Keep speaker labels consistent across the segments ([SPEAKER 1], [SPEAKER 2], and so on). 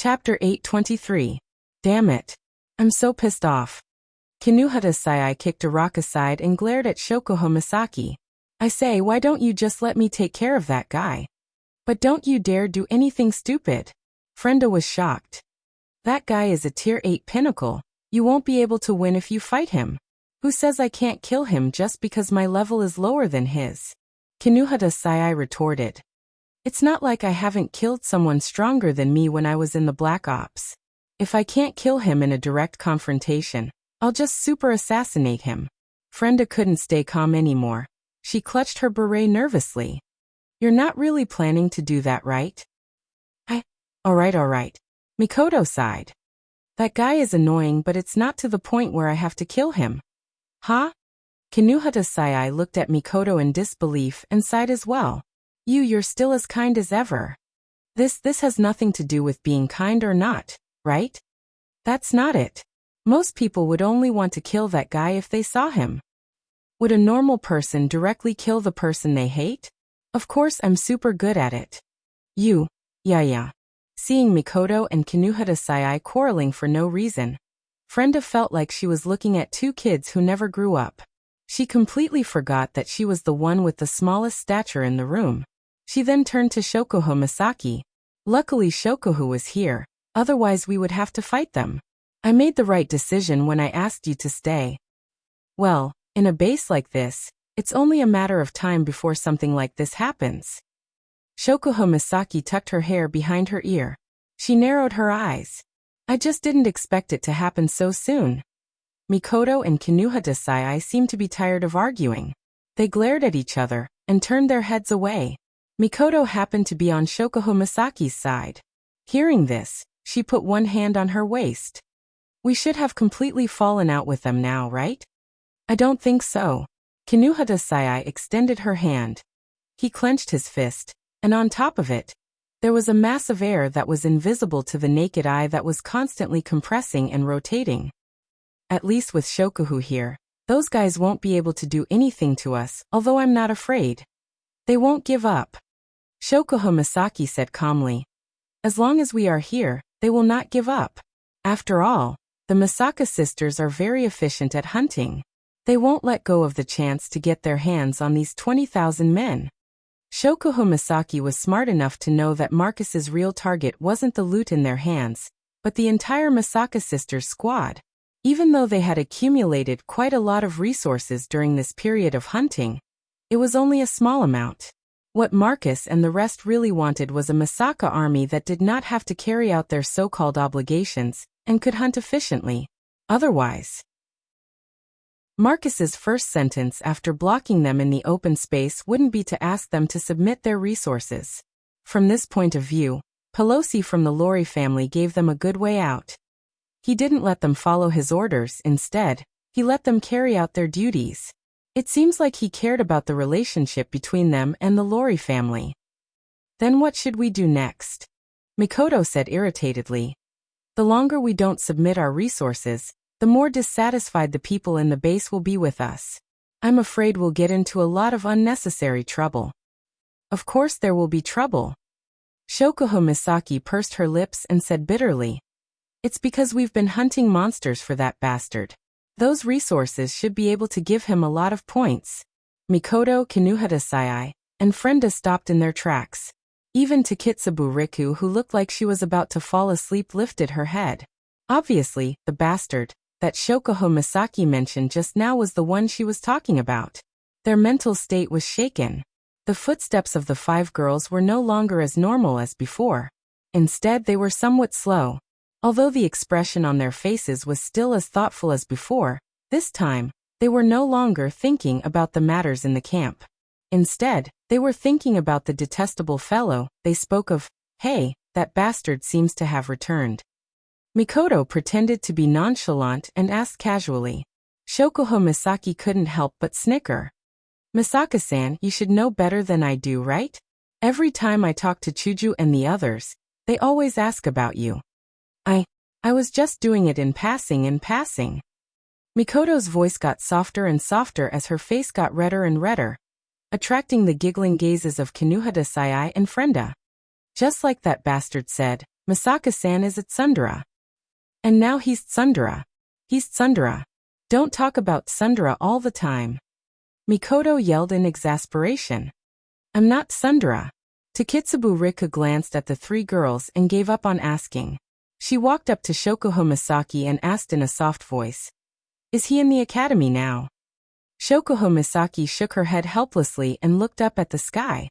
[SPEAKER 1] Chapter 823. Damn it. I'm so pissed off. Kinuhata Sai kicked a rock aside and glared at Shokuho Misaki. I say, why don't you just let me take care of that guy? But don't you dare do anything stupid. Frenda was shocked. That guy is a tier 8 pinnacle. You won't be able to win if you fight him. Who says I can't kill him just because my level is lower than his? Kinuhata Sai retorted. It's not like I haven't killed someone stronger than me when I was in the Black Ops. If I can't kill him in a direct confrontation, I'll just super assassinate him. Frenda couldn't stay calm anymore. She clutched her beret nervously. You're not really planning to do that, right? Alright. Mikoto sighed. That guy is annoying, but it's not to the point where I have to kill him. Huh? Kinuhata Sai looked at Mikoto in disbelief and sighed as well. You're still as kind as ever. This has nothing to do with being kind or not, right? That's not it. Most people would only want to kill that guy if they saw him. Would a normal person directly kill the person they hate? Of course I'm super good at it. Yeah. Seeing Mikoto and Kinuhata Sai quarreling for no reason, Frenda felt like she was looking at two kids who never grew up. She completely forgot that she was the one with the smallest stature in the room. She then turned to Shokuho Misaki. Luckily Shokuho was here, otherwise we would have to fight them. I made the right decision when I asked you to stay. Well, in a base like this, it's only a matter of time before something like this happens. Shokuho Misaki tucked her hair behind her ear. She narrowed her eyes. I just didn't expect it to happen so soon. Mikoto and Kinuhata Sai seemed to be tired of arguing. They glared at each other and turned their heads away. Mikoto happened to be on Shokuho Misaki's side. Hearing this, she put one hand on her waist. We should have completely fallen out with them now, right? I don't think so. Kinuhata Sai extended her hand. He clenched his fist, and on top of it, there was a mass of air that was invisible to the naked eye that was constantly compressing and rotating. At least with Shokuho here, those guys won't be able to do anything to us, although I'm not afraid. They won't give up. Shokuho Misaki said calmly. As long as we are here, they will not give up. After all, the Misaka sisters are very efficient at hunting. They won't let go of the chance to get their hands on these 20,000 men. Shokuho Misaki was smart enough to know that Marcus's real target wasn't the loot in their hands, but the entire Misaka sisters squad. Even though they had accumulated quite a lot of resources during this period of hunting, it was only a small amount. What Marcus and the rest really wanted was a Misaka army that did not have to carry out their so-called obligations and could hunt efficiently. Otherwise, Marcus's first sentence after blocking them in the open space wouldn't be to ask them to submit their resources. From this point of view, Pelosi from the Lori family gave them a good way out. He didn't let them follow his orders, instead, he let them carry out their duties. It seems like he cared about the relationship between them and the Lori family. Then what should we do next? Mikoto said irritatedly. The longer we don't submit our resources, the more dissatisfied the people in the base will be with us. I'm afraid we'll get into a lot of unnecessary trouble. Of course there will be trouble. Shokuho Misaki pursed her lips and said bitterly. It's because we've been hunting monsters for that bastard. Those resources should be able to give him a lot of points. Mikoto, Kinuhata Sai, and Frenda stopped in their tracks. Even Takitsubu Riku, who looked like she was about to fall asleep, lifted her head. Obviously, the bastard that Shokuho Misaki mentioned just now was the one she was talking about. Their mental state was shaken. The footsteps of the 5 girls were no longer as normal as before. Instead, they were somewhat slow. Although the expression on their faces was still as thoughtful as before, this time, they were no longer thinking about the matters in the camp. Instead, they were thinking about the detestable fellow. They spoke of, hey, that bastard seems to have returned. Mikoto pretended to be nonchalant and asked casually. Shokuho Misaki couldn't help but snicker. Misaka-san, you should know better than I do, right? Every time I talk to Chuju and the others, they always ask about you. I was just doing it in passing. Mikoto's voice got softer and softer as her face got redder and redder, attracting the giggling gazes of Kinuhata Sai and Frenda. Just like that bastard said, Misaka-san is at Tsundere. And now he's Tsundere. He's Tsundere. Don't talk about Tsundere all the time. Mikoto yelled in exasperation. I'm not Tsundere. Taketsubo Rika glanced at the three girls and gave up on asking. She walked up to Shokuho Misaki and asked in a soft voice. Is he in the academy now? Shokuho Misaki shook her head helplessly and looked up at the sky.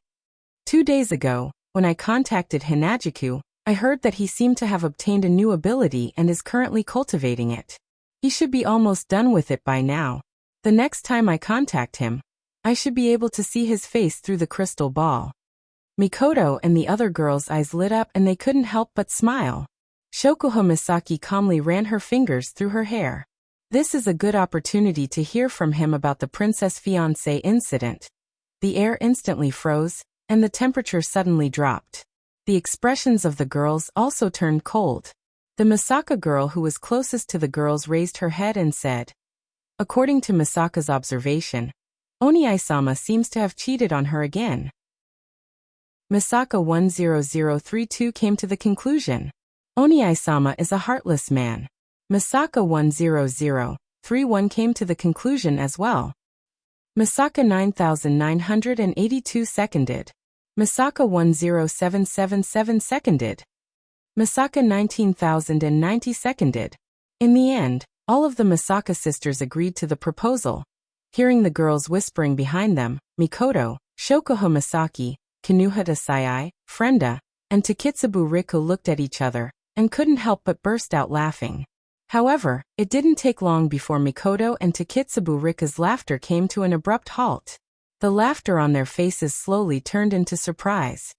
[SPEAKER 1] 2 days ago, when I contacted Hinajuku, I heard that he seemed to have obtained a new ability and is currently cultivating it. He should be almost done with it by now. The next time I contact him, I should be able to see his face through the crystal ball. Mikoto and the other girls' eyes lit up and they couldn't help but smile. Shokuho Misaki calmly ran her fingers through her hair. This is a good opportunity to hear from him about the princess fiancé incident. The air instantly froze, and the temperature suddenly dropped. The expressions of the girls also turned cold. The Misaka girl who was closest to the girls raised her head and said, according to Misaka's observation, Oni-sama seems to have cheated on her again. Misaka 10032 came to the conclusion. Oni-sama is a heartless man. Misaka 10031 came to the conclusion as well. Misaka 9982 seconded. Misaka 10777 seconded. Misaka 19090 seconded. In the end, all of the Misaka sisters agreed to the proposal. Hearing the girls whispering behind them, Mikoto, Shokuho Misaki, Kinuhata Sayai, Frenda, and Taketsubo Rika looked at each other and couldn't help but burst out laughing. However, it didn't take long before Mikoto and Taketsubo Rika's laughter came to an abrupt halt. The laughter on their faces slowly turned into surprise.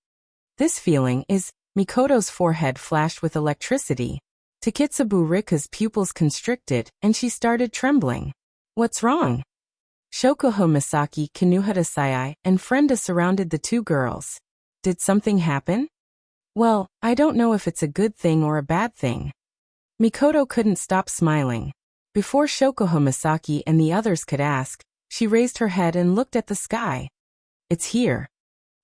[SPEAKER 1] This feeling is, Mikoto's forehead flashed with electricity. Taketsubo Rika's pupils constricted, and she started trembling. What's wrong? Shokuho Misaki, Kinuhata Sayai, and Frenda surrounded the two girls. Did something happen? Well, I don't know if it's a good thing or a bad thing. Mikoto couldn't stop smiling. Before Shokuho Misaki and the others could ask, she raised her head and looked at the sky. It's here.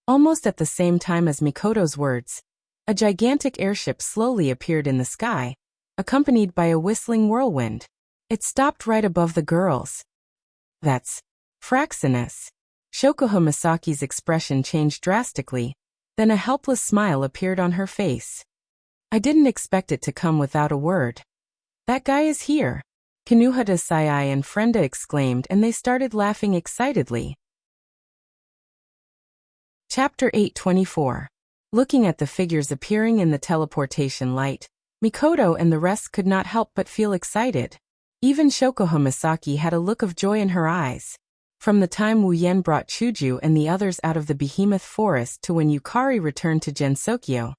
[SPEAKER 1] Almost at the same time as Mikoto's words, a gigantic airship slowly appeared in the sky, accompanied by a whistling whirlwind. It stopped right above the girls. That's Fraxinus. Shokuho Misaki's expression changed drastically, then a helpless smile appeared on her face. I didn't expect it to come without a word. That guy is here. Kinuhata Sayai and Frenda exclaimed and they started laughing excitedly. Chapter 824. Looking at the figures appearing in the teleportation light, Mikoto and the rest could not help but feel excited. Even Shokuho Misaki had a look of joy in her eyes. From the time Wu Yen brought Chuju and the others out of the behemoth forest to when Yukari returned to Gensokyo,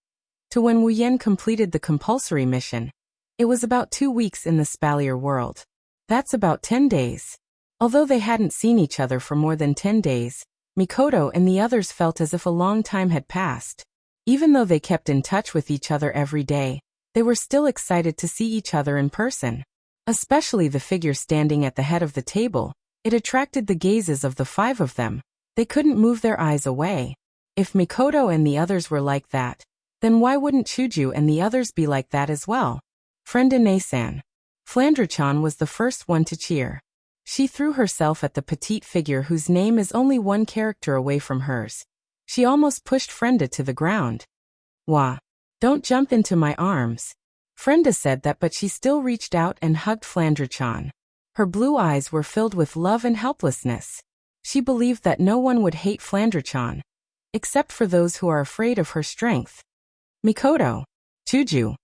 [SPEAKER 1] to when Wu Yen completed the compulsory mission, it was about 2 weeks in the Spalier world. That's about 10 days. Although they hadn't seen each other for more than 10 days, Mikoto and the others felt as if a long time had passed. Even though they kept in touch with each other every day, they were still excited to see each other in person. Especially the figure standing at the head of the table, it attracted the gazes of the 5 of them. They couldn't move their eyes away. If Mikoto and the others were like that, then why wouldn't Chuju and the others be like that as well? Frenda Nasan. Flandre-chan was the first one to cheer. She threw herself at the petite figure whose name is only one character away from hers. She almost pushed Frenda to the ground. Wah! Don't jump into my arms. Frenda said that, but she still reached out and hugged Flandre-chan. Her blue eyes were filled with love and helplessness. She believed that no one would hate Flandre-chan, except for those who are afraid of her strength. Mikoto, Chuju,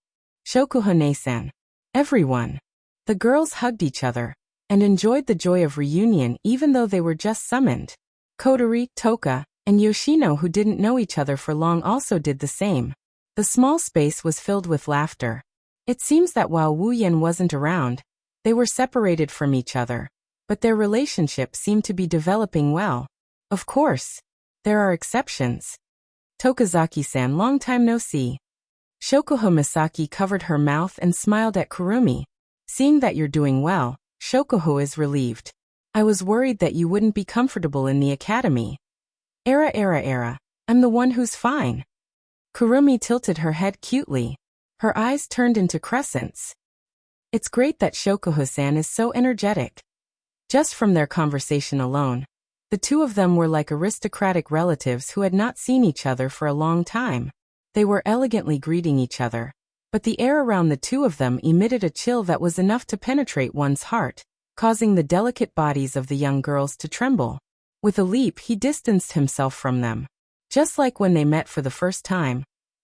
[SPEAKER 1] Shokuho Nasan, everyone. The girls hugged each other and enjoyed the joy of reunion even though they were just summoned. Kotori, Toka, and Yoshino, who didn't know each other for long, also did the same. The small space was filled with laughter. It seems that while Wu Yen wasn't around, they were separated from each other, but their relationship seemed to be developing well. Of course, there are exceptions. Tokazaki-san, long time no see. Shokuho Misaki covered her mouth and smiled at Kurumi. Seeing that you're doing well, Shokuho is relieved. I was worried that you wouldn't be comfortable in the academy. Era, I'm the one who's fine. Kurumi tilted her head cutely. Her eyes turned into crescents. It's great that Shokuho-san is so energetic. Just from their conversation alone, the two of them were like aristocratic relatives who had not seen each other for a long time. They were elegantly greeting each other, but the air around the two of them emitted a chill that was enough to penetrate one's heart, causing the delicate bodies of the young girls to tremble. With a leap, he distanced himself from them. Just like when they met for the first time,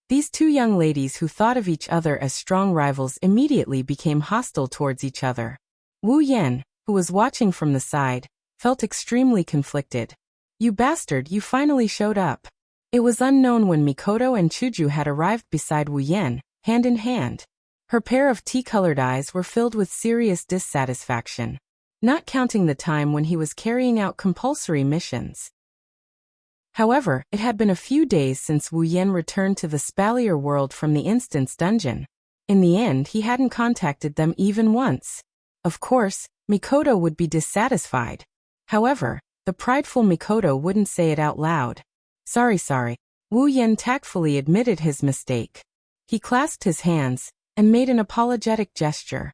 [SPEAKER 1] these two young ladies who thought of each other as strong rivals immediately became hostile towards each other. Wu Yan, who was watching from the side, felt extremely conflicted. You bastard, you finally showed up. It was unknown when Mikoto and Chuju had arrived beside Wu Yan, hand in hand. Her pair of tea-colored eyes were filled with serious dissatisfaction, not counting the time when he was carrying out compulsory missions. However, it had been a few days since Wu Yan returned to the Spalier world from the Instance dungeon. In the end, he hadn't contacted them even once. Of course, Mikoto would be dissatisfied. However, the prideful Mikoto wouldn't say it out loud. Sorry. Wu Yan tactfully admitted his mistake. He clasped his hands and made an apologetic gesture.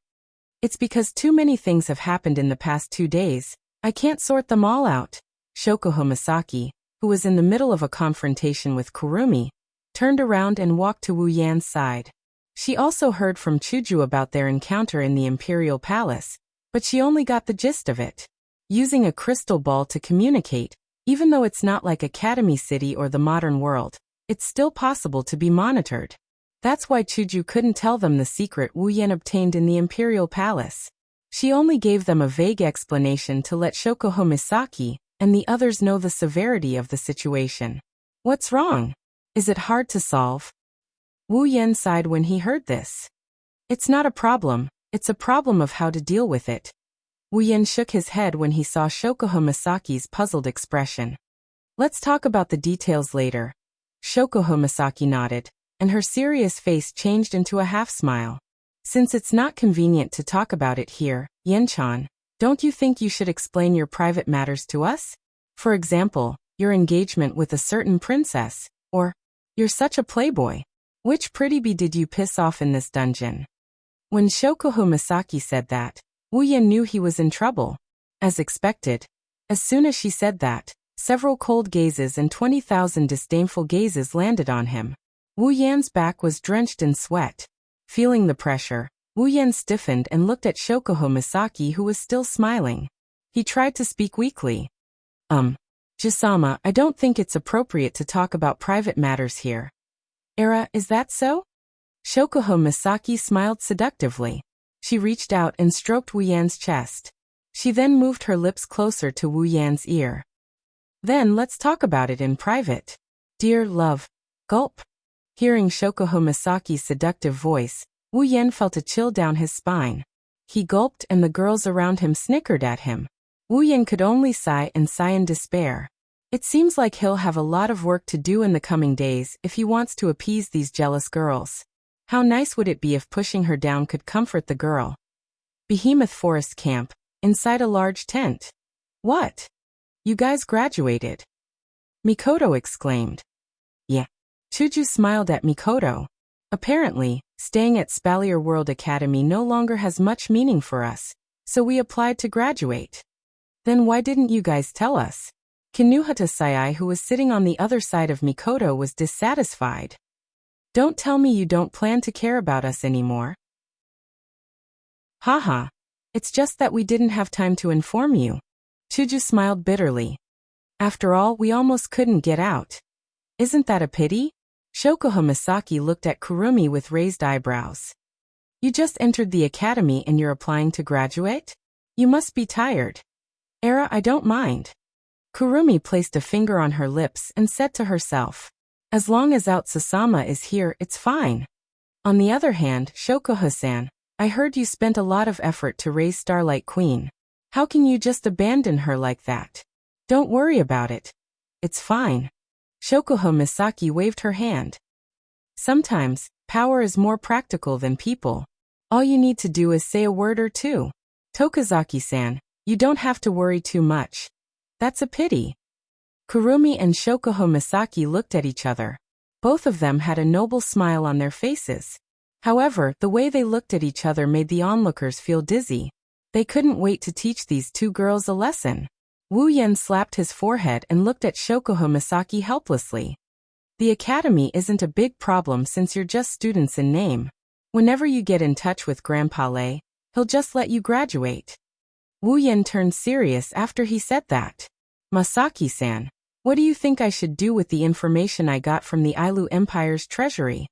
[SPEAKER 1] It's because too many things have happened in the past 2 days. I can't sort them all out. Shokuho Misaki, who was in the middle of a confrontation with Kurumi, turned around and walked to Wu Yan's side. She also heard from Chuju about their encounter in the Imperial Palace, but she only got the gist of it. Using a crystal ball to communicate, even though it's not like Academy City or the modern world, it's still possible to be monitored. That's why Chuju couldn't tell them the secret Wu Yan obtained in the Imperial Palace. She only gave them a vague explanation to let Shokuho Misaki and the others know the severity of the situation. What's wrong? Is it hard to solve? Wu Yan sighed when he heard this. It's not a problem, it's a problem of how to deal with it. Wu Yan shook his head when he saw Shokuho Misaki's puzzled expression. Let's talk about the details later. Shokuho Misaki nodded, and her serious face changed into a half-smile. Since it's not convenient to talk about it here, Yen-chan, don't you think you should explain your private matters to us? For example, your engagement with a certain princess, or, you're such a playboy. Which pretty bee did you piss off in this dungeon? When Shokuho Misaki said that, Wu Yan knew he was in trouble. As expected, as soon as she said that, several cold gazes and 20,000 disdainful gazes landed on him. Wu Yan's back was drenched in sweat. Feeling the pressure, Wu Yan stiffened and looked at Shokuho Misaki, who was still smiling. He tried to speak weakly. Jisama, I don't think it's appropriate to talk about private matters here. Is that so? Shokuho Misaki smiled seductively. She reached out and stroked Wu Yan's chest. She then moved her lips closer to Wu Yan's ear. Then let's talk about it in private. Dear love. Gulp. Hearing Shokuho Misaki's seductive voice, Wu Yan felt a chill down his spine. He gulped and the girls around him snickered at him. Wu Yan could only sigh in despair. It seems like he'll have a lot of work to do in the coming days if he wants to appease these jealous girls. How nice would it be if pushing her down could comfort the girl? Behemoth Forest Camp, inside a large tent. What? You guys graduated? Mikoto exclaimed. Yeah. Chuju smiled at Mikoto. Apparently, staying at Spalier World Academy no longer has much meaning for us, so we applied to graduate. Then why didn't you guys tell us? Kinuhata Sayai, who was sitting on the other side of Mikoto, was dissatisfied. Don't tell me you don't plan to care about us anymore. Haha. It's just that we didn't have time to inform you. Chuju smiled bitterly. After all, we almost couldn't get out. Isn't that a pity? Shokuho Misaki looked at Kurumi with raised eyebrows. You just entered the academy and you're applying to graduate? You must be tired. I don't mind. Kurumi placed a finger on her lips and said to herself, as long as Out-Sasama is here, it's fine. On the other hand, Shokuho-san, I heard you spent a lot of effort to raise Starlight Queen. How can you just abandon her like that? Don't worry about it. It's fine. Shokuho Misaki waved her hand. Sometimes, power is more practical than people. All you need to do is say a word or two. Tokazaki-san, you don't have to worry too much. That's a pity. Kurumi and Shokuho Misaki looked at each other. Both of them had a noble smile on their faces. However, the way they looked at each other made the onlookers feel dizzy. They couldn't wait to teach these two girls a lesson. Wu Yan slapped his forehead and looked at Shokuho Misaki helplessly. The academy isn't a big problem since you're just students in name. Whenever you get in touch with Grandpa Lei, he'll just let you graduate. Wu Yan turned serious after he said that. Masaki-san, what do you think I should do with the information I got from the Ailu Empire's treasury?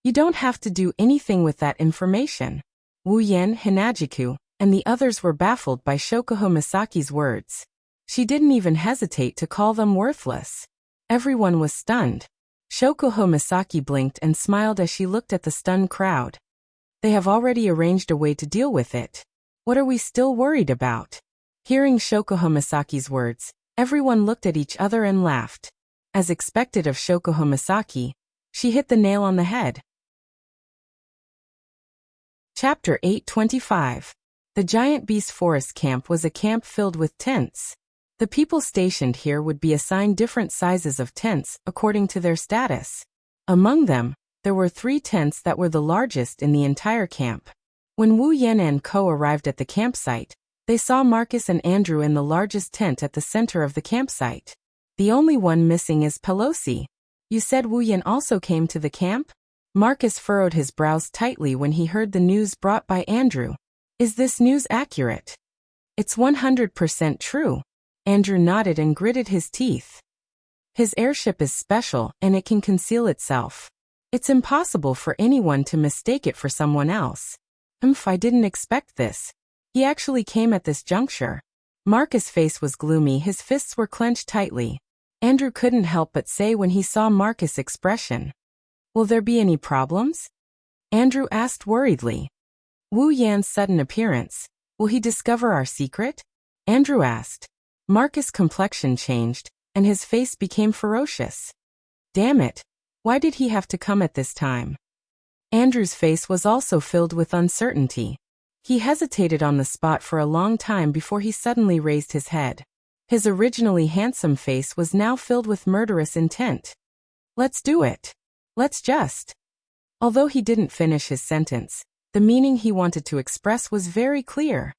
[SPEAKER 1] You don't have to do anything with that information. Wu Yan, Hinajiku, and the others were baffled by Shokuho Misaki's words. She didn't even hesitate to call them worthless. Everyone was stunned. Shokuho Misaki blinked and smiled as she looked at the stunned crowd. They have already arranged a way to deal with it. What are we still worried about? Hearing Shokuho Misaki's words, everyone looked at each other and laughed. As expected of Shokuho Misaki, she hit the nail on the head. Chapter 825. The Giant Beast Forest Camp was a camp filled with tents. The people stationed here would be assigned different sizes of tents according to their status. Among them, there were 3 tents that were the largest in the entire camp. When Wu Yan and Co arrived at the campsite, they saw Marcus and Andrew in the largest tent at the center of the campsite. The only one missing is Pelosi. You said Wu Yan also came to the camp? Marcus furrowed his brows tightly when he heard the news brought by Andrew. Is this news accurate? It's 100% true. Andrew nodded and gritted his teeth. His airship is special and it can conceal itself. It's impossible for anyone to mistake it for someone else. I didn't expect this. He actually came at this juncture. Marcus' face was gloomy, his fists were clenched tightly. Andrew couldn't help but say when he saw Marcus' expression. Will there be any problems? Andrew asked worriedly. Wu Yan's sudden appearance. Will he discover our secret? Andrew asked. Marcus' complexion changed, and his face became ferocious. Damn it! Why did he have to come at this time? Andrew's face was also filled with uncertainty. He hesitated on the spot for a long time before he suddenly raised his head. His originally handsome face was now filled with murderous intent. Let's do it. Let's just. Although he didn't finish his sentence, the meaning he wanted to express was very clear.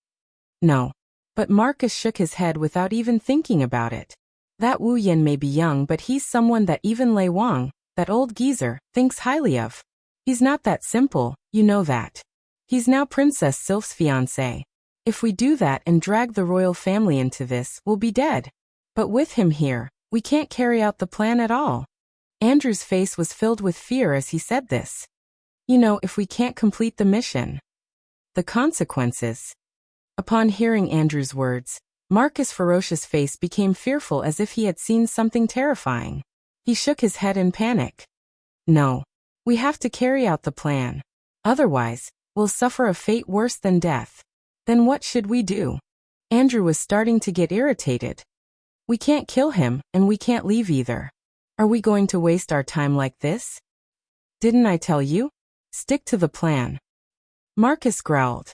[SPEAKER 1] No. But Marcus shook his head without even thinking about it. That Wu Yan may be young, but he's someone that even Lei Wang, that old geezer, thinks highly of. He's not that simple, you know that. He's now Princess Sylph's fiancé. If we do that and drag the royal family into this, we'll be dead. But with him here, we can't carry out the plan at all. Andrew's face was filled with fear as he said this. You know, if we can't complete the mission. The consequences. Upon hearing Andrew's words, Marcus' ferocious face became fearful as if he had seen something terrifying. He shook his head in panic. No. We have to carry out the plan. Otherwise, we'll suffer a fate worse than death. Then what should we do? Andrew was starting to get irritated. We can't kill him, and we can't leave either. Are we going to waste our time like this? Didn't I tell you? Stick to the plan. Marcus growled.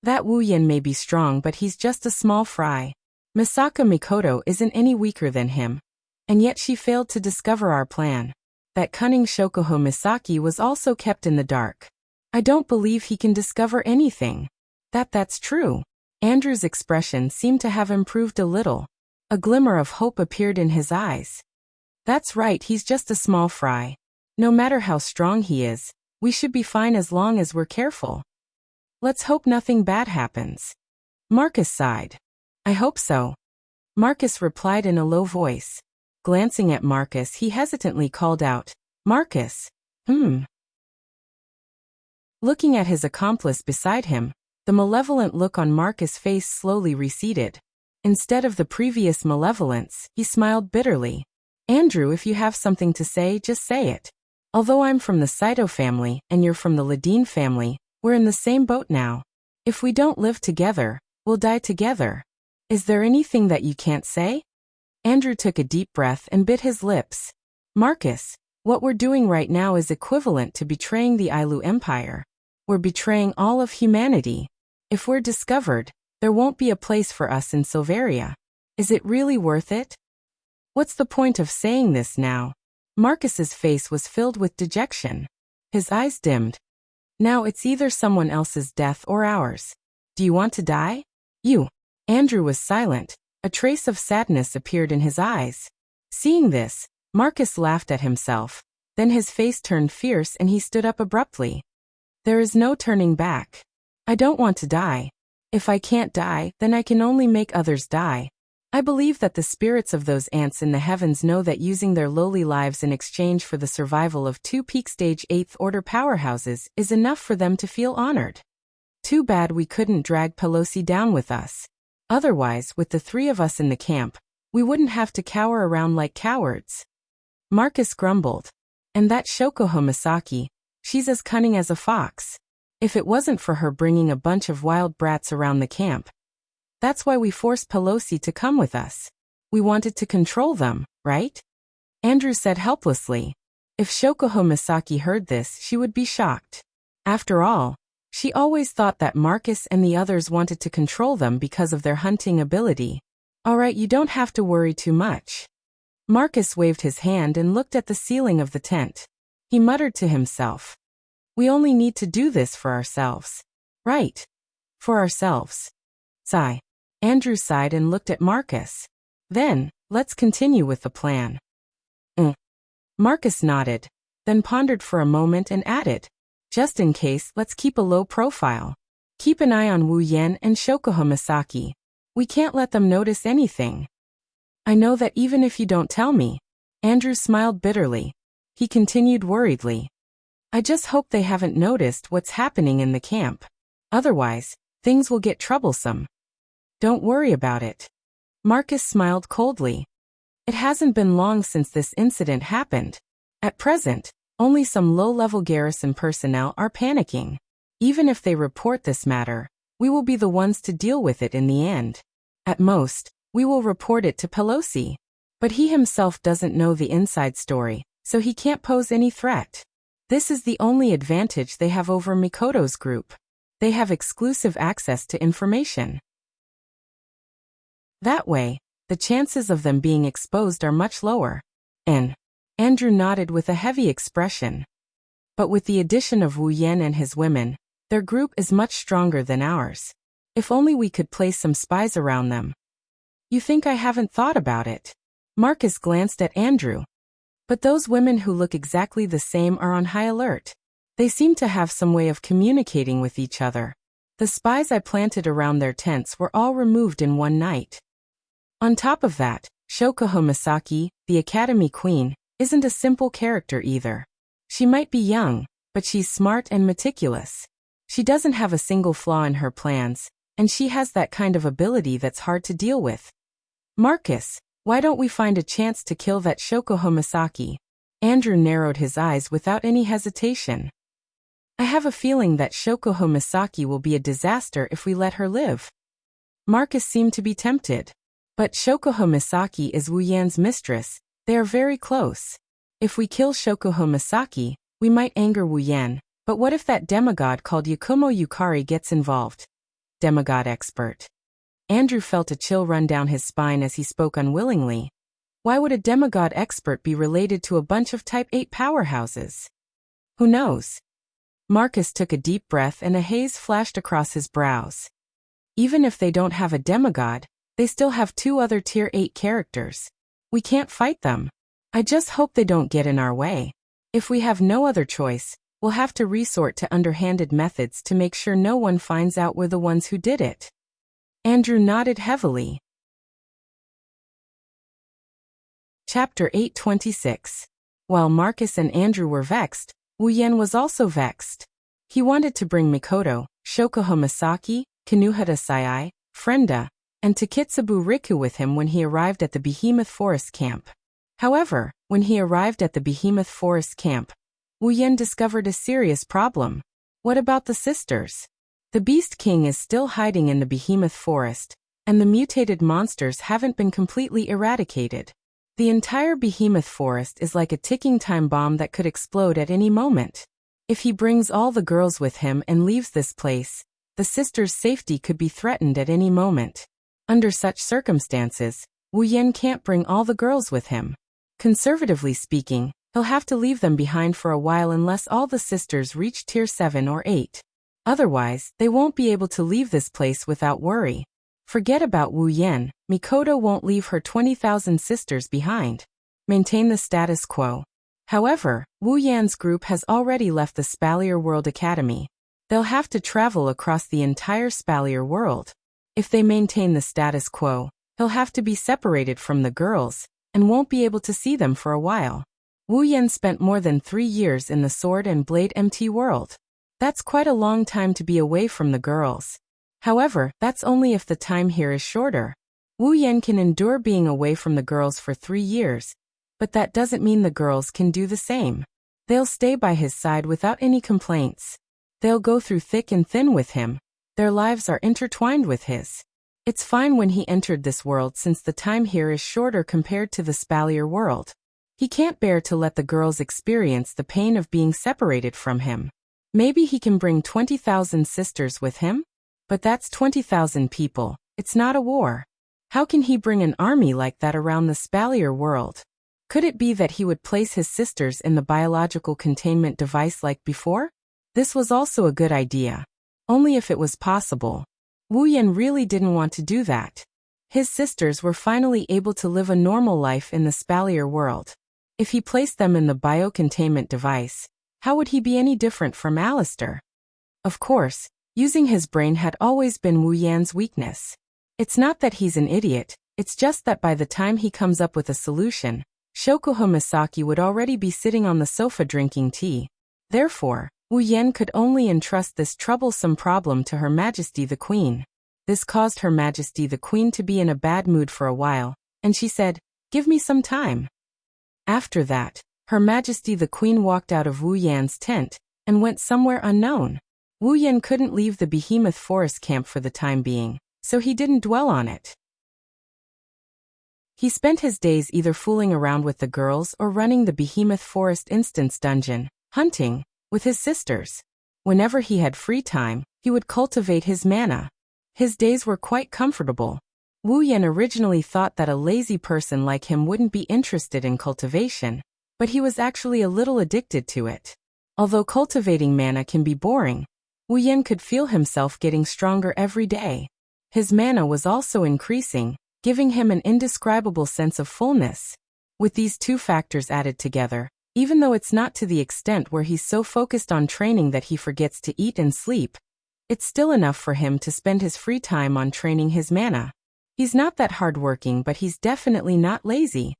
[SPEAKER 1] That Wu Yan may be strong, but he's just a small fry. Misaka Mikoto isn't any weaker than him. And yet she failed to discover our plan. That cunning Shokuho Misaki was also kept in the dark. I don't believe he can discover anything. That's true. Andrew's expression seemed to have improved a little. A glimmer of hope appeared in his eyes. That's right, he's just a small fry. No matter how strong he is, we should be fine as long as we're careful. Let's hope nothing bad happens. Marcus sighed. I hope so. Marcus replied in a low voice. Glancing at Marcus, he hesitantly called out, Marcus. Looking at his accomplice beside him, the malevolent look on Marcus' face slowly receded. Instead of the previous malevolence, he smiled bitterly. Andrew, if you have something to say, just say it. Although I'm from the Saito family and you're from the Ladine family, we're in the same boat now. If we don't live together, we'll die together. Is there anything that you can't say? Andrew took a deep breath and bit his lips. Marcus, what we're doing right now is equivalent to betraying the Ailu Empire. We're betraying all of humanity. If we're discovered, there won't be a place for us in Silveria. Is it really worth it? What's the point of saying this now? Marcus's face was filled with dejection. His eyes dimmed. Now it's either someone else's death or ours. Do you want to die? You. Andrew was silent. A trace of sadness appeared in his eyes. Seeing this, Marcus laughed at himself. Then his face turned fierce and he stood up abruptly. There is no turning back. I don't want to die. If I can't die, then I can only make others die. I believe that the spirits of those ants in the heavens know that using their lowly lives in exchange for the survival of 2 peak stage 8th order powerhouses is enough for them to feel honored. Too bad we couldn't drag Pelosi down with us. Otherwise, with the 3 of us in the camp, we wouldn't have to cower around like cowards. Marcus grumbled. And that Shoko Misaki, she's as cunning as a fox. If it wasn't for her bringing a bunch of wild brats around the camp. That's why we forced Pelosi to come with us. We wanted to control them, right? Andrew said helplessly. If Shoko Misaki heard this, she would be shocked. After all, she always thought that Marcus and the others wanted to control them because of their hunting ability. Alright, you don't have to worry too much. Marcus waved his hand and looked at the ceiling of the tent. He muttered to himself. We only need to do this for ourselves. Right. For ourselves. Sigh. Andrew sighed and looked at Marcus. Then, let's continue with the plan. Marcus nodded, then pondered for a moment and added. Just in case, let's keep a low profile. Keep an eye on Wu Yan and Shoko Misaki. We can't let them notice anything. I know that even if you don't tell me. Andrew smiled bitterly. He continued worriedly. I just hope they haven't noticed what's happening in the camp. Otherwise, things will get troublesome. Don't worry about it. Marcus smiled coldly. It hasn't been long since this incident happened. At present, only some low-level garrison personnel are panicking. Even if they report this matter, we will be the ones to deal with it in the end. At most, we will report it to Pelosi. But he himself doesn't know the inside story, so he can't pose any threat. This is the only advantage they have over Mikoto's group. They have exclusive access to information. That way, the chances of them being exposed are much lower. Andrew nodded with a heavy expression. But with the addition of Wu Yan and his women, their group is much stronger than ours. If only we could place some spies around them. You think I haven't thought about it? Marcus glanced at Andrew. But those women who look exactly the same are on high alert. They seem to have some way of communicating with each other. The spies I planted around their tents were all removed in one night. On top of that, Shoko Misaki, the Academy Queen, isn't a simple character either. She might be young, but she's smart and meticulous. She doesn't have a single flaw in her plans, and she has that kind of ability that's hard to deal with. Marcus, why don't we find a chance to kill that Shoko Misaki? Andrew narrowed his eyes without any hesitation. I have a feeling that Shoko Misaki will be a disaster if we let her live. Marcus seemed to be tempted. But Shoko Misaki is Wu Yan's mistress. They are very close. If we kill Shoko Misaki, we might anger Wu Yan, but what if that demigod called Yakumo Yukari gets involved? Demigod expert. Andrew felt a chill run down his spine as he spoke unwillingly. Why would a demigod expert be related to a bunch of Type 8 powerhouses? Who knows? Marcus took a deep breath and a haze flashed across his brows. Even if they don't have a demigod, they still have 2 other Tier 8 characters. We can't fight them. I just hope they don't get in our way. If we have no other choice, we'll have to resort to underhanded methods to make sure no one finds out we're the ones who did it. Andrew nodded heavily. Chapter 826. While Marcus and Andrew were vexed, Wu Yan was also vexed. He wanted to bring Mikoto, Shoko Misaki, Kanuhata Sai, Frenda, and Takitsubu Riku with him when he arrived at the Behemoth Forest Camp. However, when he arrived at the Behemoth Forest Camp, Wu Yan discovered a serious problem. What about the sisters? The Beast King is still hiding in the Behemoth Forest, and the mutated monsters haven't been completely eradicated. The entire Behemoth Forest is like a ticking time bomb that could explode at any moment. If he brings all the girls with him and leaves this place, the sisters' safety could be threatened at any moment. Under such circumstances, Wu Yan can't bring all the girls with him. Conservatively speaking, He'll have to leave them behind for a while unless all the sisters reach tier 7 or 8. Otherwise, they won't be able to leave this place without worry. Forget about Wu Yan, Mikoto won't leave her 20,000 sisters behind. Maintain the status quo. However, Wu Yan's group has already left the Spalier World Academy. They'll have to travel across the entire Spalier world. If they maintain the status quo, he'll have to be separated from the girls, and won't be able to see them for a while. Wu Yan spent more than 3 years in the Sword and Blade MT world. That's quite a long time to be away from the girls. However, that's only if the time here is shorter. Wu Yan can endure being away from the girls for 3 years, but that doesn't mean the girls can do the same. They'll stay by his side without any complaints. They'll go through thick and thin with him. Their lives are intertwined with his. It's fine when he entered this world since the time here is shorter compared to the Spalier world. He can't bear to let the girls experience the pain of being separated from him. Maybe he can bring 20,000 sisters with him? But that's 20,000 people. It's not a war. How can he bring an army like that around the Spalier world? Could it be that he would place his sisters in the biological containment device like before? This was also a good idea. Only if it was possible. Wu Yan really didn't want to do that. His sisters were finally able to live a normal life in the Spalier world. If he placed them in the biocontainment device, how would he be any different from Alistair? Of course, using his brain had always been Wu Yan's weakness. It's not that he's an idiot, it's just that by the time he comes up with a solution, Shokuho Misaki would already be sitting on the sofa drinking tea. Therefore, Wu Yan could only entrust this troublesome problem to Her Majesty the Queen. This caused Her Majesty the Queen to be in a bad mood for a while, and she said, "Give me some time." After that, Her Majesty the Queen walked out of Wu Yan's tent and went somewhere unknown. Wu Yan couldn't leave the Behemoth Forest camp for the time being, so he didn't dwell on it. He spent his days either fooling around with the girls or running the Behemoth Forest Instance Dungeon, hunting, with his sisters. Whenever he had free time, he would cultivate his mana. His days were quite comfortable. Wu Yan originally thought that a lazy person like him wouldn't be interested in cultivation, but he was actually a little addicted to it. Although cultivating mana can be boring, Wu Yan could feel himself getting stronger every day. His mana was also increasing, giving him an indescribable sense of fullness. With these two factors added together, even though it's not to the extent where he's so focused on training that he forgets to eat and sleep, it's still enough for him to spend his free time on training his mana. He's not that hardworking, but he's definitely not lazy.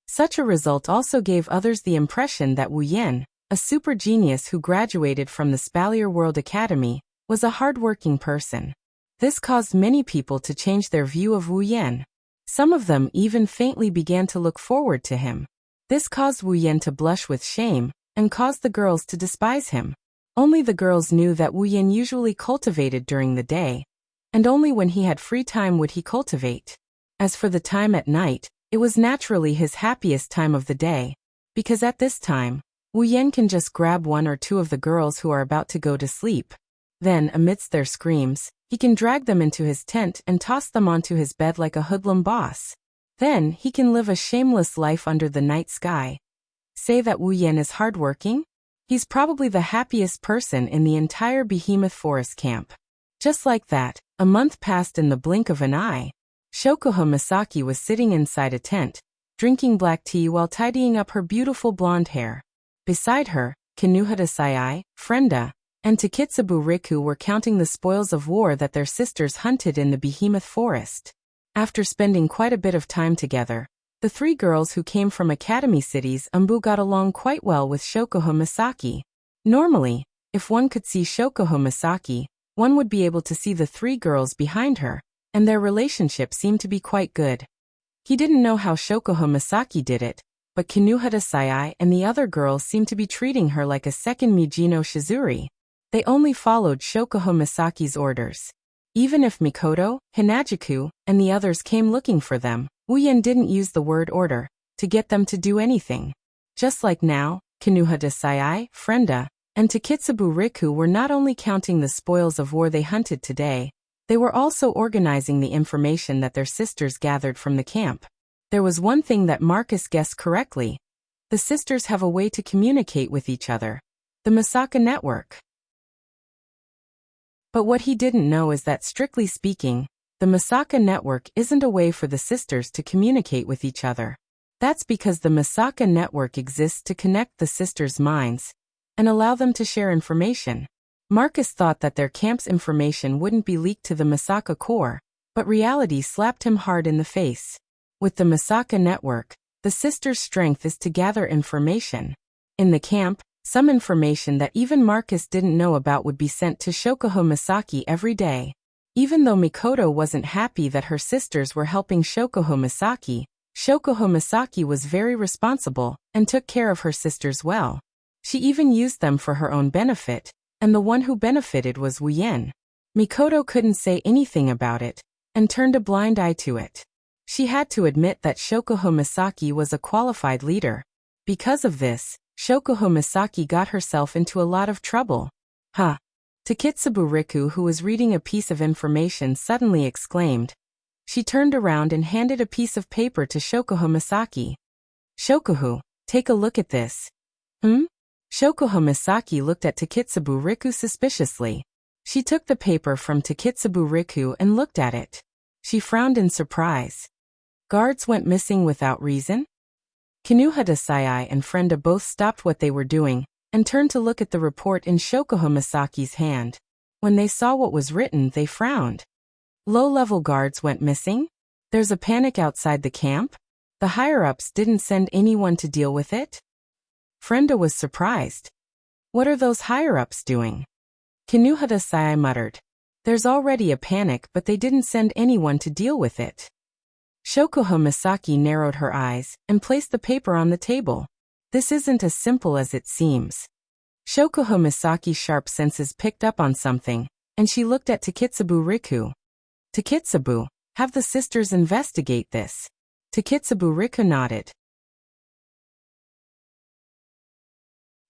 [SPEAKER 1] Such a result also gave others the impression that Wu Yan, a super genius who graduated from the Spalier World Academy, was a hardworking person. This caused many people to change their view of Wu Yan. Some of them even faintly began to look forward to him. This caused Wu Yan to blush with shame, and caused the girls to despise him. Only the girls knew that Wu Yan usually cultivated during the day, and only when he had free time would he cultivate. As for the time at night, it was naturally his happiest time of the day, because at this time, Wu Yan can just grab 1 or 2 of the girls who are about to go to sleep. Then, amidst their screams, he can drag them into his tent and toss them onto his bed like a hoodlum boss. Then, he can live a shameless life under the night sky. Say that Wu Yan is hardworking? He's probably the happiest person in the entire Behemoth Forest camp. Just like that, a month passed in the blink of an eye. Shokuho Misaki was sitting inside a tent, drinking black tea while tidying up her beautiful blonde hair. Beside her, Kinuhata Sayai, Frenda, and Takitsubu Riku were counting the spoils of war that their sisters hunted in the Behemoth Forest. After spending quite a bit of time together, the 3 girls who came from academy cities got along quite well with Shokuho Misaki. Normally, if one could see Shokuho Misaki, one would be able to see the 3 girls behind her, and their relationship seemed to be quite good. He didn't know how Shokuho Misaki did it, but Kinuhata Sayai and the other girls seemed to be treating her like a second Mijino Shizuri. They only followed Shokuho Misaki's orders. Even if Mikoto, Hinajuku, and the others came looking for them, Wu Yan didn't use the word order to get them to do anything. Just like now, Kinuhata Sayai, Frenda, and Takitsubu Riku were not only counting the spoils of war they hunted today, they were also organizing the information that their sisters gathered from the camp. There was one thing that Marcus guessed correctly. The sisters have a way to communicate with each other. The Misaka Network. But what he didn't know is that, strictly speaking, the Misaka Network isn't a way for the sisters to communicate with each other. That's because the Misaka Network exists to connect the sisters' minds and allow them to share information. Marcus thought that their camp's information wouldn't be leaked to the Misaka core, but reality slapped him hard in the face. With the Misaka Network, the sisters' strength is to gather information. In the camp, some information that even Marcus didn't know about would be sent to Shokuho Misaki every day. Even though Mikoto wasn't happy that her sisters were helping Shokuho Misaki was very responsible and took care of her sisters well. She even used them for her own benefit, and the one who benefited was Wuyen. Mikoto couldn't say anything about it and turned a blind eye to it. She had to admit that Shokuho Misaki was a qualified leader. Because of this, Shokuho Misaki got herself into a lot of trouble. Huh. Takitsubu Riku, who was reading a piece of information, suddenly exclaimed. She turned around and handed a piece of paper to Shokuho Misaki. Shokuho, take a look at this. Shokuho Misaki looked at Takitsubu Riku suspiciously. She took the paper from Takitsubu Riku and looked at it. She frowned in surprise. Guards went missing without reason? Kinuhata Sayai and Frenda both stopped what they were doing and turned to look at the report in Shokuho Misaki's hand. When they saw what was written, they frowned. Low-level guards went missing? There's a panic outside the camp? The higher-ups didn't send anyone to deal with it? Frenda was surprised. What are those higher-ups doing? Kinuhata Sayai muttered. There's already a panic, but they didn't send anyone to deal with it. Shokuho Misaki narrowed her eyes and placed the paper on the table. This isn't as simple as it seems. Shokuho Misaki's sharp senses picked up on something, and she looked at Takitsubu Riku. Takitsubu, have the sisters investigate this. Takitsubu Riku nodded.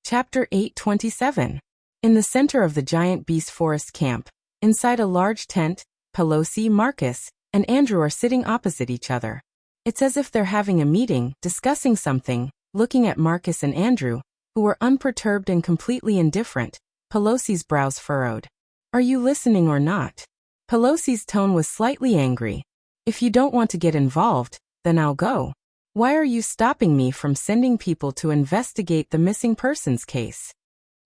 [SPEAKER 1] Chapter 827. In the center of the giant beast forest camp, inside a large tent, Pelosi, Marcus, and Andrew are sitting opposite each other. It's as if they're having a meeting, discussing something. Looking at Marcus and Andrew, who were unperturbed and completely indifferent, Pelosi's brows furrowed. Are you listening or not? Pelosi's tone was slightly angry. If you don't want to get involved, then I'll go. Why are you stopping me from sending people to investigate the missing persons case?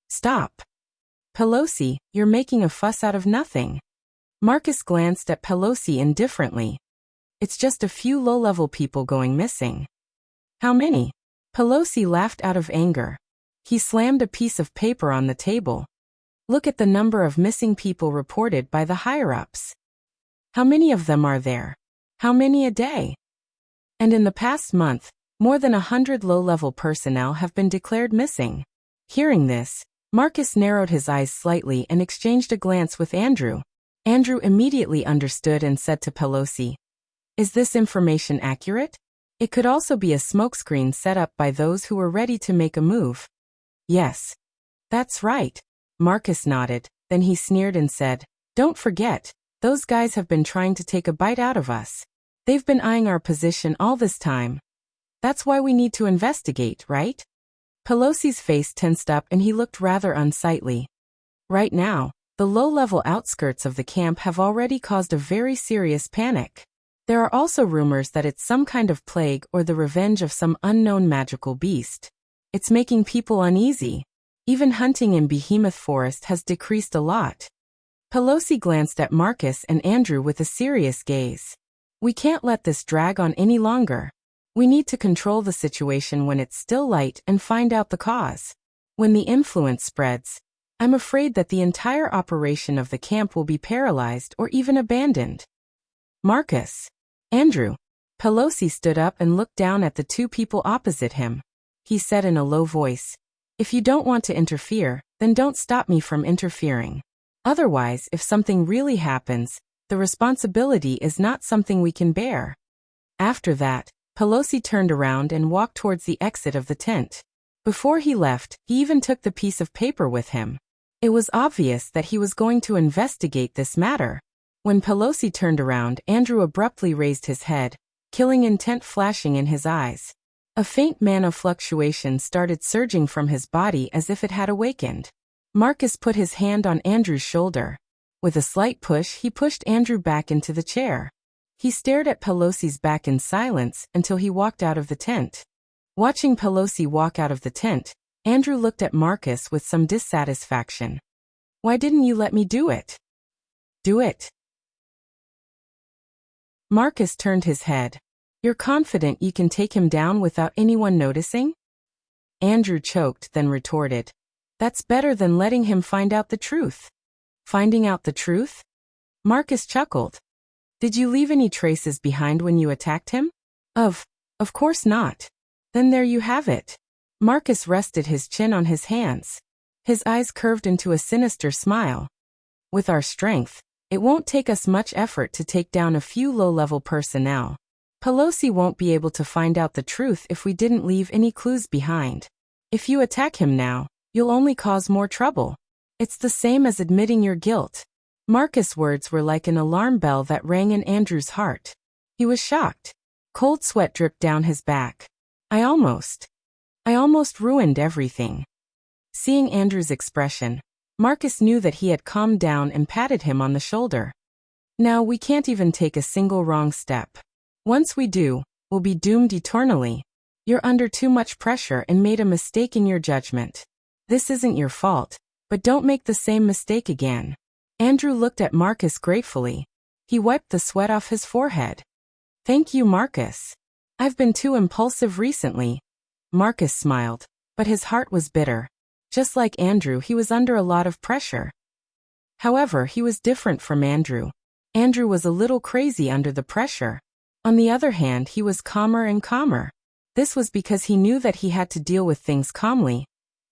[SPEAKER 1] Stop. Pelosi, you're making a fuss out of nothing. Marcus glanced at Pelosi indifferently. It's just a few low-level people going missing. How many? Pelosi laughed out of anger. He slammed a piece of paper on the table. Look at the number of missing people reported by the higher-ups. How many of them are there? How many a day? And in the past month, more than 100 low-level personnel have been declared missing. Hearing this, Marcus narrowed his eyes slightly and exchanged a glance with Andrew. Andrew immediately understood and said to Pelosi, "Is this information accurate? It could also be a smokescreen set up by those who were ready to make a move." "Yes. That's right." Marcus nodded, then he sneered and said, "Don't forget, those guys have been trying to take a bite out of us. They've been eyeing our position all this time. That's why we need to investigate, right?" Pelosi's face tensed up and he looked rather unsightly. Right now, the low-level outskirts of the camp have already caused a very serious panic. There are also rumors that it's some kind of plague or the revenge of some unknown magical beast. It's making people uneasy. Even hunting in Behemoth Forest has decreased a lot. Pelosi glanced at Marcus and Andrew with a serious gaze. "We can't let this drag on any longer. We need to control the situation when it's still light and find out the cause. When the influence spreads, I'm afraid that the entire operation of the camp will be paralyzed or even abandoned." Marcus. Andrew. Pelosi stood up and looked down at the two people opposite him. He said in a low voice, "If you don't want to interfere, then don't stop me from interfering. Otherwise, if something really happens, the responsibility is not something we can bear." After that, Pelosi turned around and walked towards the exit of the tent. Before he left, he even took the piece of paper with him. It was obvious that he was going to investigate this matter. When Pelosi turned around, Andrew abruptly raised his head, killing intent flashing in his eyes. A faint mana fluctuation started surging from his body as if it had awakened. Marcus put his hand on Andrew's shoulder. With a slight push, he pushed Andrew back into the chair. He stared at Pelosi's back in silence until he walked out of the tent. Watching Pelosi walk out of the tent, Andrew looked at Marcus with some dissatisfaction. "Why didn't you let me do it?" "Do it?" Marcus turned his head. "You're confident you can take him down without anyone noticing?" Andrew choked, then retorted. "That's better than letting him find out the truth." "Finding out the truth?" Marcus chuckled. "Did you leave any traces behind when you attacked him?" Of course not." "Then there you have it." Marcus rested his chin on his hands. His eyes curved into a sinister smile. "With our strength, it won't take us much effort to take down a few low-level personnel. Pelosi won't be able to find out the truth if we didn't leave any clues behind. If you attack him now, you'll only cause more trouble. It's the same as admitting your guilt." Marcus' words were like an alarm bell that rang in Andrew's heart. He was shocked. Cold sweat dripped down his back. I almost ruined everything." Seeing Andrew's expression, Marcus knew that he had calmed down and patted him on the shoulder. "Now we can't even take a single wrong step. Once we do, we'll be doomed eternally. You're under too much pressure and made a mistake in your judgment. This isn't your fault, but don't make the same mistake again." Andrew looked at Marcus gratefully. He wiped the sweat off his forehead. "Thank you, Marcus. I've been too impulsive recently." Marcus smiled, but his heart was bitter. Just like Andrew, he was under a lot of pressure. However, he was different from Andrew. Andrew was a little crazy under the pressure. On the other hand, he was calmer and calmer. This was because he knew that he had to deal with things calmly.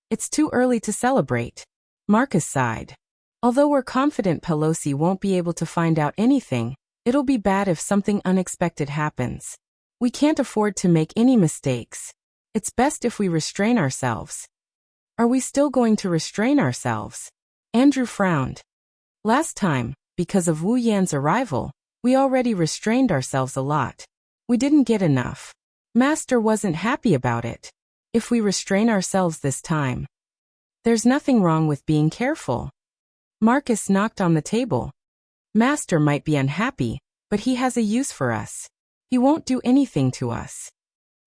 [SPEAKER 1] "It's too early to celebrate." Marcus sighed. "Although we're confident Pelosi won't be able to find out anything, it'll be bad if something unexpected happens. We can't afford to make any mistakes. It's best if we restrain ourselves." "Are we still going to restrain ourselves?" Andrew frowned. "Last time, because of Wu Yan's arrival, we already restrained ourselves a lot. We didn't get enough. Master wasn't happy about it. If we restrain ourselves this time, there's nothing wrong with being careful." Marcus knocked on the table. "Master might be unhappy, but he has a use for us. He won't do anything to us."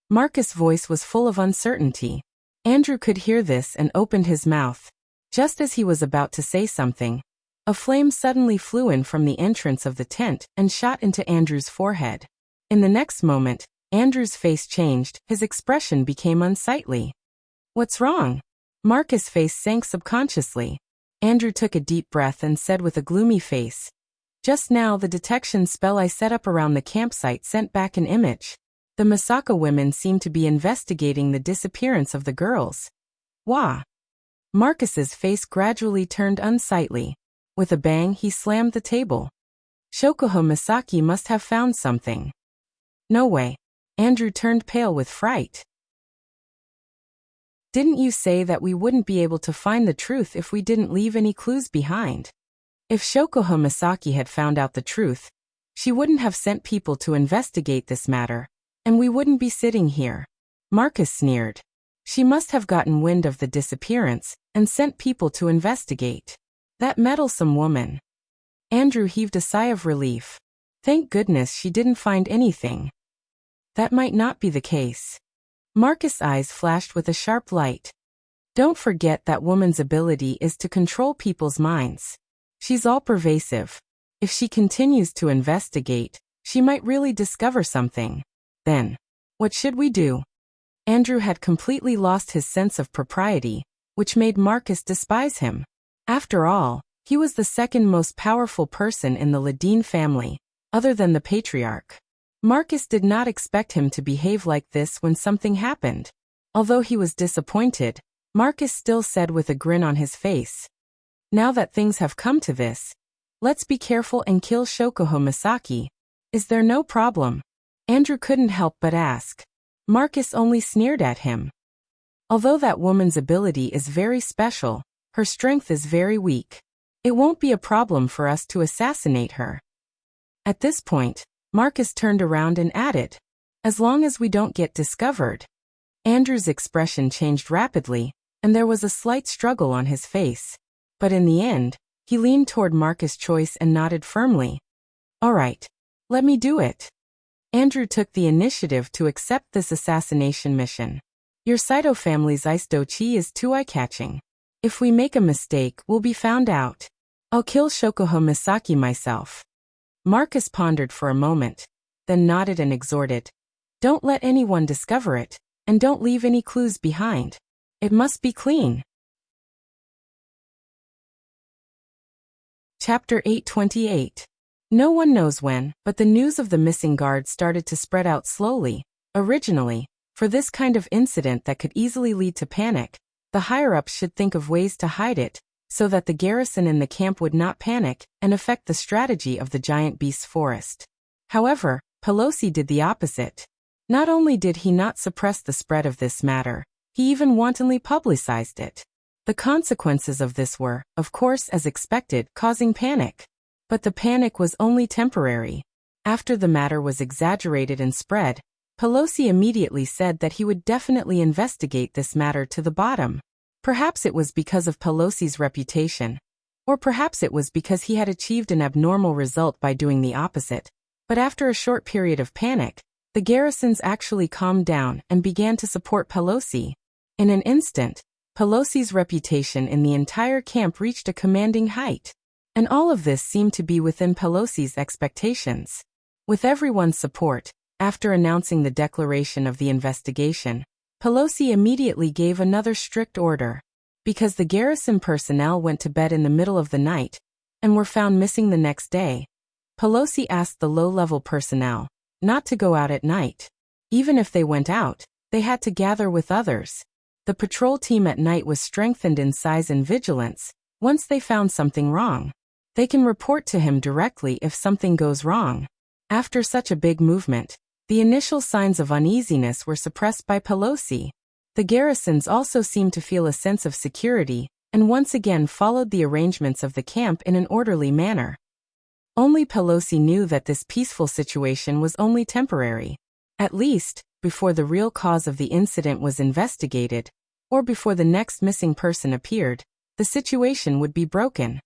[SPEAKER 1] Marcus' voice was full of uncertainty. Andrew could hear this and opened his mouth. Just as he was about to say something, a flame suddenly flew in from the entrance of the tent and shot into Andrew's forehead. In the next moment, Andrew's face changed, his expression became unsightly. "What's wrong?" Marcus' face sank subconsciously. Andrew took a deep breath and said with a gloomy face, "Just now the detection spell I set up around the campsite sent back an image. The Masaka women seem to be investigating the disappearance of the girls." "Wah." Marcus's face gradually turned unsightly. With a bang, he slammed the table. "Shokuho Misaki must have found something." "No way." Andrew turned pale with fright. "Didn't you say that we wouldn't be able to find the truth if we didn't leave any clues behind? If Shokuho Misaki had found out the truth, she wouldn't have sent people to investigate this matter, and we wouldn't be sitting here." Marcus sneered. "She must have gotten wind of the disappearance and sent people to investigate. That meddlesome woman." Andrew heaved a sigh of relief. Thank goodness she didn't find anything. That might not be the case. Marcus' eyes flashed with a sharp light. "Don't forget that woman's ability is to control people's minds. She's all-pervasive. If she continues to investigate, she might really discover something. Then, what should we do?" Andrew had completely lost his sense of propriety, which made Marcus despise him. After all, he was the second most powerful person in the Ladine family, other than the patriarch. Marcus did not expect him to behave like this when something happened. Although he was disappointed, Marcus still said with a grin on his face, "Now that things have come to this, let's be careful and kill Shokuho Misaki. Is there no problem?" Andrew couldn't help but ask. Marcus only sneered at him. "Although that woman's ability is very special, her strength is very weak. It won't be a problem for us to assassinate her." At this point, Marcus turned around and added, "As long as we don't get discovered." Andrew's expression changed rapidly, and there was a slight struggle on his face. But in the end, he leaned toward Marcus' choice and nodded firmly. All right. Let me do it. Andrew took the initiative to accept this assassination mission. Your Saito family's ice-dochi is too eye-catching. If we make a mistake, we'll be found out. I'll kill Shokuho Misaki myself. Marcus pondered for a moment, then nodded and exhorted. Don't let anyone discover it, and don't leave any clues behind. It must be clean. Chapter 828. No one knows when, but the news of the missing guard started to spread out slowly. Originally, for this kind of incident that could easily lead to panic, the higher-ups should think of ways to hide it, so that the garrison in the camp would not panic and affect the strategy of the giant beast's forest. However, Pelosi did the opposite. Not only did he not suppress the spread of this matter, he even wantonly publicized it. The consequences of this were, of course as expected, causing panic. But the panic was only temporary. After the matter was exaggerated and spread, Pelosi immediately said that he would definitely investigate this matter to the bottom. Perhaps it was because of Pelosi's reputation, or perhaps it was because he had achieved an abnormal result by doing the opposite. But after a short period of panic, the garrisons actually calmed down and began to support Pelosi. In an instant, Pelosi's reputation in the entire camp reached a commanding height. And all of this seemed to be within Pelosi's expectations. With everyone's support, after announcing the declaration of the investigation, Pelosi immediately gave another strict order. Because the garrison personnel went to bed in the middle of the night and were found missing the next day, Pelosi asked the low-level personnel not to go out at night. Even if they went out, they had to gather with others. The patrol team at night was strengthened in size and vigilance. Once they found something wrong, they can report to him directly if something goes wrong. After such a big movement, the initial signs of uneasiness were suppressed by Pelosi. The garrisons also seemed to feel a sense of security, and once again followed the arrangements of the camp in an orderly manner. Only Pelosi knew that this peaceful situation was only temporary. At least, before the real cause of the incident was investigated, or before the next missing person appeared, the situation would be broken.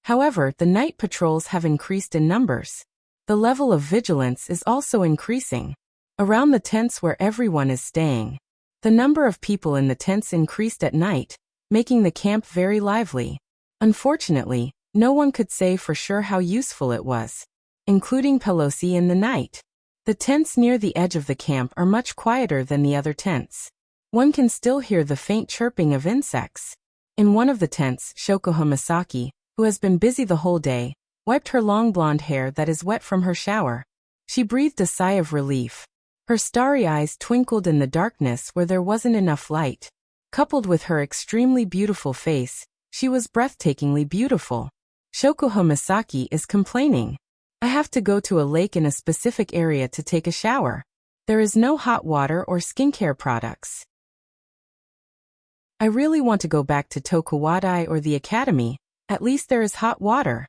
[SPEAKER 1] However, the night patrols have increased in numbers. The level of vigilance is also increasing. Around the tents where everyone is staying, the number of people in the tents increased at night, making the camp very lively. Unfortunately, no one could say for sure how useful it was, including Pelosi in the night. The tents near the edge of the camp are much quieter than the other tents. One can still hear the faint chirping of insects. In one of the tents, Shokuho Misaki, who has been busy the whole day, wiped her long blonde hair that is wet from her shower. She breathed a sigh of relief. Her starry eyes twinkled in the darkness where there wasn't enough light. Coupled with her extremely beautiful face, she was breathtakingly beautiful. Shokuho Misaki is complaining. I have to go to a lake in a specific area to take a shower. There is no hot water or skincare products. I really want to go back to Tokuwadai or the academy. At least there is hot water.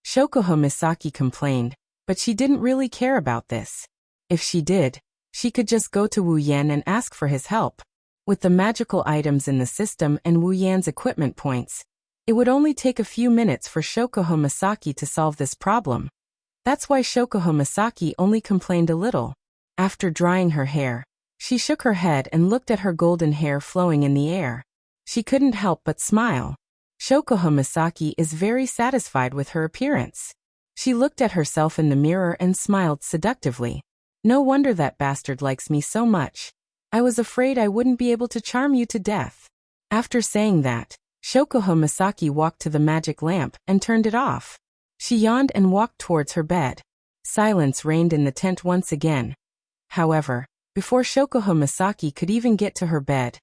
[SPEAKER 1] Shokuho Misaki complained, but she didn't really care about this. If she did, she could just go to Wu Yan and ask for his help. With the magical items in the system and Wu Yan's equipment points, it would only take a few minutes for Shokuho Misaki to solve this problem. That's why Shokuho Misaki only complained a little. After drying her hair, she shook her head and looked at her golden hair flowing in the air. She couldn't help but smile. Shokuho Misaki is very satisfied with her appearance. She looked at herself in the mirror and smiled seductively. No wonder that bastard likes me so much. I was afraid I wouldn't be able to charm you to death. After saying that, Shokuho Misaki walked to the magic lamp and turned it off. She yawned and walked towards her bed. Silence reigned in the tent once again. However, before Shokuho Misaki could even get to her bed,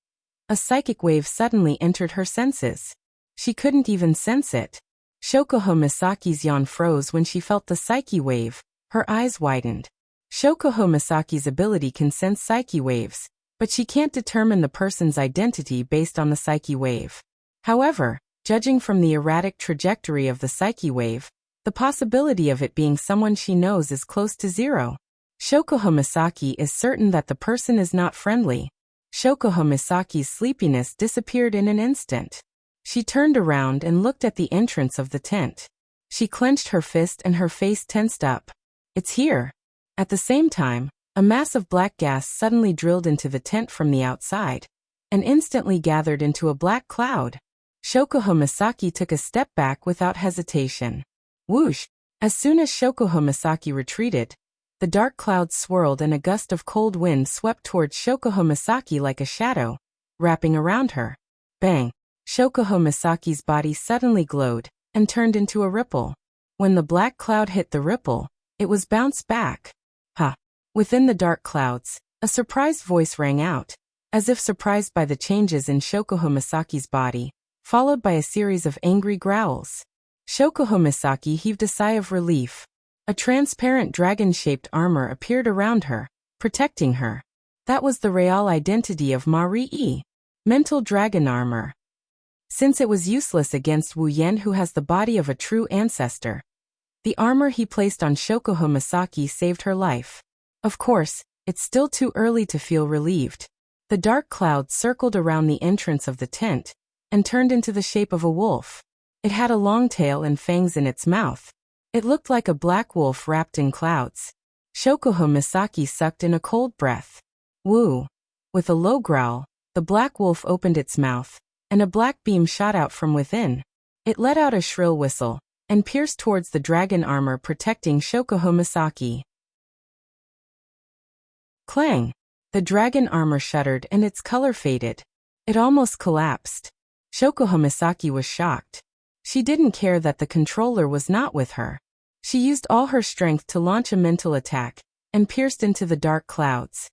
[SPEAKER 1] a psychic wave suddenly entered her senses. She couldn't even sense it. Shokuho Misaki's yawn froze when she felt the psyche wave. Her eyes widened. Shokuho Misaki's ability can sense psyche waves, but she can't determine the person's identity based on the psyche wave. However, judging from the erratic trajectory of the psyche wave, the possibility of it being someone she knows is close to zero. Shokuho Misaki is certain that the person is not friendly. Shoko Misaki's sleepiness disappeared in an instant. She turned around and looked at the entrance of the tent. She clenched her fist and her face tensed up. It's here. At the same time, a mass of black gas suddenly drilled into the tent from the outside and instantly gathered into a black cloud. Shoko Misaki took a step back without hesitation. Whoosh! As soon as Shoko Misaki retreated, the dark clouds swirled and a gust of cold wind swept towards Shoko Misaki like a shadow, wrapping around her. Bang! Shoko Misaki's body suddenly glowed and turned into a ripple. When the black cloud hit the ripple, it was bounced back. Ha! Within the dark clouds, a surprised voice rang out, as if surprised by the changes in Shoko Misaki's body, followed by a series of angry growls. Shoko Misaki heaved a sigh of relief. A transparent dragon-shaped armor appeared around her, protecting her. That was the real identity of Marie. Mental dragon armor. Since it was useless against Wu Yan, who has the body of a true ancestor, the armor he placed on Shoko Misaki saved her life. Of course, it's still too early to feel relieved. The dark cloud circled around the entrance of the tent and turned into the shape of a wolf. It had a long tail and fangs in its mouth. It looked like a black wolf wrapped in clouds. Shoko Misaki sucked in a cold breath. Woo! With a low growl, the black wolf opened its mouth, and a black beam shot out from within. It let out a shrill whistle and pierced towards the dragon armor protecting Shoko Misaki. Clang! The dragon armor shuddered and its color faded. It almost collapsed. Shoko Misaki was shocked. She didn't care that the controller was not with her. She used all her strength to launch a mental attack and pierced into the dark clouds.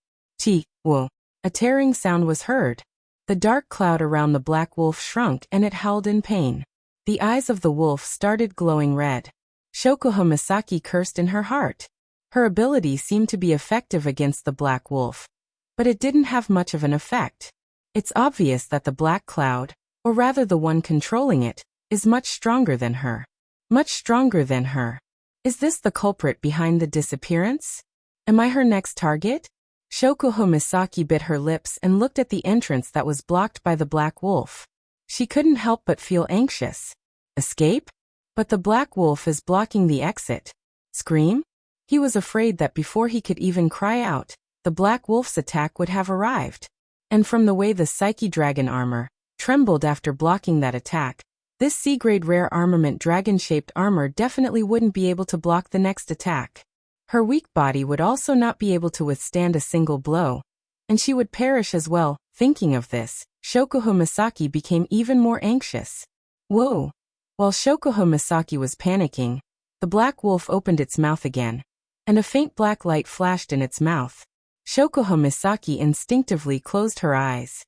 [SPEAKER 1] Whoa! A tearing sound was heard. The dark cloud around the black wolf shrunk and it howled in pain. The eyes of the wolf started glowing red. Shoko Misaki cursed in her heart. Her ability seemed to be effective against the black wolf, but it didn't have much of an effect. It's obvious that the black cloud, or rather the one controlling it, is much stronger than her. Much stronger than her. Is this the culprit behind the disappearance? Am I her next target? Shoko Misaki bit her lips and looked at the entrance that was blocked by the black wolf. She couldn't help but feel anxious. Escape? But the black wolf is blocking the exit. Scream? He was afraid that before he could even cry out, the black wolf's attack would have arrived. And from the way the Psyche Dragon armor trembled after blocking that attack, this C-grade rare armament dragon-shaped armor definitely wouldn't be able to block the next attack. Her weak body would also not be able to withstand a single blow, and she would perish as well. Thinking of this, Shoko Misaki became even more anxious. Whoa! While Shoko Misaki was panicking, the black wolf opened its mouth again, and a faint black light flashed in its mouth. Shoko Misaki instinctively closed her eyes.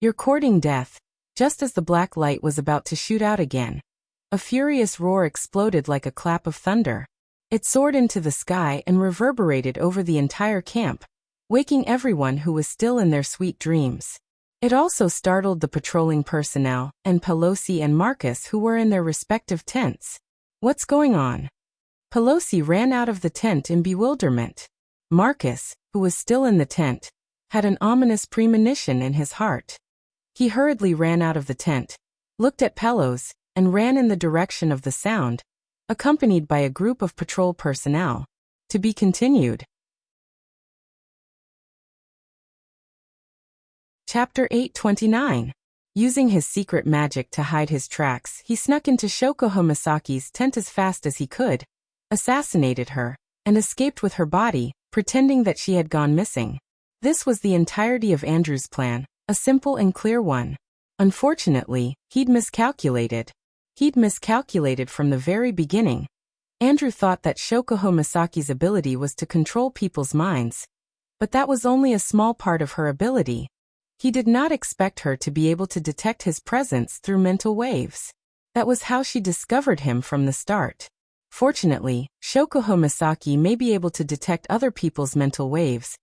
[SPEAKER 1] You're courting death. Just as the black light was about to shoot out again, a furious roar exploded like a clap of thunder. It soared into the sky and reverberated over the entire camp, waking everyone who was still in their sweet dreams. It also startled the patrolling personnel and Pelosi and Marcus, who were in their respective tents. What's going on? Pelosi ran out of the tent in bewilderment. Marcus, who was still in the tent, had an ominous premonition in his heart. He hurriedly ran out of the tent, looked at Pelos, and ran in the direction of the sound, accompanied by a group of patrol personnel. To be continued. Chapter 829. Using his secret magic to hide his tracks, he snuck into Shoko Misaki's tent as fast as he could, assassinated her, and escaped with her body, pretending that she had gone missing. This was the entirety of Andrew's plan. A simple and clear one. Unfortunately, he'd miscalculated. He'd miscalculated from the very beginning. Andrew thought that Shoko Misaki's ability was to control people's minds, but that was only a small part of her ability. He did not expect her to be able to detect his presence through mental waves. That was how she discovered him from the start. Fortunately, Shoko Misaki may be able to detect other people's mental waves,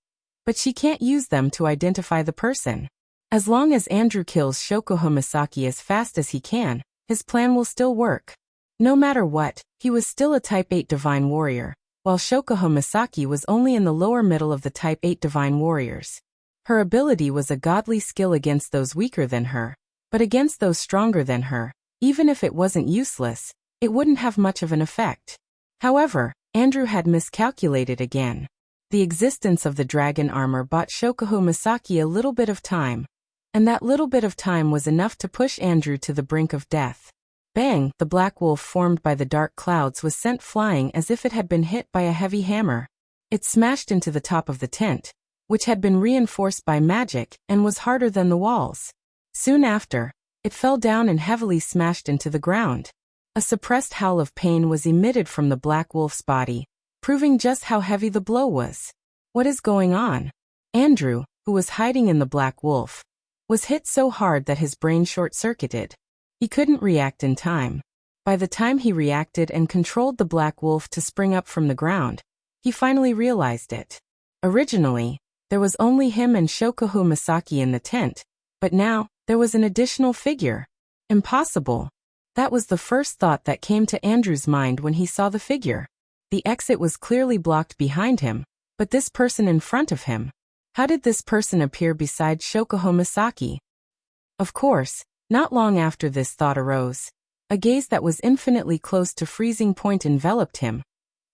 [SPEAKER 1] but she can't use them to identify the person. As long as Andrew kills Shoko Misaki as fast as he can, his plan will still work. No matter what, he was still a Type 8 Divine Warrior, while Shoko Misaki was only in the lower middle of the Type 8 Divine Warriors. Her ability was a godly skill against those weaker than her, but against those stronger than her, even if it wasn't useless, it wouldn't have much of an effect. However, Andrew had miscalculated again. The existence of the dragon armor bought Shokuho Misaki a little bit of time, and that little bit of time was enough to push Andrew to the brink of death. Bang! The black wolf formed by the dark clouds was sent flying as if it had been hit by a heavy hammer. It smashed into the top of the tent, which had been reinforced by magic and was harder than the walls. Soon after, it fell down and heavily smashed into the ground. A suppressed howl of pain was emitted from the black wolf's body, proving just how heavy the blow was. What is going on? Andrew, who was hiding in the black wolf, was hit so hard that his brain short-circuited. He couldn't react in time. By the time he reacted and controlled the black wolf to spring up from the ground, he finally realized it. Originally, there was only him and Shokuho Misaki in the tent, but now, there was an additional figure. Impossible. That was the first thought that came to Andrew's mind when he saw the figure. The exit was clearly blocked behind him, but this person in front of him. How did this person appear beside Shokuho Misaki? Of course, not long after this thought arose, a gaze that was infinitely close to freezing point enveloped him,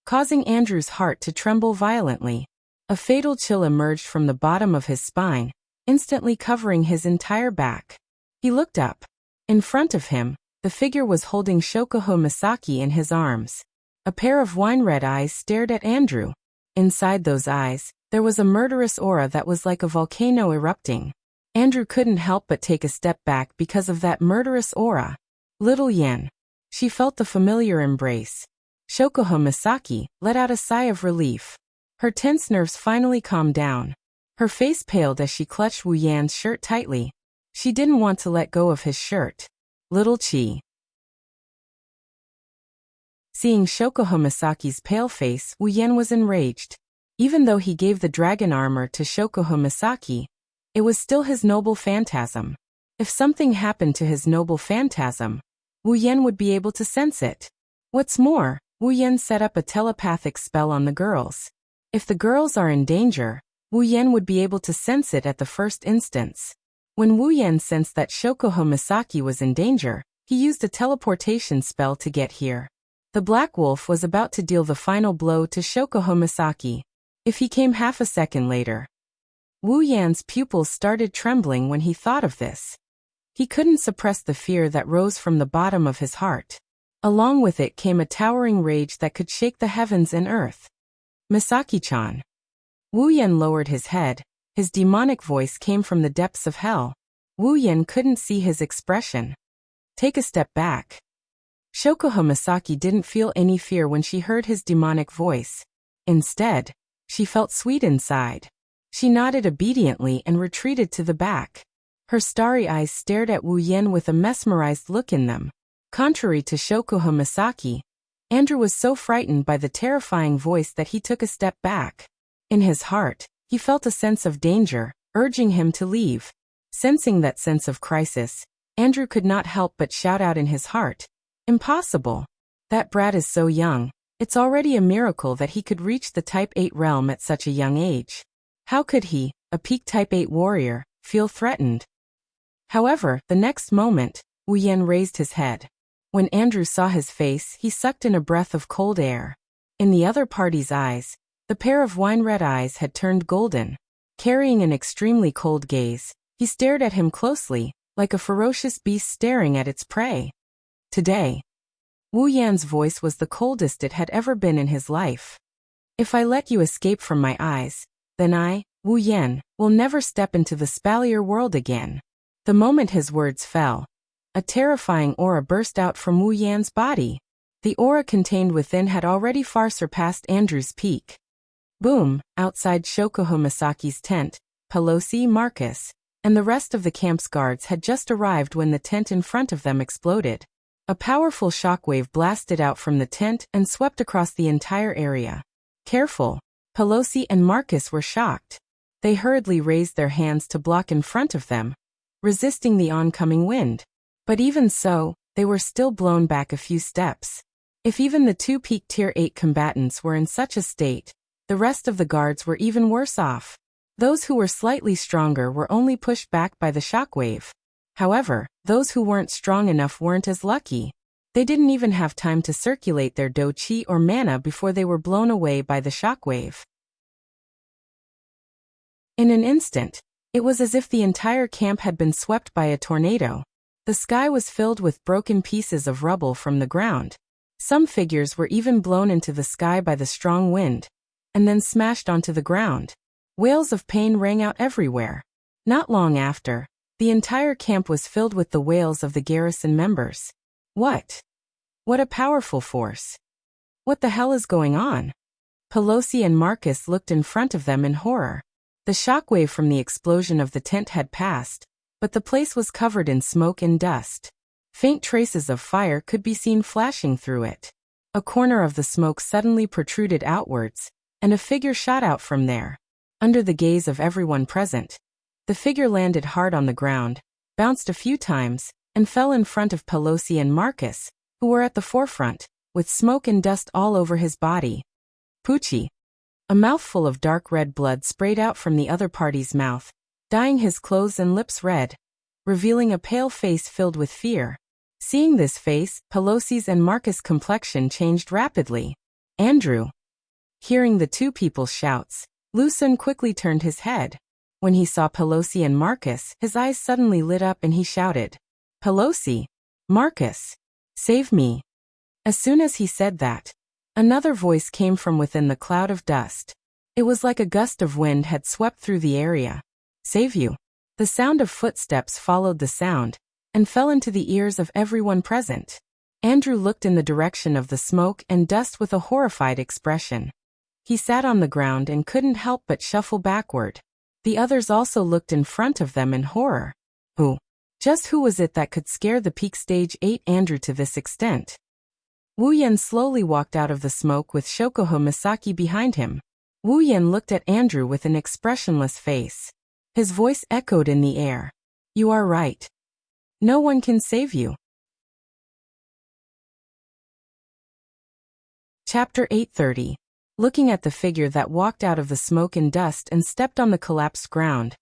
[SPEAKER 1] causing Andrew's heart to tremble violently. A fatal chill emerged from the bottom of his spine, instantly covering his entire back. He looked up. In front of him, the figure was holding Shokuho Misaki in his arms. A pair of wine-red eyes stared at Andrew. Inside those eyes, there was a murderous aura that was like a volcano erupting. Andrew couldn't help but take a step back because of that murderous aura. Little Yen. She felt the familiar embrace. Shokuho Misaki let out a sigh of relief. Her tense nerves finally calmed down. Her face paled as she clutched Wu Yan's shirt tightly. She didn't want to let go of his shirt. Little Chi. Seeing Shokuho Misaki's pale face, Wu Yan was enraged. Even though he gave the dragon armor to Shokuho Misaki, it was still his noble phantasm. If something happened to his noble phantasm, Wu Yan would be able to sense it. What's more, Wu Yan set up a telepathic spell on the girls. If the girls are in danger, Wu Yan would be able to sense it at the first instance. When Wu Yan sensed that Shokuho Misaki was in danger, he used a teleportation spell to get here. The black wolf was about to deal the final blow to Shokuho Misaki. If he came half a second later. Wu Yan's pupils started trembling when he thought of this. He couldn't suppress the fear that rose from the bottom of his heart. Along with it came a towering rage that could shake the heavens and earth. Misaki-chan. Wu Yan lowered his head. His demonic voice came from the depths of hell. Wu Yan couldn't see his expression. Take a step back. Shokuho Misaki didn't feel any fear when she heard his demonic voice. Instead, she felt sweet inside. She nodded obediently and retreated to the back. Her starry eyes stared at Wu Yan with a mesmerized look in them. Contrary to Shokuho Misaki, Andrew was so frightened by the terrifying voice that he took a step back. In his heart, he felt a sense of danger, urging him to leave. Sensing that sense of crisis, Andrew could not help but shout out in his heart, "Impossible! That brat is so young. It's already a miracle that he could reach the Type 8 realm at such a young age. How could he, a peak Type 8 warrior, feel threatened?" However, the next moment, Wu Yan raised his head. When Andrew saw his face, he sucked in a breath of cold air. In the other party's eyes, the pair of wine-red eyes had turned golden. Carrying an extremely cold gaze, he stared at him closely, like a ferocious beast staring at its prey. Today, Wu Yan's voice was the coldest it had ever been in his life. "If I let you escape from my eyes, then I, Wu Yan, will never step into the Spalier world again." The moment his words fell, a terrifying aura burst out from Wu Yan's body. The aura contained within had already far surpassed Andrew's peak. Boom! Outside Shokuho Misaki's tent, Pelosi, Marcus, and the rest of the camp's guards had just arrived when the tent in front of them exploded. A powerful shockwave blasted out from the tent and swept across the entire area. Careful! Pelosi and Marcus were shocked. They hurriedly raised their hands to block in front of them, resisting the oncoming wind. But even so, they were still blown back a few steps. If even the two peak Tier 8 combatants were in such a state, the rest of the guards were even worse off. Those who were slightly stronger were only pushed back by the shockwave. However, those who weren't strong enough weren't as lucky. They didn't even have time to circulate their do-chi or mana before they were blown away by the shockwave. In an instant, it was as if the entire camp had been swept by a tornado. The sky was filled with broken pieces of rubble from the ground. Some figures were even blown into the sky by the strong wind, and then smashed onto the ground. Wails of pain rang out everywhere. Not long after, the entire camp was filled with the wails of the garrison members. What a powerful force! What the hell is going on? Pelosi and Marcus looked in front of them in horror. The shockwave from the explosion of the tent had passed, but the place was covered in smoke and dust. Faint traces of fire could be seen flashing through it. A corner of the smoke suddenly protruded outwards, and a figure shot out from there. Under the gaze of everyone present, the figure landed hard on the ground, bounced a few times, and fell in front of Pelosi and Marcus, who were at the forefront, with smoke and dust all over his body. Poochie. A mouthful of dark red blood sprayed out from the other party's mouth, dyeing his clothes and lips red, revealing a pale face filled with fear. Seeing this face, Pelosi's and Marcus' complexion changed rapidly. Andrew. Hearing the two people's shouts, Lucen quickly turned his head. When he saw Pelosi and Marcus, his eyes suddenly lit up and he shouted, "Pelosi! Marcus! Save me!" As soon as he said that, another voice came from within the cloud of dust. It was like a gust of wind had swept through the area. "Save you!" The sound of footsteps followed the sound, and fell into the ears of everyone present. Andrew looked in the direction of the smoke and dust with a horrified expression. He sat on the ground and couldn't help but shuffle backward. The others also looked in front of them in horror. Who was it that could scare the peak stage 8 Andrew to this extent? Wu Yan slowly walked out of the smoke with Shokuho Misaki behind him. Wu Yan looked at Andrew with an expressionless face. His voice echoed in the air. "You are right. No one can save you." Chapter 830. Looking at the figure that walked out of the smoke and dust and stepped on the collapsed ground,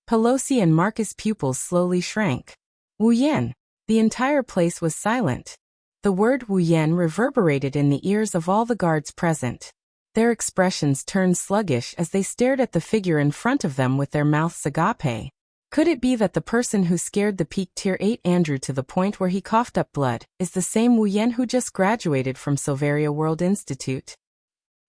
[SPEAKER 1] Pelosi and Marcus' pupils slowly shrank. Wu Yan. The entire place was silent. The word Wu Yan reverberated in the ears of all the guards present. Their expressions turned sluggish as they stared at the figure in front of them with their mouths agape. Could it be that the person who scared the peak tier 8 Andrew to the point where he coughed up blood is the same Wu Yan who just graduated from Silveria World Institute?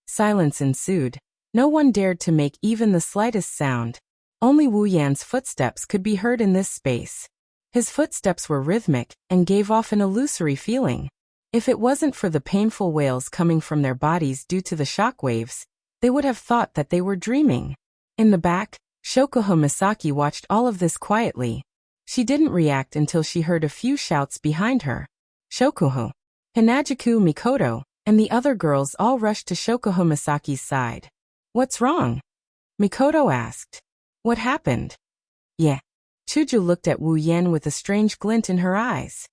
[SPEAKER 1] Silence ensued. No one dared to make even the slightest sound. Only Wu Yan's footsteps could be heard in this space. His footsteps were rhythmic and gave off an illusory feeling. If it wasn't for the painful wails coming from their bodies due to the shockwaves, they would have thought that they were dreaming. In the back, Shokuho Misaki watched all of this quietly. She didn't react until she heard a few shouts behind her. Shokuho, Hinajuku Mikoto, and the other girls all rushed to Shokuho Misaki's side. "What's wrong?" Mikoto asked. "What happened?" "Yeah." Chuju looked at Wu Yan with a strange glint in her eyes.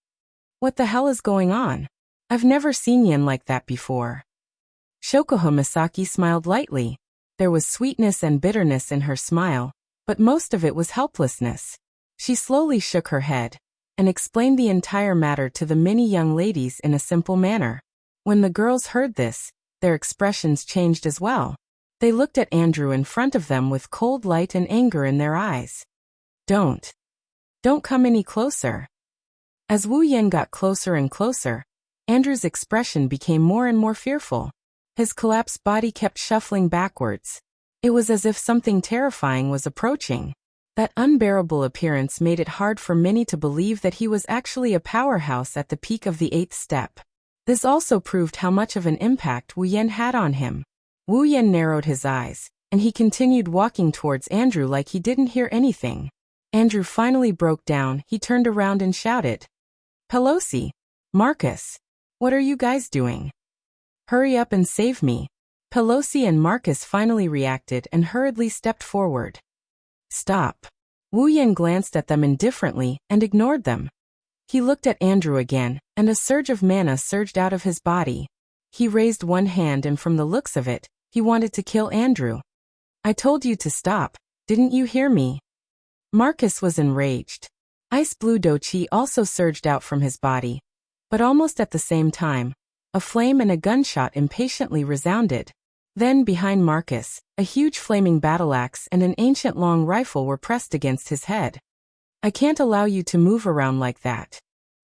[SPEAKER 1] "What the hell is going on? I've never seen Yan like that before." Shokuho Misaki smiled lightly. There was sweetness and bitterness in her smile, but most of it was helplessness. She slowly shook her head and explained the entire matter to the many young ladies in a simple manner. When the girls heard this, their expressions changed as well. They looked at Andrew in front of them with cold light and anger in their eyes. Don't come any closer." As Wu Yan got closer and closer, Andrew's expression became more and more fearful. His collapsed body kept shuffling backwards. It was as if something terrifying was approaching. That unbearable appearance made it hard for many to believe that he was actually a powerhouse at the peak of the 8th step. This also proved how much of an impact Wu Yan had on him. Wu Yan narrowed his eyes, and he continued walking towards Andrew like he didn't hear anything. Andrew finally broke down. He turned around and shouted, "Pelosi! Marcus! What are you guys doing? Hurry up and save me." Pelosi and Marcus finally reacted and hurriedly stepped forward. "Stop." Wu Yan glanced at them indifferently and ignored them. He looked at Andrew again, and a surge of mana surged out of his body. He raised one hand and from the looks of it, he wanted to kill Andrew. "I told you to stop. Didn't you hear me? Marcus was enraged. Ice blue Dochi also surged out from his body. But almost at the same time, a flame and a gunshot impatiently resounded. Then behind Marcus, a huge flaming battle axe and an ancient long rifle were pressed against his head. I can't allow you to move around like that.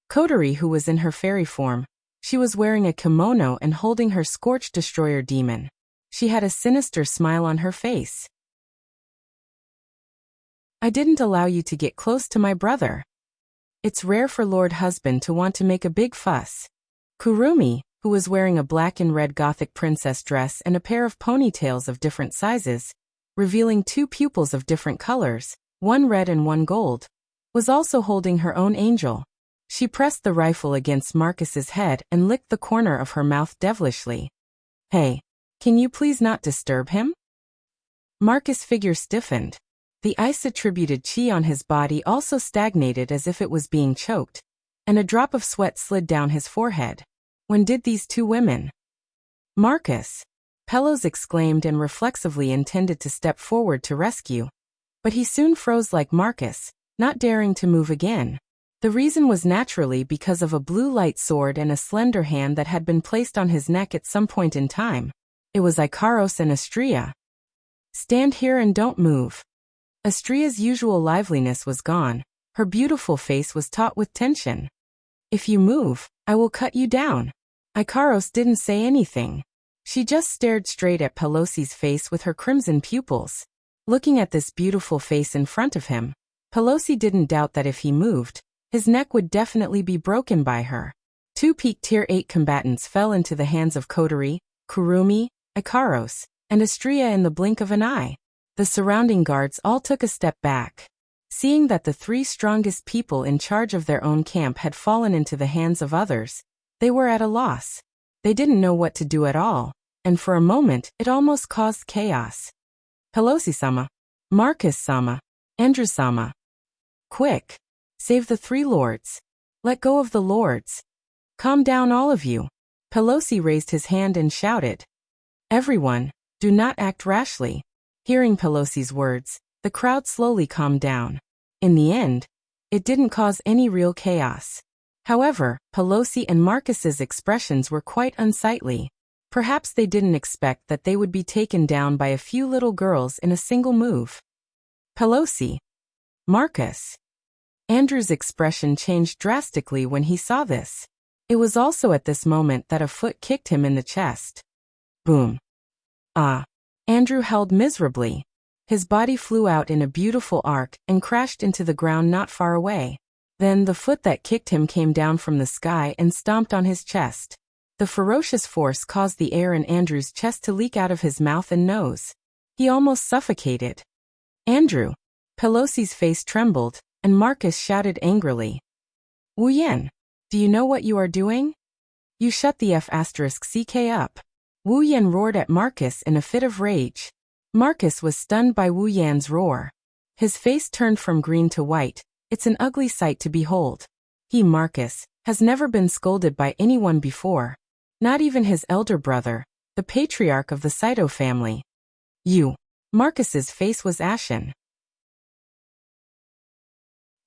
[SPEAKER 1] Kotori, who was in her fairy form, she was wearing a kimono and holding her scorched destroyer demon. She had a sinister smile on her face. I didn't allow you to get close to my brother. It's rare for Lord Husband to want to make a big fuss. Kurumi, who was wearing a black and red gothic princess dress and a pair of ponytails of different sizes, revealing 2 pupils of different colors, one red and one gold, was also holding her own angel. She pressed the rifle against Marcus's head and licked the corner of her mouth devilishly. Hey, can you please not disturb him? Marcus' figure stiffened. The ice-attributed chi on his body also stagnated as if it was being choked, and a drop of sweat slid down his forehead. When did these 2 women? Marcus! Pelos exclaimed and reflexively intended to step forward to rescue. But he soon froze like Marcus, not daring to move again. The reason was naturally because of a blue light sword and a slender hand that had been placed on his neck at some point in time. It was Ikaros and Astria. Stand here and don't move. Astria's usual liveliness was gone. Her beautiful face was taut with tension. If you move, I will cut you down. Ikaros didn't say anything. She just stared straight at Pelosi's face with her crimson pupils. Looking at this beautiful face in front of him, Pelosi didn't doubt that if he moved, his neck would definitely be broken by her. 2 peak Tier 8 combatants fell into the hands of Kotori, Kurumi, Ikaros, and Astria in the blink of an eye. The surrounding guards all took a step back. Seeing that the 3 strongest people in charge of their own camp had fallen into the hands of others, they were at a loss. They didn't know what to do at all, and for a moment it almost caused chaos. Pelosi-sama, Marcus-sama, Andrew-sama. Quick! Save the 3 lords. Let go of the lords. Calm down all of you. Pelosi raised his hand and shouted. Everyone, do not act rashly. Hearing Pelosi's words, the crowd slowly calmed down. In the end, it didn't cause any real chaos. However, Pelosi and Marcus's expressions were quite unsightly. Perhaps they didn't expect that they would be taken down by a few little girls in a single move. Pelosi. Marcus. Andrew's expression changed drastically when he saw this. It was also at this moment that a foot kicked him in the chest. Boom. Ah. Andrew held miserably. His body flew out in a beautiful arc and crashed into the ground not far away. Then the foot that kicked him came down from the sky and stomped on his chest. The ferocious force caused the air in Andrew's chest to leak out of his mouth and nose. He almost suffocated. Andrew. Pelosi's face trembled, and Marcus shouted angrily. Wu Yan, do you know what you are doing? You shut the F***ck up. Wu Yan roared at Marcus in a fit of rage. Marcus was stunned by Wu Yan's roar. His face turned from green to white. It's an ugly sight to behold. He, Marcus, has never been scolded by anyone before. Not even his elder brother, the patriarch of the Saito family. You. Marcus's face was ashen.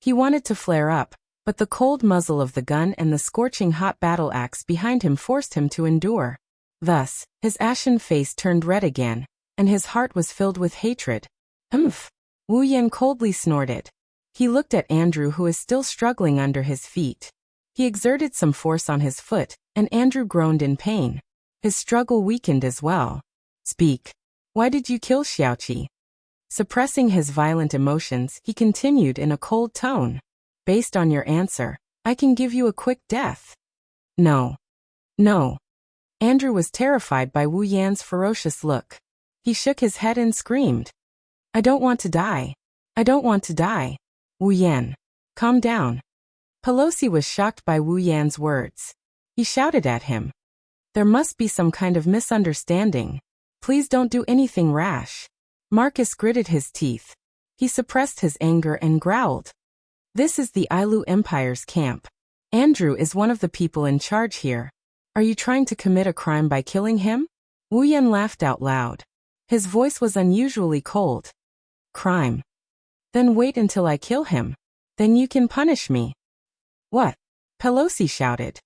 [SPEAKER 1] He wanted to flare up, but the cold muzzle of the gun and the scorching hot battle axe behind him forced him to endure. Thus, his ashen face turned red again, and his heart was filled with hatred. Humph! Wu Yan coldly snorted. He looked at Andrew, who is still struggling under his feet. He exerted some force on his foot, and Andrew groaned in pain. His struggle weakened as well. Speak. Why did you kill Xiaoqi? Suppressing his violent emotions, he continued in a cold tone. Based on your answer, I can give you a quick death. No. No. Andrew was terrified by Wu Yan's ferocious look. He shook his head and screamed. I don't want to die. I don't want to die. Wu Yan. Calm down. Pelosi was shocked by Wu Yan's words. He shouted at him. There must be some kind of misunderstanding. Please don't do anything rash. Marcus gritted his teeth. He suppressed his anger and growled. This is the Ailu Empire's camp. Andrew is one of the people in charge here. Are you trying to commit a crime by killing him? Wu Yan laughed out loud. His voice was unusually cold. crime? Then wait until I kill him. Then you can punish me. What? Pelosi shouted.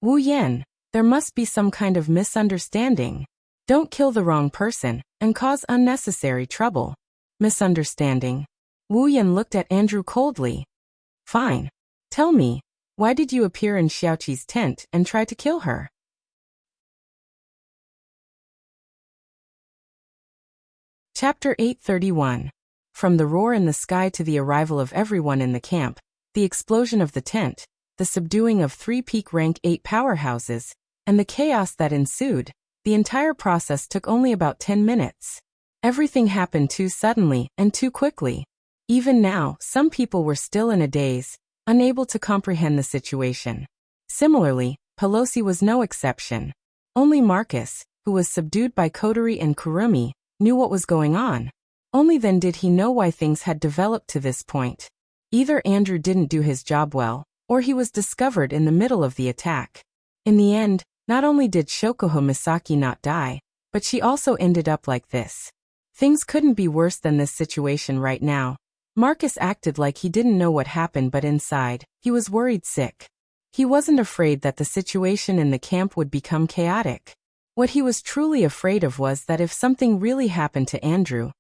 [SPEAKER 1] Wu Yan, there must be some kind of misunderstanding. Don't kill the wrong person and cause unnecessary trouble. Misunderstanding. Wu Yan looked at Andrew coldly. Fine. Tell me, why did you appear in Xiaoqi's tent and try to kill her? Chapter 831. From the roar in the sky to the arrival of everyone in the camp, the explosion of the tent, the subduing of 3 peak rank 8 powerhouses, and the chaos that ensued, the entire process took only about 10 minutes. Everything happened too suddenly and too quickly. Even now, some people were still in a daze, unable to comprehend the situation. Similarly, Pelosi was no exception. Only Marcus, who was subdued by Kodari and Kurumi, knew what was going on. Only then did he know why things had developed to this point. Either Andrew didn't do his job well, or he was discovered in the middle of the attack. In the end, not only did Shokuho Misaki not die, but she also ended up like this. Things couldn't be worse than this situation right now. Marcus acted like he didn't know what happened, but inside, he was worried sick. He wasn't afraid that the situation in the camp would become chaotic. What he was truly afraid of was that if something really happened to Andrew,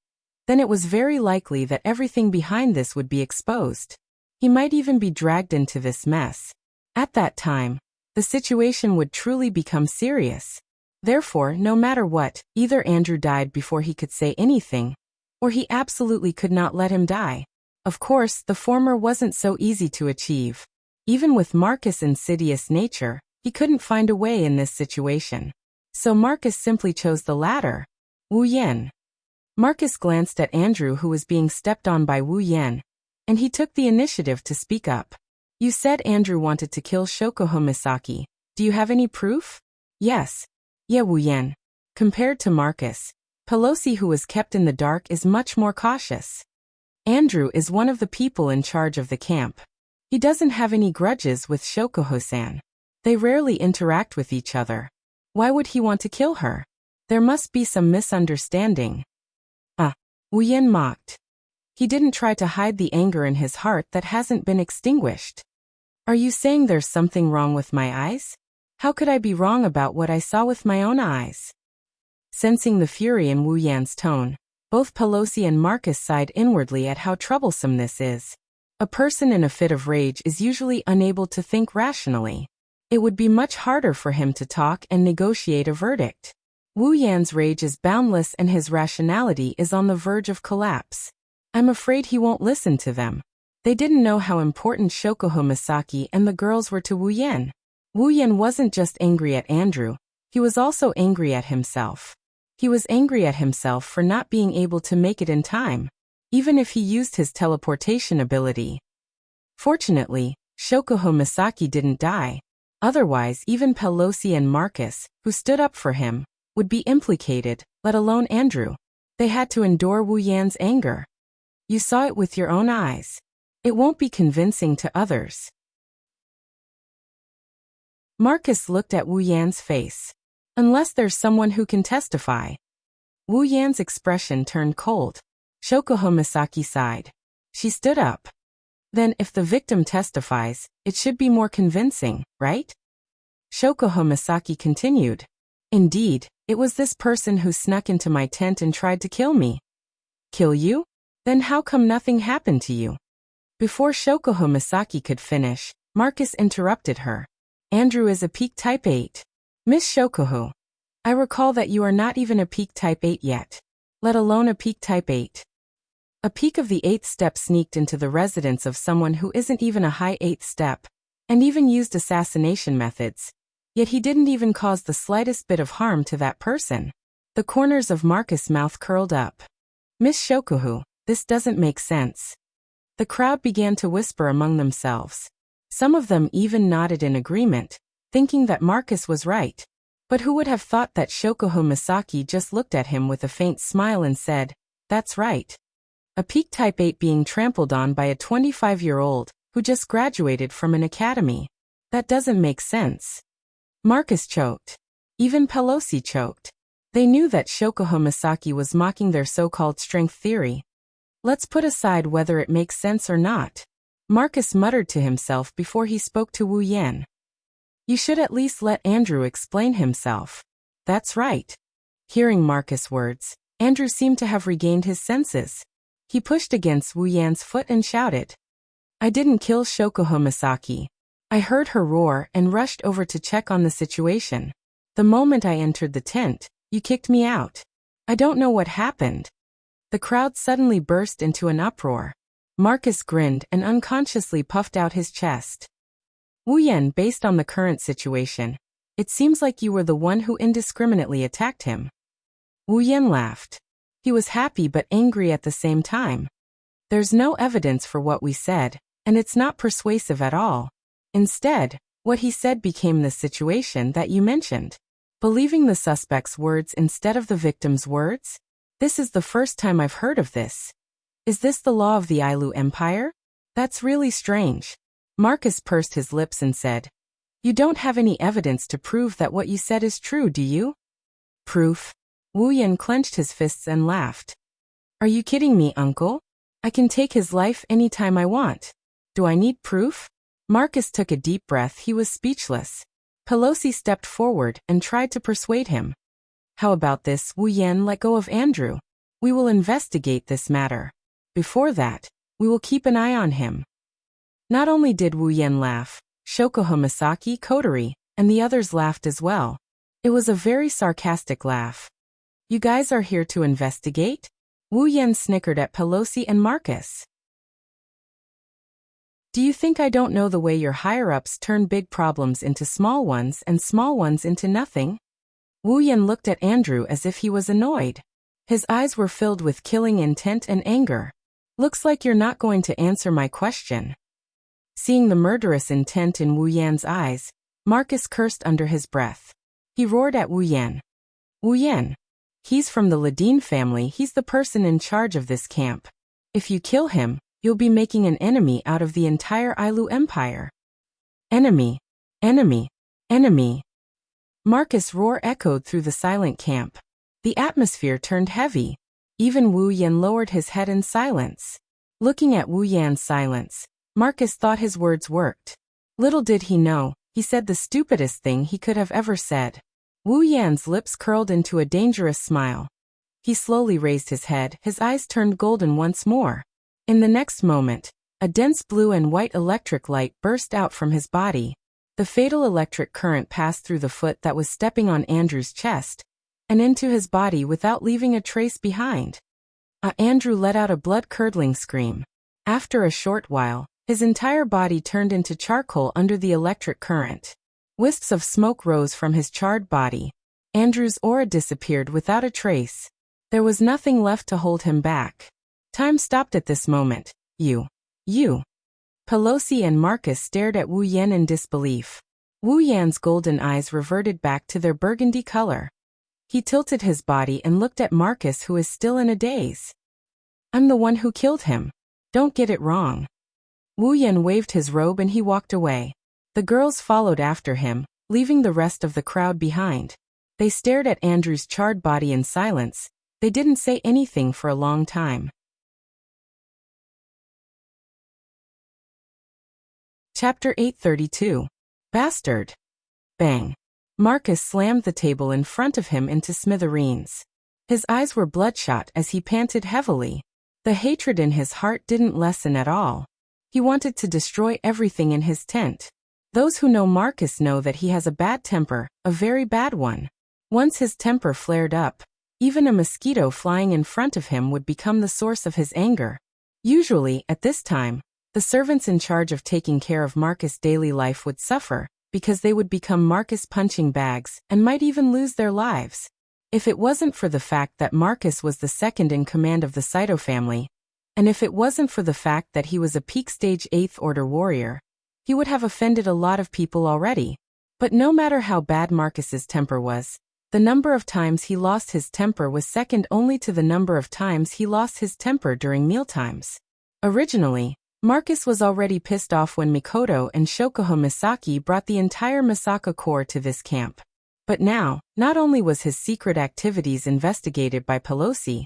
[SPEAKER 1] then it was very likely that everything behind this would be exposed. He might even be dragged into this mess. At that time, the situation would truly become serious. Therefore, no matter what, either Andrew died before he could say anything, or he absolutely could not let him die. Of course, the former wasn't so easy to achieve. Even with Marcus' insidious nature, he couldn't find a way in this situation. So Marcus simply chose the latter. Wu Yan. Marcus glanced at Andrew, who was being stepped on by Wu Yan, and he took the initiative to speak up. You said Andrew wanted to kill Shokuho Misaki. Do you have any proof? Yes. Yeah, Wu Yan. Compared to Marcus, Pelosi, who was kept in the dark, is much more cautious. Andrew is one of the people in charge of the camp. He doesn't have any grudges with Shokuho-san. They rarely interact with each other. Why would he want to kill her? There must be some misunderstanding. Wu Yan mocked. He didn't try to hide the anger in his heart that hasn't been extinguished. Are you saying there's something wrong with my eyes? How could I be wrong about what I saw with my own eyes? Sensing the fury in Wu Yan's tone, both Pelosi and Marcus sighed inwardly at how troublesome this is. A person in a fit of rage is usually unable to think rationally. It would be much harder for him to talk and negotiate a verdict. Wu Yan's rage is boundless and his rationality is on the verge of collapse. I'm afraid he won't listen to them. They didn't know how important Shokuho Misaki and the girls were to Wu Yan. Wu Yan wasn't just angry at Andrew, he was also angry at himself. He was angry at himself for not being able to make it in time, even if he used his teleportation ability. Fortunately, Shokuho Misaki didn't die. Otherwise, even Pelosi and Marcus, who stood up for him, would be implicated, let alone Andrew. They had to endure Wu Yan's anger. You saw it with your own eyes. It won't be convincing to others. Marcus looked at Wu Yan's face. Unless there's someone who can testify. Wu Yan's expression turned cold. Shokuho Misaki sighed. She stood up. Then, if the victim testifies, it should be more convincing, right? Shokuho Misaki continued. Indeed, it was this person who snuck into my tent and tried to kill me. Kill you? Then how come nothing happened to you? Before Shokuho Misaki could finish, Marcus interrupted her. Andrew is a peak type 8. Miss Shokuho, I recall that you are not even a peak type 8 yet, let alone a peak type 8. A peak of the 8th step sneaked into the residence of someone who isn't even a high 8th step, and even used assassination methods. Yet he didn't even cause the slightest bit of harm to that person. The corners of Marcus' mouth curled up. Miss Shokuho, this doesn't make sense. The crowd began to whisper among themselves. Some of them even nodded in agreement, thinking that Marcus was right. But who would have thought that Shokuho Misaki just looked at him with a faint smile and said, that's right. A peak type 8 being trampled on by a 25-year-old who just graduated from an academy. That doesn't make sense. Marcus choked. Even Pelosi choked. They knew that Shokuho Misaki was mocking their so-called strength theory. Let's put aside whether it makes sense or not. Marcus muttered to himself before he spoke to Wu Yan. You should at least let Andrew explain himself. That's right. Hearing Marcus' words, Andrew seemed to have regained his senses. He pushed against Wu Yan's foot and shouted. I didn't kill Shokuho Misaki. I heard her roar and rushed over to check on the situation. The moment I entered the tent, you kicked me out. I don't know what happened. The crowd suddenly burst into an uproar. Marcus grinned and unconsciously puffed out his chest. Wu Yan, based on the current situation, it seems like you were the one who indiscriminately attacked him. Wu Yan laughed. He was happy but angry at the same time. There's no evidence for what we said, and it's not persuasive at all. Instead, what he said became the situation that you mentioned. Believing the suspect's words instead of the victim's words? This is the first time I've heard of this. Is this the law of the Ailu Empire? That's really strange. Marcus pursed his lips and said, You don't have any evidence to prove that what you said is true, do you? Proof? Wu Yan clenched his fists and laughed. Are you kidding me, uncle? I can take his life anytime I want. Do I need proof? Marcus took a deep breath. He was speechless. Pelosi stepped forward and tried to persuade him. How about this, Wu Yan? Let go of Andrew. We will investigate this matter. Before that, we will keep an eye on him. Not only did Wu Yan laugh, Shokuho Misaki, Kotori, and the others laughed as well. It was a very sarcastic laugh. You guys are here to investigate? Wu Yan snickered at Pelosi and Marcus. Do you think I don't know the way your higher-ups turn big problems into small ones and small ones into nothing? Wu Yan looked at Andrew as if he was annoyed. His eyes were filled with killing intent and anger. Looks like you're not going to answer my question. Seeing the murderous intent in Wu Yan's eyes, Marcus cursed under his breath. He roared at Wu Yan. Wu Yan. He's from the Ladine family. He's the person in charge of this camp. If you kill him, you'll be making an enemy out of the entire Ailu Empire. Enemy. Enemy. Enemy. Marcus' roar echoed through the silent camp. The atmosphere turned heavy. Even Wu Yan lowered his head in silence. Looking at Wu Yan's silence, Marcus thought his words worked. Little did he know, he said the stupidest thing he could have ever said. Wu Yan's lips curled into a dangerous smile. He slowly raised his head. His eyes turned golden once more. In the next moment, a dense blue and white electric light burst out from his body. The fatal electric current passed through the foot that was stepping on Andrew's chest, and into his body without leaving a trace behind. Andrew let out a blood-curdling scream. After a short while, his entire body turned into charcoal under the electric current. Wisps of smoke rose from his charred body. Andrew's aura disappeared without a trace. There was nothing left to hold him back. Time stopped at this moment. You. Pelosi and Marcus stared at Wu Yan in disbelief. Wu Yan's golden eyes reverted back to their burgundy color. He tilted his body and looked at Marcus, who is still in a daze. I'm the one who killed him. Don't get it wrong. Wu Yan waved his robe and he walked away. The girls followed after him, leaving the rest of the crowd behind. They stared at Andrew's charred body in silence. They didn't say anything for a long time. Chapter 832. Bastard. Bang. Marcus slammed the table in front of him into smithereens. His eyes were bloodshot as he panted heavily. The hatred in his heart didn't lessen at all. He wanted to destroy everything in his tent. Those who know Marcus know that he has a bad temper, a very bad one. Once his temper flared up, even a mosquito flying in front of him would become the source of his anger. Usually, at this time, the servants in charge of taking care of Marcus' daily life would suffer, because they would become Marcus punching bags and might even lose their lives. If it wasn't for the fact that Marcus was the second in command of the Saito family, and if it wasn't for the fact that he was a peak stage 8th order warrior, he would have offended a lot of people already. But no matter how bad Marcus's temper was, the number of times he lost his temper was second only to the number of times he lost his temper during mealtimes. Originally, Marcus was already pissed off when Mikoto and Shokuho Misaki brought the entire Misaka Corps to this camp. But now, not only was his secret activities investigated by Pelosi,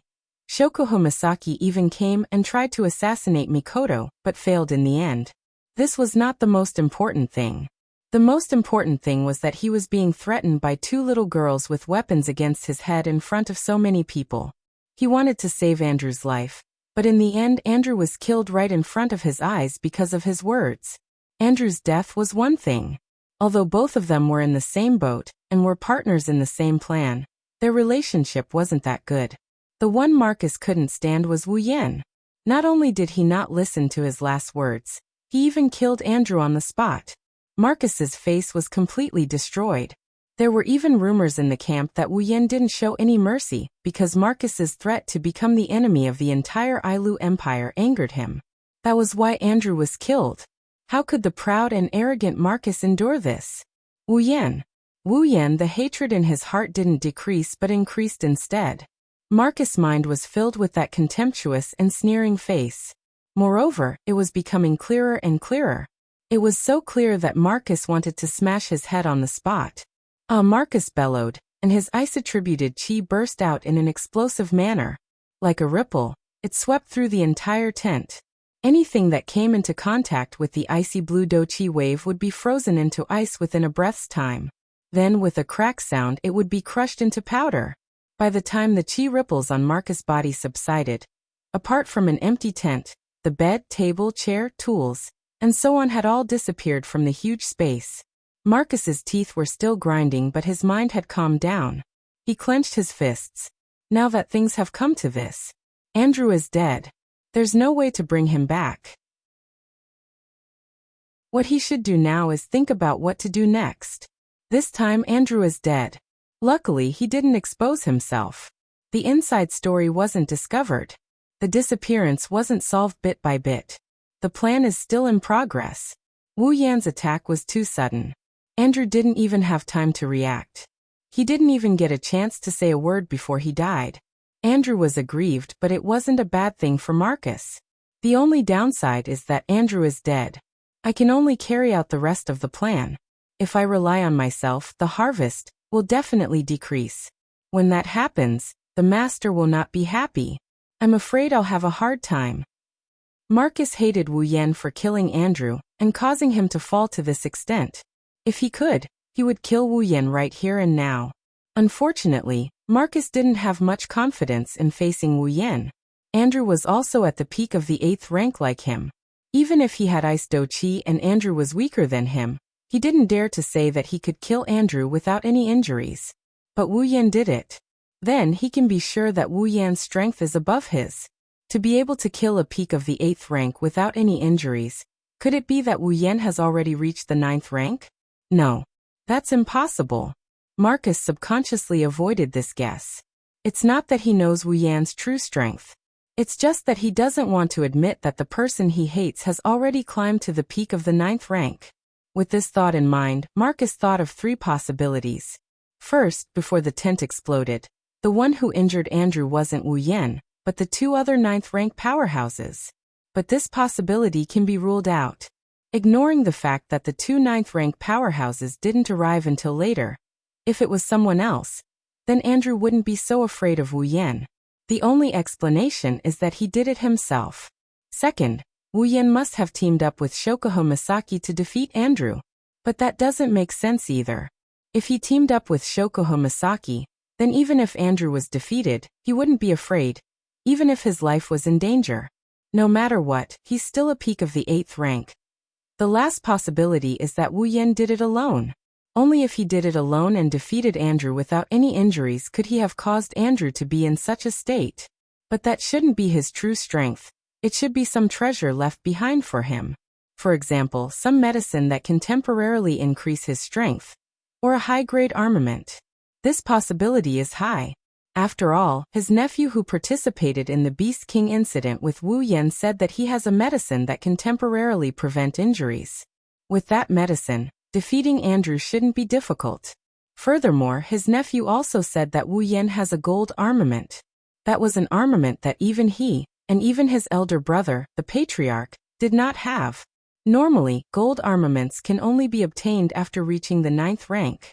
[SPEAKER 1] Shoko Misaki even came and tried to assassinate Mikoto, but failed in the end. This was not the most important thing. The most important thing was that he was being threatened by two little girls with weapons against his head in front of so many people. He wanted to save Andrew's life, but in the end Andrew was killed right in front of his eyes because of his words. Andrew's death was one thing. Although both of them were in the same boat and were partners in the same plan, their relationship wasn't that good. The one Marcus couldn't stand was Wu Yan. Not only did he not listen to his last words, he even killed Andrew on the spot. Marcus's face was completely destroyed. There were even rumors in the camp that Wu Yan didn't show any mercy because Marcus's threat to become the enemy of the entire Ailu Empire angered him. That was why Andrew was killed. How could the proud and arrogant Marcus endure this? Wu Yan, the hatred in his heart didn't decrease but increased instead. Marcus' mind was filled with that contemptuous and sneering face. Moreover, it was becoming clearer and clearer. It was so clear that Marcus wanted to smash his head on the spot. Marcus bellowed, and his ice-attributed chi burst out in an explosive manner. Like a ripple, it swept through the entire tent. Anything that came into contact with the icy blue do chi wave would be frozen into ice within a breath's time. Then, with a crack sound, it would be crushed into powder. By the time the chi ripples on Marcus' body subsided, apart from an empty tent, the bed, table, chair, tools, and so on had all disappeared from the huge space. Marcus's teeth were still grinding but his mind had calmed down. He clenched his fists. Now that things have come to this, Andrew is dead. There's no way to bring him back. What he should do now is think about what to do next. This time Andrew is dead. Luckily, he didn't expose himself. The inside story wasn't discovered. The disappearance wasn't solved bit by bit. The plan is still in progress. Wu Yan's attack was too sudden. Andrew didn't even have time to react. He didn't even get a chance to say a word before he died. Andrew was aggrieved, but it wasn't a bad thing for Marcus. The only downside is that Andrew is dead. I can only carry out the rest of the plan. If I rely on myself, the harvest will definitely decrease. When that happens, the master will not be happy. I'm afraid I'll have a hard time. Marcus hated Wu Yan for killing Andrew and causing him to fall to this extent. If he could, he would kill Wu Yan right here and now. Unfortunately, Marcus didn't have much confidence in facing Wu Yan. Andrew was also at the peak of the 8th rank like him. Even if he had Ice Do Chi and Andrew was weaker than him, he didn't dare to say that he could kill Andrew without any injuries. But Wu Yan did it. Then he can be sure that Wu Yan's strength is above his. To be able to kill a peak of the 8th rank without any injuries, could it be that Wu Yan has already reached the 9th rank? No. That's impossible. Marcus subconsciously avoided this guess. It's not that he knows Wu Yan's true strength. It's just that he doesn't want to admit that the person he hates has already climbed to the peak of the 9th rank. With this thought in mind, Marcus thought of 3 possibilities. First, before the tent exploded, the one who injured Andrew wasn't Wu Yan, but the 2 other 9th rank powerhouses. But this possibility can be ruled out. Ignoring the fact that the 2 9th rank powerhouses didn't arrive until later, if it was someone else, then Andrew wouldn't be so afraid of Wu Yan. The only explanation is that he did it himself. Second, Wu Yan must have teamed up with Shoko Misaki to defeat Andrew. But that doesn't make sense either. If he teamed up with Shoko Misaki, then even if Andrew was defeated, he wouldn't be afraid, even if his life was in danger. No matter what, he's still a peak of the 8th rank. The last possibility is that Wu Yan did it alone. Only if he did it alone and defeated Andrew without any injuries could he have caused Andrew to be in such a state. But that shouldn't be his true strength. It should be some treasure left behind for him. For example, some medicine that can temporarily increase his strength. Or a high-grade armament. This possibility is high. After all, his nephew who participated in the Beast King incident with Wu Yan said that he has a medicine that can temporarily prevent injuries. With that medicine, defeating Andrew shouldn't be difficult. Furthermore, his nephew also said that Wu Yan has a gold armament. That was an armament that even he, and even his elder brother, the patriarch, did not have. Normally, gold armaments can only be obtained after reaching the 9th rank.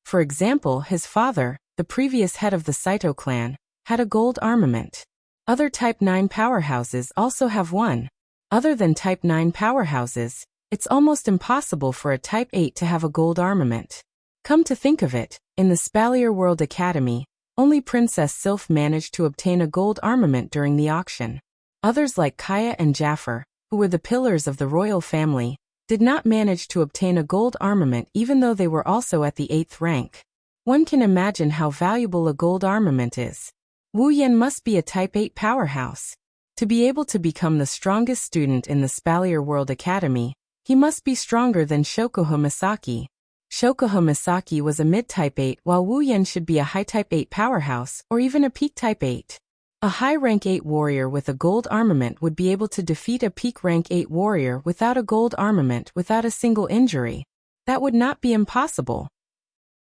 [SPEAKER 1] For example, his father, the previous head of the Saito clan, had a gold armament. Other Type 9 powerhouses also have one. Other than Type 9 powerhouses, it's almost impossible for a Type 8 to have a gold armament. Come to think of it, in the Spalier World Academy, only Princess Sylph managed to obtain a gold armament during the auction. Others like Kaya and Jaffer, who were the pillars of the royal family, did not manage to obtain a gold armament even though they were also at the 8th rank. One can imagine how valuable a gold armament is. Wu Yan must be a Type 8 powerhouse. To be able to become the strongest student in the Spalier World Academy, he must be stronger than Shokuha Misaki. Shokuha Misaki was a mid-Type 8 while Wu Yan should be a high-Type 8 powerhouse or even a peak Type 8. A high-rank 8 warrior with a gold armament would be able to defeat a peak rank 8 warrior without a gold armament without a single injury. That would not be impossible.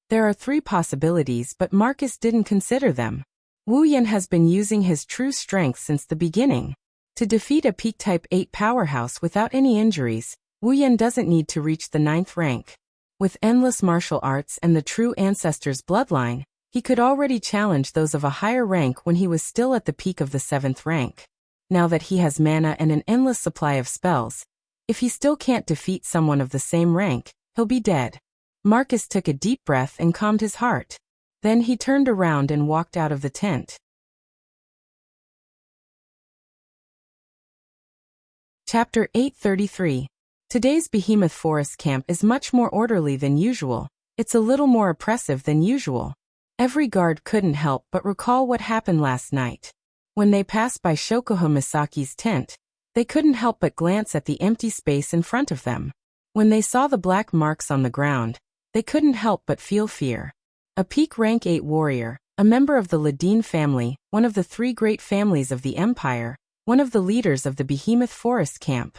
[SPEAKER 1] There are 3 possibilities but Marcus didn't consider them. Wu Yan has been using his true strength since the beginning. To defeat a peak Type 8 powerhouse without any injuries, Wu Yan doesn't need to reach the 9th rank. With endless martial arts and the true ancestor's bloodline, he could already challenge those of a higher rank when he was still at the peak of the 7th rank. Now that he has mana and an endless supply of spells, if he still can't defeat someone of the same rank, he'll be dead. Marcus took a deep breath and calmed his heart. Then he turned around and walked out of the tent. Chapter 833. Today's Behemoth Forest camp is much more orderly than usual. It's a little more oppressive than usual. Every guard couldn't help but recall what happened last night. When they passed by Shokuha Misaki's tent, they couldn't help but glance at the empty space in front of them. When they saw the black marks on the ground, they couldn't help but feel fear. A peak rank 8 warrior, a member of the Ladin family, one of the 3 great families of the empire, one of the leaders of the Behemoth Forest camp.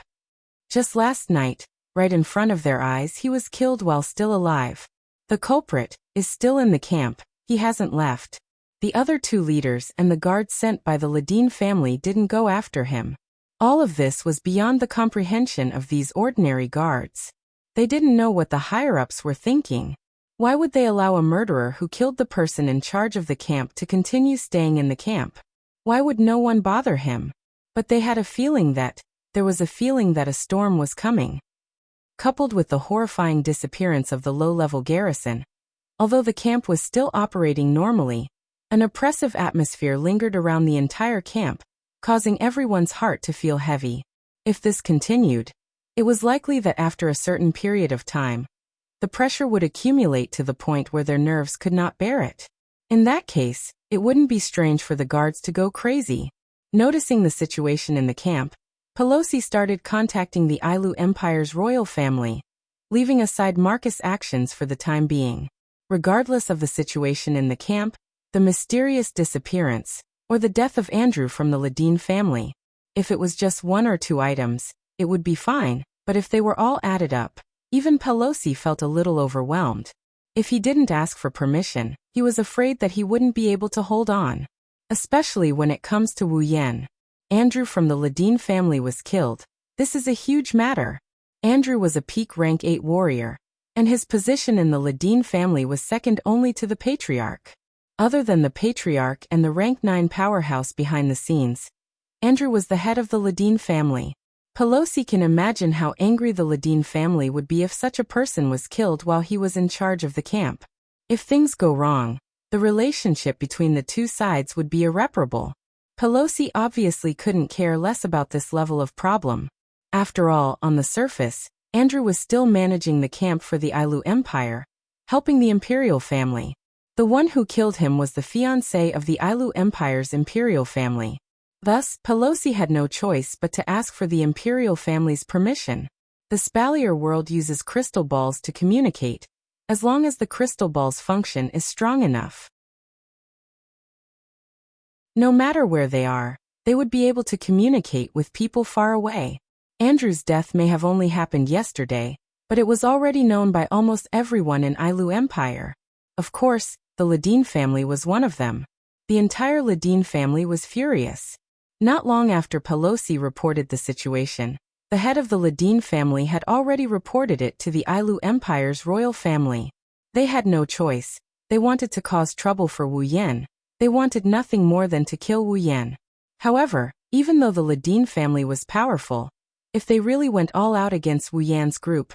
[SPEAKER 1] Just last night, right in front of their eyes, he was killed while still alive. The culprit is still in the camp, he hasn't left. The other 2 leaders and the guards sent by the Ladin family didn't go after him. All of this was beyond the comprehension of these ordinary guards. They didn't know what the higher-ups were thinking. Why would they allow a murderer who killed the person in charge of the camp to continue staying in the camp? Why would no one bother him? But they had a feeling that a storm was coming. Coupled with the horrifying disappearance of the low-level garrison, although the camp was still operating normally, an oppressive atmosphere lingered around the entire camp, causing everyone's heart to feel heavy. If this continued, it was likely that after a certain period of time, the pressure would accumulate to the point where their nerves could not bear it. In that case, it wouldn't be strange for the guards to go crazy. Noticing the situation in the camp, Pelosi started contacting the Ailu Empire's royal family, leaving aside Marcus' actions for the time being. Regardless of the situation in the camp, the mysterious disappearance, or the death of Andrew from the Ladin family, if it was just 1 or 2 items, it would be fine, but if they were all added up, even Pelosi felt a little overwhelmed. If he didn't ask for permission, he was afraid that he wouldn't be able to hold on. Especially when it comes to Wu Yan. Andrew from the Ladin family was killed. This is a huge matter. Andrew was a peak rank 8 warrior, and his position in the Ladin family was second only to the Patriarch. Other than the Patriarch and the rank 9 powerhouse behind the scenes, Andrew was the head of the Ladin family. Pelosi can imagine how angry the Ladin family would be if such a person was killed while he was in charge of the camp. If things go wrong, the relationship between the 2 sides would be irreparable. Pelosi obviously couldn't care less about this level of problem. After all, on the surface, Andrew was still managing the camp for the Ailu Empire, helping the imperial family. The one who killed him was the fiancé of the Ailu Empire's imperial family. Thus, Pelosi had no choice but to ask for the imperial family's permission. The Spalier world uses crystal balls to communicate, as long as the crystal ball's function is strong enough. No matter where they are, they would be able to communicate with people far away. Andrew's death may have only happened yesterday, but it was already known by almost everyone in Ailu Empire. Of course, the Ladin family was one of them. The entire Ladin family was furious. Not long after Pelosi reported the situation, the head of the Ladin family had already reported it to the Ailu Empire's royal family. They had no choice. They wanted to cause trouble for Wu Yan. They wanted nothing more than to kill Wu Yan. However, even though the Ladin family was powerful, if they really went all out against Wu Yan's group,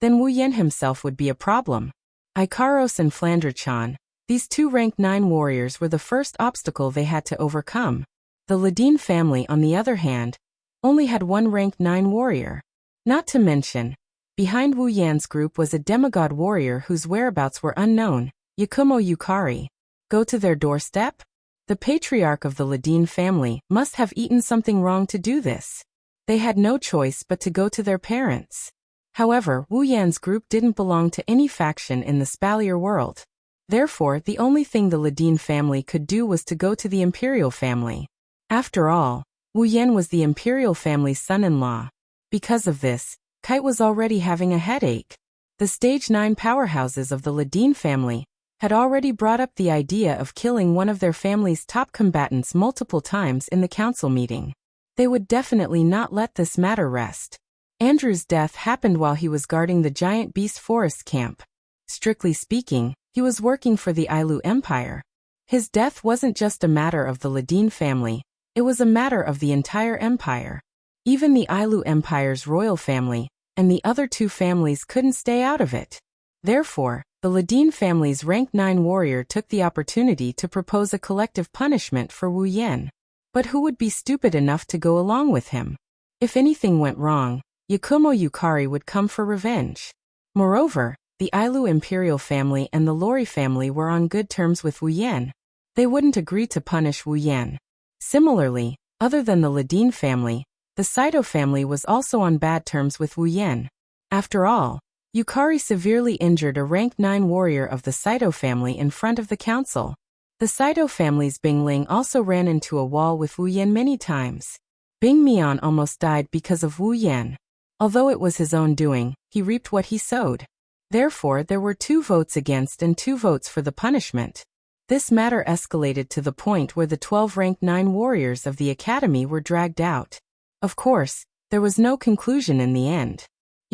[SPEAKER 1] then Wu Yan himself would be a problem. Ikaros and Flandre-chan, these two rank 9 warriors, were the first obstacle they had to overcome. The Ladin family, on the other hand, only had one rank 9 warrior. Not to mention, behind Wu Yan's group was a demigod warrior whose whereabouts were unknown, Yakumo Yukari. Go to their doorstep? The patriarch of the Ladin family must have eaten something wrong to do this. They had no choice but to go to their parents. However, Wu Yan's group didn't belong to any faction in the Spalier world. Therefore, the only thing the Ladin family could do was to go to the imperial family. After all, Wu Yan was the imperial family's son-in-law. Because of this, Kite was already having a headache. The stage 9 powerhouses of the Ladin family had already brought up the idea of killing one of their family's top combatants multiple times in the council meeting. They would definitely not let this matter rest. Andrew's death happened while he was guarding the giant beast forest camp. Strictly speaking, he was working for the Ailu Empire. His death wasn't just a matter of the Ladin family, it was a matter of the entire empire. Even the Ailu Empire's royal family and the other 2 families couldn't stay out of it. Therefore, the Ladin family's rank 9 warrior took the opportunity to propose a collective punishment for Wu Yan. But who would be stupid enough to go along with him? If anything went wrong, Yakumo Yukari would come for revenge. Moreover, the Ailu imperial family and the Lori family were on good terms with Wu Yan. They wouldn't agree to punish Wu Yan. Similarly, other than the Ladin family, the Saito family was also on bad terms with Wu Yan. After all, Yukari severely injured a rank 9 warrior of the Saito family in front of the council. The Saito family's Bing Ling also ran into a wall with Wu Yan many times. Bing Mian almost died because of Wu Yan. Although it was his own doing, he reaped what he sowed. Therefore, there were 2 votes against and 2 votes for the punishment. This matter escalated to the point where the 12 rank 9 warriors of the academy were dragged out. Of course, there was no conclusion in the end.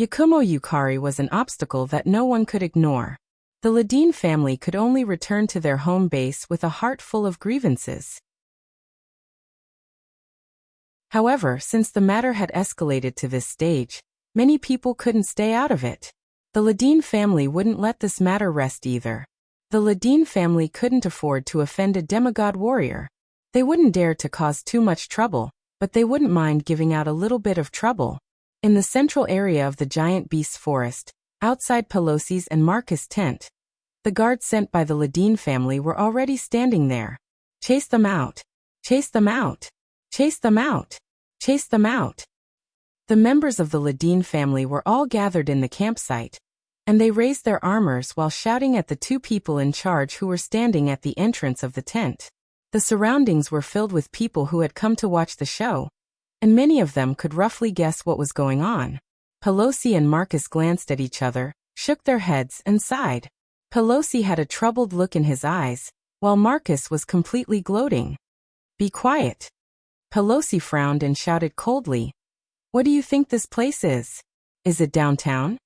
[SPEAKER 1] Yakumo Yukari was an obstacle that no one could ignore. The Ladin family could only return to their home base with a heart full of grievances. However, since the matter had escalated to this stage, many people couldn't stay out of it. The Ladin family wouldn't let this matter rest either. The Ladin family couldn't afford to offend a demigod warrior. They wouldn't dare to cause too much trouble, but they wouldn't mind giving out a little bit of trouble. In the central area of the giant beast forest, outside Pelosi's and Marcus' tent, the guards sent by the Ladin family were already standing there. Chase them out! Chase them out! Chase them out! Chase them out! The members of the Ladin family were all gathered in the campsite, and they raised their armors while shouting at the 2 people in charge who were standing at the entrance of the tent. The surroundings were filled with people who had come to watch the show, and many of them could roughly guess what was going on. Pelosi and Marcus glanced at each other, shook their heads, and sighed. Pelosi had a troubled look in his eyes, while Marcus was completely gloating. Be quiet. Pelosi frowned and shouted coldly. What do you think this place is? Is it downtown?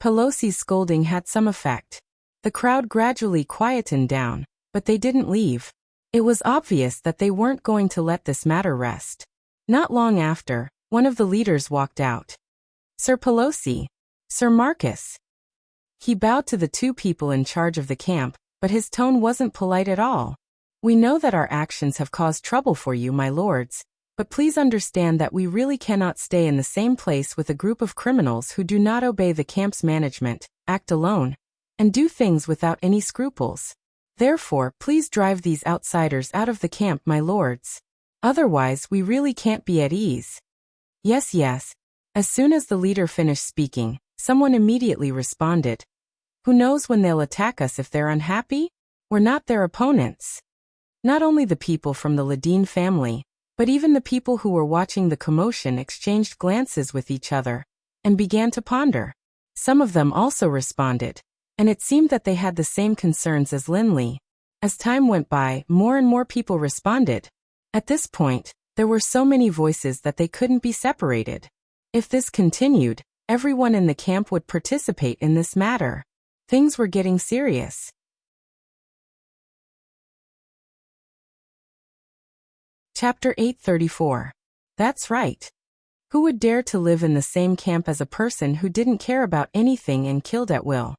[SPEAKER 1] Pelosi's scolding had some effect. The crowd gradually quietened down, but they didn't leave. It was obvious that they weren't going to let this matter rest. Not long after, one of the leaders walked out. Sir Pelosi. Sir Marcus. He bowed to the 2 people in charge of the camp, but his tone wasn't polite at all. We know that our actions have caused trouble for you, my lords, but please understand that we really cannot stay in the same place with a group of criminals who do not obey the camp's management, act alone, and do things without any scruples. Therefore, please drive these outsiders out of the camp, my lords. Otherwise, we really can't be at ease. Yes, yes. As soon as the leader finished speaking, someone immediately responded. Who knows when they'll attack us if they're unhappy? We're not their opponents. Not only the people from the Ladin family, but even the people who were watching the commotion exchanged glances with each other and began to ponder. Some of them also responded, and it seemed that they had the same concerns as Linley. As time went by, more and more people responded. At this point, there were so many voices that they couldn't be separated. If this continued, everyone in the camp would participate in this matter. Things were getting serious. Chapter 834. That's right. Who would dare to live in the same camp as a person who didn't care about anything and killed at will?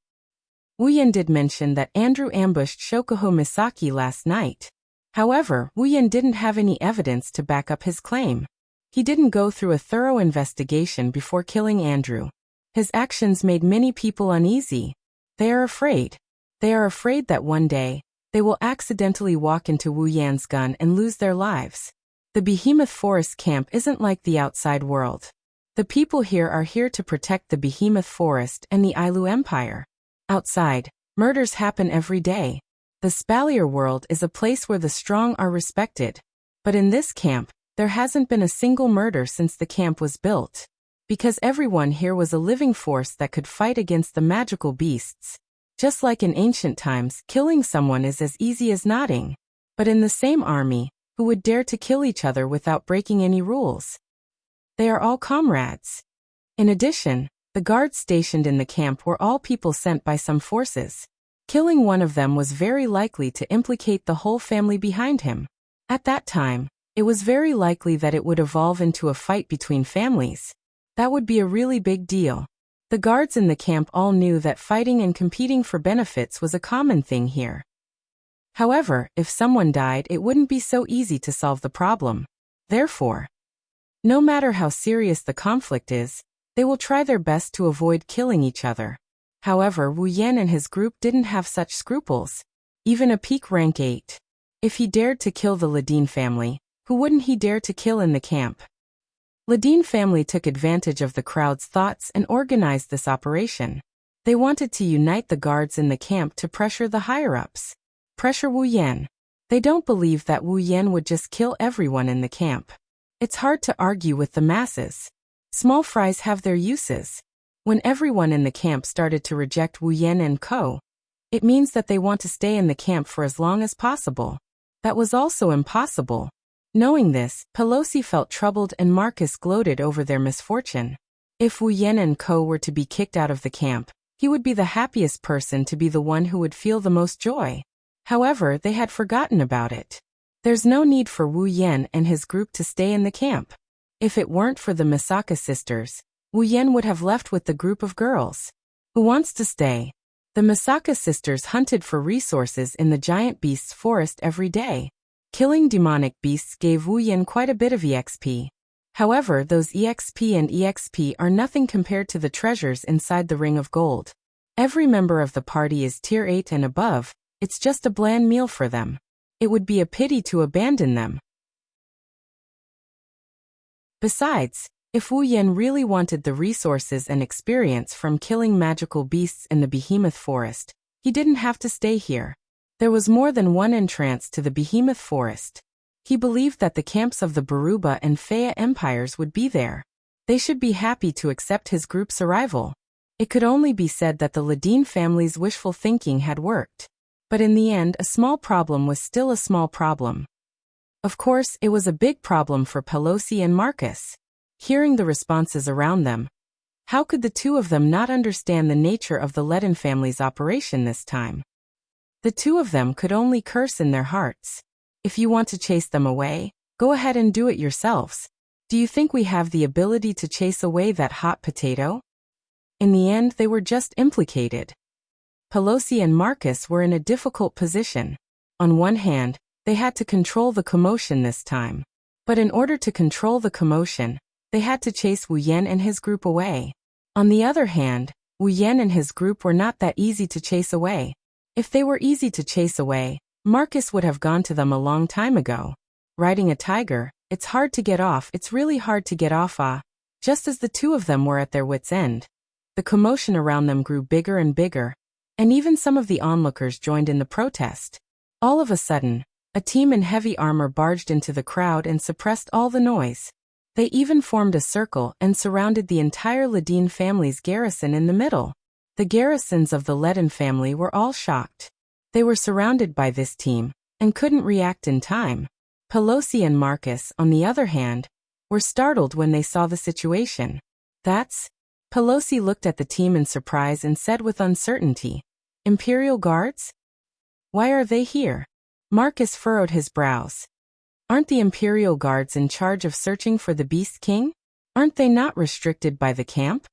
[SPEAKER 1] Wuyan did mention that Andrew ambushed Shokuho Misaki last night. However, Wuyan didn't have any evidence to back up his claim. He didn't go through a thorough investigation before killing Andrew. His actions made many people uneasy. They are afraid. They are afraid that one day, they will accidentally walk into Wu Yan's gun and lose their lives. The Behemoth Forest camp isn't like the outside world. The people here are here to protect the Behemoth Forest and the Ailu Empire. Outside, murders happen every day. The Spalier world is a place where the strong are respected. But in this camp, there hasn't been a single murder since the camp was built. Because everyone here was a living force that could fight against the magical beasts. Just like in ancient times, killing someone is as easy as nodding. But in the same army, who would dare to kill each other without breaking any rules? They are all comrades. In addition, the guards stationed in the camp were all people sent by some forces. Killing one of them was very likely to implicate the whole family behind him. At that time, it was very likely that it would evolve into a fight between families. That would be a really big deal. The guards in the camp all knew that fighting and competing for benefits was a common thing here. However, if someone died, it wouldn't be so easy to solve the problem. Therefore, no matter how serious the conflict is, they will try their best to avoid killing each other. However, Wu Yan and his group didn't have such scruples. Even a peak rank 8. If he dared to kill the Ladine family, who wouldn't he dare to kill in the camp? Ladine family took advantage of the crowd's thoughts and organized this operation. They wanted to unite the guards in the camp to pressure the higher-ups. Pressure Wu Yan. They don't believe that Wu Yan would just kill everyone in the camp. It's hard to argue with the masses. Small fries have their uses. When everyone in the camp started to reject Wu Yan and co., it means that they want to stay in the camp for as long as possible. That was also impossible. Knowing this, Pelosi felt troubled and Marcus gloated over their misfortune. If Wu Yan and co. were to be kicked out of the camp, he would be the happiest person to be the one who would feel the most joy. However, they had forgotten about it. There's no need for Wu Yan and his group to stay in the camp. If it weren't for the Misaka sisters, Wu Yan would have left with the group of girls. Who wants to stay? The Misaka sisters hunted for resources in the giant beast's forest every day. Killing demonic beasts gave Wu Yan quite a bit of EXP. However, those EXP and EXP are nothing compared to the treasures inside the Ring of Gold. Every member of the party is tier 8 and above. It's just a bland meal for them. It would be a pity to abandon them. Besides, if Wu Yan really wanted the resources and experience from killing magical beasts in the Behemoth Forest, he didn't have to stay here. There was more than one entrance to the Behemoth Forest. He believed that the camps of the Baruba and Fea empires would be there. They should be happy to accept his group's arrival. It could only be said that the Ladine family's wishful thinking had worked. But in the end, a small problem was still a small problem. Of course, it was a big problem for Pelosi and Marcus. Hearing the responses around them, how could the two of them not understand the nature of the Ledin family's operation this time? The two of them could only curse in their hearts. If you want to chase them away, go ahead and do it yourselves. Do you think we have the ability to chase away that hot potato? In the end, they were just implicated. Pelosi and Marcus were in a difficult position. On one hand, they had to control the commotion this time. But in order to control the commotion, they had to chase Wu Yan and his group away. On the other hand, Wu Yan and his group were not that easy to chase away. If they were easy to chase away, Marcus would have gone to them a long time ago. Riding a tiger, it's hard to get off, it's really hard to get off. Just as the two of them were at their wits' end. The commotion around them grew bigger and bigger, and even some of the onlookers joined in the protest. All of a sudden, a team in heavy armor barged into the crowd and suppressed all the noise. They even formed a circle and surrounded the entire Ladine family's garrison in the middle. The garrisons of the Ledin family were all shocked. They were surrounded by this team, and couldn't react in time. Pelosi and Marcus, on the other hand, were startled when they saw the situation. Pelosi looked at the team in surprise and said with uncertainty, "Imperial Guards? Why are they here?" Marcus furrowed his brows. Aren't the Imperial Guards in charge of searching for the Beast King? Aren't they not restricted by the camp?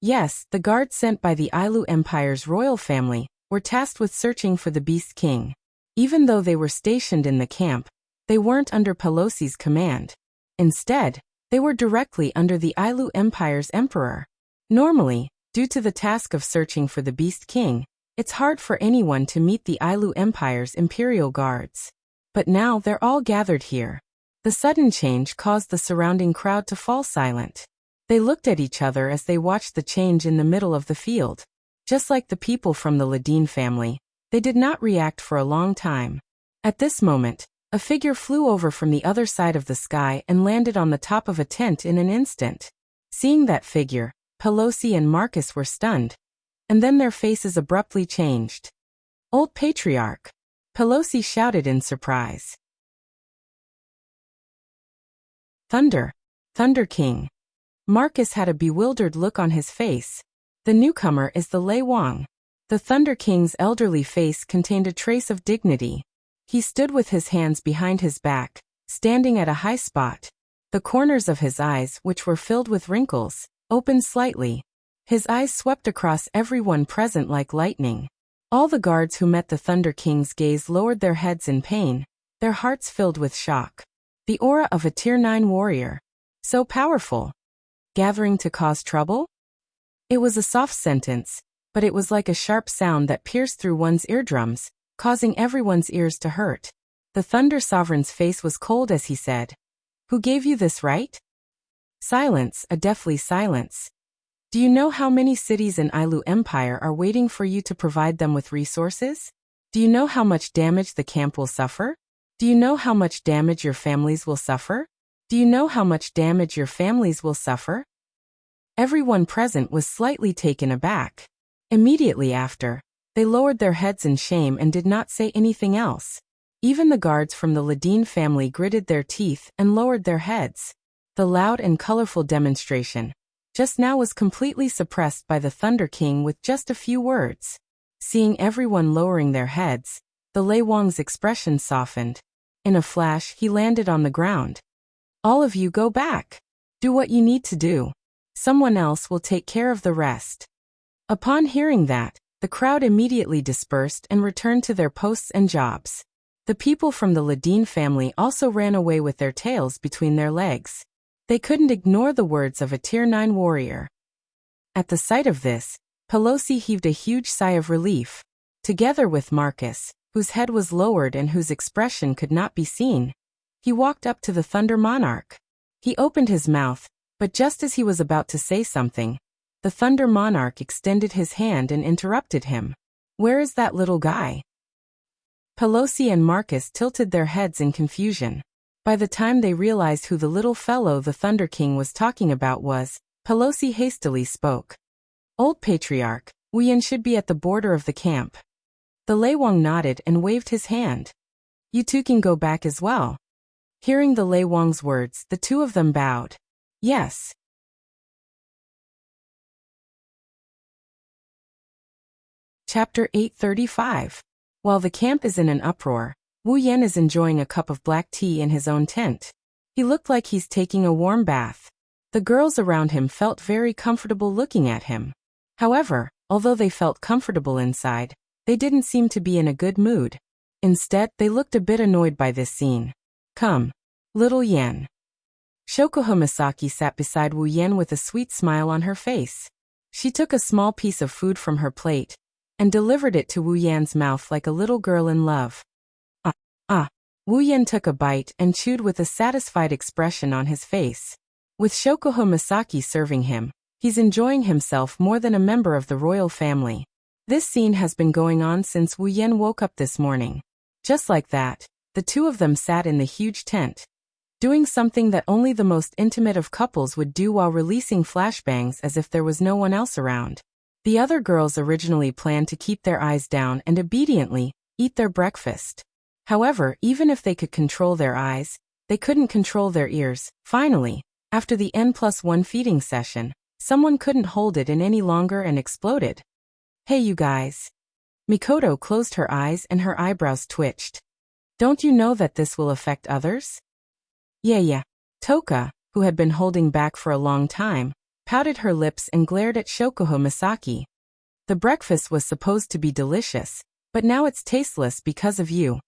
[SPEAKER 1] Yes, the guards sent by the Ailu Empire's royal family were tasked with searching for the Beast King. Even though they were stationed in the camp, they weren't under Pelosi's command. Instead, they were directly under the Ailu Empire's emperor. Normally, due to the task of searching for the Beast King, it's hard for anyone to meet the Ailu Empire's Imperial Guards. But now they're all gathered here. The sudden change caused the surrounding crowd to fall silent. They looked at each other as they watched the change in the middle of the field. Just like the people from the Ladine family, they did not react for a long time. At this moment, a figure flew over from the other side of the sky and landed on the top of a tent in an instant. Seeing that figure, Pelosi and Marcus were stunned. And then their faces abruptly changed. "Old Patriarch!" Pelosi shouted in surprise. "Thunder! Thunder King!" Marcus had a bewildered look on his face. The newcomer is the Lei Wang. The Thunder King's elderly face contained a trace of dignity. He stood with his hands behind his back, standing at a high spot. The corners of his eyes, which were filled with wrinkles, opened slightly. His eyes swept across everyone present like lightning. All the guards who met the Thunder King's gaze lowered their heads in pain, their hearts filled with shock. The aura of a Tier 9 warrior. So powerful. Gathering to cause trouble? It was a soft sentence, but it was like a sharp sound that pierced through one's eardrums, causing everyone's ears to hurt. The Thunder Sovereign's face was cold as he said, "Who gave you this right?" Silence, a deathly silence. "Do you know how many cities in Ailu Empire are waiting for you to provide them with resources? Do you know how much damage the camp will suffer? Do you know how much damage your families will suffer? Do you know how much damage your families will suffer?" Everyone present was slightly taken aback. Immediately after, they lowered their heads in shame and did not say anything else. Even the guards from the Ladine family gritted their teeth and lowered their heads. The loud and colorful demonstration just now was completely suppressed by the Thunder King with just a few words. Seeing everyone lowering their heads, the Lei Wang's expression softened. In a flash, he landed on the ground. "All of you go back. Do what you need to do. Someone else will take care of the rest." Upon hearing that, the crowd immediately dispersed and returned to their posts and jobs. The people from the Ladine family also ran away with their tails between their legs. They couldn't ignore the words of a Tier 9 warrior. At the sight of this, Pelosi heaved a huge sigh of relief. Together with Marcus, whose head was lowered and whose expression could not be seen, he walked up to the Thunder Monarch. He opened his mouth, but just as he was about to say something, the Thunder Monarch extended his hand and interrupted him. "Where is that little guy?" Pelosi and Marcus tilted their heads in confusion. By the time they realized who the little fellow the Thunder King was talking about was, Pelosi hastily spoke. "Old Patriarch, Wuyan should be at the border of the camp." The Lei Wang nodded and waved his hand. "You two can go back as well." Hearing the Lei Wang's words, the two of them bowed. "Yes." Chapter 835. While the camp is in an uproar, Wu Yan is enjoying a cup of black tea in his own tent. He looked like he's taking a warm bath. The girls around him felt very comfortable looking at him. However, although they felt comfortable inside, they didn't seem to be in a good mood. Instead, they looked a bit annoyed by this scene. "Come, little Yan." Shokuho Misaki sat beside Wu Yan with a sweet smile on her face. She took a small piece of food from her plate and delivered it to Wu Yan's mouth like a little girl in love. Wu Yan took a bite and chewed with a satisfied expression on his face. With Shokuho Misaki serving him, he's enjoying himself more than a member of the royal family. This scene has been going on since Wu Yan woke up this morning. Just like that, the two of them sat in the huge tent, doing something that only the most intimate of couples would do while releasing flashbangs as if there was no one else around. The other girls originally planned to keep their eyes down and obediently eat their breakfast. However, even if they could control their eyes, they couldn't control their ears. Finally, after the N+1 feeding session, someone couldn't hold it in any longer and exploded. "Hey you guys." Mikoto closed her eyes and her eyebrows twitched. Don't you know that this will affect others? Yeah. Toka, who had been holding back for a long time, pouted her lips and glared at Shokuho Misaki. The breakfast was supposed to be delicious, but now it's tasteless because of you.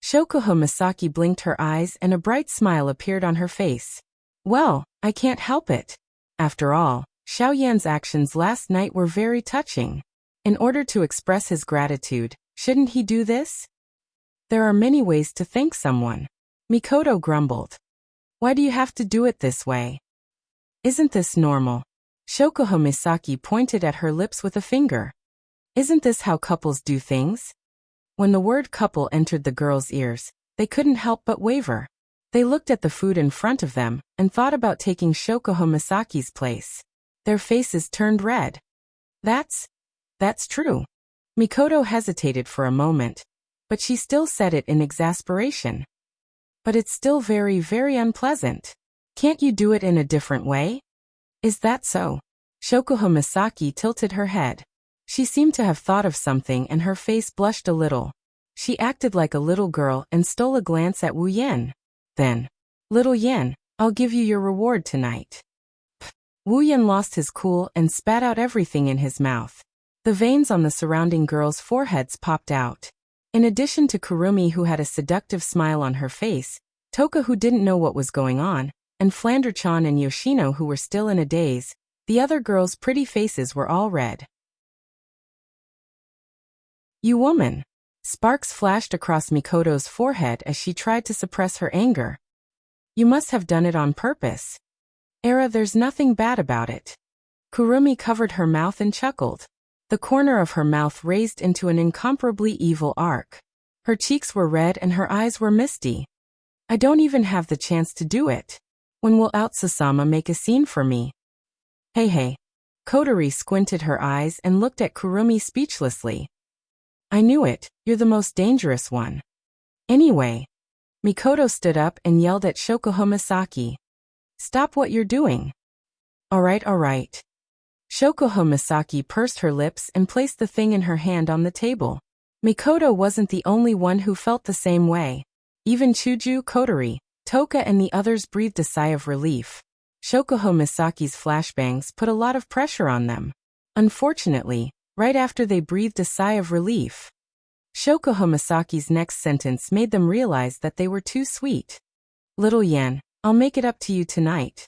[SPEAKER 1] Shokuho Misaki blinked her eyes and a bright smile appeared on her face. Well, I can't help it. After all, Xiaoyan's actions last night were very touching. In order to express his gratitude, shouldn't he do this? There are many ways to thank someone. Mikoto grumbled. Why do you have to do it this way? Isn't this normal? Shokuho Misaki pointed at her lips with a finger. Isn't this how couples do things? When the word couple entered the girls' ears, they couldn't help but waver. They looked at the food in front of them and thought about taking Shokuho Misaki's place. Their faces turned red. That's true. Mikoto hesitated for a moment, but she still said it in exasperation. But it's still very, very unpleasant. Can't you do it in a different way? Is that so? Shokuho Misaki tilted her head. She seemed to have thought of something and her face blushed a little. She acted like a little girl and stole a glance at Wu Yen. Then, little Yen, I'll give you your reward tonight. Wu Yen lost his cool and spat out everything in his mouth. The veins on the surrounding girls' foreheads popped out. In addition to Kurumi, who had a seductive smile on her face, Toka, who didn't know what was going on, and Flander-chan and Yoshino, who were still in a daze, the other girls' pretty faces were all red. You woman! Sparks flashed across Mikoto's forehead as she tried to suppress her anger. You must have done it on purpose. There's nothing bad about it. Kurumi covered her mouth and chuckled. The corner of her mouth raised into an incomparably evil arc. Her cheeks were red and her eyes were misty. I don't even have the chance to do it. When will Utsusama make a scene for me? Hey. Kotori squinted her eyes and looked at Kurumi speechlessly. I knew it, you're the most dangerous one. Anyway. Mikoto stood up and yelled at Shokuho Misaki. Stop what you're doing. All right. Shokuho Misaki pursed her lips and placed the thing in her hand on the table. Mikoto wasn't the only one who felt the same way. Even Chuju, Kotori, Toka and the others breathed a sigh of relief. Shokuho Misaki's flashbangs put a lot of pressure on them. Unfortunately, right after they breathed a sigh of relief, Shokuho Misaki's next sentence made them realize that they were too sweet. Little Yen, I'll make it up to you tonight.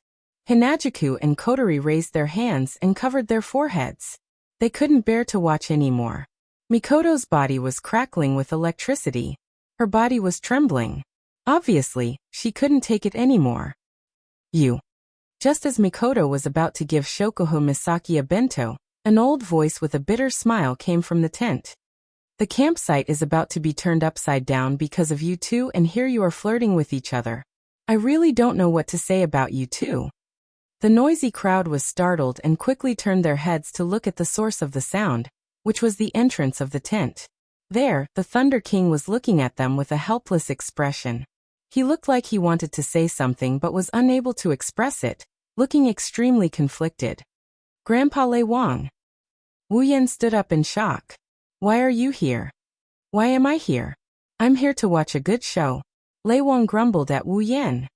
[SPEAKER 1] Hinajuku and Kotori raised their hands and covered their foreheads. They couldn't bear to watch anymore. Mikoto's body was crackling with electricity. Her body was trembling. Obviously, she couldn't take it anymore. You. Just as Mikoto was about to give Shokuho Misaki a bento, an old voice with a bitter smile came from the tent. The campsite is about to be turned upside down because of you two, and here you are flirting with each other. I really don't know what to say about you two. The noisy crowd was startled and quickly turned their heads to look at the source of the sound, which was the entrance of the tent. There, the Thunder King was looking at them with a helpless expression. He looked like he wanted to say something but was unable to express it, looking extremely conflicted. Grandpa Lei Wang. Wu Yen stood up in shock. Why are you here? Why am I here? I'm here to watch a good show. Lei Wang grumbled at Wu Yen.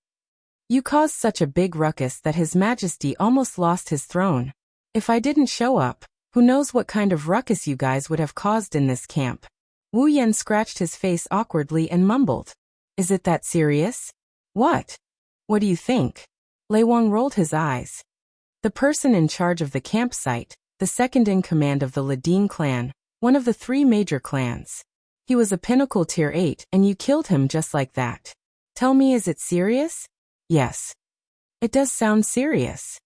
[SPEAKER 1] You caused such a big ruckus that His Majesty almost lost his throne. If I didn't show up, who knows what kind of ruckus you guys would have caused in this camp. Wu Yen scratched his face awkwardly and mumbled. Is it that serious? What? What do you think? Lei Wang rolled his eyes. The person in charge of the campsite, the second in command of the Ladine clan, one of the 3 major clans. He was a pinnacle tier 8 and you killed him just like that. Tell me, is it serious? Yes. It does sound serious.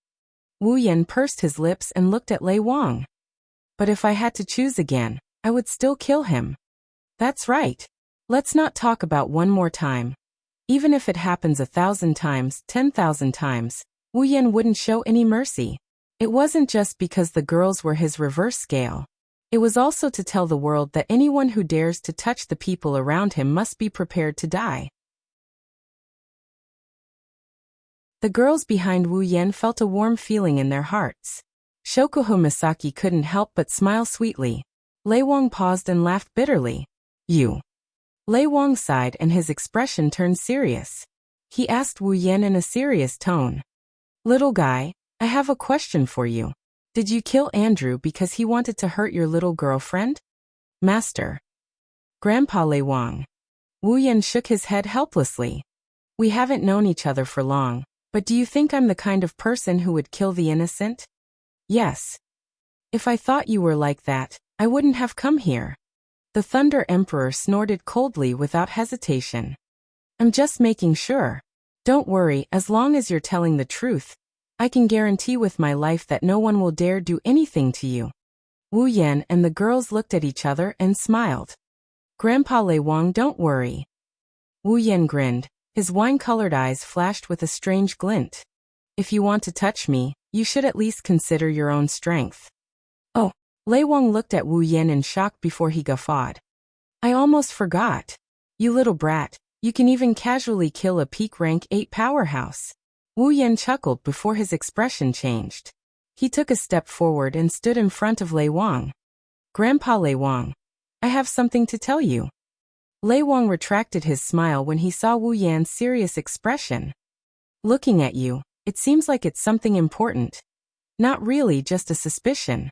[SPEAKER 1] Wu Yen pursed his lips and looked at Lei Wang. But if I had to choose again, I would still kill him. That's right. Let's not talk about one more time. Even if it happens 1,000 times, 10,000 times, Wu Yen wouldn't show any mercy. It wasn't just because the girls were his reverse scale. It was also to tell the world that anyone who dares to touch the people around him must be prepared to die. The girls behind Wu Yen felt a warm feeling in their hearts. Shokuho Misaki couldn't help but smile sweetly. Lei Wang paused and laughed bitterly. You. Lei Wang sighed and his expression turned serious. He asked Wu Yan in a serious tone. Little guy, I have a question for you. Did you kill Andrew because he wanted to hurt your little girlfriend? Master. Grandpa Lei Wang. Wu Yan shook his head helplessly. We haven't known each other for long, but do you think I'm the kind of person who would kill the innocent? Yes. If I thought you were like that, I wouldn't have come here. The Thunder Emperor snorted coldly without hesitation. I'm just making sure. Don't worry, as long as you're telling the truth, I can guarantee with my life that no one will dare do anything to you. Wu Yan and the girls looked at each other and smiled. Grandpa Lei Wang, don't worry. Wu Yan grinned, his wine-colored eyes flashed with a strange glint. If you want to touch me, you should at least consider your own strength. Oh, Lei Wang looked at Wu Yan in shock before he guffawed. I almost forgot. You little brat, you can even casually kill a peak rank 8 powerhouse. Wu Yan chuckled before his expression changed. He took a step forward and stood in front of Lei Wang. Grandpa Lei Wang, I have something to tell you. Lei Wang retracted his smile when he saw Wu Yan's serious expression. Looking at you, it seems like it's something important. Not really, just a suspicion.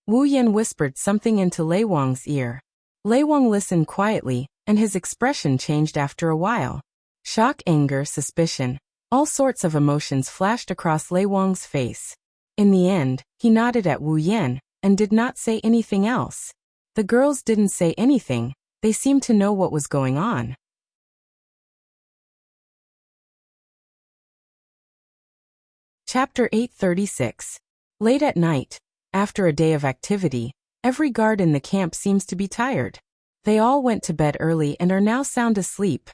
[SPEAKER 1] Wu Yan whispered something into Lei Wang's ear. Lei Wang listened quietly, and his expression changed after a while. Shock, anger, suspicion, all sorts of emotions flashed across Lei Wang's face. In the end, he nodded at Wu Yan, and did not say anything else. The girls didn't say anything, they seemed to know what was going on. Chapter 836. Late at night, after a day of activity, every guard in the camp seems to be tired. They all went to bed early and are now sound asleep.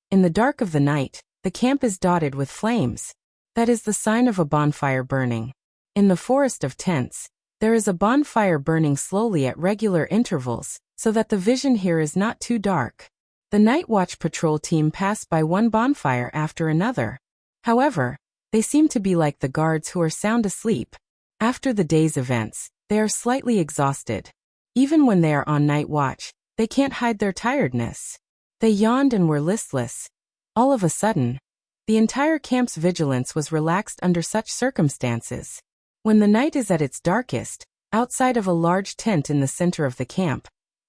[SPEAKER 1] In the dark of the night, the camp is dotted with flames. That is the sign of a bonfire burning. In the forest of tents, there is a bonfire burning slowly at regular intervals, so that the vision here is not too dark. The night watch patrol team pass by one bonfire after another. However, they seem to be like the guards who are sound asleep. After the day's events, they are slightly exhausted. Even when they are on night watch, they can't hide their tiredness. They yawned and were listless. All of a sudden, the entire camp's vigilance was relaxed under such circumstances. When the night is at its darkest, outside of a large tent in the center of the camp,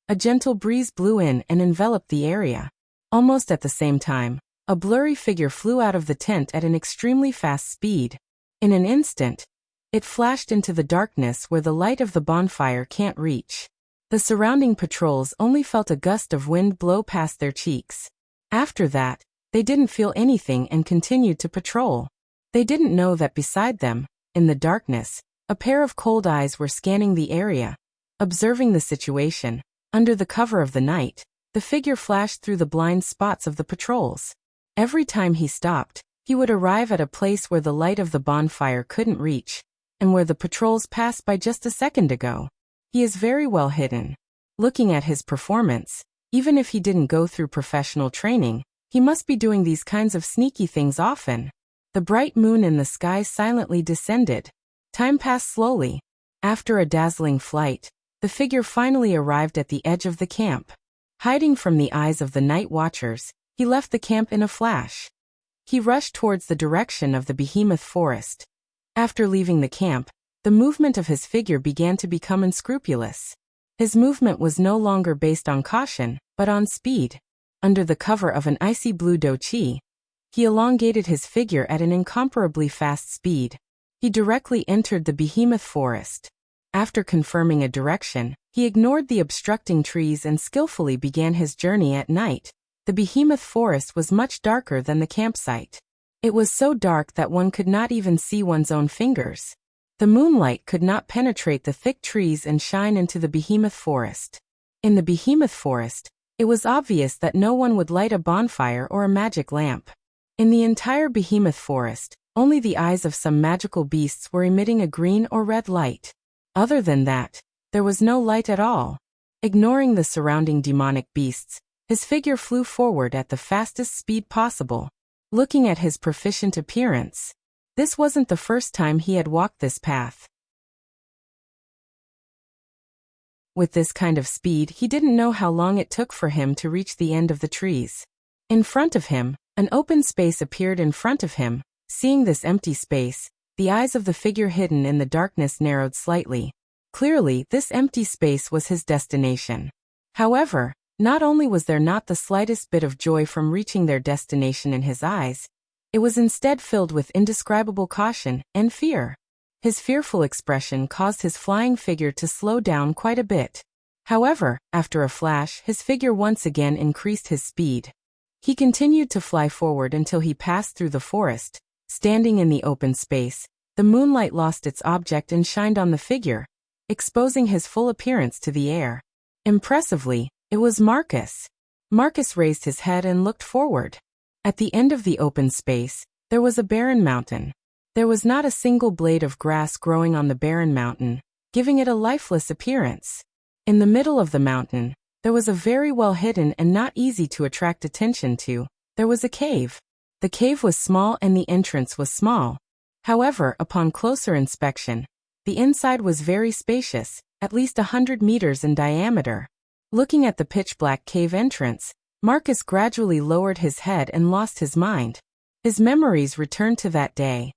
[SPEAKER 1] a gentle breeze blew in and enveloped the area. Almost at the same time, a blurry figure flew out of the tent at an extremely fast speed. In an instant, it flashed into the darkness where the light of the bonfire can't reach. The surrounding patrols only felt a gust of wind blow past their cheeks. After that, they didn't feel anything and continued to patrol. They didn't know that beside them, in the darkness, a pair of cold eyes were scanning the area, observing the situation. Under the cover of the night, the figure flashed through the blind spots of the patrols. Every time he stopped, he would arrive at a place where the light of the bonfire couldn't reach, and where the patrols passed by just a second ago. He is very well hidden. Looking at his performance, even if he didn't go through professional training, he must be doing these kinds of sneaky things often. The bright moon in the sky silently descended. Time passed slowly. After a dazzling flight, the figure finally arrived at the edge of the camp. Hiding from the eyes of the night watchers, he left the camp in a flash. He rushed towards the direction of the behemoth forest. After leaving the camp, the movement of his figure began to become unscrupulous. His movement was no longer based on caution, but on speed. Under the cover of an icy blue douchi, he elongated his figure at an incomparably fast speed. He directly entered the behemoth forest. After confirming a direction, he ignored the obstructing trees and skillfully began his journey at night. The behemoth forest was much darker than the campsite. It was so dark that one could not even see one's own fingers. The moonlight could not penetrate the thick trees and shine into the behemoth forest. In the behemoth forest, it was obvious that no one would light a bonfire or a magic lamp. In the entire behemoth forest, only the eyes of some magical beasts were emitting a green or red light. Other than that, there was no light at all. Ignoring the surrounding demonic beasts, his figure flew forward at the fastest speed possible. Looking at his proficient appearance, this wasn't the first time he had walked this path. With this kind of speed, he didn't know how long it took for him to reach the end of the trees. In front of him, an open space appeared in front of him. Seeing this empty space, the eyes of the figure hidden in the darkness narrowed slightly. Clearly, this empty space was his destination. However, not only was there not the slightest bit of joy from reaching their destination in his eyes, it was instead filled with indescribable caution and fear. His fearful expression caused his flying figure to slow down quite a bit. However, after a flash, his figure once again increased his speed. He continued to fly forward until he passed through the forest. Standing in the open space, the moonlight lost its object and shined on the figure, exposing his full appearance to the air. Impressively, it was Marcus. Marcus raised his head and looked forward. At the end of the open space, there was a barren mountain. There was not a single blade of grass growing on the barren mountain, giving it a lifeless appearance. In the middle of the mountain, there was a very well hidden and not easy to attract attention to. There was a cave. The cave was small and the entrance was small. However, upon closer inspection, the inside was very spacious, at least 100 meters in diameter. Looking at the pitch-black cave entrance, Marcus gradually lowered his head and lost his mind. His memories returned to that day.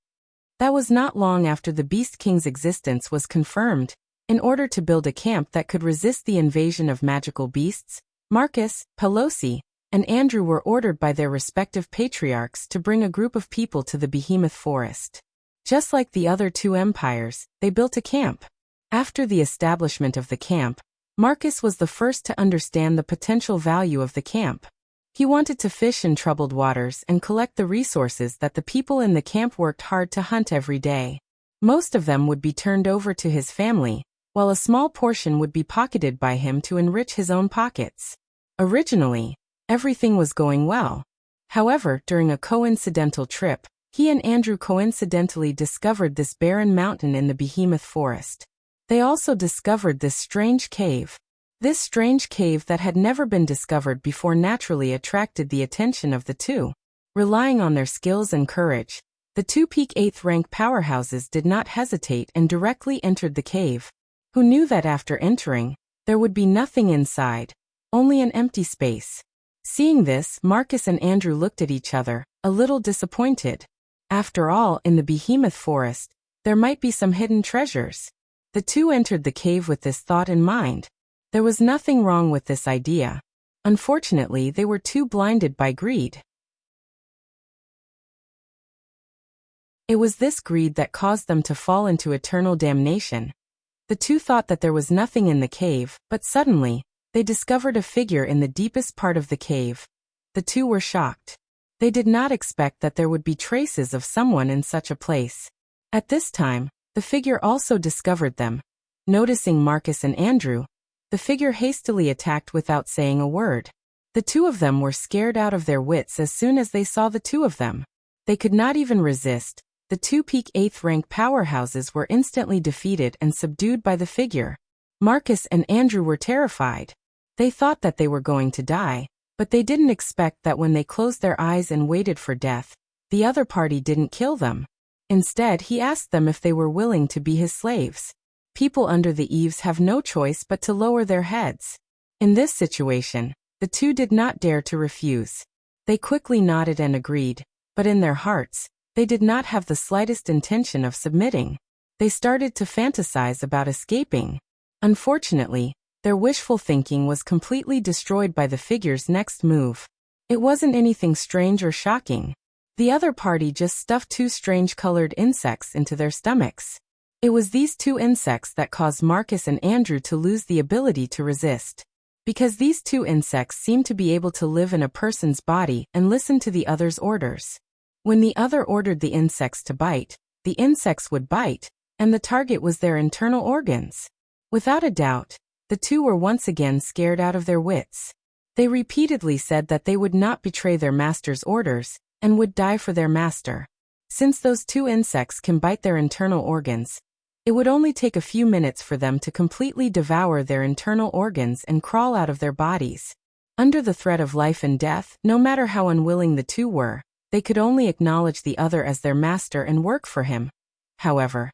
[SPEAKER 1] That was not long after the Beast King's existence was confirmed. In order to build a camp that could resist the invasion of magical beasts, Marcus, Pelosi, and Andrew were ordered by their respective patriarchs to bring a group of people to the Behemoth Forest. Just like the other two empires, they built a camp. After the establishment of the camp, Marcus was the first to understand the potential value of the camp. He wanted to fish in troubled waters and collect the resources that the people in the camp worked hard to hunt every day. Most of them would be turned over to his family, while a small portion would be pocketed by him to enrich his own pockets. Originally, everything was going well. However, during a coincidental trip, he and Andrew coincidentally discovered this barren mountain in the Behemoth Forest. They also discovered this strange cave. This strange cave that had never been discovered before naturally attracted the attention of the two. Relying on their skills and courage, the two peak 8th rank powerhouses did not hesitate and directly entered the cave. Who knew that after entering, there would be nothing inside, only an empty space. Seeing this, Marcus and Andrew looked at each other, a little disappointed. After all, in the Behemoth Forest, there might be some hidden treasures. The two entered the cave with this thought in mind. There was nothing wrong with this idea. Unfortunately, they were too blinded by greed. It was this greed that caused them to fall into eternal damnation. The two thought that there was nothing in the cave, but suddenly, they discovered a figure in the deepest part of the cave. The two were shocked. They did not expect that there would be traces of someone in such a place. At this time, the figure also discovered them. Noticing Marcus and Andrew, the figure hastily attacked without saying a word. The two of them were scared out of their wits as soon as they saw the two of them. They could not even resist. The two peak 8th rank powerhouses were instantly defeated and subdued by the figure. Marcus and Andrew were terrified. They thought that they were going to die, but they didn't expect that when they closed their eyes and waited for death, the other party didn't kill them. Instead, he asked them if they were willing to be his slaves. People under the eaves have no choice but to lower their heads. In this situation, the two did not dare to refuse. They quickly nodded and agreed, but in their hearts, they did not have the slightest intention of submitting. They started to fantasize about escaping. Unfortunately, their wishful thinking was completely destroyed by the figure's next move. It wasn't anything strange or shocking. The other party just stuffed two strange-colored insects into their stomachs. It was these two insects that caused Marcus and Andrew to lose the ability to resist. Because these two insects seemed to be able to live in a person's body and listen to the other's orders. When the other ordered the insects to bite, the insects would bite, and the target was their internal organs. Without a doubt, the two were once again scared out of their wits. They repeatedly said that they would not betray their master's orders, and would die for their master. Since those two insects can bite their internal organs, it would only take a few minutes for them to completely devour their internal organs and crawl out of their bodies. Under the threat of life and death, no matter how unwilling the two were, they could only acknowledge the other as their master and work for him. However,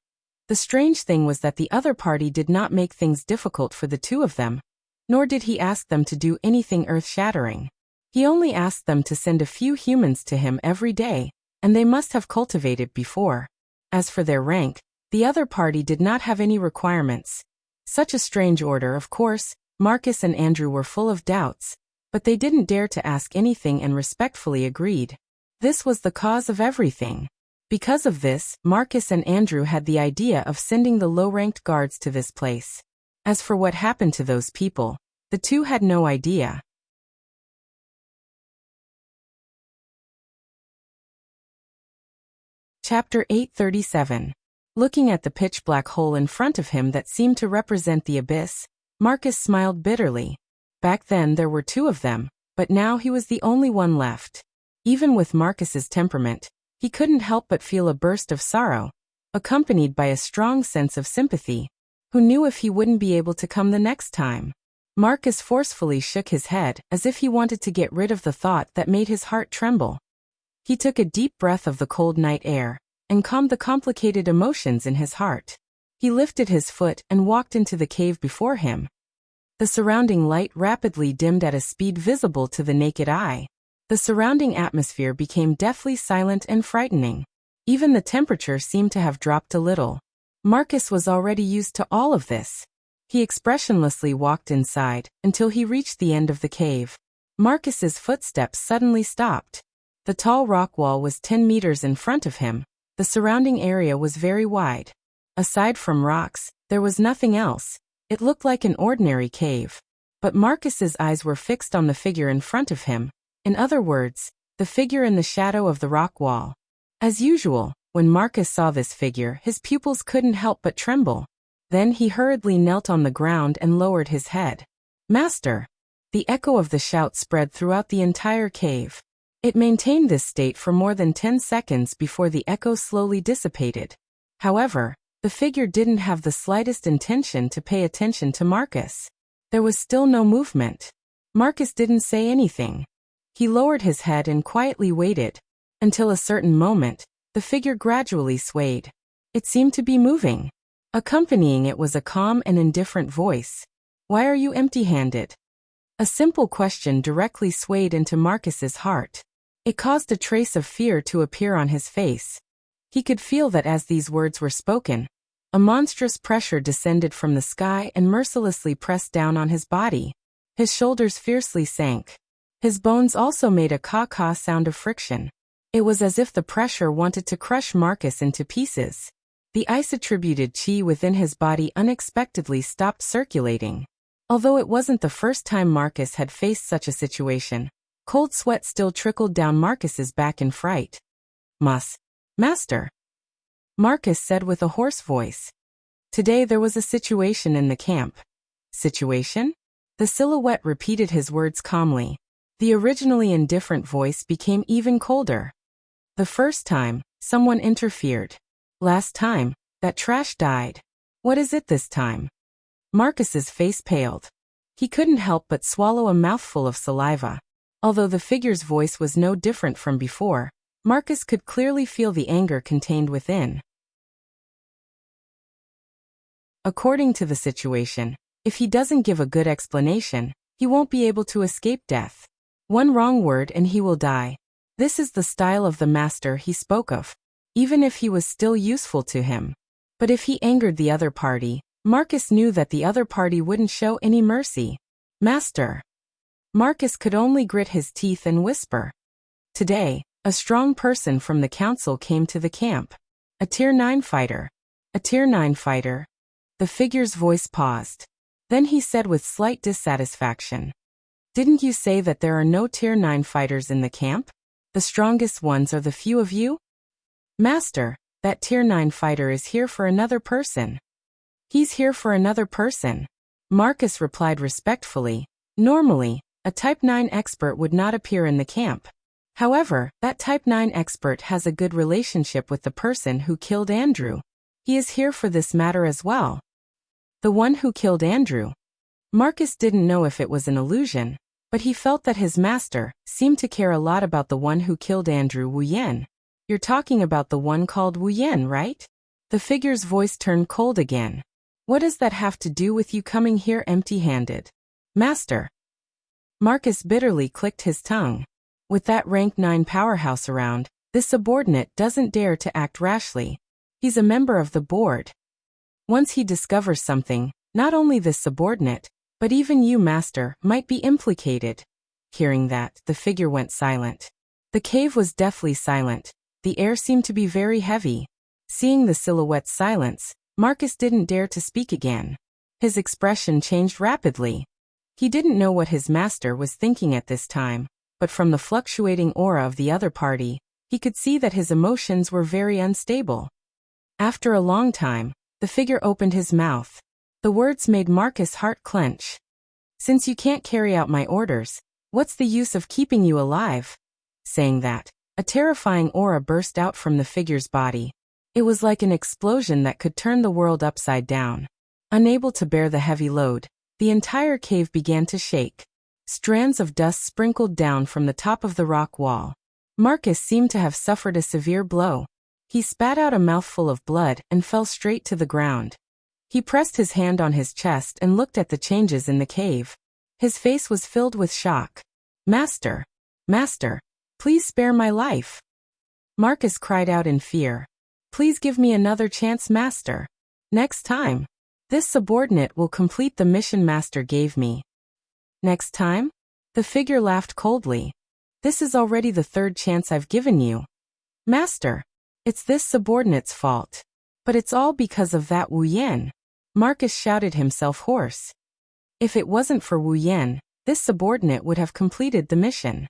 [SPEAKER 1] The strange thing was that the other party did not make things difficult for the two of them, nor did he ask them to do anything earth-shattering. He only asked them to send a few humans to him every day, and they must have cultivated before. As for their rank, the other party did not have any requirements. Such a strange order, of course. Marcus and Andrew were full of doubts, but they didn't dare to ask anything and respectfully agreed. This was the cause of everything. Because of this, Marcus and Andrew had the idea of sending the low-ranked guards to this place. As for what happened to those people, the two had no idea. Chapter 837. Looking at the pitch-black hole in front of him that seemed to represent the abyss, Marcus smiled bitterly. Back then there were two of them, but now he was the only one left. Even with Marcus's temperament, he couldn't help but feel a burst of sorrow, accompanied by a strong sense of sympathy. Who knew if he wouldn't be able to come the next time? Marcus forcefully shook his head, as if he wanted to get rid of the thought that made his heart tremble. He took a deep breath of the cold night air, and calmed the complicated emotions in his heart. He lifted his foot and walked into the cave before him. The surrounding light rapidly dimmed at a speed visible to the naked eye. The surrounding atmosphere became deathly silent and frightening. Even the temperature seemed to have dropped a little. Marcus was already used to all of this. He expressionlessly walked inside, until he reached the end of the cave. Marcus's footsteps suddenly stopped. The tall rock wall was 10 meters in front of him. The surrounding area was very wide. Aside from rocks, there was nothing else. It looked like an ordinary cave. But Marcus's eyes were fixed on the figure in front of him. In other words, the figure in the shadow of the rock wall. As usual, when Marcus saw this figure, his pupils couldn't help but tremble. Then he hurriedly knelt on the ground and lowered his head. "Master!" The echo of the shout spread throughout the entire cave. It maintained this state for more than 10 seconds before the echo slowly dissipated. However, the figure didn't have the slightest intention to pay attention to Marcus. There was still no movement. Marcus didn't say anything. He lowered his head and quietly waited. Until a certain moment, the figure gradually swayed. It seemed to be moving. Accompanying it was a calm and indifferent voice. "Why are you empty-handed?" A simple question directly swayed into Marcus's heart. It caused a trace of fear to appear on his face. He could feel that as these words were spoken, a monstrous pressure descended from the sky and mercilessly pressed down on his body. His shoulders fiercely sank. His bones also made a caw-caw sound of friction. It was as if the pressure wanted to crush Marcus into pieces. The ice-attributed chi within his body unexpectedly stopped circulating. Although it wasn't the first time Marcus had faced such a situation, cold sweat still trickled down Marcus's back in fright. Master," Marcus said with a hoarse voice. "Today there was a situation in the camp." "Situation?" The silhouette repeated his words calmly. The originally indifferent voice became even colder. "The first time, someone interfered. Last time, that trash died. What is it this time?" Marcus's face paled. He couldn't help but swallow a mouthful of saliva. Although the figure's voice was no different from before, Marcus could clearly feel the anger contained within. According to the situation, if he doesn't give a good explanation, he won't be able to escape death. One wrong word and he will die. This is the style of the master he spoke of, even if he was still useful to him. But if he angered the other party, Marcus knew that the other party wouldn't show any mercy. "Master." Marcus could only grit his teeth and whisper. Today, a strong person from the council came to the camp. A Tier 9 fighter. A Tier 9 fighter? The figure's voice paused. Then he said with slight dissatisfaction. "Didn't you say that there are no Tier 9 fighters in the camp? The strongest ones are the few of you?" "Master, that Tier 9 fighter is here for another person." "He's here for another person," Marcus replied respectfully. Normally, a Type 9 expert would not appear in the camp. However, that Type 9 expert has a good relationship with the person who killed Andrew. He is here for this matter as well. The one who killed Andrew? Marcus didn't know if it was an illusion, but he felt that his master seemed to care a lot about the one who killed Andrew. Wu Yan. You're talking about the one called Wu Yan, right? The figure's voice turned cold again. What does that have to do with you coming here empty-handed? Master. Marcus bitterly clicked his tongue. With that rank 9 powerhouse around, this subordinate doesn't dare to act rashly. He's a member of the board. Once he discovers something, not only this subordinate, but even you, Master, might be implicated. Hearing that, the figure went silent. The cave was deathly silent. The air seemed to be very heavy. Seeing the silhouette's silence, Marcus didn't dare to speak again. His expression changed rapidly. He didn't know what his master was thinking at this time, but from the fluctuating aura of the other party, he could see that his emotions were very unstable. After a long time, the figure opened his mouth. The words made Marcus' heart clench. Since you can't carry out my orders, what's the use of keeping you alive? Saying that, a terrifying aura burst out from the figure's body. It was like an explosion that could turn the world upside down. Unable to bear the heavy load, the entire cave began to shake. Strands of dust sprinkled down from the top of the rock wall. Marcus seemed to have suffered a severe blow. He spat out a mouthful of blood and fell straight to the ground. He pressed his hand on his chest and looked at the changes in the cave. His face was filled with shock. Master! Master! Please spare my life! Marcus cried out in fear. Please give me another chance, Master. Next time. This subordinate will complete the mission Master gave me. Next time? The figure laughed coldly. This is already the 3rd chance I've given you. Master! It's this subordinate's fault. But it's all because of that Wu Yan. Marcus shouted himself hoarse. If it wasn't for Wu Yan, this subordinate would have completed the mission.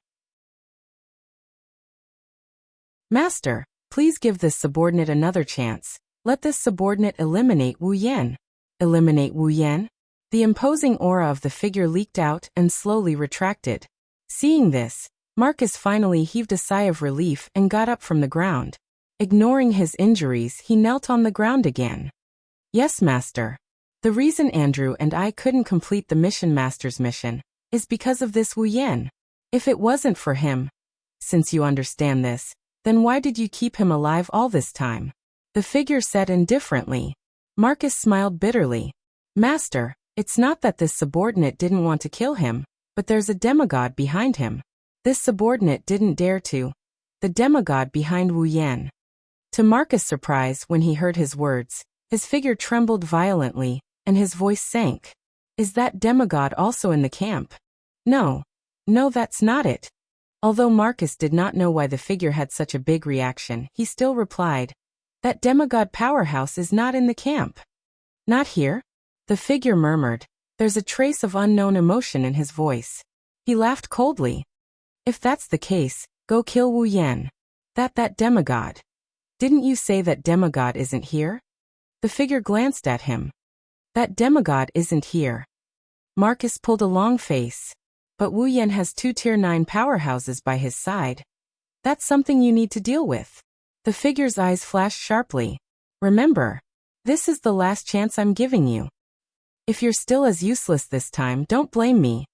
[SPEAKER 1] Master, please give this subordinate another chance. Let this subordinate eliminate Wu Yan. Eliminate Wu Yan? The imposing aura of the figure leaked out and slowly retracted. Seeing this, Marcus finally heaved a sigh of relief and got up from the ground. Ignoring his injuries, he knelt on the ground again. Yes, Master. The reason Andrew and I couldn't complete the mission Master's mission is because of this Wu Yan. If it wasn't for him, since you understand this, then why did you keep him alive all this time? The figure said indifferently. Marcus smiled bitterly. Master, it's not that this subordinate didn't want to kill him, but there's a demigod behind him. This subordinate didn't dare to. The demigod behind Wu Yan. To Marcus' surprise when he heard his words, his figure trembled violently, and his voice sank. Is that demigod also in the camp? No. No, that's not it. Although Marcus did not know why the figure had such a big reaction, he still replied, that demigod powerhouse is not in the camp. Not here? The figure murmured. There's a trace of unknown emotion in his voice. He laughed coldly. If that's the case, go kill Wu Yan. That demigod. Didn't you say that demigod isn't here? The figure glanced at him. That demigod isn't here. Marcus pulled a long face. But Wu Yan has 2 tier 9 powerhouses by his side. That's something you need to deal with. The figure's eyes flashed sharply. Remember, this is the last chance I'm giving you. If you're still as useless this time, don't blame me.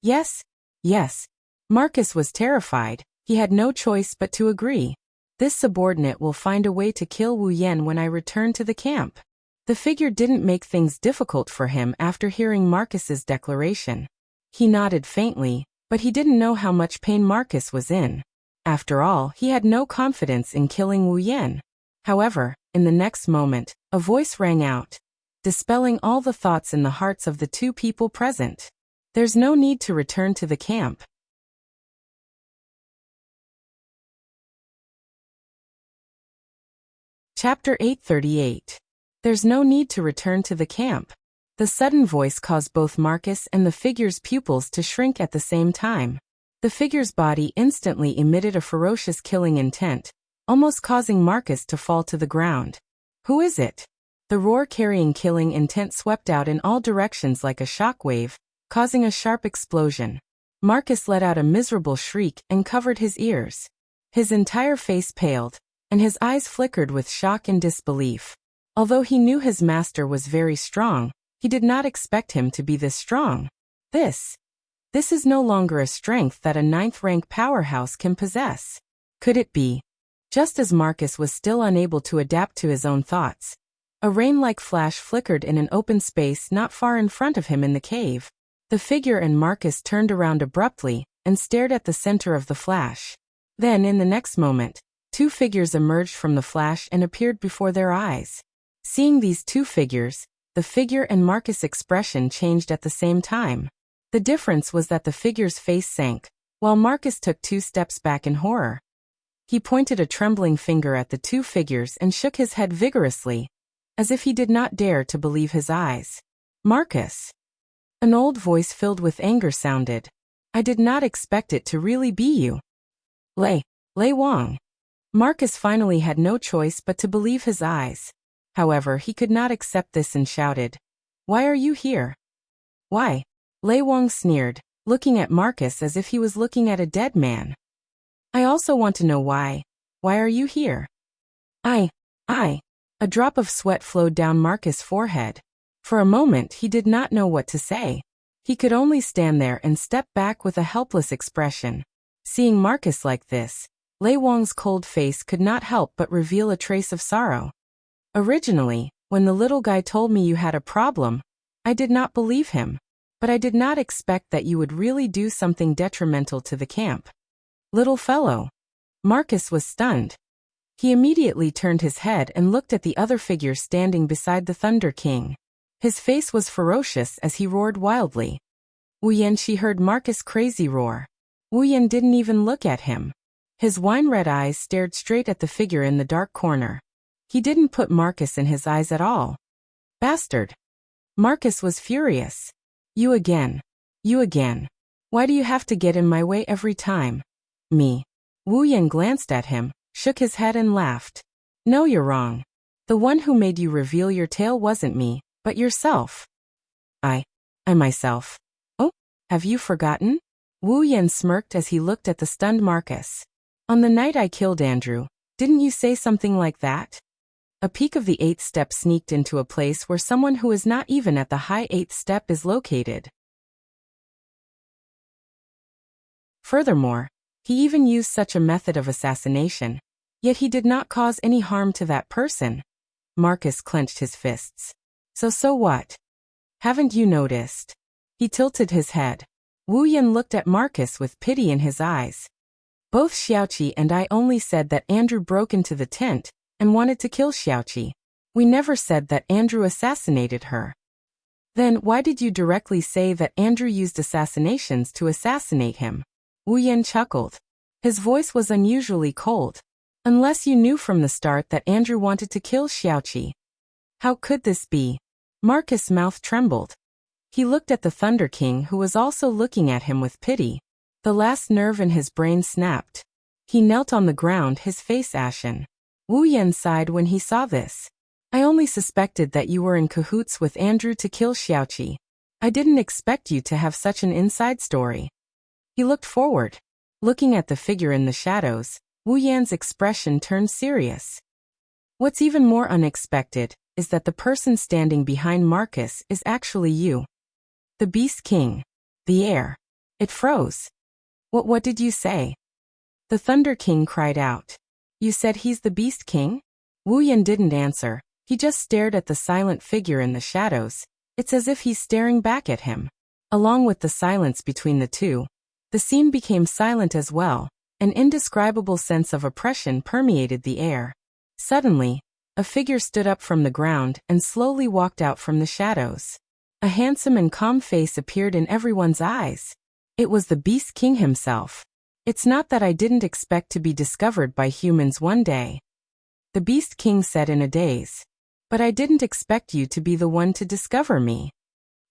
[SPEAKER 1] Yes? Yes. Marcus was terrified. He had no choice but to agree. This subordinate will find a way to kill Wu Yan when I return to the camp. The figure didn't make things difficult for him after hearing Marcus's declaration. He nodded faintly, but he didn't know how much pain Marcus was in. After all, he had no confidence in killing Wu Yan. However, in the next moment, a voice rang out, dispelling all the thoughts in the hearts of the 2 people present. There's no need to return to the camp. Chapter 838. There's no need to return to the camp. The sudden voice caused both Marcus and the figure's pupils to shrink at the same time. The figure's body instantly emitted a ferocious killing intent, almost causing Marcus to fall to the ground. Who is it? The roar carrying killing intent swept out in all directions like a shockwave, causing a sharp explosion. Marcus let out a miserable shriek and covered his ears. His entire face paled, and his eyes flickered with shock and disbelief. Although he knew his master was very strong, he did not expect him to be this strong. This is no longer a strength that a 9th rank powerhouse can possess. Could it be? Just as Marcus was still unable to adapt to his own thoughts, a rain-like flash flickered in an open space not far in front of him in the cave. The figure and Marcus turned around abruptly and stared at the center of the flash. Then, in the next moment, two figures emerged from the flash and appeared before their eyes. Seeing these two figures, the figure and Marcus' expression changed at the same time. The difference was that the figure's face sank, while Marcus took 2 steps back in horror. He pointed a trembling finger at the two figures and shook his head vigorously, as if he did not dare to believe his eyes. "Marcus!" An old voice filled with anger sounded. "I did not expect it to really be you." Lei Wang. Marcus finally had no choice but to believe his eyes. However, he could not accept this and shouted, "Why are you here?" "Why?" Lei Wang sneered, looking at Marcus as if he was looking at a dead man. "I also want to know why. Why are you here?" I. A drop of sweat flowed down Marcus' forehead. For a moment he did not know what to say. He could only stand there and step back with a helpless expression. Seeing Marcus like this, Lei Wang's cold face could not help but reveal a trace of sorrow. "Originally, when the little guy told me you had a problem, I did not believe him. But I did not expect that you would really do something detrimental to the camp." "Little fellow." Marcus was stunned. He immediately turned his head and looked at the other figure standing beside the Thunder King. His face was ferocious as he roared wildly. Wuyan. She heard Marcus' crazy roar. Wuyan didn't even look at him. His wine-red eyes stared straight at the figure in the dark corner. He didn't put Marcus in his eyes at all. "Bastard!" Marcus was furious. You again. Why do you have to get in my way every time?" "Me." Wuyan glanced at him, shook his head and laughed. "No, you're wrong. The one who made you reveal your tale wasn't me, but yourself." I myself. Oh, have you forgotten?" Wuyan smirked as he looked at the stunned Marcus. "On the night I killed Andrew, didn't you say something like that?" A peak of the 8th step sneaked into a place where someone who is not even at the high 8th step is located. Furthermore, he even used such a method of assassination, yet he did not cause any harm to that person. Marcus clenched his fists. So what? Haven't you noticed?" He tilted his head. Wuyan looked at Marcus with pity in his eyes. "Both Xiaoqi and I only said that Andrew broke into the tent and wanted to kill Xiaoqi. We never said that Andrew assassinated her." "Then why did you directly say that Andrew used assassinations to assassinate him?" Wuyan chuckled. His voice was unusually cold. "Unless you knew from the start that Andrew wanted to kill Xiaoqi." "How could this be?" Marcus' mouth trembled. He looked at the Thunder King, who was also looking at him with pity. The last nerve in his brain snapped. He knelt on the ground, his face ashen. Wuyan sighed when he saw this. "I only suspected that you were in cahoots with Andrew to kill Xiaoqi. I didn't expect you to have such an inside story." He looked forward. Looking at the figure in the shadows, Wuyan's expression turned serious. "What's even more unexpected is that the person standing behind Marcus is actually you. The Beast King." The air. It froze. What did you say?" The Thunder King cried out. "You said he's the Beast King?" Wuyan didn't answer. He just stared at the silent figure in the shadows. It's as if he's staring back at him. Along with the silence between the two, the scene became silent as well. An indescribable sense of oppression permeated the air. Suddenly, a figure stood up from the ground and slowly walked out from the shadows. A handsome and calm face appeared in everyone's eyes. It was the Beast King himself. "It's not that I didn't expect to be discovered by humans one day," the Beast King said in a daze. "But I didn't expect you to be the one to discover me."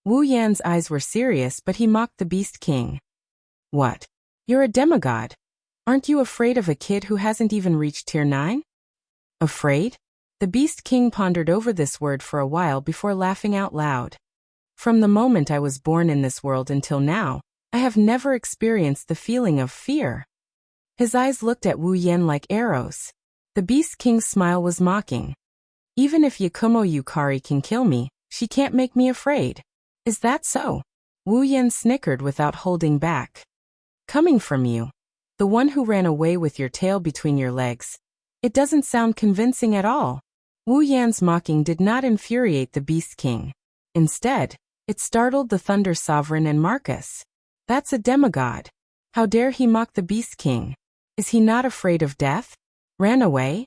[SPEAKER 1] Wu Yan's eyes were serious, but he mocked the Beast King. "What? You're a demigod. Aren't you afraid of a kid who hasn't even reached tier 9? "Afraid?" The Beast King pondered over this word for a while before laughing out loud. "From the moment I was born in this world until now, I have never experienced the feeling of fear." His eyes looked at Wu Yan like arrows. The Beast King's smile was mocking. "Even if Yakumo Yukari can kill me, she can't make me afraid. Is that so?" Wu Yan snickered without holding back. "Coming from you, the one who ran away with your tail between your legs, It doesn't sound convincing at all. Wu Yan's mocking did not infuriate the Beast King. Instead, it startled the Thunder Sovereign and Marcus. That's a demigod. How dare he mock the Beast King? Is he not afraid of death? Ran away?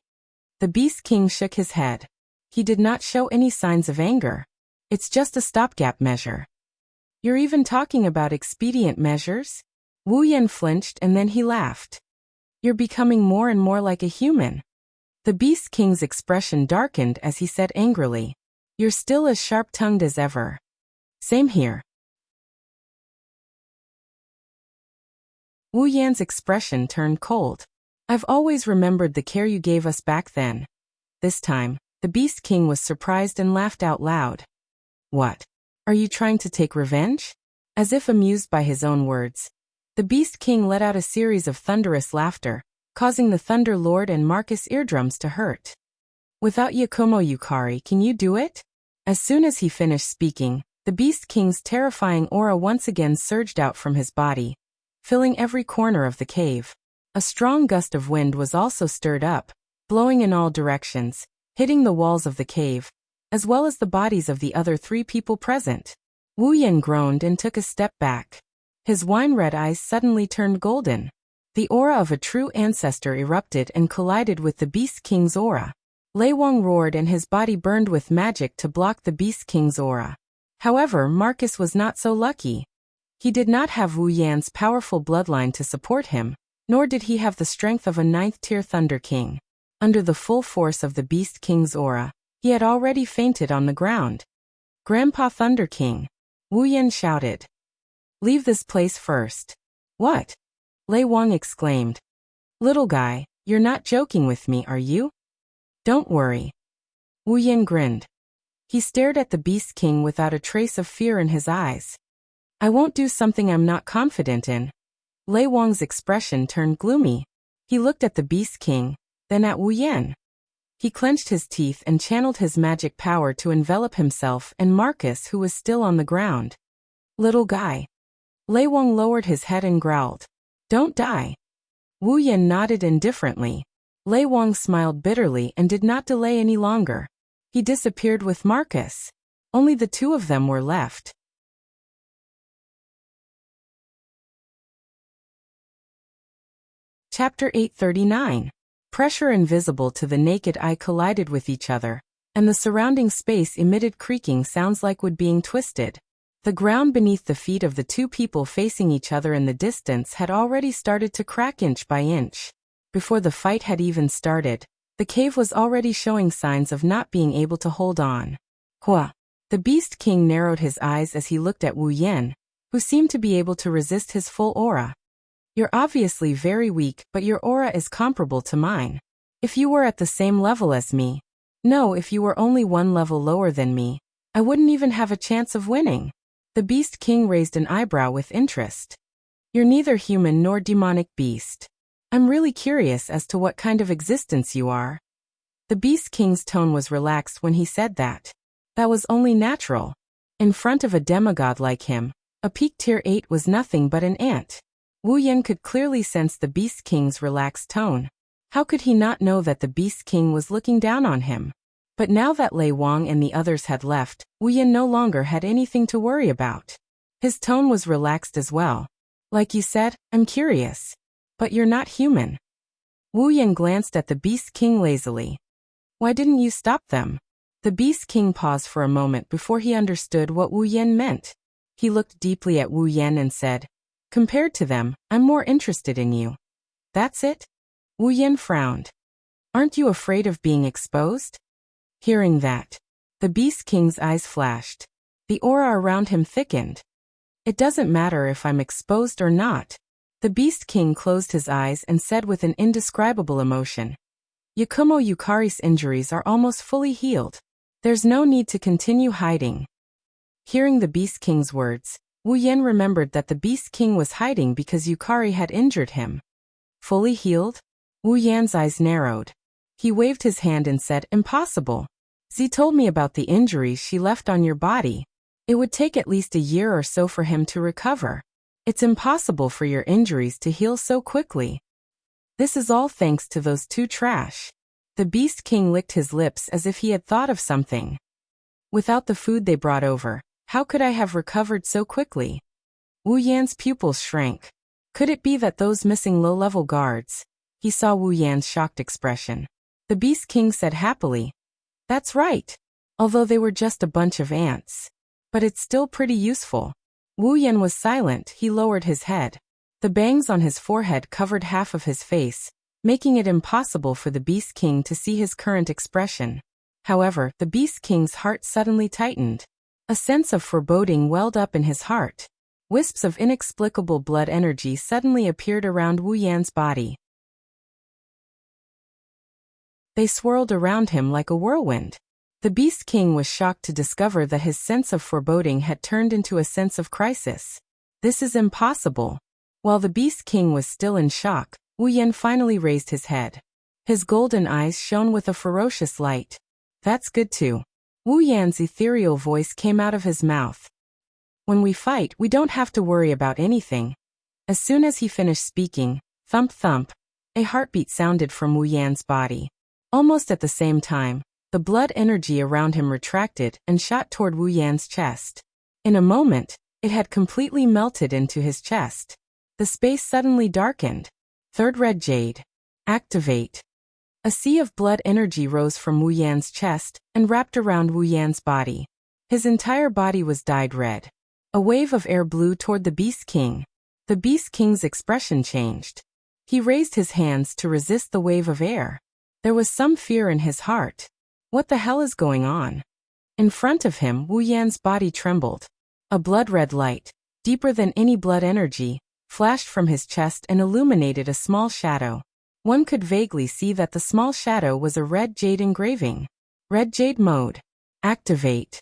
[SPEAKER 1] The Beast King shook his head. He did not show any signs of anger. It's just a stopgap measure. You're even talking about expedient measures? Wu Yan flinched and then he laughed. You're becoming more and more like a human. The Beast King's expression darkened as he said angrily. You're still as sharp-tongued as ever. Same here. Wu Yan's expression turned cold. I've always remembered the care you gave us back then. This time, the Beast King was surprised and laughed out loud. What? Are you trying to take revenge? As if amused by his own words, the Beast King let out a series of thunderous laughter, causing the Thunder Lord and Marcus' eardrums to hurt. Without Yakumo Yukari, can you do it? As soon as he finished speaking, the Beast King's terrifying aura once again surged out from his body, filling every corner of the cave. A strong gust of wind was also stirred up, blowing in all directions, hitting the walls of the cave, as well as the bodies of the other 3 people present. Wu Yan groaned and took a step back. His wine-red eyes suddenly turned golden. The aura of a true ancestor erupted and collided with the Beast King's aura. Lei Wang roared and his body burned with magic to block the Beast King's aura. However, Marcus was not so lucky. He did not have Wu Yan's powerful bloodline to support him, nor did he have the strength of a 9th-tier Thunder King. Under the full force of the Beast King's aura, he had already fainted on the ground. Grandpa Thunder King! Wu Yan shouted. Leave this place first. What? Lei Wang exclaimed. Little guy, you're not joking with me, are you? Don't worry. Wu Yan grinned. He stared at the Beast King without a trace of fear in his eyes. I won't do something I'm not confident in. Lei Wang's expression turned gloomy. He looked at the Beast King, then at Wu Yan. He clenched his teeth and channeled his magic power to envelop himself and Marcus, who was still on the ground. Little guy. Lei Wang lowered his head and growled. Don't die. Wu Yan nodded indifferently. Lei Wang smiled bitterly and did not delay any longer. He disappeared with Marcus. Only the 2 of them were left. Chapter 839. Pressure invisible to the naked eye collided with each other, and the surrounding space emitted creaking sounds like wood being twisted. The ground beneath the feet of the 2 people facing each other in the distance had already started to crack inch by inch. Before the fight had even started, the cave was already showing signs of not being able to hold on. Hua! The Beast King narrowed his eyes as he looked at Wu Yan, who seemed to be able to resist his full aura. You're obviously very weak, but your aura is comparable to mine. If you were at the same level as me. No, if you were only 1 level lower than me, I wouldn't even have a chance of winning. The Beast King raised an eyebrow with interest. You're neither human nor demonic beast. I'm really curious as to what kind of existence you are. The Beast King's tone was relaxed when he said that. That was only natural. In front of a demigod like him, a peak tier 8 was nothing but an ant. Wu Yan could clearly sense the Beast King's relaxed tone. How could he not know that the Beast King was looking down on him? But now that Lei Wang and the others had left, Wu Yan no longer had anything to worry about. His tone was relaxed as well. Like you said, I'm curious. But you're not human. Wu Yan glanced at the Beast King lazily. Why didn't you stop them? The Beast King paused for a moment before he understood what Wu Yan meant. He looked deeply at Wu Yan and said, Compared to them, I'm more interested in you. That's it? Wu Yan frowned. Aren't you afraid of being exposed? Hearing that, the Beast King's eyes flashed. The aura around him thickened. It doesn't matter if I'm exposed or not. The Beast King closed his eyes and said with an indescribable emotion. Yakumo Yukari's injuries are almost fully healed. There's no need to continue hiding. Hearing the Beast King's words, Wu Yan remembered that the Beast King was hiding because Yukari had injured him. Fully healed? Wu Yan's eyes narrowed. He waved his hand and said, Impossible. Z told me about the injuries she left on your body. It would take at least a year or so for him to recover. It's impossible for your injuries to heal so quickly. This is all thanks to those 2 trash. The Beast King licked his lips as if he had thought of something. Without the food they brought over, how could I have recovered so quickly? Wu Yan's pupils shrank. Could it be that those missing low-level guards? He saw Wu Yan's shocked expression. The Beast King said happily, "That's right. Although they were just a bunch of ants. But it's still pretty useful." Wu Yan was silent. He lowered his head. The bangs on his forehead covered half of his face, making it impossible for the Beast King to see his current expression. However, the Beast King's heart suddenly tightened. A sense of foreboding welled up in his heart. Wisps of inexplicable blood energy suddenly appeared around Wu Yan's body. They swirled around him like a whirlwind. The Beast King was shocked to discover that his sense of foreboding had turned into a sense of crisis. This is impossible. While the Beast King was still in shock, Wu Yan finally raised his head. His golden eyes shone with a ferocious light. "That's good too." Wu Yan's ethereal voice came out of his mouth. "When we fight, we don't have to worry about anything." As soon as he finished speaking, thump thump, a heartbeat sounded from Wu Yan's body. Almost at the same time, the blood energy around him retracted and shot toward Wu Yan's chest. In a moment, it had completely melted into his chest. The space suddenly darkened. Third red jade. Activate. A sea of blood energy rose from Wu Yan's chest and wrapped around Wu Yan's body. His entire body was dyed red. A wave of air blew toward the Beast King. The Beast King's expression changed. He raised his hands to resist the wave of air. There was some fear in his heart. What the hell is going on? In front of him, Wu Yan's body trembled. A blood-red light, deeper than any blood energy, flashed from his chest and illuminated a small shadow. One could vaguely see that the small shadow was a red jade engraving. Red jade mode. Activate.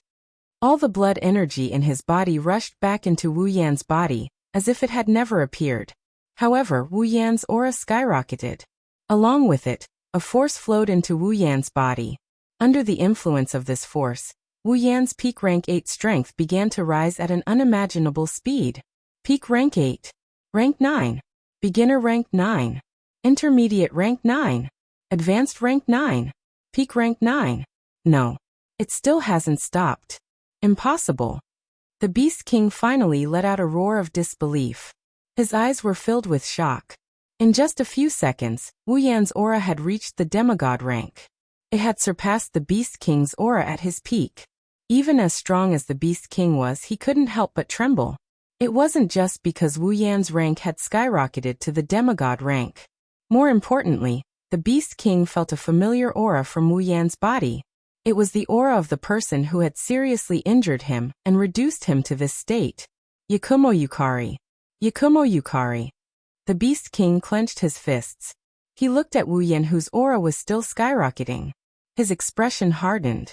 [SPEAKER 1] All the blood energy in his body rushed back into Wu Yan's body, as if it had never appeared. However, Wu Yan's aura skyrocketed. Along with it, a force flowed into Wu Yan's body. Under the influence of this force, Wu Yan's peak rank 8 strength began to rise at an unimaginable speed. Peak rank 8. Rank 9. Beginner rank 9. Intermediate rank 9. Advanced rank 9. Peak rank 9. No. It still hasn't stopped. Impossible. The Beast King finally let out a roar of disbelief. His eyes were filled with shock. In just a few seconds, Wu Yan's aura had reached the demigod rank. It had surpassed the Beast King's aura at his peak. Even as strong as the Beast King was, he couldn't help but tremble. It wasn't just because Wu Yan's rank had skyrocketed to the demigod rank. More importantly, the Beast King felt a familiar aura from Wu Yan's body. It was the aura of the person who had seriously injured him and reduced him to this state. Yakumo Yukari. Yakumo Yukari. The Beast King clenched his fists. He looked at Wu Yan, whose aura was still skyrocketing. His expression hardened.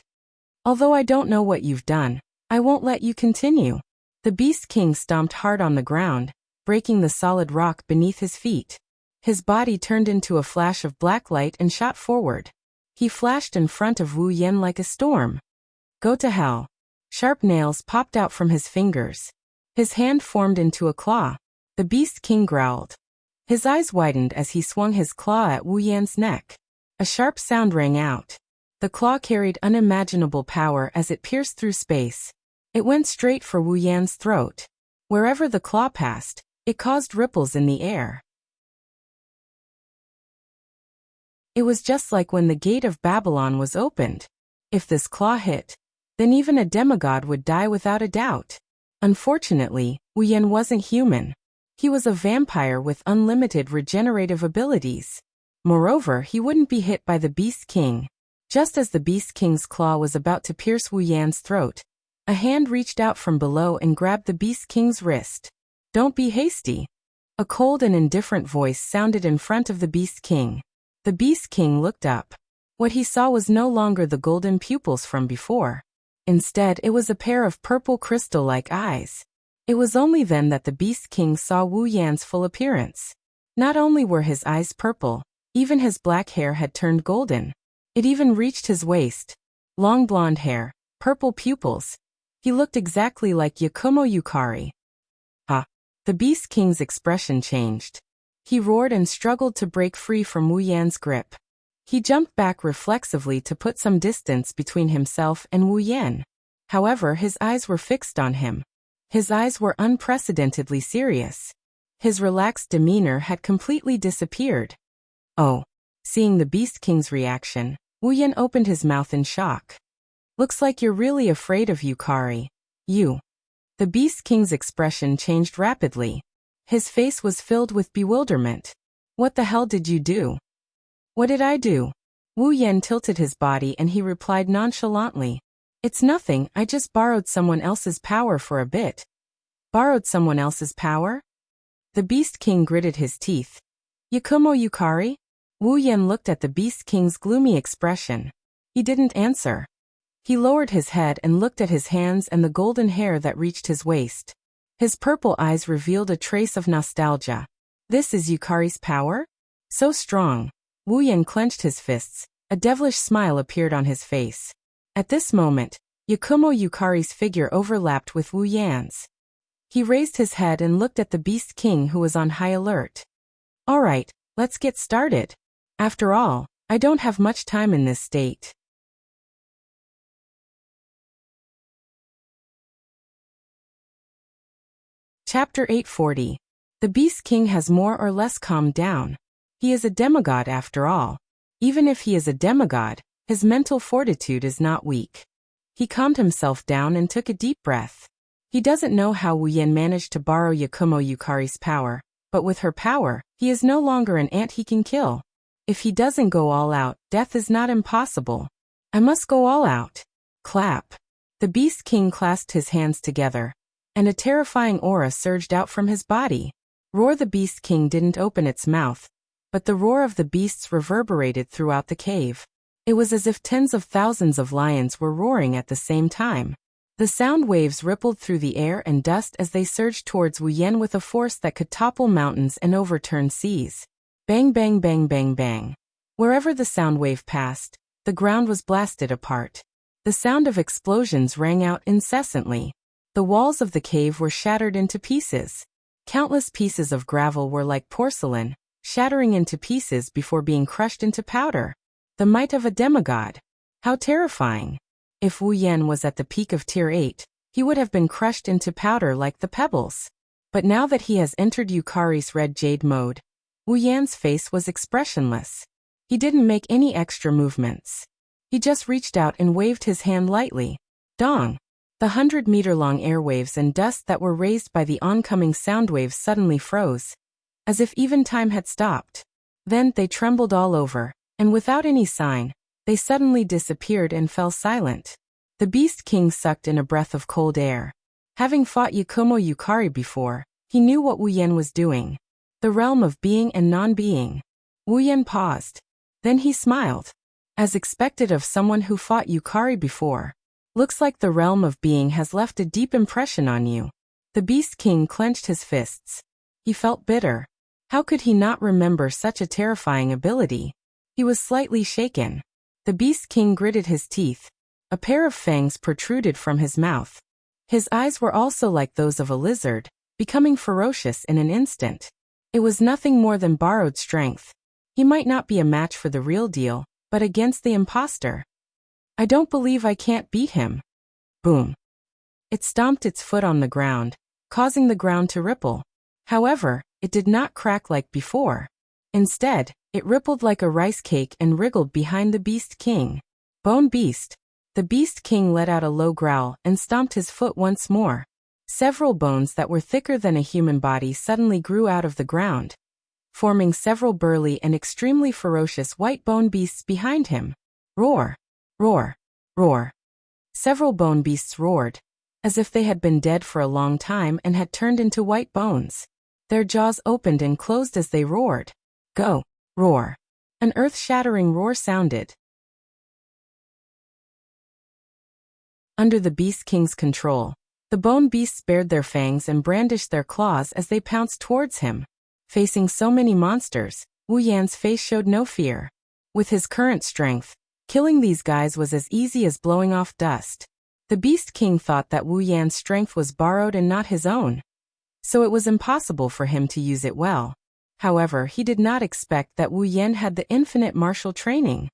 [SPEAKER 1] "Although I don't know what you've done, I won't let you continue." The Beast King stomped hard on the ground, breaking the solid rock beneath his feet. His body turned into a flash of black light and shot forward. He flashed in front of Wu Yan like a storm. "Go to hell." Sharp nails popped out from his fingers. His hand formed into a claw. The Beast King growled. His eyes widened as he swung his claw at Wu Yan's neck. A sharp sound rang out. The claw carried unimaginable power as it pierced through space. It went straight for Wu Yan's throat. Wherever the claw passed, it caused ripples in the air. It was just like when the gate of Babylon was opened. If this claw hit, then even a demigod would die without a doubt. Unfortunately, Wu Yan wasn't human. He was a vampire with unlimited regenerative abilities. Moreover, he wouldn't be hit by the Beast King. Just as the Beast King's claw was about to pierce Wu Yan's throat, a hand reached out from below and grabbed the Beast King's wrist. "Don't be hasty." A cold and indifferent voice sounded in front of the Beast King. The Beast King looked up. What he saw was no longer the golden pupils from before. Instead, it was a pair of purple crystal-like eyes. It was only then that the Beast King saw Wu Yan's full appearance. Not only were his eyes purple, even his black hair had turned golden. It even reached his waist. Long blonde hair, purple pupils. He looked exactly like Yakumo Yukari. The Beast King's expression changed. He roared and struggled to break free from Wu Yan's grip. He jumped back reflexively to put some distance between himself and Wu Yan. However, his eyes were fixed on him. His eyes were unprecedentedly serious. His relaxed demeanor had completely disappeared. Oh. Seeing the Beast King's reaction, Wu Yan opened his mouth in shock. Looks like you're really afraid of Yukari. You. The Beast King's expression changed rapidly. His face was filled with bewilderment. What the hell did you do? What did I do? Wu Yan tilted his body and he replied nonchalantly. It's nothing, I just borrowed someone else's power for a bit. Borrowed someone else's power? The Beast King gritted his teeth. Yakumo Yukari? Wu Yan looked at the Beast King's gloomy expression. He didn't answer. He lowered his head and looked at his hands and the golden hair that reached his waist. His purple eyes revealed a trace of nostalgia. This is Yukari's power? So strong. Wu Yan clenched his fists. A devilish smile appeared on his face. At this moment, Yakumo Yukari's figure overlapped with Wu Yan's. He raised his head and looked at the Beast King who was on high alert. All right, let's get started. After all, I don't have much time in this state. Chapter 840. The Beast King has more or less calmed down. He is a demigod after all. Even if he is a demigod, his mental fortitude is not weak. He calmed himself down and took a deep breath. He doesn't know how Wu Yan managed to borrow Yakumo Yukari's power, but with her power, he is no longer an ant he can kill. If he doesn't go all out, death is not impossible. I must go all out. Clap. The Beast King clasped his hands together, and a terrifying aura surged out from his body. Roar! The Beast King didn't open its mouth, but the roar of the beasts reverberated throughout the cave. It was as if tens of thousands of lions were roaring at the same time. The sound waves rippled through the air and dust as they surged towards Wu Yan with a force that could topple mountains and overturn seas. Bang bang bang bang bang. Wherever the sound wave passed, the ground was blasted apart. The sound of explosions rang out incessantly. The walls of the cave were shattered into pieces. Countless pieces of gravel were like porcelain, shattering into pieces before being crushed into powder. The might of a demigod. How terrifying. If Wu Yan was at the peak of Tier 8, he would have been crushed into powder like the pebbles. But now that he has entered Yukari's red jade mode, Wu Yan's face was expressionless. He didn't make any extra movements. He just reached out and waved his hand lightly. Dong! The 100-meter-long airwaves and dust that were raised by the oncoming sound waves suddenly froze, as if even time had stopped. Then they trembled all over, and without any sign, they suddenly disappeared and fell silent. The Beast King sucked in a breath of cold air. Having fought Yakumo Yukari before, he knew what Wu Yan was doing. The realm of being and non-being. Wu Yan paused. Then he smiled. As expected of someone who fought Yukari before. Looks like the realm of being has left a deep impression on you. The Beast King clenched his fists. He felt bitter. How could he not remember such a terrifying ability? He was slightly shaken. The Beast King gritted his teeth. A pair of fangs protruded from his mouth. His eyes were also like those of a lizard, becoming ferocious in an instant. It was nothing more than borrowed strength. He might not be a match for the real deal, but against the imposter. I don't believe I can't beat him. Boom. It stomped its foot on the ground, causing the ground to ripple. However, it did not crack like before. Instead, it rippled like a rice cake and wriggled behind the Beast King. Bone Beast. The Beast King let out a low growl and stomped his foot once more. Several bones that were thicker than a human body suddenly grew out of the ground, forming several burly and extremely ferocious white bone beasts behind him. Roar! Roar! Roar! Several bone beasts roared, as if they had been dead for a long time and had turned into white bones. Their jaws opened and closed as they roared. Go! Roar! An earth-shattering roar sounded. Under the Beast King's control, the bone beasts bared their fangs and brandished their claws as they pounced towards him. Facing so many monsters, Wu Yan's face showed no fear. With his current strength, killing these guys was as easy as blowing off dust. The Beast King thought that Wu Yan's strength was borrowed and not his own, so it was impossible for him to use it well. However, he did not expect that Wu Yan had the infinite martial training.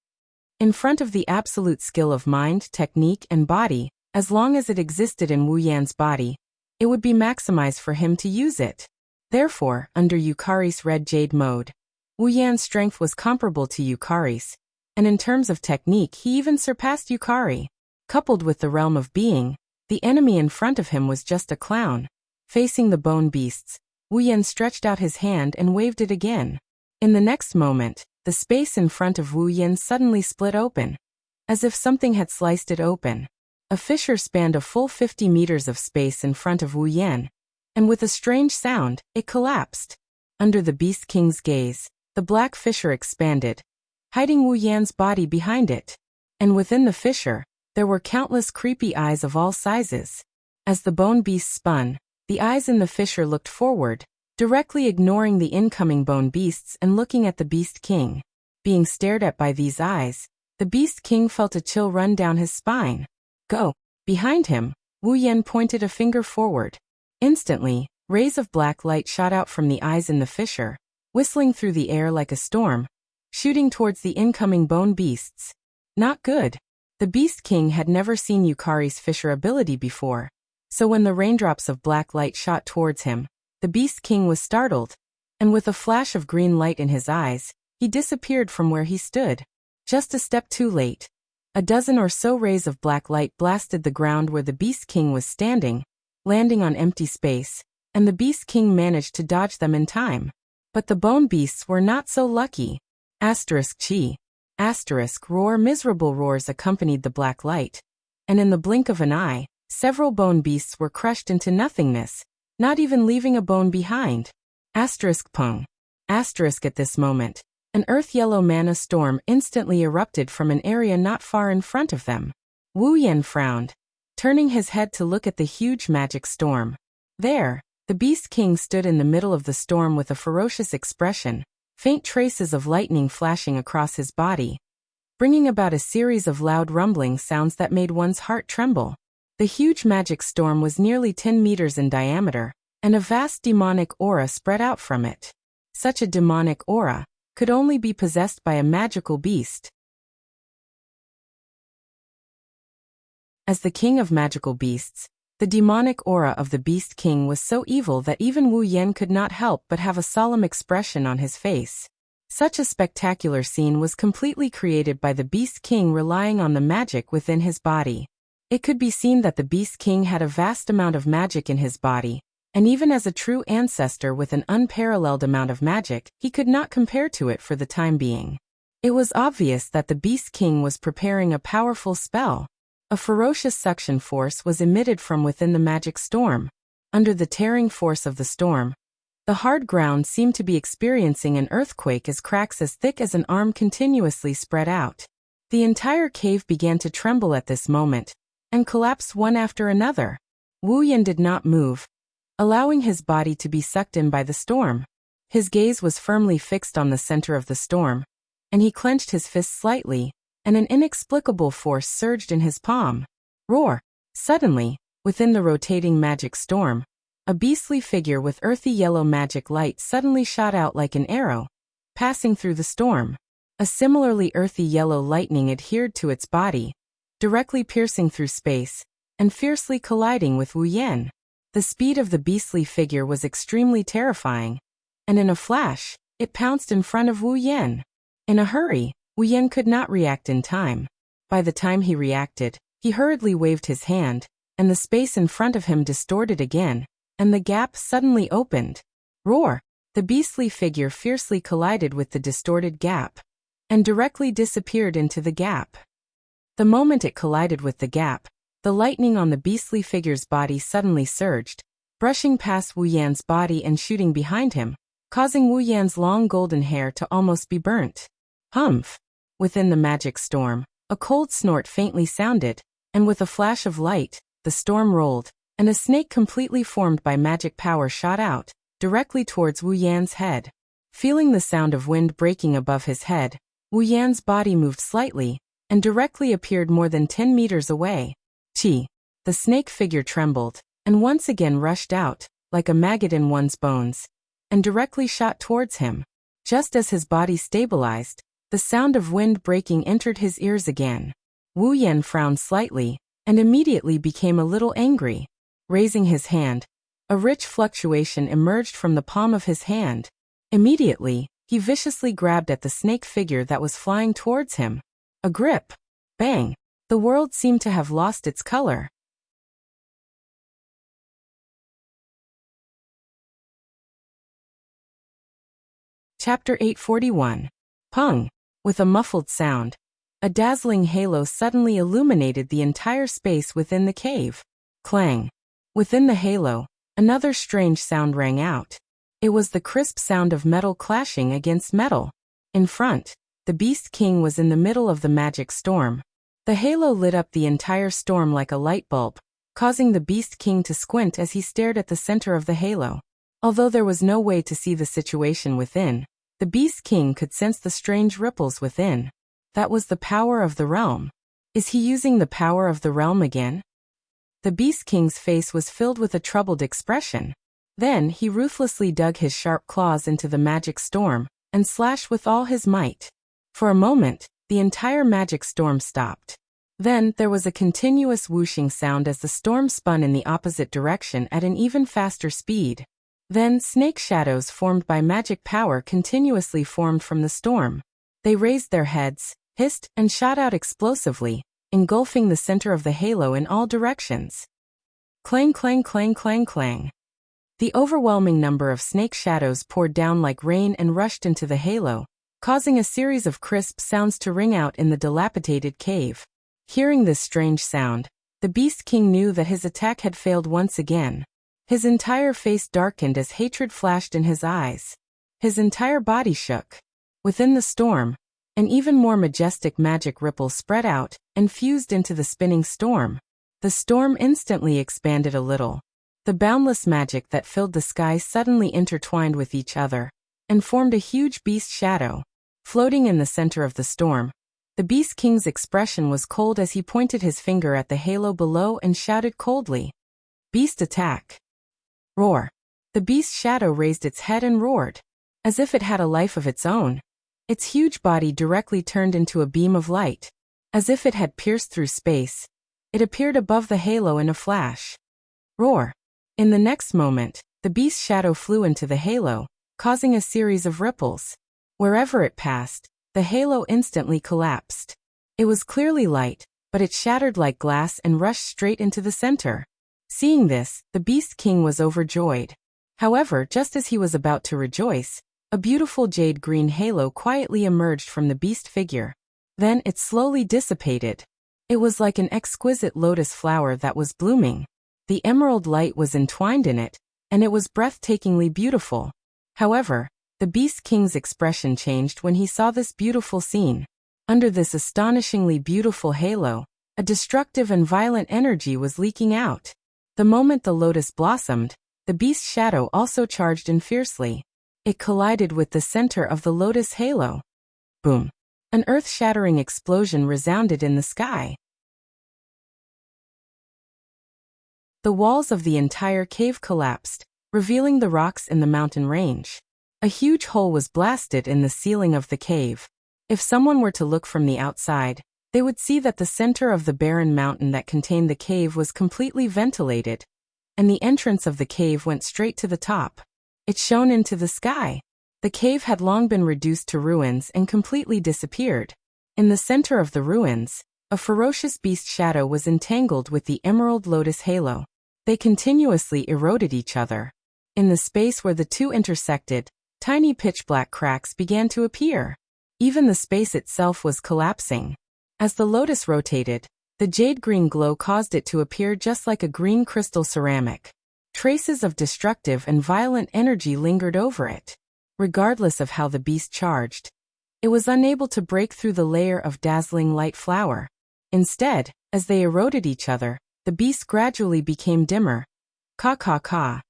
[SPEAKER 1] In front of the absolute skill of mind, technique, and body, as long as it existed in Wu Yan's body, it would be maximized for him to use it. Therefore, under Yukari's red jade mode, Wu Yan's strength was comparable to Yukari's, and in terms of technique he even surpassed Yukari. Coupled with the realm of being, the enemy in front of him was just a clown. Facing the bone beasts, Wu Yan stretched out his hand and waved it again. In the next moment, the space in front of Wu Yan suddenly split open, as if something had sliced it open. A fissure spanned a full 50 meters of space in front of Wu Yan, and with a strange sound, it collapsed. Under the Beast King's gaze, the black fissure expanded, hiding Wu Yan's body behind it. And within the fissure, there were countless creepy eyes of all sizes. As the bone beast spun, the eyes in the fissure looked forward, directly ignoring the incoming bone beasts and looking at the Beast King. Being stared at by these eyes, the Beast King felt a chill run down his spine. Go! Behind him, Wu Yan pointed a finger forward. Instantly, rays of black light shot out from the eyes in the fissure, whistling through the air like a storm, shooting towards the incoming bone beasts. Not good. The Beast King had never seen Yukari's fissure ability before, so when the raindrops of black light shot towards him, the Beast King was startled, and with a flash of green light in his eyes, he disappeared from where he stood. Just a step too late. A dozen or so rays of black light blasted the ground where the Beast King was standing, landing on empty space, and the Beast King managed to dodge them in time. But the bone beasts were not so lucky. Chi. Roar. Miserable roars accompanied the black light, and in the blink of an eye, several bone beasts were crushed into nothingness, not even leaving a bone behind. Pung. At this moment, an earth-yellow mana storm instantly erupted from an area not far in front of them. Wu Yan frowned, turning his head to look at the huge magic storm. There, the Beast King stood in the middle of the storm with a ferocious expression, faint traces of lightning flashing across his body, bringing about a series of loud rumbling sounds that made one's heart tremble. The huge magic storm was nearly 10 meters in diameter, and a vast demonic aura spread out from it. Such a demonic aura could only be possessed by a magical beast. As the king of magical beasts, the demonic aura of the Beast King was so evil that even Wu Yan could not help but have a solemn expression on his face. Such a spectacular scene was completely created by the Beast King relying on the magic within his body. It could be seen that the Beast King had a vast amount of magic in his body, and even as a true ancestor with an unparalleled amount of magic, he could not compare to it for the time being. It was obvious that the Beast King was preparing a powerful spell. A ferocious suction force was emitted from within the magic storm. Under the tearing force of the storm, the hard ground seemed to be experiencing an earthquake as cracks as thick as an arm continuously spread out. The entire cave began to tremble at this moment, and collapsed one after another. Wu Yan did not move, allowing his body to be sucked in by the storm. His gaze was firmly fixed on the center of the storm, and he clenched his fist slightly, and an inexplicable force surged in his palm. Roar! Suddenly, within the rotating magic storm, a beastly figure with earthy yellow magic light suddenly shot out like an arrow, passing through the storm. A similarly earthy yellow lightning adhered to its body, directly piercing through space, and fiercely colliding with Wu Yan. The speed of the beastly figure was extremely terrifying, and in a flash, it pounced in front of Wu Yan. In a hurry, Wu Yan could not react in time. By the time he reacted, he hurriedly waved his hand, and the space in front of him distorted again, and the gap suddenly opened. Roar! The beastly figure fiercely collided with the distorted gap, and directly disappeared into the gap. The moment it collided with the gap, the lightning on the beastly figure's body suddenly surged, brushing past Wu Yan's body and shooting behind him, causing Wu Yan's long golden hair to almost be burnt. Humph! Within the magic storm, a cold snort faintly sounded, and with a flash of light, the storm rolled, and a snake completely formed by magic power shot out, directly towards Wu Yan's head. Feeling the sound of wind breaking above his head, Wu Yan's body moved slightly, and directly appeared more than 10 meters away. Chi! The snake figure trembled, and once again rushed out, like a maggot in one's bones, and directly shot towards him. Just as his body stabilized, the sound of wind breaking entered his ears again. Wu Yan frowned slightly, and immediately became a little angry. Raising his hand, a rich fluctuation emerged from the palm of his hand. Immediately, he viciously grabbed at the snake figure that was flying towards him. A grip. Bang! The world seemed to have lost its color. Chapter 841. Pung! With a muffled sound, a dazzling halo suddenly illuminated the entire space within the cave. Clang! Within the halo, another strange sound rang out. It was the crisp sound of metal clashing against metal. In front, the Beast King was in the middle of the magic storm. The halo lit up the entire storm like a light bulb, causing the Beast King to squint as he stared at the center of the halo. Although there was no way to see the situation within, the Beast King could sense the strange ripples within. That was the power of the realm. Is he using the power of the realm again? The Beast King's face was filled with a troubled expression. Then he ruthlessly dug his sharp claws into the magic storm and slashed with all his might. For a moment, the entire magic storm stopped. Then there was a continuous whooshing sound as the storm spun in the opposite direction at an even faster speed. Then snake shadows formed by magic power continuously formed from the storm. They raised their heads, hissed, and shot out explosively, engulfing the center of the halo in all directions. Clang, clang, clang, clang, clang. The overwhelming number of snake shadows poured down like rain and rushed into the halo, causing a series of crisp sounds to ring out in the dilapidated cave. Hearing this strange sound, the Beast King knew that his attack had failed once again. His entire face darkened as hatred flashed in his eyes. His entire body shook. Within the storm, an even more majestic magic ripple spread out and fused into the spinning storm. The storm instantly expanded a little. The boundless magic that filled the sky suddenly intertwined with each other and formed a huge beast shadow. Floating in the center of the storm, the Beast King's expression was cold as he pointed his finger at the halo below and shouted coldly, "Beast attack!" Roar! The beast shadow raised its head and roared, as if it had a life of its own. Its huge body directly turned into a beam of light. As if it had pierced through space, it appeared above the halo in a flash. Roar! In the next moment, the beast shadow flew into the halo, causing a series of ripples. Wherever it passed, the halo instantly collapsed. It was clearly light, but it shattered like glass and rushed straight into the center. Seeing this, the Beast King was overjoyed. However, just as he was about to rejoice, a beautiful jade-green halo quietly emerged from the beast figure. Then it slowly dissipated. It was like an exquisite lotus flower that was blooming. The emerald light was entwined in it, and it was breathtakingly beautiful. However, the Beast King's expression changed when he saw this beautiful scene. Under this astonishingly beautiful halo, a destructive and violent energy was leaking out. The moment the lotus blossomed, the beast shadow also charged in fiercely. It collided with the center of the lotus halo. Boom! An earth-shattering explosion resounded in the sky. The walls of the entire cave collapsed, revealing the rocks in the mountain range. A huge hole was blasted in the ceiling of the cave. If someone were to look from the outside, they would see that the center of the barren mountain that contained the cave was completely ventilated, and the entrance of the cave went straight to the top. It shone into the sky. The cave had long been reduced to ruins and completely disappeared. In the center of the ruins, a ferocious beast shadow was entangled with the emerald lotus halo. They continuously eroded each other. In the space where the two intersected, tiny pitch-black cracks began to appear. Even the space itself was collapsing. As the lotus rotated, the jade-green glow caused it to appear just like a green crystal ceramic. Traces of destructive and violent energy lingered over it. Regardless of how the beast charged, it was unable to break through the layer of dazzling light flower. Instead, as they eroded each other, the beast gradually became dimmer. Ka.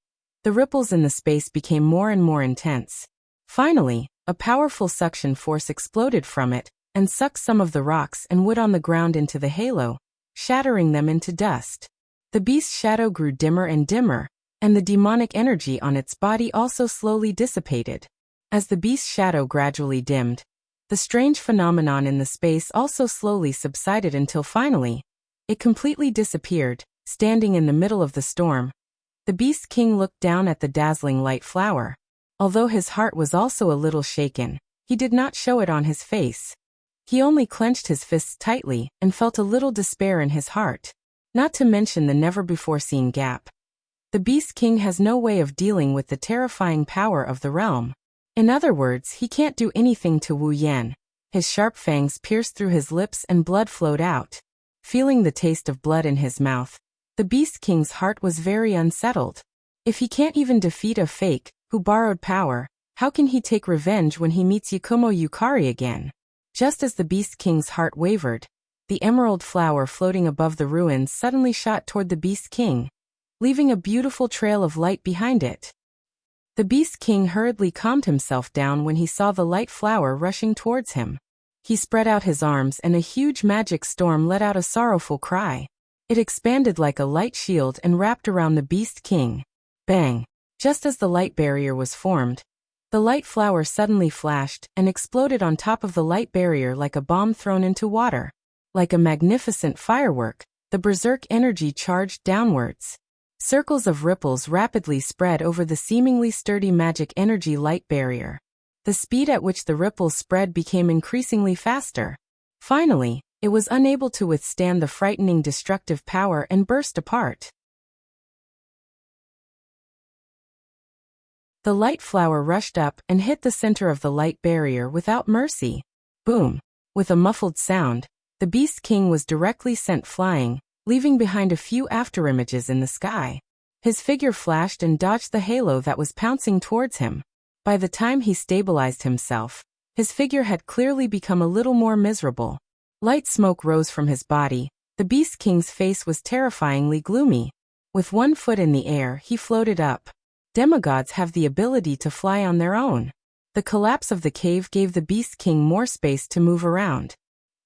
[SPEAKER 1] The ripples in the space became more and more intense. Finally, a powerful suction force exploded from it and sucked some of the rocks and wood on the ground into the halo, shattering them into dust. The beast's shadow grew dimmer and dimmer, and the demonic energy on its body also slowly dissipated. As the beast's shadow gradually dimmed, the strange phenomenon in the space also slowly subsided until finally, it completely disappeared, standing in the middle of the storm. The Beast King looked down at the dazzling light flower. Although his heart was also a little shaken, he did not show it on his face. He only clenched his fists tightly and felt a little despair in his heart, not to mention the never-before-seen gap. The Beast King has no way of dealing with the terrifying power of the realm. In other words, he can't do anything to Wu Yan. His sharp fangs pierced through his lips and blood flowed out. Feeling the taste of blood in his mouth, the Beast King's heart was very unsettled. If he can't even defeat a fake, who borrowed power, how can he take revenge when he meets Yakumo Yukari again? Just as the Beast King's heart wavered, the emerald flower floating above the ruins suddenly shot toward the Beast King, leaving a beautiful trail of light behind it. The Beast King hurriedly calmed himself down when he saw the light flower rushing towards him. He spread out his arms and a huge magic storm let out a sorrowful cry. It expanded like a light shield and wrapped around the Beast King. Bang! Just as the light barrier was formed, the light flower suddenly flashed and exploded on top of the light barrier like a bomb thrown into water. Like a magnificent firework, the berserk energy charged downwards. Circles of ripples rapidly spread over the seemingly sturdy magic energy light barrier. The speed at which the ripples spread became increasingly faster. Finally, it was unable to withstand the frightening destructive power and burst apart. The light flower rushed up and hit the center of the light barrier without mercy. Boom! With a muffled sound, the Beast King was directly sent flying, leaving behind a few afterimages in the sky. His figure flashed and dodged the halo that was pouncing towards him. By the time he stabilized himself, his figure had clearly become a little more miserable. Light smoke rose from his body. The Beast King's face was terrifyingly gloomy. With one foot in the air, he floated up. Demigods have the ability to fly on their own. The collapse of the cave gave the Beast King more space to move around.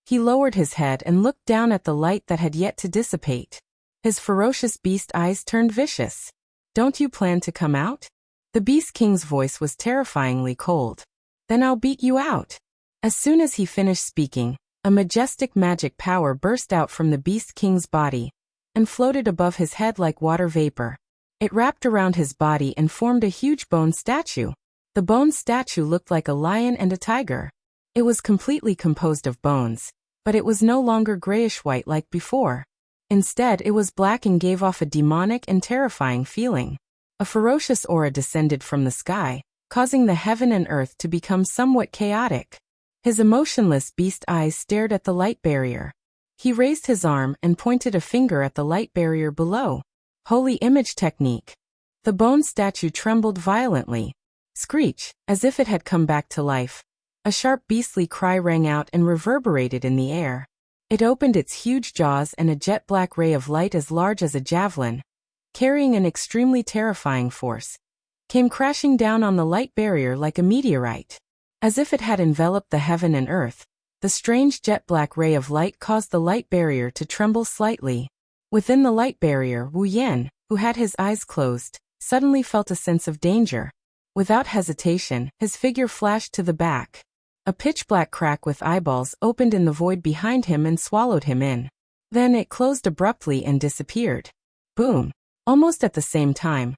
[SPEAKER 1] He lowered his head and looked down at the light that had yet to dissipate. His ferocious beast eyes turned vicious. "Don't you plan to come out?" The Beast King's voice was terrifyingly cold. "Then I'll beat you out." As soon as he finished speaking, a majestic magic power burst out from the Beast King's body and floated above his head like water vapor. It wrapped around his body and formed a huge bone statue. The bone statue looked like a lion and a tiger. It was completely composed of bones, but it was no longer grayish-white like before. Instead, it was black and gave off a demonic and terrifying feeling. A ferocious aura descended from the sky, causing the heaven and earth to become somewhat chaotic. His emotionless beast eyes stared at the light barrier. He raised his arm and pointed a finger at the light barrier below. Holy image technique. The bone statue trembled violently. Screech, as if it had come back to life. A sharp beastly cry rang out and reverberated in the air. It opened its huge jaws and a jet-black ray of light as large as a javelin, carrying an extremely terrifying force, came crashing down on the light barrier like a meteorite. As if it had enveloped the heaven and earth, the strange jet-black ray of light caused the light barrier to tremble slightly. Within the light barrier, Wu Yan, who had his eyes closed, suddenly felt a sense of danger. Without hesitation, his figure flashed to the back. A pitch-black crack with eyeballs opened in the void behind him and swallowed him in. Then it closed abruptly and disappeared. Boom! Almost at the same time,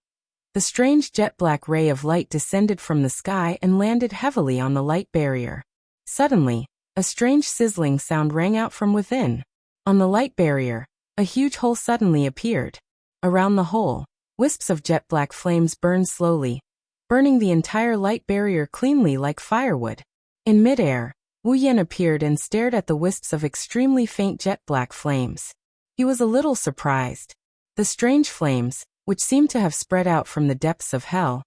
[SPEAKER 1] the strange jet-black ray of light descended from the sky and landed heavily on the light barrier. Suddenly, a strange sizzling sound rang out from within. On the light barrier, a huge hole suddenly appeared. Around the hole, wisps of jet-black flames burned slowly, burning the entire light barrier cleanly like firewood. In midair, Wu Yan appeared and stared at the wisps of extremely faint jet-black flames. He was a little surprised. The strange flames, which seemed to have spread out from the depths of hell,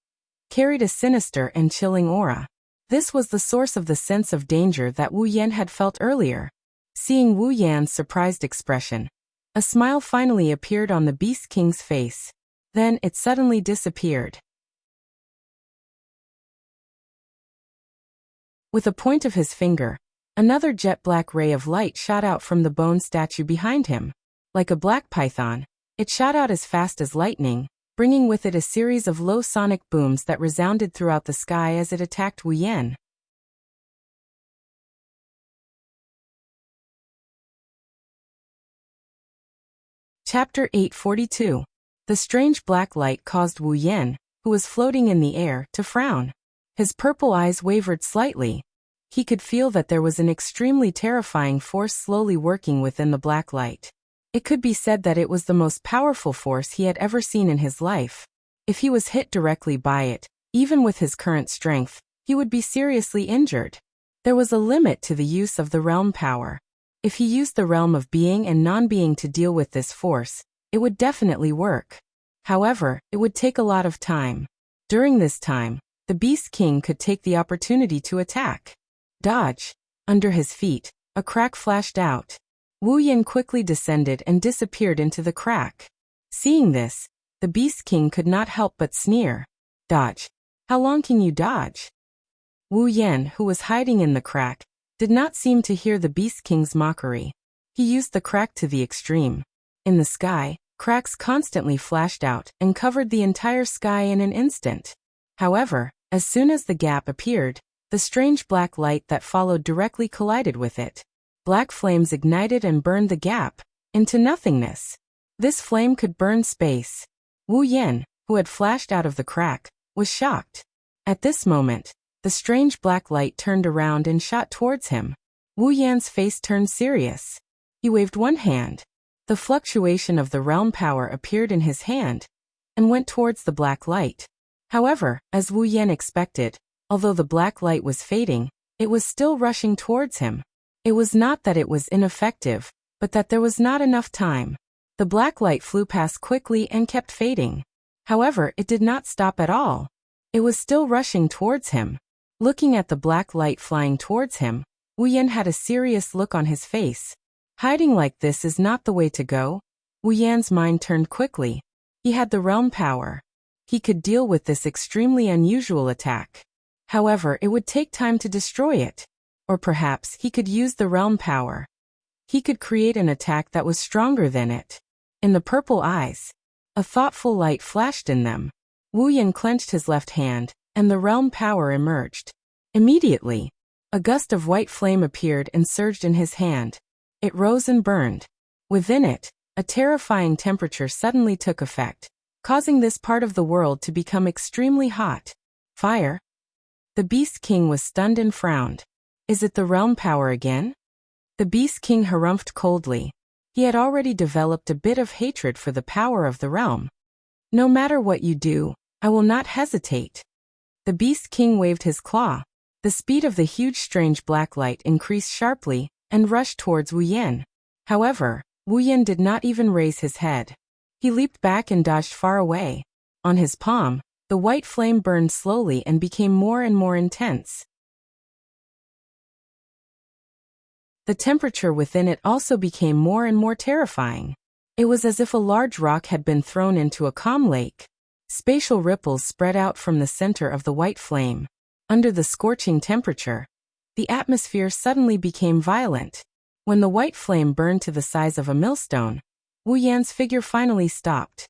[SPEAKER 1] carried a sinister and chilling aura. This was the source of the sense of danger that Wu Yan had felt earlier. Seeing Wu Yan's surprised expression, a smile finally appeared on the Beast King's face. Then it suddenly disappeared. With a point of his finger, another jet-black ray of light shot out from the bone statue behind him. Like a black python, it shot out as fast as lightning, bringing with it a series of low sonic booms that resounded throughout the sky as it attacked Wu Yan. Chapter 842. The strange black light caused Wu Yan, who was floating in the air, to frown. His purple eyes wavered slightly. He could feel that there was an extremely terrifying force slowly working within the black light. It could be said that it was the most powerful force he had ever seen in his life. If he was hit directly by it, even with his current strength, he would be seriously injured. There was a limit to the use of the realm power. If he used the realm of being and non-being to deal with this force, it would definitely work. However, it would take a lot of time. During this time, the Beast King could take the opportunity to attack. Dodge. Under his feet, a crack flashed out. Wu Yan quickly descended and disappeared into the crack. Seeing this, the Beast King could not help but sneer. Dodge. How long can you dodge? Wu Yan, who was hiding in the crack, did not seem to hear the Beast King's mockery. He used the crack to the extreme. In the sky, cracks constantly flashed out and covered the entire sky in an instant. However, as soon as the gap appeared, the strange black light that followed directly collided with it. Black flames ignited and burned the gap into nothingness. This flame could burn space. Wu Yan, who had flashed out of the crack, was shocked. At this moment, the strange black light turned around and shot towards him. Wu Yan's face turned serious. He waved one hand. The fluctuation of the realm power appeared in his hand and went towards the black light. However, as Wu Yan expected, although the black light was fading, it was still rushing towards him. It was not that it was ineffective, but that there was not enough time. The black light flew past quickly and kept fading. However, it did not stop at all. It was still rushing towards him. Looking at the black light flying towards him, Wu Yan had a serious look on his face. Hiding like this is not the way to go. Wu Yan's mind turned quickly. He had the realm power. He could deal with this extremely unusual attack. However, it would take time to destroy it. Or perhaps he could use the realm power. He could create an attack that was stronger than it. In the purple eyes, a thoughtful light flashed in them. Wu Yan clenched his left hand, and the realm power emerged. Immediately, a gust of white flame appeared and surged in his hand. It rose and burned. Within it, a terrifying temperature suddenly took effect, causing this part of the world to become extremely hot. Fire. The Beast King was stunned and frowned. Is it the realm power again? The Beast King harumphed coldly. He had already developed a bit of hatred for the power of the realm. No matter what you do, I will not hesitate. The Beast King waved his claw. The speed of the huge strange black light increased sharply and rushed towards Wu Yan. However, Wu Yan did not even raise his head. He leaped back and dodged far away. On his palm, the white flame burned slowly and became more and more intense. The temperature within it also became more and more terrifying. It was as if a large rock had been thrown into a calm lake. Spatial ripples spread out from the center of the white flame. Under the scorching temperature, the atmosphere suddenly became violent. When the white flame burned to the size of a millstone, Wu Yan's figure finally stopped.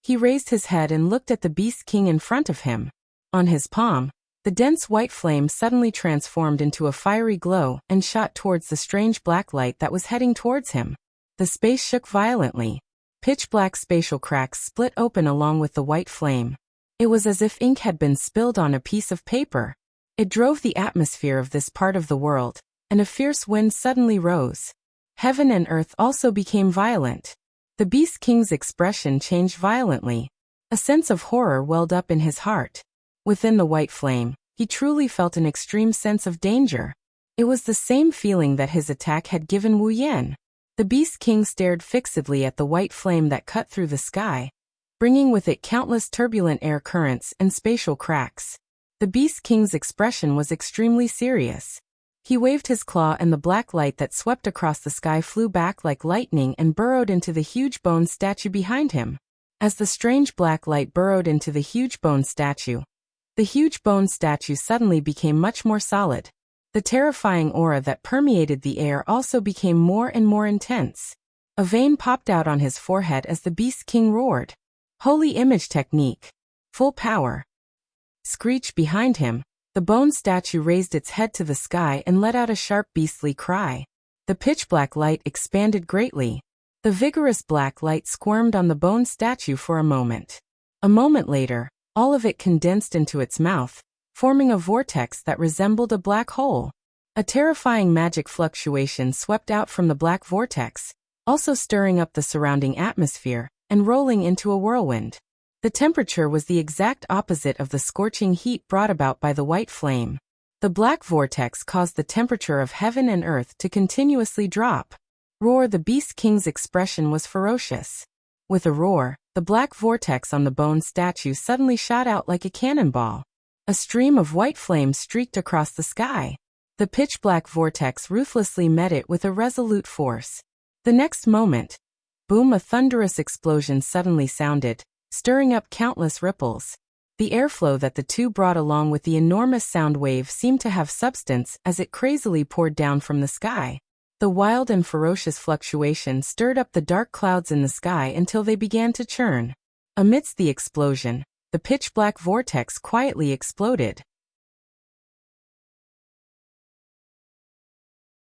[SPEAKER 1] He raised his head and looked at the Beast King in front of him. On his palm, the dense white flame suddenly transformed into a fiery glow and shot towards the strange black light that was heading towards him. The space shook violently. Pitch-black spatial cracks split open along with the white flame. It was as if ink had been spilled on a piece of paper. It drove the atmosphere of this part of the world, and a fierce wind suddenly rose. Heaven and earth also became violent. The Beast King's expression changed violently. A sense of horror welled up in his heart. Within the white flame, he truly felt an extreme sense of danger. It was the same feeling that his attack had given Wu Yan. The Beast King stared fixedly at the white flame that cut through the sky, bringing with it countless turbulent air currents and spatial cracks. The Beast King's expression was extremely serious. He waved his claw and the black light that swept across the sky flew back like lightning and burrowed into the huge bone statue behind him. As the strange black light burrowed into the huge bone statue suddenly became much more solid. The terrifying aura that permeated the air also became more and more intense. A vein popped out on his forehead as the Beast King roared. Holy image technique. Full power. Screech behind him. The bone statue raised its head to the sky and let out a sharp beastly cry. The pitch-black light expanded greatly. The vigorous black light squirmed on the bone statue for a moment. A moment later, all of it condensed into its mouth, forming a vortex that resembled a black hole. A terrifying magic fluctuation swept out from the black vortex, also stirring up the surrounding atmosphere and rolling into a whirlwind. The temperature was the exact opposite of the scorching heat brought about by the white flame. The black vortex caused the temperature of heaven and earth to continuously drop. Roar! The Beast King's expression was ferocious. With a roar, the black vortex on the bone statue suddenly shot out like a cannonball. A stream of white flame streaked across the sky. The pitch-black vortex ruthlessly met it with a resolute force. The next moment, boom! A thunderous explosion suddenly sounded, stirring up countless ripples. The airflow that the two brought along with the enormous sound wave seemed to have substance as it crazily poured down from the sky. The wild and ferocious fluctuation stirred up the dark clouds in the sky until they began to churn. Amidst the explosion, the pitch-black vortex quietly exploded.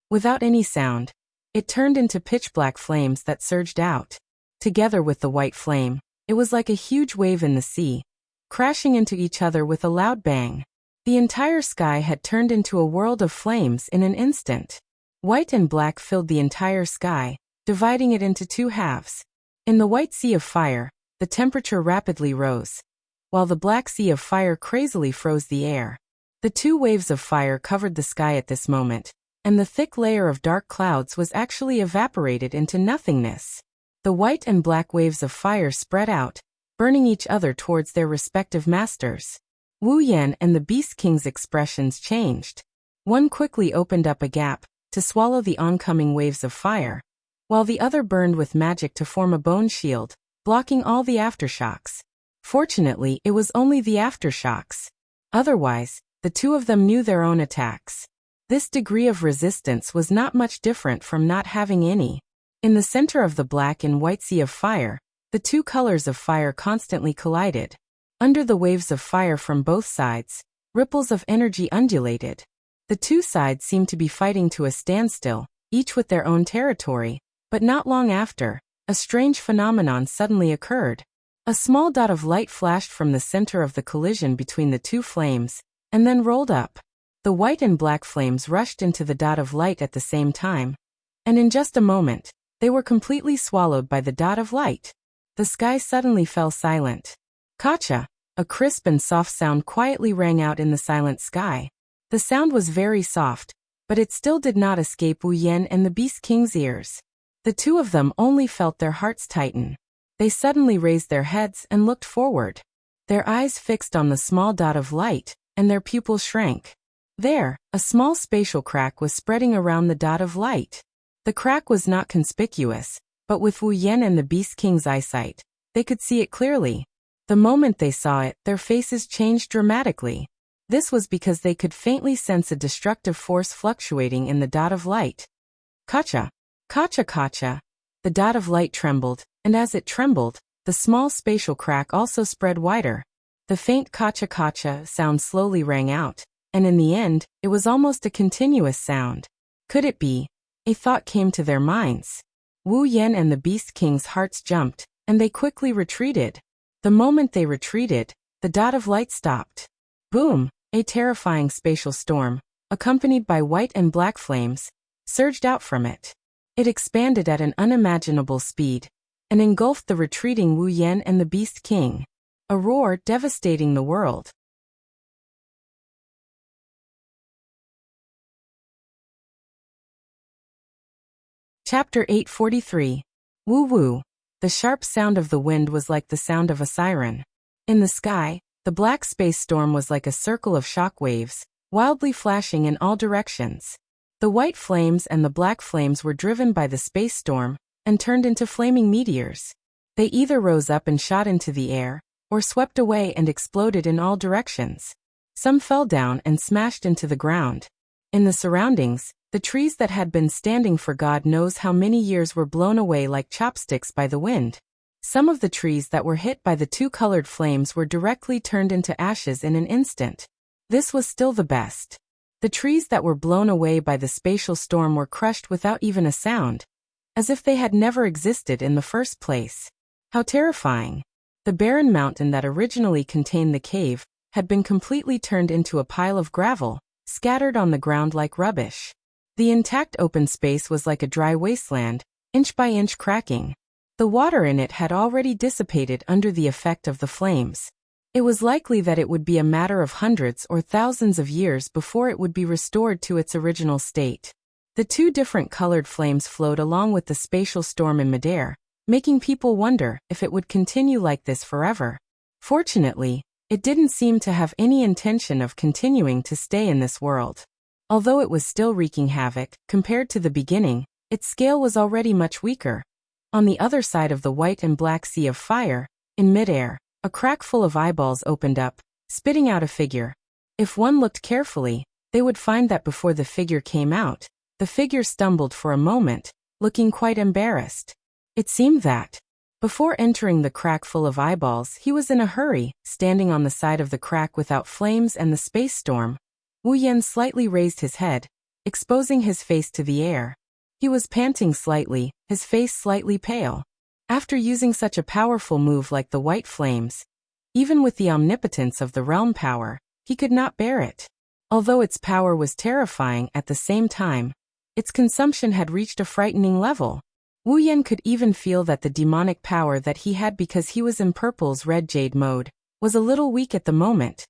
[SPEAKER 1] Without any sound, it turned into pitch-black flames that surged out. Together with the white flame, it was like a huge wave in the sea, crashing into each other with a loud bang. The entire sky had turned into a world of flames in an instant. White and black filled the entire sky, dividing it into two halves. In the white sea of fire, the temperature rapidly rose, while the black sea of fire crazily froze the air. The two waves of fire covered the sky at this moment, and the thick layer of dark clouds was actually evaporated into nothingness. The white and black waves of fire spread out, burning each other towards their respective masters. Wu Yan and the Beast King's expressions changed. One quickly opened up a gap to swallow the oncoming waves of fire, while the other burned with magic to form a bone shield, blocking all the aftershocks. Fortunately, it was only the aftershocks. Otherwise, the two of them knew their own attacks. This degree of resistance was not much different from not having any. In the center of the black and white sea of fire, the two colors of fire constantly collided. Under the waves of fire from both sides, ripples of energy undulated. The two sides seemed to be fighting to a standstill, each with their own territory, but not long after, a strange phenomenon suddenly occurred. A small dot of light flashed from the center of the collision between the two flames, and then rolled up. The white and black flames rushed into the dot of light at the same time, and in just a moment, they were completely swallowed by the dot of light. The sky suddenly fell silent. Kacha! A crisp and soft sound quietly rang out in the silent sky. The sound was very soft, but it still did not escape Wu Yan and the Beast King's ears. The two of them only felt their hearts tighten. They suddenly raised their heads and looked forward. Their eyes fixed on the small dot of light, and their pupils shrank. There, a small spatial crack was spreading around the dot of light. The crack was not conspicuous, but with Wu Yan and the Beast King's eyesight, they could see it clearly. The moment they saw it, their faces changed dramatically. This was because they could faintly sense a destructive force fluctuating in the dot of light. Kacha! Kacha kacha! The dot of light trembled, and as it trembled, the small spatial crack also spread wider. The faint kacha kacha sound slowly rang out, and in the end, it was almost a continuous sound. Could it be? A thought came to their minds. Wu Yan and the Beast King's hearts jumped, and they quickly retreated. The moment they retreated, the dot of light stopped. Boom! A terrifying spatial storm, accompanied by white and black flames, surged out from it. It expanded at an unimaginable speed, and engulfed the retreating Wu Yan and the Beast King. A roar devastating the world. Chapter 843. Woo Woo. The sharp sound of the wind was like the sound of a siren. In the sky, the black space storm was like a circle of shock waves, wildly flashing in all directions. The white flames and the black flames were driven by the space storm, and turned into flaming meteors. They either rose up and shot into the air, or swept away and exploded in all directions. Some fell down and smashed into the ground. In the surroundings, the trees that had been standing for God knows how many years were blown away like chopsticks by the wind. Some of the trees that were hit by the two colored flames were directly turned into ashes in an instant. This was still the best. The trees that were blown away by the spatial storm were crushed without even a sound, as if they had never existed in the first place. How terrifying! The barren mountain that originally contained the cave had been completely turned into a pile of gravel, scattered on the ground like rubbish. The intact open space was like a dry wasteland, inch by inch cracking. The water in it had already dissipated under the effect of the flames. It was likely that it would be a matter of hundreds or thousands of years before it would be restored to its original state. The two different colored flames flowed along with the spatial storm in midair, making people wonder if it would continue like this forever. Fortunately, it didn't seem to have any intention of continuing to stay in this world. Although it was still wreaking havoc, compared to the beginning, its scale was already much weaker. On the other side of the white and black sea of fire, in midair, a crack full of eyeballs opened up, spitting out a figure. If one looked carefully, they would find that before the figure came out, the figure stumbled for a moment, looking quite embarrassed. It seemed that, before entering the crack full of eyeballs, he was in a hurry, standing on the side of the crack without flames and the space storm. Wu Yan slightly raised his head, exposing his face to the air. He was panting slightly, his face slightly pale. After using such a powerful move like the white flames, even with the omnipotence of the realm power, he could not bear it. Although its power was terrifying at the same time, its consumption had reached a frightening level. Wu Yan could even feel that the demonic power that he had because he was in Purple's red jade mode was a little weak at the moment.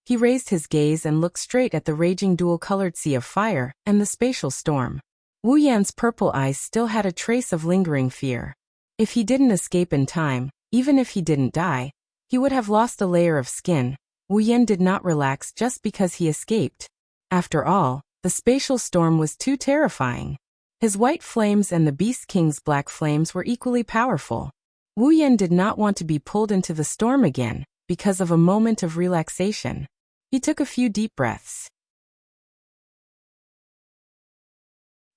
[SPEAKER 1] He raised his gaze and looked straight at the raging dual-colored sea of fire and the spatial storm. Wu Yan's purple eyes still had a trace of lingering fear. If he didn't escape in time, even if he didn't die, he would have lost a layer of skin. Wu Yan did not relax just because he escaped. After all, the spatial storm was too terrifying. His white flames and the Beast King's black flames were equally powerful. Wu Yan did not want to be pulled into the storm again, because of a moment of relaxation. He took a few deep breaths.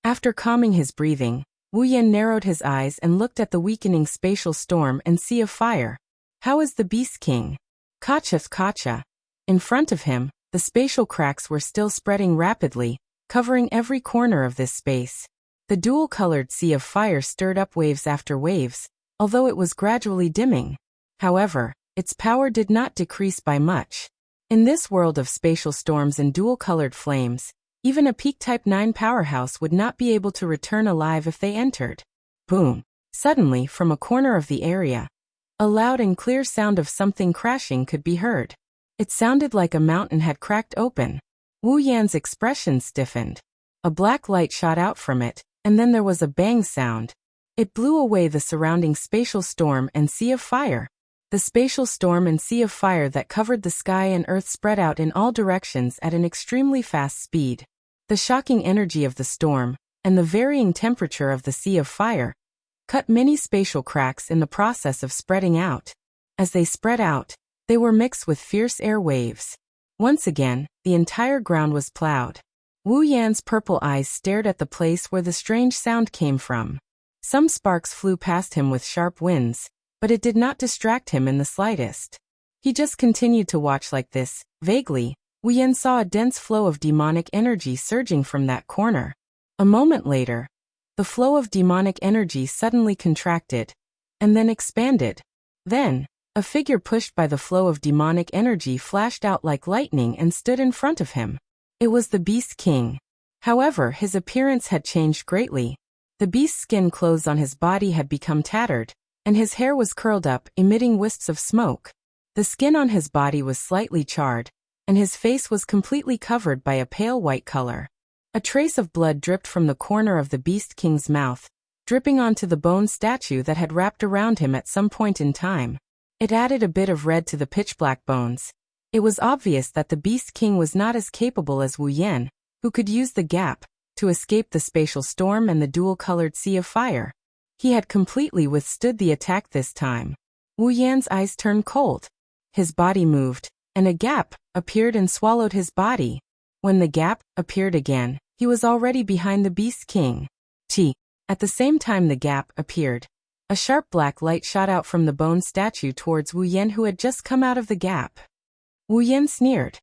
[SPEAKER 1] After calming his breathing, Wu Yan narrowed his eyes and looked at the weakening spatial storm and sea of fire. How is the Beast King? Kacha. In front of him, the spatial cracks were still spreading rapidly, covering every corner of this space. The dual-colored sea of fire stirred up waves after waves, although it was gradually dimming. However, its power did not decrease by much. In this world of spatial storms and dual-colored flames, even a peak Type 9 powerhouse would not be able to return alive if they entered. Boom! Suddenly, from a corner of the area, a loud and clear sound of something crashing could be heard. It sounded like a mountain had cracked open. Wu Yan's expression stiffened. A black light shot out from it, and then there was a bang sound. It blew away the surrounding spatial storm and sea of fire. The spatial storm and sea of fire that covered the sky and earth spread out in all directions at an extremely fast speed. The shocking energy of the storm, and the varying temperature of the sea of fire, cut many spatial cracks in the process of spreading out. As they spread out, they were mixed with fierce air waves. Once again, the entire ground was plowed. Wu Yan's purple eyes stared at the place where the strange sound came from. Some sparks flew past him with sharp winds, but it did not distract him in the slightest. He just continued to watch like this. Vaguely, Wu Yan saw a dense flow of demonic energy surging from that corner. A moment later, the flow of demonic energy suddenly contracted, and then expanded. Then, a figure pushed by the flow of demonic energy flashed out like lightning and stood in front of him. It was the Beast King. However, his appearance had changed greatly. The beast's skin clothes on his body had become tattered, and his hair was curled up, emitting wisps of smoke. The skin on his body was slightly charred, and his face was completely covered by a pale white color. A trace of blood dripped from the corner of the Beast King's mouth, dripping onto the bone statue that had wrapped around him at some point in time. It added a bit of red to the pitch-black bones. It was obvious that the Beast King was not as capable as Wu Yan, who could use the gap to escape the spatial storm and the dual-colored sea of fire. He had completely withstood the attack this time. Wu Yan's eyes turned cold. His body moved, and a gap appeared and swallowed his body. When the gap appeared again, he was already behind the Beast King. At the same time the gap appeared, A sharp black light shot out from the bone statue towards Wu Yan, who had just come out of the gap. Wu Yan sneered.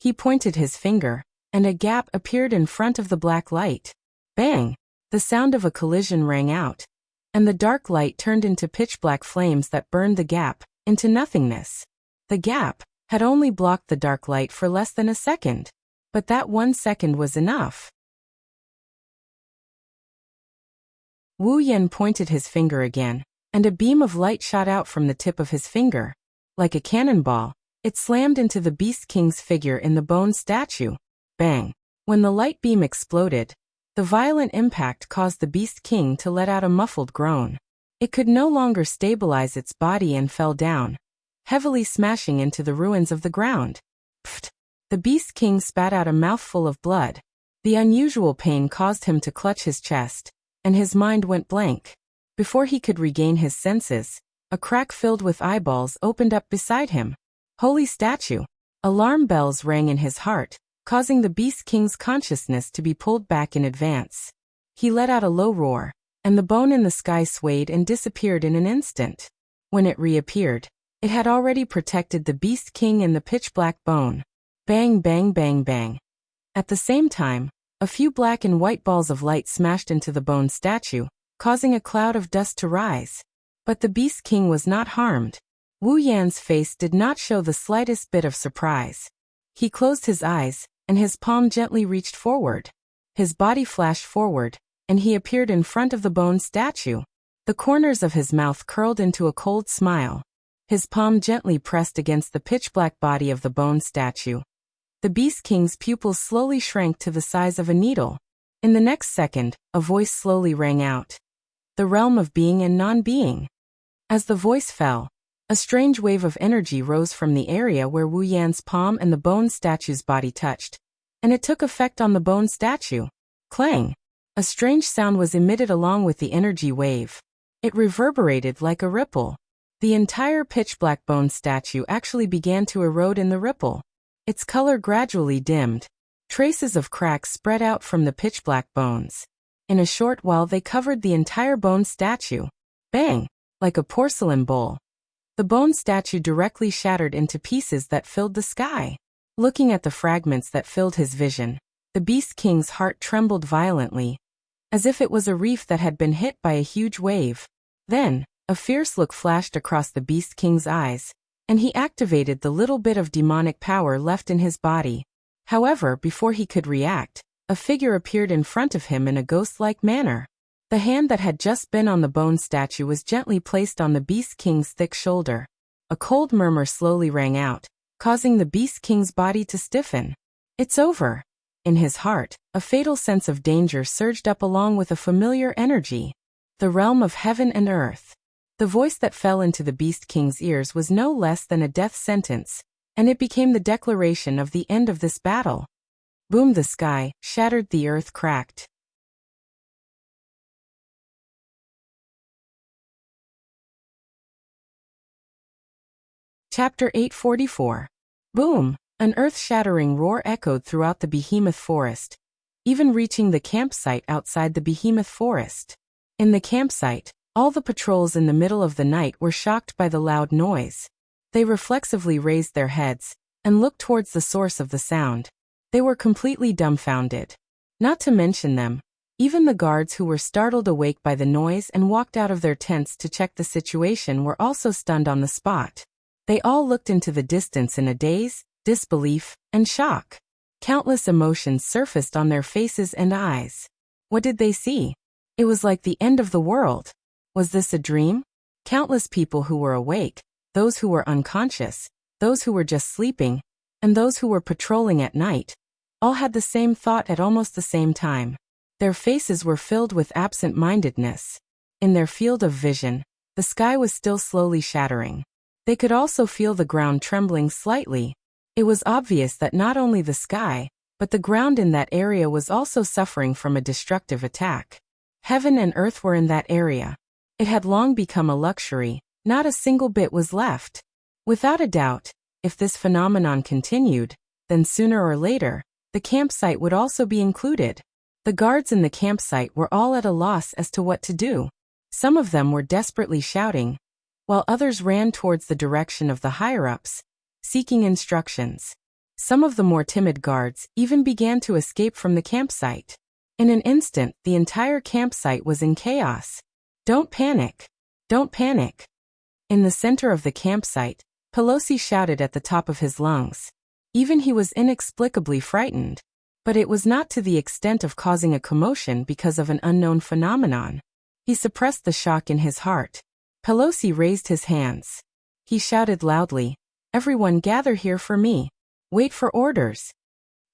[SPEAKER 1] He pointed his finger, and a gap appeared in front of the black light. Bang! The sound of a collision rang out, and the dark light turned into pitch-black flames that burned the gap into nothingness. The gap had only blocked the dark light for less than a second, but that 1 second was enough. Wu Yan pointed his finger again, and a beam of light shot out from the tip of his finger. Like a cannonball, it slammed into the Beast King's figure in the bone statue. Bang! When the light beam exploded, the violent impact caused the Beast King to let out a muffled groan. It could no longer stabilize its body and fell down, heavily smashing into the ruins of the ground. Pfft! The Beast King spat out a mouthful of blood. The unusual pain caused him to clutch his chest, and his mind went blank. Before he could regain his senses, a crack filled with eyeballs opened up beside him. Holy statue! Alarm bells rang in his heart, causing the Beast King's consciousness to be pulled back in advance. He let out a low roar, and the bone in the sky swayed and disappeared in an instant. When it reappeared, it had already protected the Beast King in the pitch-black bone. Bang, bang, bang, bang. At the same time, a few black and white balls of light smashed into the bone statue, causing a cloud of dust to rise. But the Beast King was not harmed. Wu Yan's face did not show the slightest bit of surprise. He closed his eyes, and his palm gently reached forward. His body flashed forward, and he appeared in front of the bone statue. The corners of his mouth curled into a cold smile. His palm gently pressed against the pitch-black body of the bone statue. The Beast King's pupils slowly shrank to the size of a needle. In the next second, a voice slowly rang out. The realm of being and non-being. As the voice fell, a strange wave of energy rose from the area where Wu Yan's palm and the bone statue's body touched, and it took effect on the bone statue. Clang! A strange sound was emitted along with the energy wave. It reverberated like a ripple. The entire pitch-black bone statue actually began to erode in the ripple. Its color gradually dimmed. Traces of cracks spread out from the pitch-black bones. In a short while they covered the entire bone statue. Bang! Like a porcelain bowl. The bone statue directly shattered into pieces that filled the sky. Looking at the fragments that filled his vision, the Beast King's heart trembled violently, as if it was a reef that had been hit by a huge wave. Then, a fierce look flashed across the Beast King's eyes, and he activated the little bit of demonic power left in his body. However, before he could react, a figure appeared in front of him in a ghost-like manner. The hand that had just been on the bone statue was gently placed on the Beast King's thick shoulder. A cold murmur slowly rang out, causing the Beast King's body to stiffen. It's over. In his heart, a fatal sense of danger surged up along with a familiar energy. The realm of heaven and earth. The voice that fell into the Beast King's ears was no less than a death sentence, and it became the declaration of the end of this battle. Boomed the sky, shattered the earth, cracked. Chapter 844. Boom! An earth-shattering roar echoed throughout the behemoth forest, even reaching the campsite outside the behemoth forest. In the campsite, all the patrols in the middle of the night were shocked by the loud noise. They reflexively raised their heads and looked towards the source of the sound. They were completely dumbfounded. Not to mention them, even the guards who were startled awake by the noise and walked out of their tents to check the situation were also stunned on the spot. They all looked into the distance in a daze, disbelief, and shock. Countless emotions surfaced on their faces and eyes. What did they see? It was like the end of the world. Was this a dream? Countless people who were awake, those who were unconscious, those who were just sleeping, and those who were patrolling at night, all had the same thought at almost the same time. Their faces were filled with absent-mindedness. In their field of vision, the sky was still slowly shattering. They could also feel the ground trembling slightly. It was obvious that not only the sky, but the ground in that area was also suffering from a destructive attack. Heaven and earth were in that area. It had long become a luxury, not a single bit was left. Without a doubt, if this phenomenon continued, then sooner or later, the campsite would also be included. The guards in the campsite were all at a loss as to what to do. Some of them were desperately shouting, while others ran towards the direction of the higher-ups, seeking instructions. Some of the more timid guards even began to escape from the campsite. In an instant, the entire campsite was in chaos. Don't panic. Don't panic. In the center of the campsite, Pelosi shouted at the top of his lungs. Even he was inexplicably frightened. But it was not to the extent of causing a commotion because of an unknown phenomenon. He suppressed the shock in his heart. Pelosi raised his hands. He shouted loudly, "Everyone gather here for me. Wait for orders."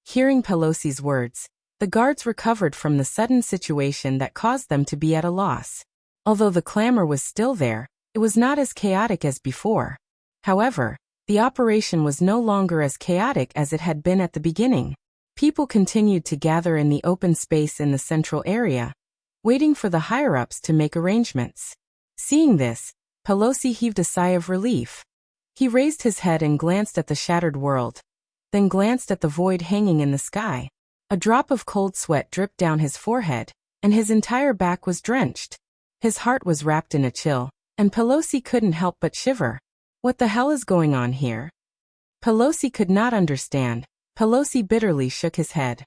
[SPEAKER 1] Hearing Pelosi's words, the guards recovered from the sudden situation that caused them to be at a loss. Although the clamor was still there, it was not as chaotic as before. However, the operation was no longer as chaotic as it had been at the beginning. People continued to gather in the open space in the central area, waiting for the higher-ups to make arrangements. Seeing this, Pelosi heaved a sigh of relief. He raised his head and glanced at the shattered world, then glanced at the void hanging in the sky. A drop of cold sweat dripped down his forehead, and his entire back was drenched. His heart was wrapped in a chill, and Pelosi couldn't help but shiver. What the hell is going on here? Pelosi could not understand. Pelosi bitterly shook his head.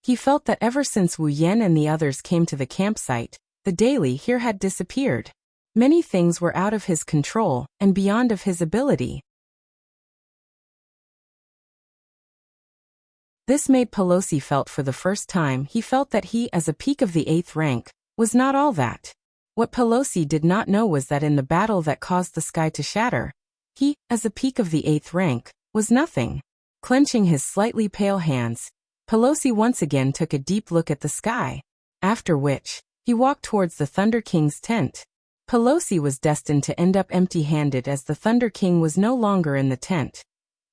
[SPEAKER 1] He felt that ever since Wu Yan and the others came to the campsite, the daily here had disappeared. Many things were out of his control and beyond of his ability. This made Pelosi felt for the first time he felt that he, as a peak of the 8th rank, was not all that. What Pelosi did not know was that in the battle that caused the sky to shatter, he, as a peak of the 8th rank, was nothing. Clenching his slightly pale hands, Pelosi once again took a deep look at the sky, after which, he walked towards the Thunder King's tent. Pelosi was destined to end up empty-handed as the Thunder King was no longer in the tent.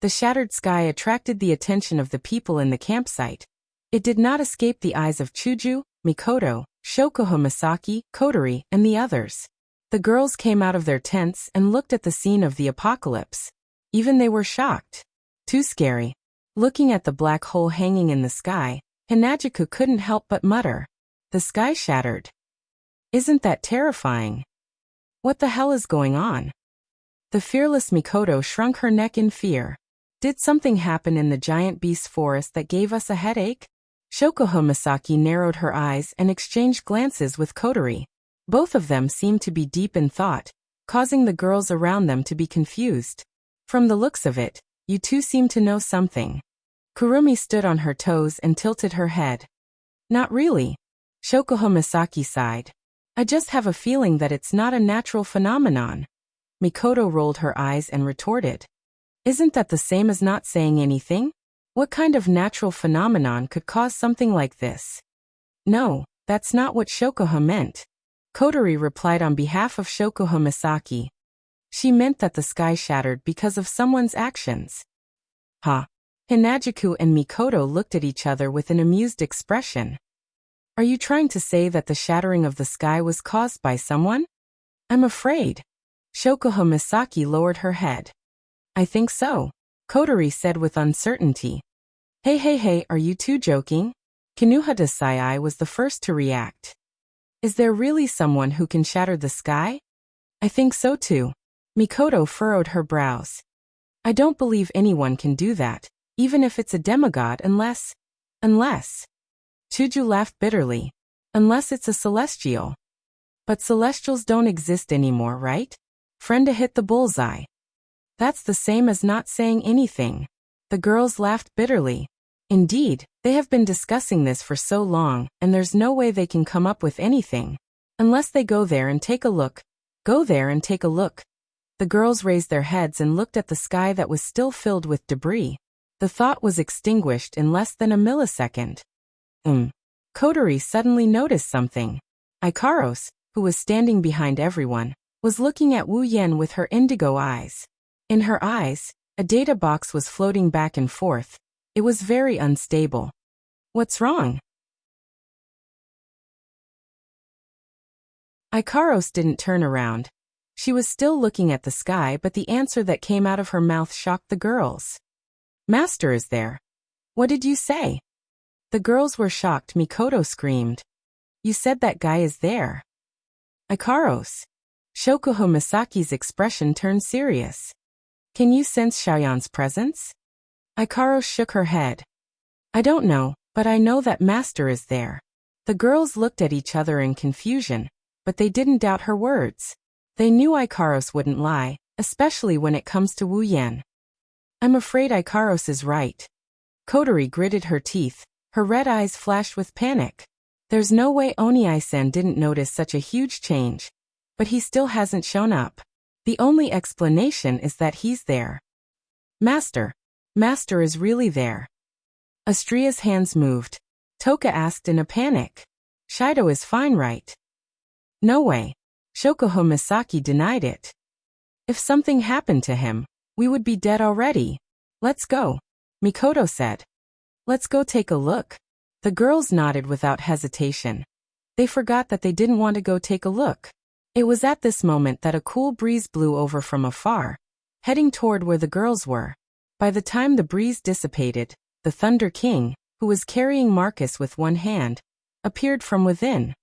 [SPEAKER 1] The shattered sky attracted the attention of the people in the campsite. It did not escape the eyes of Chuju, Mikoto, Shokuho Misaki, Kotori, and the others. The girls came out of their tents and looked at the scene of the apocalypse. Even they were shocked. Too scary. Looking at the black hole hanging in the sky, Hinajiku couldn't help but mutter. The sky shattered. Isn't that terrifying? What the hell is going on? The fearless Mikoto shrunk her neck in fear. Did something happen in the giant beast forest that gave us a headache? Shokuho Misaki narrowed her eyes and exchanged glances with Kotori. Both of them seemed to be deep in thought, causing the girls around them to be confused. From the looks of it, you two seem to know something. Kurumi stood on her toes and tilted her head. Not really. Shokuho Misaki sighed. I just have a feeling that it's not a natural phenomenon. Mikoto rolled her eyes and retorted. Isn't that the same as not saying anything? What kind of natural phenomenon could cause something like this? No, that's not what Shokuho meant. Kotori replied on behalf of Shokuho Misaki. She meant that the sky shattered because of someone's actions. Huh? Hinajiku and Mikoto looked at each other with an amused expression. Are you trying to say that the shattering of the sky was caused by someone? I'm afraid. Shokuho Misaki lowered her head. I think so, Kotori said with uncertainty. Hey, are you two joking? Kinuhata Sai was the first to react. Is there really someone who can shatter the sky? I think so too. Mikoto furrowed her brows. I don't believe anyone can do that, even if it's a demigod unless... Chuju laughed bitterly. Unless it's a celestial. But celestials don't exist anymore, right? Frenda hit the bullseye. That's the same as not saying anything. The girls laughed bitterly. Indeed, they have been discussing this for so long, and there's no way they can come up with anything. Unless they go there and take a look. Go there and take a look. The girls raised their heads and looked at the sky that was still filled with debris. The thought was extinguished in less than a millisecond. Kotori suddenly noticed something. Ikaros, who was standing behind everyone, was looking at Wu Yan with her indigo eyes. In her eyes, a data box was floating back and forth. It was very unstable. What's wrong? Ikaros didn't turn around. She was still looking at the sky, but the answer that came out of her mouth shocked the girls. Master is there. What did you say? The girls were shocked. Mikoto screamed. You said that guy is there. Ikaros. Shokuho Misaki's expression turned serious. Can you sense Xiaoyan's presence? Ikaros shook her head. I don't know, but I know that master is there. The girls looked at each other in confusion, but they didn't doubt her words. They knew Ikaros wouldn't lie, especially when it comes to Wu Yan. I'm afraid Ikaros is right. Kotori gritted her teeth, her red eyes flashed with panic. There's no way Oni-san didn't notice such a huge change. But he still hasn't shown up. The only explanation is that he's there. Master is really there. Astria's hands moved. Toka asked in a panic. Shido is fine, right? No way. Shokuho Misaki denied it. If something happened to him, we would be dead already. Let's go, Mikoto said. Let's go take a look. The girls nodded without hesitation. They forgot that they didn't want to go take a look. It was at this moment that a cool breeze blew over from afar, heading toward where the girls were. By the time the breeze dissipated, the Thunder King, who was carrying Marcus with one hand, appeared from within.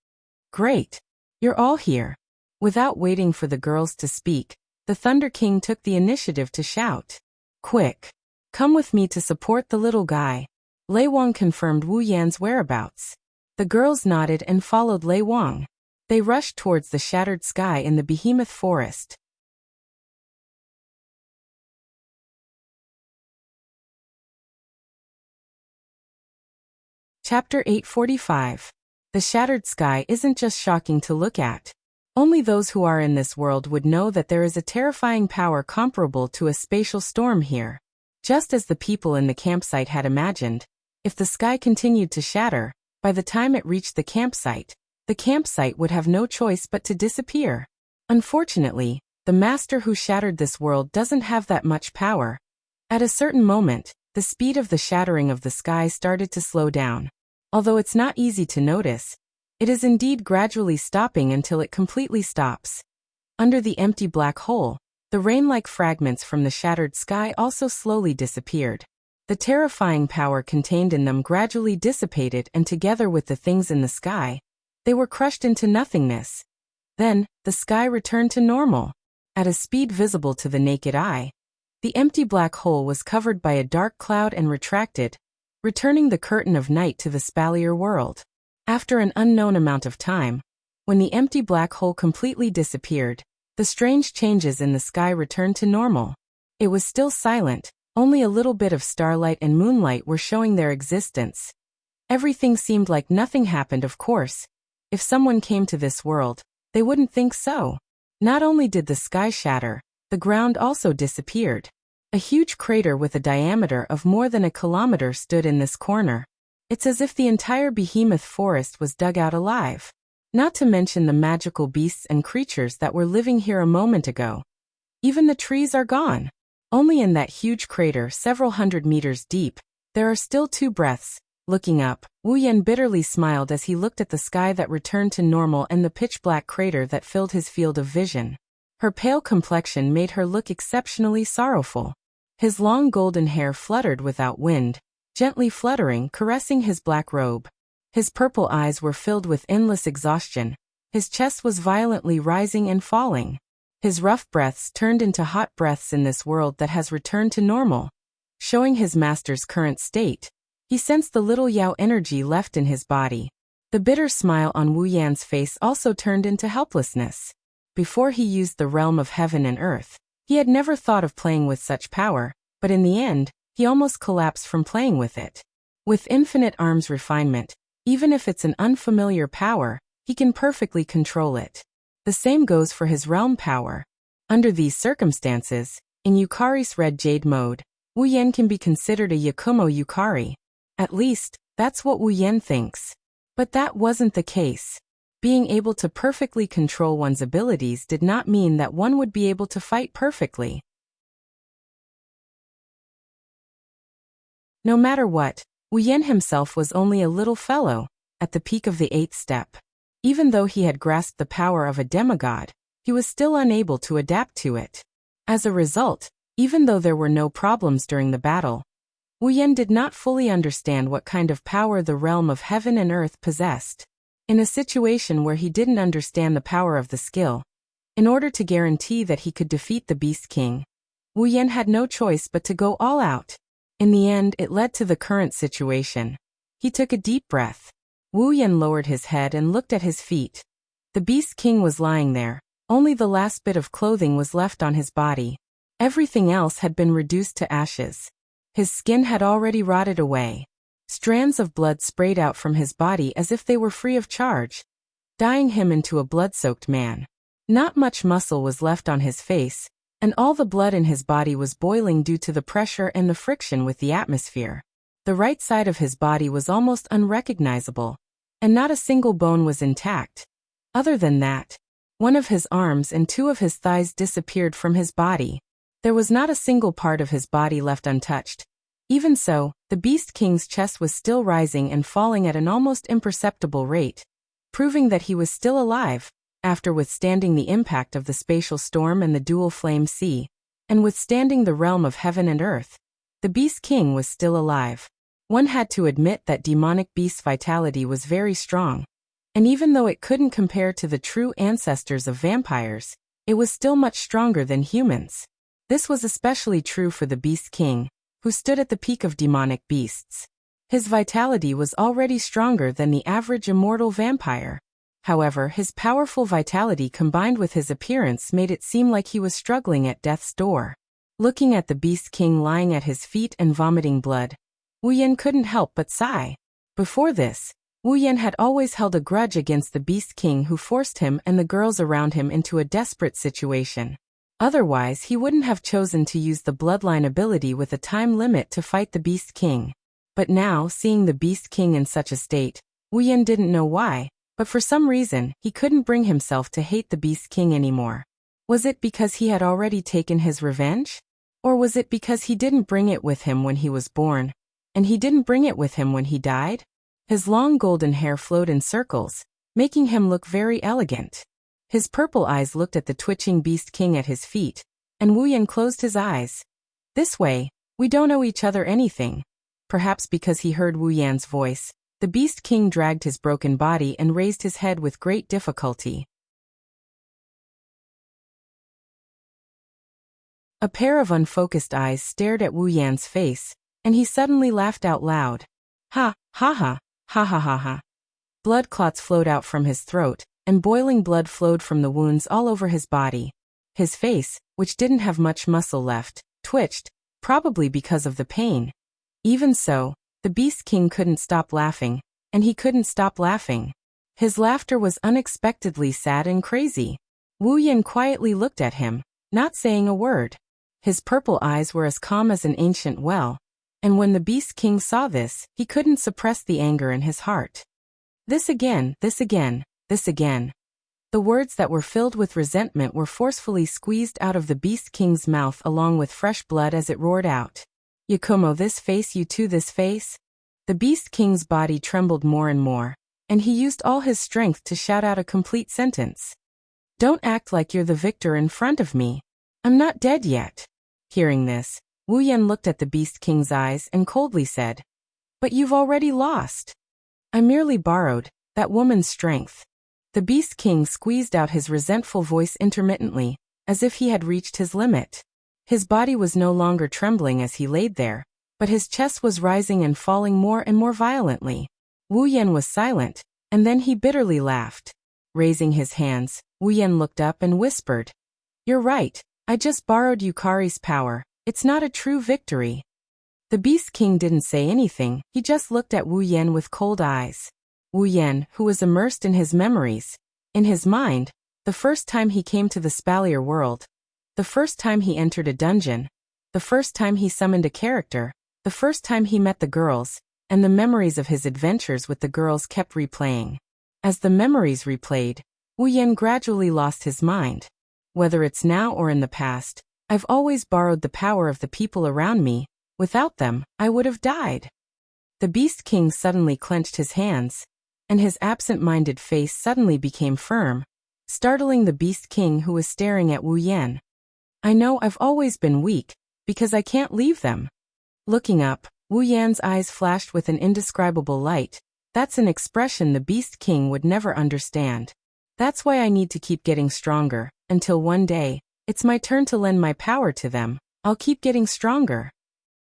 [SPEAKER 1] Great. You're all here. Without waiting for the girls to speak, the Thunder King took the initiative to shout. Quick. Come with me to support the little guy. Lei Wang confirmed Wu Yan's whereabouts. The girls nodded and followed Lei Wang. They rushed towards the shattered sky in the behemoth forest. Chapter 845. The shattered sky isn't just shocking to look at. Only those who are in this world would know that there is a terrifying power comparable to a spatial storm here. Just as the people in the campsite had imagined, if the sky continued to shatter, by the time it reached the campsite would have no choice but to disappear. Unfortunately, the master who shattered this world doesn't have that much power. At a certain moment, the speed of the shattering of the sky started to slow down. Although it's not easy to notice, it is indeed gradually stopping until it completely stops. Under the empty black hole, the rain-like fragments from the shattered sky also slowly disappeared. The terrifying power contained in them gradually dissipated, and together with the things in the sky, they were crushed into nothingness. Then, the sky returned to normal. At a speed visible to the naked eye, the empty black hole was covered by a dark cloud and retracted, returning the curtain of night to the spalier world. After an unknown amount of time, when the empty black hole completely disappeared, the strange changes in the sky returned to normal. It was still silent, only a little bit of starlight and moonlight were showing their existence. Everything seemed like nothing happened, of course. If someone came to this world, they wouldn't think so. Not only did the sky shatter, the ground also disappeared. A huge crater with a diameter of more than a kilometer stood in this corner. It's as if the entire behemoth forest was dug out alive. Not to mention the magical beasts and creatures that were living here a moment ago. Even the trees are gone. Only in that huge crater several hundred meters deep, there are still two breaths. Looking up, Wu Yan bitterly smiled as he looked at the sky that returned to normal and the pitch-black crater that filled his field of vision. Her pale complexion made her look exceptionally sorrowful. His long golden hair fluttered without wind, gently fluttering, caressing his black robe. His purple eyes were filled with endless exhaustion. His chest was violently rising and falling. His rough breaths turned into hot breaths in this world that has returned to normal. Showing his master's current state, he sensed the little Yao energy left in his body. The bitter smile on Wu Yan's face also turned into helplessness. Before he used the realm of heaven and earth, he had never thought of playing with such power, but in the end, he almost collapsed from playing with it. With infinite arms refinement, even if it's an unfamiliar power, he can perfectly control it. The same goes for his realm power. Under these circumstances, in Yukari's red jade mode, Wu Yan can be considered a Yakumo Yukari. At least, that's what Wu Yan thinks. But that wasn't the case. Being able to perfectly control one's abilities did not mean that one would be able to fight perfectly. No matter what, Wu Yan himself was only a little fellow, at the peak of the 8th step. Even though he had grasped the power of a demigod, he was still unable to adapt to it. As a result, even though there were no problems during the battle, Wu Yan did not fully understand what kind of power the realm of heaven and earth possessed. In a situation where he didn't understand the power of the skill, in order to guarantee that he could defeat the Beast King, Wu Yan had no choice but to go all out. In the end, it led to the current situation. He took a deep breath. Wu Yan lowered his head and looked at his feet. The Beast King was lying there. Only the last bit of clothing was left on his body. Everything else had been reduced to ashes. His skin had already rotted away. Strands of blood sprayed out from his body as if they were free of charge, dyeing him into a blood-soaked man. Not much muscle was left on his face, and all the blood in his body was boiling due to the pressure and the friction with the atmosphere. The right side of his body was almost unrecognizable, and not a single bone was intact. Other than that, one of his arms and two of his thighs disappeared from his body. There was not a single part of his body left untouched. Even so, the Beast King's chest was still rising and falling at an almost imperceptible rate, proving that he was still alive. After withstanding the impact of the spatial storm and the dual flame sea, and withstanding the realm of heaven and earth, the Beast King was still alive. One had to admit that demonic beast's vitality was very strong, and even though it couldn't compare to the true ancestors of vampires, it was still much stronger than humans. This was especially true for the Beast King, who stood at the peak of demonic beasts. His vitality was already stronger than the average immortal vampire. However, his powerful vitality combined with his appearance made it seem like he was struggling at death's door. Looking at the Beast King lying at his feet and vomiting blood, Wu Yan couldn't help but sigh. Before this, Wu Yan had always held a grudge against the Beast King who forced him and the girls around him into a desperate situation. Otherwise, he wouldn't have chosen to use the bloodline ability with a time limit to fight the Beast King. But now, seeing the Beast King in such a state, Wu Yan didn't know why. But for some reason, he couldn't bring himself to hate the Beast King anymore. Was it because he had already taken his revenge? Or was it because he didn't bring it with him when he was born, and he didn't bring it with him when he died? His long golden hair flowed in circles, making him look very elegant. His purple eyes looked at the twitching Beast King at his feet, and Wu Yan closed his eyes. This way, we don't owe each other anything. Perhaps because he heard Wu Yan's voice, the Beast King dragged his broken body and raised his head with great difficulty. A pair of unfocused eyes stared at Wu Yan's face, and he suddenly laughed out loud. Ha, ha ha, ha ha ha ha. Blood clots flowed out from his throat, and boiling blood flowed from the wounds all over his body. His face, which didn't have much muscle left, twitched, probably because of the pain. Even so, the Beast King couldn't stop laughing, and he couldn't stop laughing. His laughter was unexpectedly sad and crazy. Wu Yan quietly looked at him, not saying a word. His purple eyes were as calm as an ancient well, and when the Beast King saw this, he couldn't suppress the anger in his heart. This again, this again, this again. The words that were filled with resentment were forcefully squeezed out of the Beast King's mouth along with fresh blood as it roared out. Yakumo, this face, you too, this face? The Beast King's body trembled more and more, and he used all his strength to shout out a complete sentence. Don't act like you're the victor in front of me. I'm not dead yet. Hearing this, Wu Yan looked at the Beast King's eyes and coldly said, But you've already lost. I merely borrowed that woman's strength. The Beast King squeezed out his resentful voice intermittently, as if he had reached his limit. His body was no longer trembling as he laid there, but his chest was rising and falling more and more violently. Wu Yan was silent, and then he bitterly laughed. Raising his hands, Wu Yan looked up and whispered, You're right, I just borrowed Yukari's power, it's not a true victory. The Beast King didn't say anything, he just looked at Wu Yan with cold eyes. Wu Yan, who was immersed in his memories, in his mind, the first time he came to the Spalier world, the first time he entered a dungeon, the first time he summoned a character, the first time he met the girls, and the memories of his adventures with the girls kept replaying. As the memories replayed, Wu Yan gradually lost his mind. Whether it's now or in the past, I've always borrowed the power of the people around me. Without them, I would have died. The Beast King suddenly clenched his hands, and his absent-minded face suddenly became firm, startling the Beast King who was staring at Wu Yan. I know I've always been weak, because I can't leave them. Looking up, Wu Yan's eyes flashed with an indescribable light, That's an expression the Beast King would never understand. That's why I need to keep getting stronger, until one day, it's my turn to lend my power to them. I'll keep getting stronger.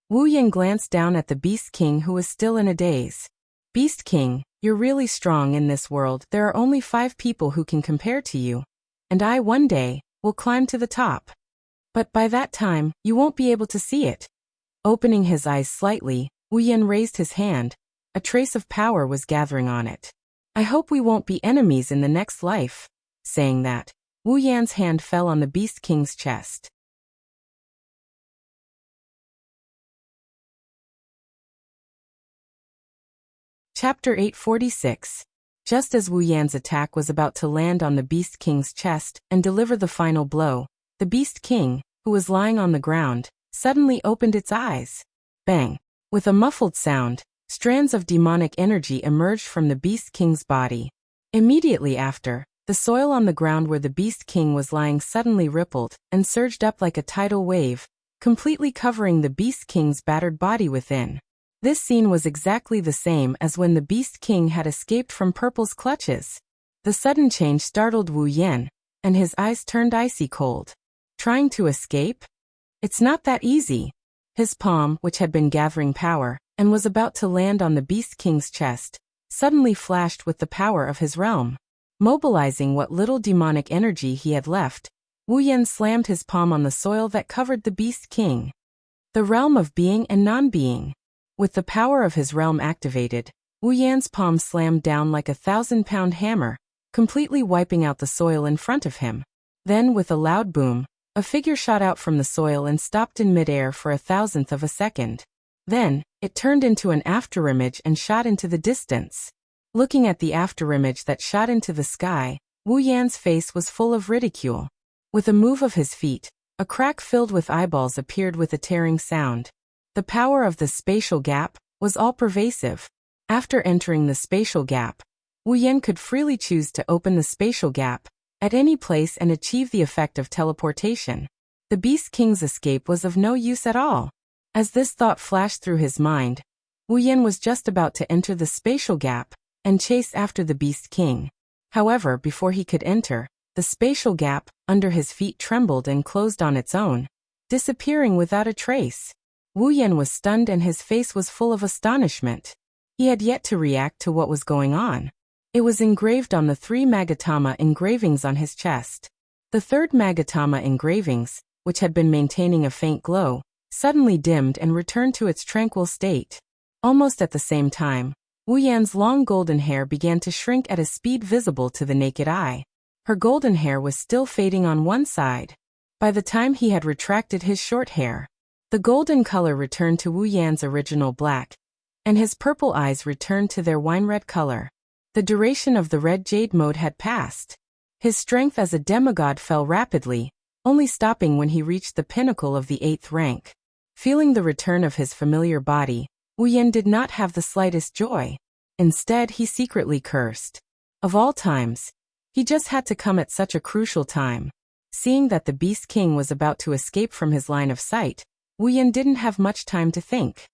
[SPEAKER 1] Wu Yan glanced down at the Beast King, who was still in a daze. Beast King, you're really strong in this world. There are only 5 people who can compare to you. And I, one day, will climb to the top. But by that time, you won't be able to see it. Opening his eyes slightly, Wu Yan raised his hand. A trace of power was gathering on it. I hope we won't be enemies in the next life. Saying that, Wu Yan's hand fell on the Beast King's chest. Chapter 846. Just as Wu Yan's attack was about to land on the Beast King's chest and deliver the final blow, the Beast King, who was lying on the ground, suddenly opened its eyes. Bang! With a muffled sound, strands of demonic energy emerged from the Beast King's body. Immediately after, the soil on the ground where the Beast King was lying suddenly rippled and surged up like a tidal wave, completely covering the Beast King's battered body within. This scene was exactly the same as when the Beast King had escaped from Purple's clutches. The sudden change startled Wu Yan, and his eyes turned icy cold. Trying to escape? It's not that easy. His palm, which had been gathering power, and was about to land on the Beast King's chest, suddenly flashed with the power of his realm. Mobilizing what little demonic energy he had left, Wu Yan slammed his palm on the soil that covered the Beast King. The realm of being and non-being. With the power of his realm activated, Wu Yan's palm slammed down like a 1,000-pound hammer, completely wiping out the soil in front of him. Then, with a loud boom, a figure shot out from the soil and stopped in midair for 1,000th of a second. Then, it turned into an afterimage and shot into the distance. Looking at the afterimage that shot into the sky, Wu Yan's face was full of ridicule. With a move of his feet, a crack filled with eyeballs appeared with a tearing sound. The power of the spatial gap was all-pervasive. After entering the spatial gap, Wu Yan could freely choose to open the spatial gap at any place and achieve the effect of teleportation. The Beast King's escape was of no use at all. As this thought flashed through his mind, Wu Yan was just about to enter the spatial gap and chase after the Beast King. However, before he could enter, the spatial gap under his feet trembled and closed on its own, disappearing without a trace. Wu Yan was stunned and his face was full of astonishment. He had yet to react to what was going on. It was engraved on the 3 Magatama engravings on his chest. The 3rd Magatama engravings, which had been maintaining a faint glow, suddenly dimmed and returned to its tranquil state. Almost at the same time, Wu Yan's long golden hair began to shrink at a speed visible to the naked eye. Her golden hair was still fading on one side. By the time he had retracted his short hair, the golden color returned to Wu Yan's original black, and his purple eyes returned to their wine-red color. The duration of the red jade mode had passed. His strength as a demigod fell rapidly, only stopping when he reached the pinnacle of the 8th rank. Feeling the return of his familiar body, Wu Yan did not have the slightest joy. Instead, he secretly cursed. Of all times, he just had to come at such a crucial time. Seeing that the Beast King was about to escape from his line of sight, Wu Yan didn't have much time to think.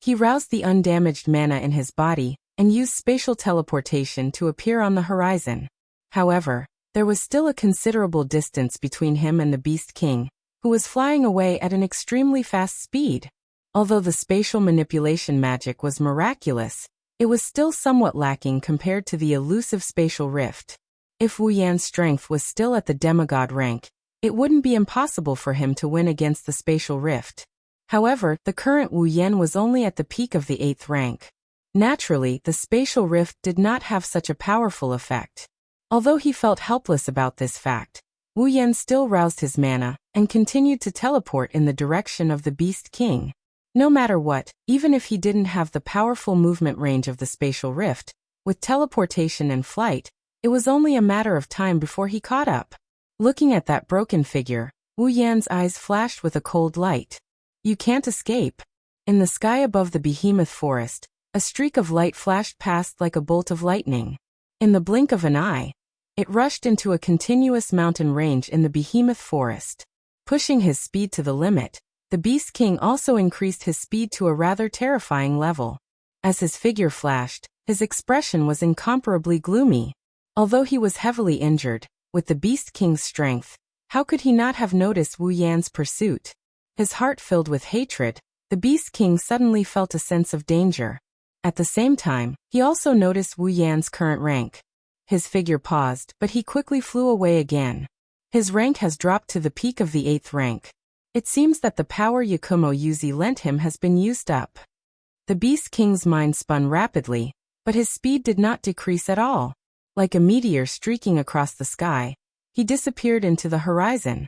[SPEAKER 1] He roused the undamaged mana in his body and used spatial teleportation to appear on the horizon. However, there was still a considerable distance between him and the Beast King, who was flying away at an extremely fast speed. Although the spatial manipulation magic was miraculous, it was still somewhat lacking compared to the elusive spatial rift. If Wu Yan's strength was still at the demigod rank, it wouldn't be impossible for him to win against the spatial rift. However, the current Wu Yan was only at the peak of the 8th rank. Naturally, the spatial rift did not have such a powerful effect. Although he felt helpless about this fact, Wu Yan still roused his mana and continued to teleport in the direction of the Beast King. No matter what, even if he didn't have the powerful movement range of the spatial rift, with teleportation and flight, it was only a matter of time before he caught up. Looking at that broken figure, Wu Yan's eyes flashed with a cold light. You can't escape. In the sky above the behemoth forest, a streak of light flashed past like a bolt of lightning. In the blink of an eye, it rushed into a continuous mountain range in the behemoth forest. Pushing his speed to the limit, The Beast King also increased his speed to a rather terrifying level. As his figure flashed, his expression was incomparably gloomy. Although he was heavily injured, with the Beast King's strength, how could he not have noticed Wu Yan's pursuit? His heart filled with hatred, the Beast King suddenly felt a sense of danger. At the same time, he also noticed Wu Yan's current rank. His figure paused, but he quickly flew away again. His rank has dropped to the peak of the 8th rank. It seems that the power Yakumo Yuzi lent him has been used up. The Beast King's mind spun rapidly, but his speed did not decrease at all. Like a meteor streaking across the sky, he disappeared into the horizon.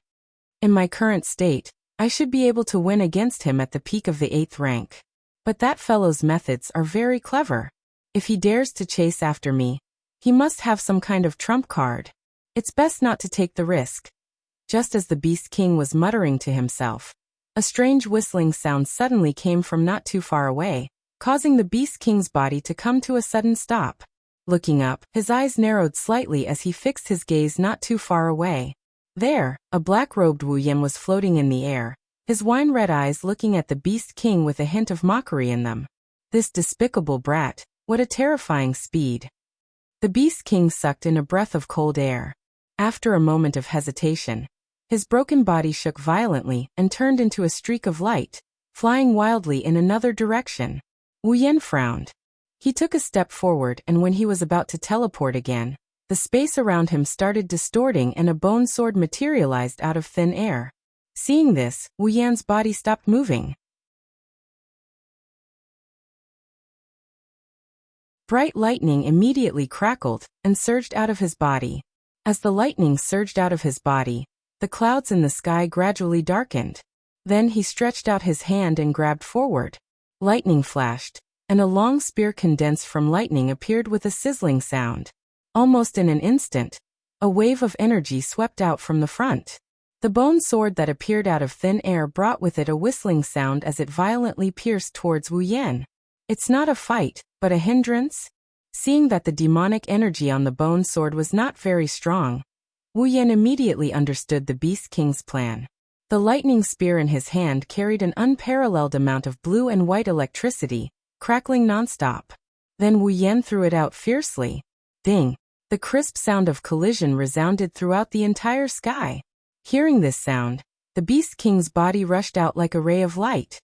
[SPEAKER 1] In my current state, I should be able to win against him at the peak of the 8th rank. But that fellow's methods are very clever. If he dares to chase after me, he must have some kind of trump card. It's best not to take the risk. Just as the Beast King was muttering to himself, a strange whistling sound suddenly came from not too far away, causing the Beast King's body to come to a sudden stop. Looking up, his eyes narrowed slightly as he fixed his gaze not too far away. There, a black-robed Wu Yan was floating in the air, his wine-red eyes looking at the Beast King with a hint of mockery in them. This despicable brat, what a terrifying speed. The Beast King sucked in a breath of cold air. After a moment of hesitation, his broken body shook violently and turned into a streak of light, flying wildly in another direction. Wu Yan frowned. He took a step forward, and when he was about to teleport again, the space around him started distorting and a bone sword materialized out of thin air. Seeing this, Wu Yan's body stopped moving. Bright lightning immediately crackled and surged out of his body. As the lightning surged out of his body, the clouds in the sky gradually darkened. Then he stretched out his hand and grabbed forward. Lightning flashed, and a long spear condensed from lightning appeared with a sizzling sound. Almost in an instant, a wave of energy swept out from the front. The bone sword that appeared out of thin air brought with it a whistling sound as it violently pierced towards Wu Yan. It's not a fight, but a hindrance? Seeing that the demonic energy on the bone sword was not very strong, Wu Yan immediately understood the Beast King's plan. The lightning spear in his hand carried an unparalleled amount of blue and white electricity, crackling nonstop. Then Wu Yan threw it out fiercely. Ding! The crisp sound of collision resounded throughout the entire sky. Hearing this sound, the Beast King's body rushed out like a ray of light.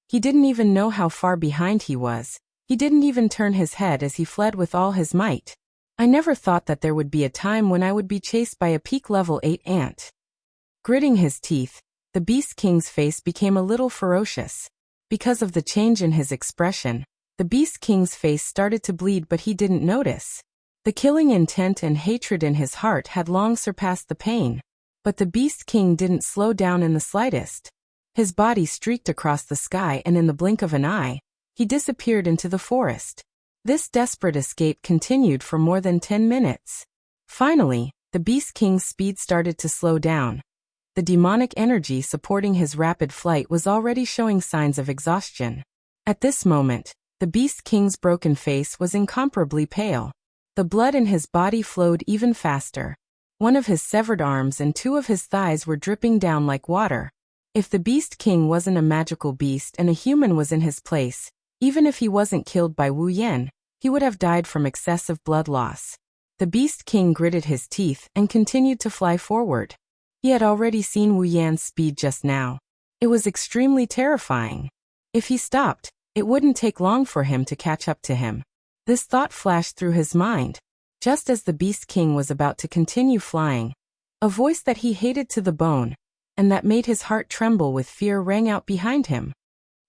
[SPEAKER 1] He didn't even know how far behind he was. He didn't even turn his head as he fled with all his might. I never thought that there would be a time when I would be chased by a peak level 8 ant. Gritting his teeth, the Beast King's face became a little ferocious. Because of the change in his expression, the Beast King's face started to bleed, but he didn't notice. The killing intent and hatred in his heart had long surpassed the pain. But the Beast King didn't slow down in the slightest. His body streaked across the sky, and in the blink of an eye, he disappeared into the forest. This desperate escape continued for more than 10 minutes. Finally, the Beast King's speed started to slow down. The demonic energy supporting his rapid flight was already showing signs of exhaustion. At this moment, the Beast King's broken face was incomparably pale. The blood in his body flowed even faster. One of his severed arms and 2 of his thighs were dripping down like water. If the Beast King wasn't a magical beast and a human was in his place, even if he wasn't killed by Wu Yan, he would have died from excessive blood loss. The Beast King gritted his teeth and continued to fly forward. He had already seen Wu Yan's speed just now. It was extremely terrifying. If he stopped, it wouldn't take long for him to catch up to him. This thought flashed through his mind. Just as the Beast King was about to continue flying, a voice that he hated to the bone, and that made his heart tremble with fear, rang out behind him.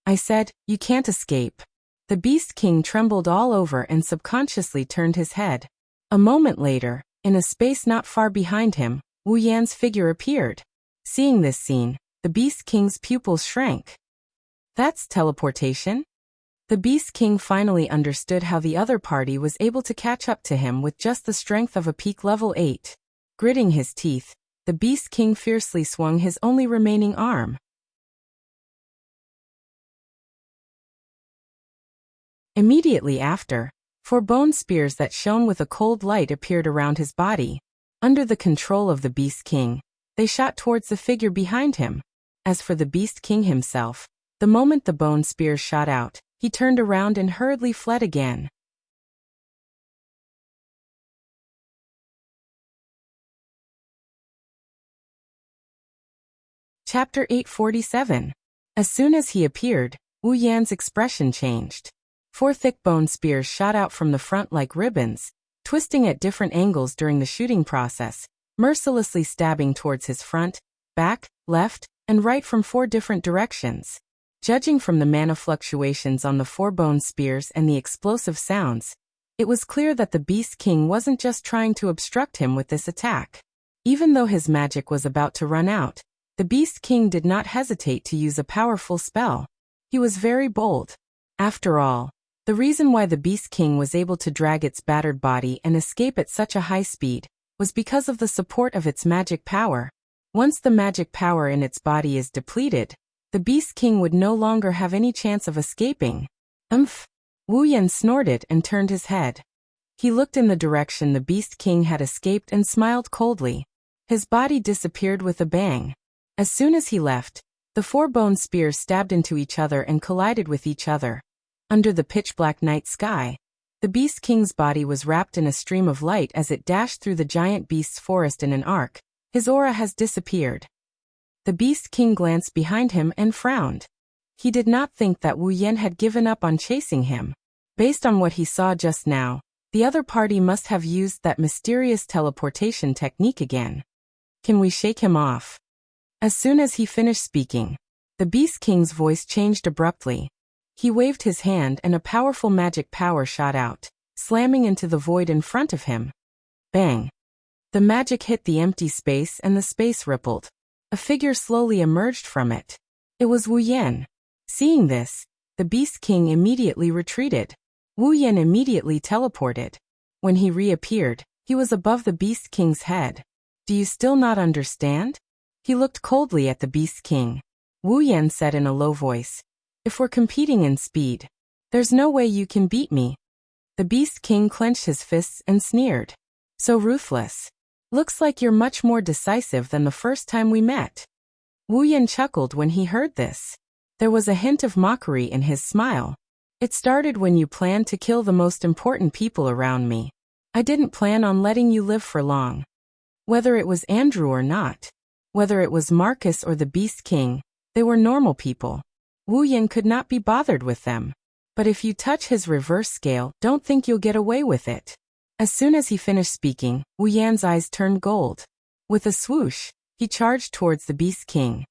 [SPEAKER 1] I said, "You can't escape." The Beast King trembled all over and subconsciously turned his head. A moment later, in a space not far behind him, Wu Yan's figure appeared. Seeing this scene, the Beast King's pupils shrank. That's teleportation? The Beast King finally understood how the other party was able to catch up to him with just the strength of a peak level 8. Gritting his teeth, the Beast King fiercely swung his only remaining arm. Immediately after, 4 bone spears that shone with a cold light appeared around his body. Under the control of the Beast King, they shot towards the figure behind him. As for the Beast King himself, the moment the bone spears shot out, he turned around and hurriedly fled again. Chapter 847. As soon as he appeared, Wu Yan's expression changed. 4 thick bone spears shot out from the front like ribbons, twisting at different angles during the shooting process, mercilessly stabbing towards his front, back, left, and right from 4 different directions. Judging from the mana fluctuations on the 4 bone spears and the explosive sounds, it was clear that the Beast King wasn't just trying to obstruct him with this attack. Even though his magic was about to run out, the Beast King did not hesitate to use a powerful spell. He was very bold. After all, the reason why the Beast King was able to drag its battered body and escape at such a high speed was because of the support of its magic power. Once the magic power in its body is depleted, the Beast King would no longer have any chance of escaping. Umph! Wu Yan snorted and turned his head. He looked in the direction the Beast King had escaped and smiled coldly. His body disappeared with a bang. As soon as he left, the 4 bone spears stabbed into each other and collided with each other. Under the pitch-black night sky, the Beast King's body was wrapped in a stream of light as it dashed through the giant beast's forest in an arc. His aura has disappeared. The Beast King glanced behind him and frowned. He did not think that Wu Yan had given up on chasing him. Based on what he saw just now, the other party must have used that mysterious teleportation technique again. Can we shake him off? As soon as he finished speaking, the Beast King's voice changed abruptly. He waved his hand and a powerful magic power shot out, slamming into the void in front of him. Bang! The magic hit the empty space and the space rippled. A figure slowly emerged from it. It was Wu Yan. Seeing this, the Beast King immediately retreated. Wu Yan immediately teleported. When he reappeared, he was above the Beast King's head. Do you still not understand? He looked coldly at the Beast King. Wu Yan said in a low voice, "If we're competing in speed, there's no way you can beat me." The Beast King clenched his fists and sneered. "So ruthless. Looks like you're much more decisive than the first time we met." Wu Yan chuckled when he heard this. There was a hint of mockery in his smile. "It started when you planned to kill the most important people around me. I didn't plan on letting you live for long. Whether it was Andrew or not, whether it was Marcus or the Beast King, they were normal people. Wu Yan could not be bothered with them. But if you touch his reverse scale, don't think you'll get away with it." As soon as he finished speaking, Wu Yan's eyes turned gold. With a swoosh, he charged towards the Beast King.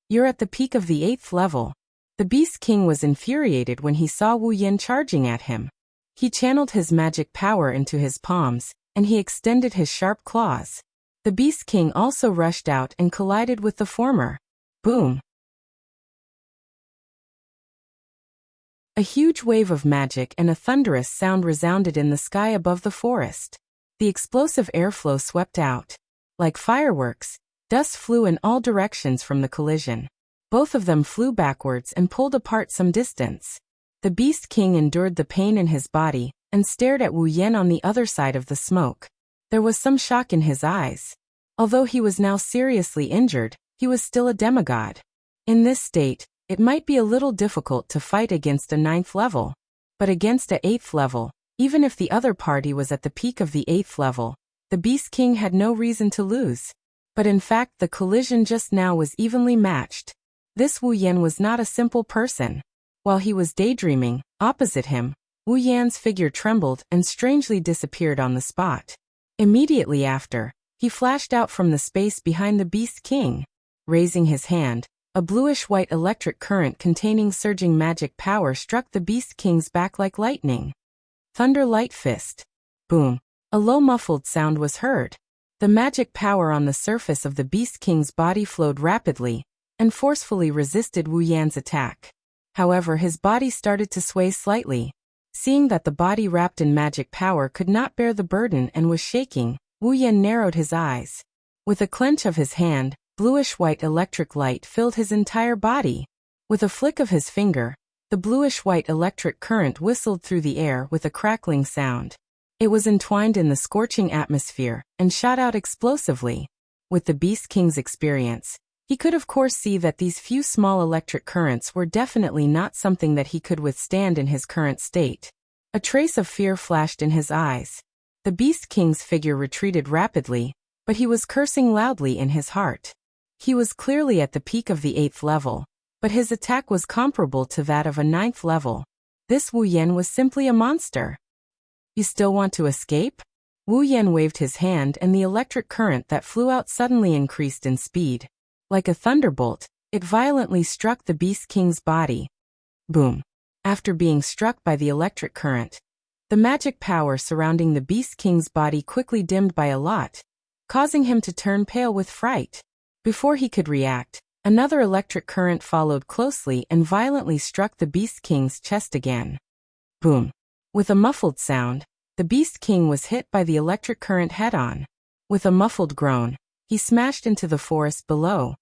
[SPEAKER 1] "You're at the peak of the 8th level." The Beast King was infuriated when he saw Wu Yan charging at him. He channeled his magic power into his palms, and he extended his sharp claws. The Beast King also rushed out and collided with the former. Boom! A huge wave of magic and a thunderous sound resounded in the sky above the forest. The explosive airflow swept out. Like fireworks, dust flew in all directions from the collision. Both of them flew backwards and pulled apart some distance. The Beast King endured the pain in his body and stared at Wu Yan on the other side of the smoke. There was some shock in his eyes. Although he was now seriously injured, he was still a demigod. In this state, it might be a little difficult to fight against a 9th level. But against a 8th level, even if the other party was at the peak of the 8th level, the Beast King had no reason to lose. But in fact the collision just now was evenly matched. This Wu Yan was not a simple person. While he was daydreaming, opposite him, Wu Yan's figure trembled and strangely disappeared on the spot. Immediately after, he flashed out from the space behind the Beast King. Raising his hand, a bluish-white electric current containing surging magic power struck the Beast King's back like lightning. Thunder Light Fist. Boom. A low muffled sound was heard. The magic power on the surface of the Beast King's body flowed rapidly and forcefully resisted Wu Yan's attack. However, his body started to sway slightly. Seeing that the body wrapped in magic power could not bear the burden and was shaking, Wu Yan narrowed his eyes. With a clench of his hand, bluish-white electric light filled his entire body. With a flick of his finger, the bluish-white electric current whistled through the air with a crackling sound. It was entwined in the scorching atmosphere and shot out explosively. With the Beast King's experience, He could of course see that these few small electric currents were definitely not something that he could withstand in his current state. A trace of fear flashed in his eyes. The Beast King's figure retreated rapidly, but he was cursing loudly in his heart. He was clearly at the peak of the 8th level, but his attack was comparable to that of a 9th level. This Wu Yan was simply a monster. You still want to escape? Wu Yan waved his hand and the electric current that flew out suddenly increased in speed. Like a thunderbolt, it violently struck the Beast King's body. Boom. After being struck by the electric current, the magic power surrounding the Beast King's body quickly dimmed by a lot, causing him to turn pale with fright. Before he could react, another electric current followed closely and violently struck the Beast King's chest again. Boom. With a muffled sound, the Beast King was hit by the electric current head-on. With a muffled groan, he smashed into the forest below.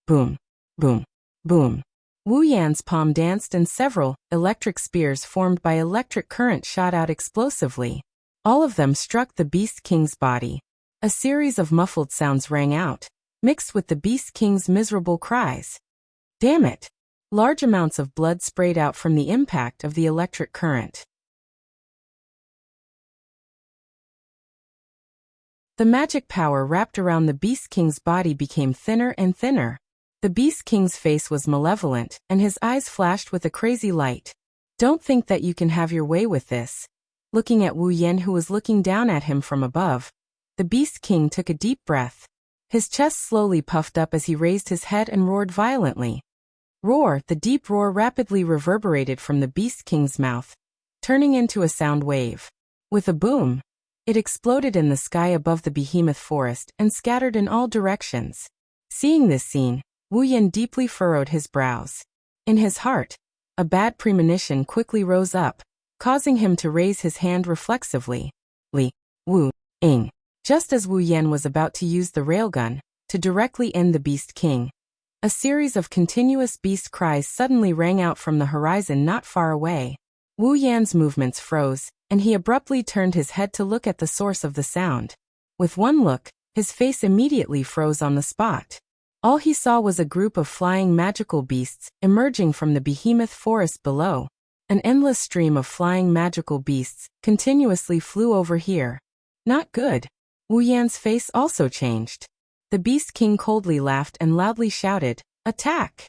[SPEAKER 1] Boom. Boom. Boom. Wu Yan's palm danced and several electric spears formed by electric current shot out explosively. All of them struck the Beast King's body. A series of muffled sounds rang out, mixed with the Beast King's miserable cries. Damn it! Large amounts of blood sprayed out from the impact of the electric current. The magic power wrapped around the Beast King's body became thinner and thinner. The Beast King's face was malevolent, and his eyes flashed with a crazy light. Don't think that you can have your way with this. Looking at Wu Yan, who was looking down at him from above, the Beast King took a deep breath. His chest slowly puffed up as he raised his head and roared violently. Roar! The deep roar rapidly reverberated from the Beast King's mouth, turning into a sound wave. With a boom, it exploded in the sky above the behemoth forest and scattered in all directions. Seeing this scene, Wu Yan deeply furrowed his brows. In his heart, a bad premonition quickly rose up, causing him to raise his hand reflexively. Li, Wu, Ing. Just as Wu Yan was about to use the railgun to directly end the Beast King, a series of continuous beast cries suddenly rang out from the horizon not far away. Wu Yan's movements froze, and he abruptly turned his head to look at the source of the sound. With one look, his face immediately froze on the spot. All he saw was a group of flying magical beasts emerging from the behemoth forest below. An endless stream of flying magical beasts continuously flew over here. Not good. Wu Yan's face also changed. The Beast King coldly laughed and loudly shouted, "Attack!"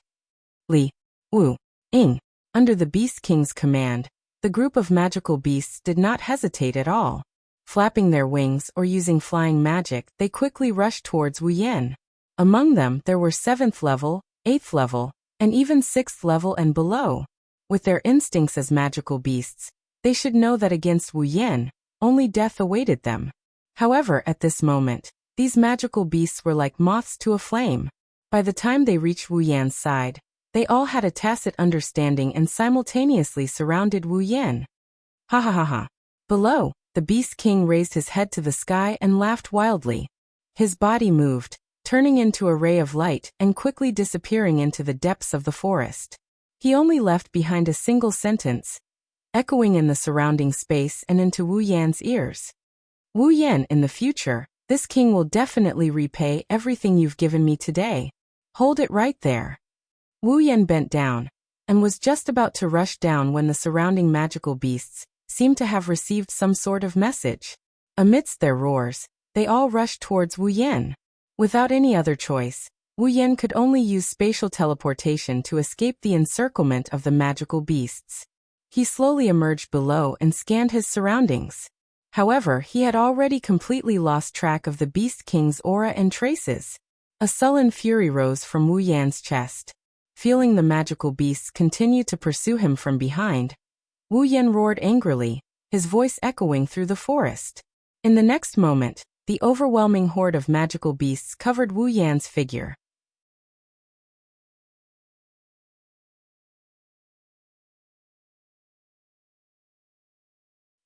[SPEAKER 1] Li, Wu, Ing. Under the Beast King's command, the group of magical beasts did not hesitate at all. Flapping their wings or using flying magic, they quickly rushed towards Wu Yan. Among them, there were 7th level, 8th level, and even 6th level and below. With their instincts as magical beasts, they should know that against Wu Yan, only death awaited them. However, at this moment, these magical beasts were like moths to a flame. By the time they reached Wu Yan's side, they all had a tacit understanding and simultaneously surrounded Wu Yan. Ha ha ha ha. Below, the Beast King raised his head to the sky and laughed wildly. His body moved, turning into a ray of light and quickly disappearing into the depths of the forest. He only left behind a single sentence, echoing in the surrounding space and into Wu Yan's ears. Wu Yan, in the future, this king will definitely repay everything you've given me today. Hold it right there. Wu Yan bent down, and was just about to rush down when the surrounding magical beasts seemed to have received some sort of message. Amidst their roars, they all rushed towards Wu Yan. Without any other choice, Wu Yan could only use spatial teleportation to escape the encirclement of the magical beasts. He slowly emerged below and scanned his surroundings. However, he had already completely lost track of the Beast King's aura and traces. A sullen fury rose from Wu Yan's chest. Feeling the magical beasts continue to pursue him from behind, Wu Yan roared angrily, his voice echoing through the forest. In the next moment, the overwhelming horde of magical beasts covered Wu Yan's figure.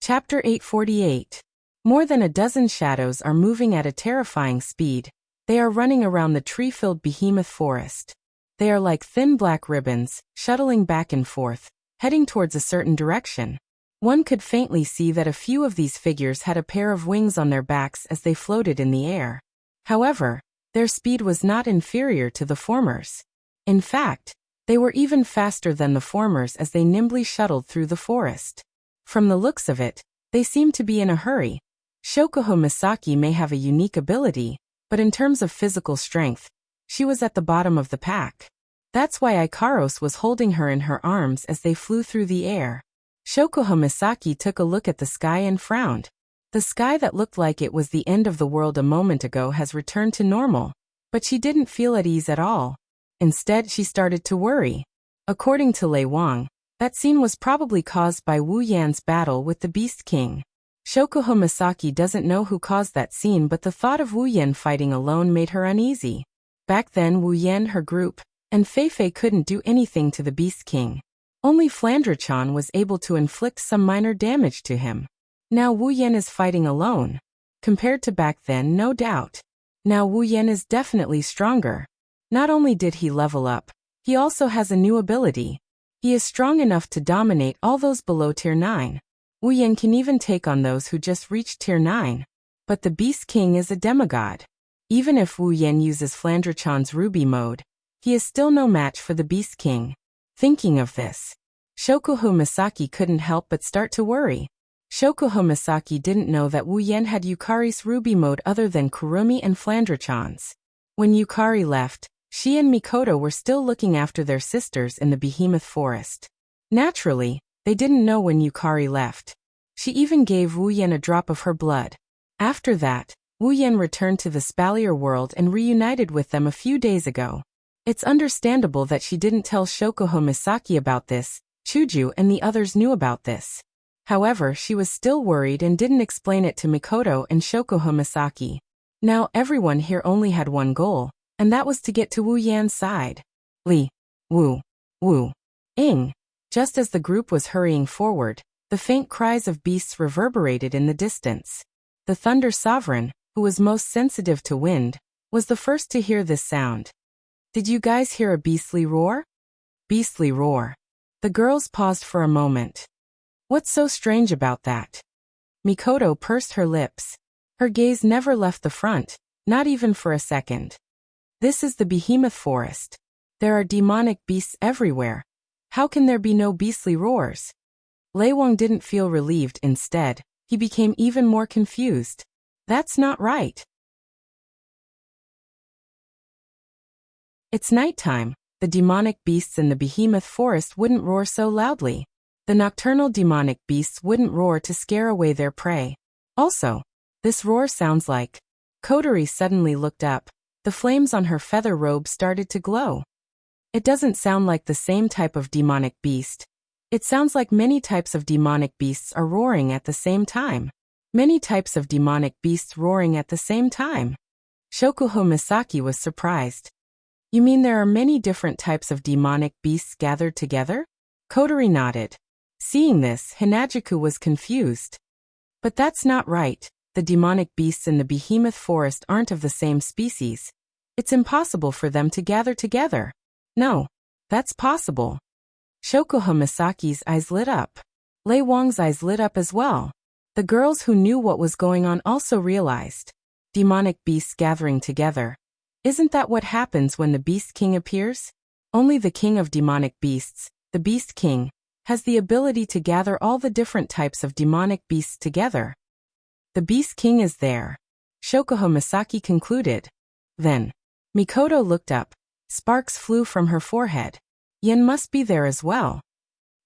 [SPEAKER 1] Chapter 848. More than a dozen shadows are moving at a terrifying speed. They are running around the tree-filled behemoth forest. They are like thin black ribbons, shuttling back and forth, heading towards a certain direction. One could faintly see that a few of these figures had a pair of wings on their backs as they floated in the air. However, Their speed was not inferior to the former's. In fact, they were even faster than the former's as they nimbly shuttled through the forest. From the looks of it, they seemed to be in a hurry. Shokuho Misaki may have a unique ability, but in terms of physical strength, she was at the bottom of the pack. That's why Ikaros was holding her in her arms as they flew through the air. Shokuho Misaki took a look at the sky and frowned. The sky that looked like it was the end of the world a moment ago has returned to normal, but she didn't feel at ease at all. Instead, she started to worry. According to Lei Wang, that scene was probably caused by Wu Yan's battle with the Beast King. Shokuho Misaki doesn't know who caused that scene, but the thought of Wu Yan fighting alone made her uneasy. Back then, Wu Yan, her group, and Fei couldn't do anything to the Beast King. Only Flandre-chan was able to inflict some minor damage to him. Now Wu Yan is fighting alone. Compared to back then, no doubt. Now Wu Yan is definitely stronger. Not only did he level up, he also has a new ability. He is strong enough to dominate all those below Tier 9. Wu Yan can even take on those who just reached Tier 9. But the Beast King is a demigod. Even if Wu Yan uses Flandre-chan's Ruby mode, he is still no match for the Beast King. Thinking of this, Shokuho Misaki couldn't help but start to worry. Shokuho Misaki didn't know that Wu Yan had Yukari's Ruby mode other than Kurumi and Flandre-chan's. When Yukari left, she and Mikoto were still looking after their sisters in the Behemoth Forest. Naturally, they didn't know when Yukari left. She even gave Wu Yan a drop of her blood. After that, Wu Yan returned to the Spalier world and reunited with them a few days ago. It's understandable that she didn't tell Shokuho Misaki about this. Chuju and the others knew about this. However, she was still worried and didn't explain it to Mikoto and Shokuho Misaki. Now everyone here only had one goal, and that was to get to Wu Yan's side. Li, Wu, Ing. Just as the group was hurrying forward, the faint cries of beasts reverberated in the distance. The Thunder Sovereign, who was most sensitive to wind, was the first to hear this sound. Did you guys hear a beastly roar? Beastly roar. The girls paused for a moment. What's so strange about that? Mikoto pursed her lips. Her gaze never left the front, not even for a second. This is the Behemoth Forest. There are demonic beasts everywhere. How can there be no beastly roars? Lei Wang didn't feel relieved. Instead, he became even more confused. That's not right. It's nighttime. The demonic beasts in the Behemoth Forest wouldn't roar so loudly. The nocturnal demonic beasts wouldn't roar to scare away their prey. Also, this roar sounds like... Kotori suddenly looked up. The flames on her feather robe started to glow. It doesn't sound like the same type of demonic beast. It sounds like many types of demonic beasts are roaring at the same time. Many types of demonic beasts roaring at the same time. Shokuho Misaki was surprised. You mean there are many different types of demonic beasts gathered together? Kotori nodded. Seeing this, Hinajuku was confused. But that's not right. The demonic beasts in the Behemoth Forest aren't of the same species. It's impossible for them to gather together. No, that's possible. Shokuho Misaki's eyes lit up. Lei Wang's eyes lit up as well. The girls who knew what was going on also realized. Demonic beasts gathering together. Isn't that what happens when the Beast King appears? Only the king of demonic beasts, the Beast King, has the ability to gather all the different types of demonic beasts together. The Beast King is there. Shokuho Misaki concluded. Then, Mikoto looked up. Sparks flew from her forehead. Yen must be there as well.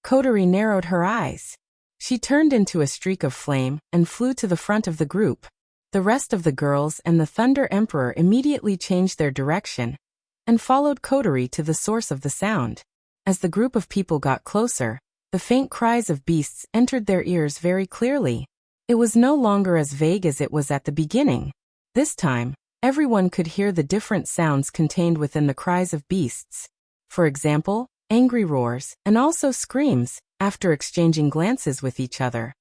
[SPEAKER 1] Kotori narrowed her eyes. She turned into a streak of flame and flew to the front of the group. The rest of the girls and the Thunder Emperor immediately changed their direction and followed Kotori to the source of the sound. As the group of people got closer, the faint cries of beasts entered their ears very clearly. It was no longer as vague as it was at the beginning. This time, everyone could hear the different sounds contained within the cries of beasts. For example, angry roars, and also screams, after exchanging glances with each other.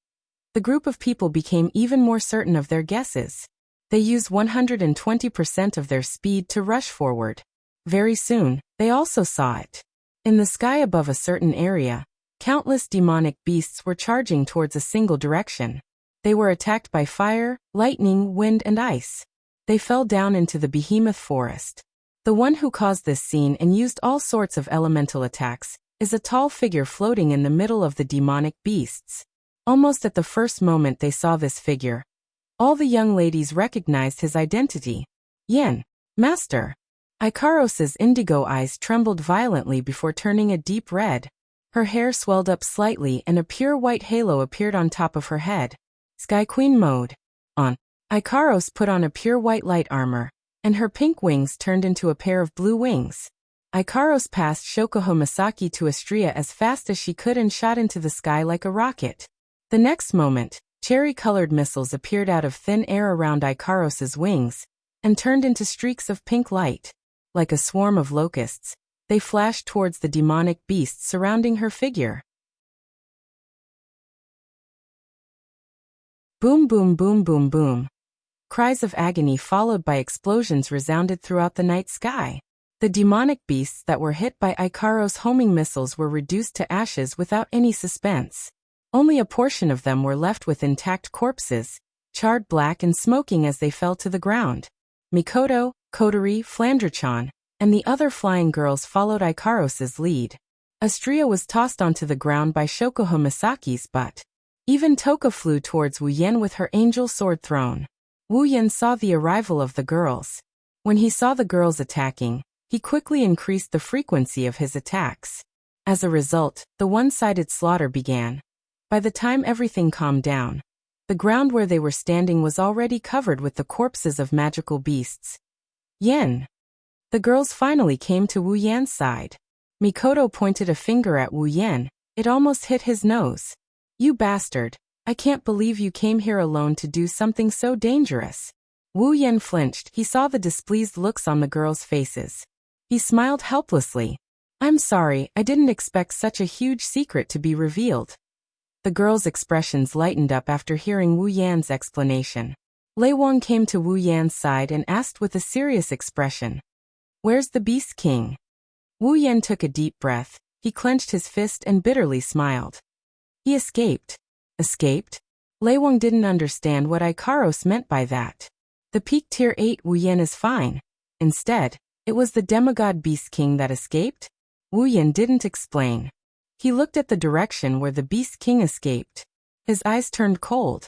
[SPEAKER 1] The group of people became even more certain of their guesses. They used 120% of their speed to rush forward. Very soon, they also saw it. In the sky above a certain area, countless demonic beasts were charging towards a single direction. They were attacked by fire, lightning, wind, and ice. They fell down into the behemoth forest. The one who caused this scene and used all sorts of elemental attacks is a tall figure floating in the middle of the demonic beasts. Almost at the first moment they saw this figure, all the young ladies recognized his identity. Yen, Master. Ikaros's indigo eyes trembled violently before turning a deep red. Her hair swelled up slightly and a pure white halo appeared on top of her head. Sky Queen mode. On. Ikaros put on a pure white light armor, and her pink wings turned into a pair of blue wings. Ikaros passed Shokuho Misaki to Astria as fast as she could and shot into the sky like a rocket. The next moment, cherry-colored missiles appeared out of thin air around Ikaros's wings, and turned into streaks of pink light. Like a swarm of locusts, they flashed towards the demonic beasts surrounding her figure. Boom boom boom boom boom. Cries of agony followed by explosions resounded throughout the night sky. The demonic beasts that were hit by Ikaros' homing missiles were reduced to ashes without any suspense. Only a portion of them were left with intact corpses, charred black and smoking as they fell to the ground. Mikoto, Kotori, Flandrechan, and the other flying girls followed Ikaros's lead. Astria was tossed onto the ground by Shokuho Misaki's butt. Even Toka flew towards Wu Yen with her angel sword thrown. Wu Yen saw the arrival of the girls. When he saw the girls attacking, he quickly increased the frequency of his attacks. As a result, the one-sided slaughter began. By the time everything calmed down, the ground where they were standing was already covered with the corpses of magical beasts. Yen. The girls finally came to Wu Yan's side. Mikoto pointed a finger at Wu Yen. It almost hit his nose. You bastard. I can't believe you came here alone to do something so dangerous. Wu Yen flinched. He saw the displeased looks on the girls' faces. He smiled helplessly. I'm sorry, I didn't expect such a huge secret to be revealed. The girls' expressions lightened up after hearing Wu Yan's explanation. Lei Wang came to Wu Yan's side and asked with a serious expression, "Where's the Beast King?" Wu Yan took a deep breath. He clenched his fist and bitterly smiled. He escaped. Escaped? Lei Wang didn't understand what Ikaros meant by that. The peak tier 8 Wu Yan is fine. Instead, it was the demigod Beast King that escaped? Wu Yan didn't explain. He looked at the direction where the Beast King escaped. His eyes turned cold.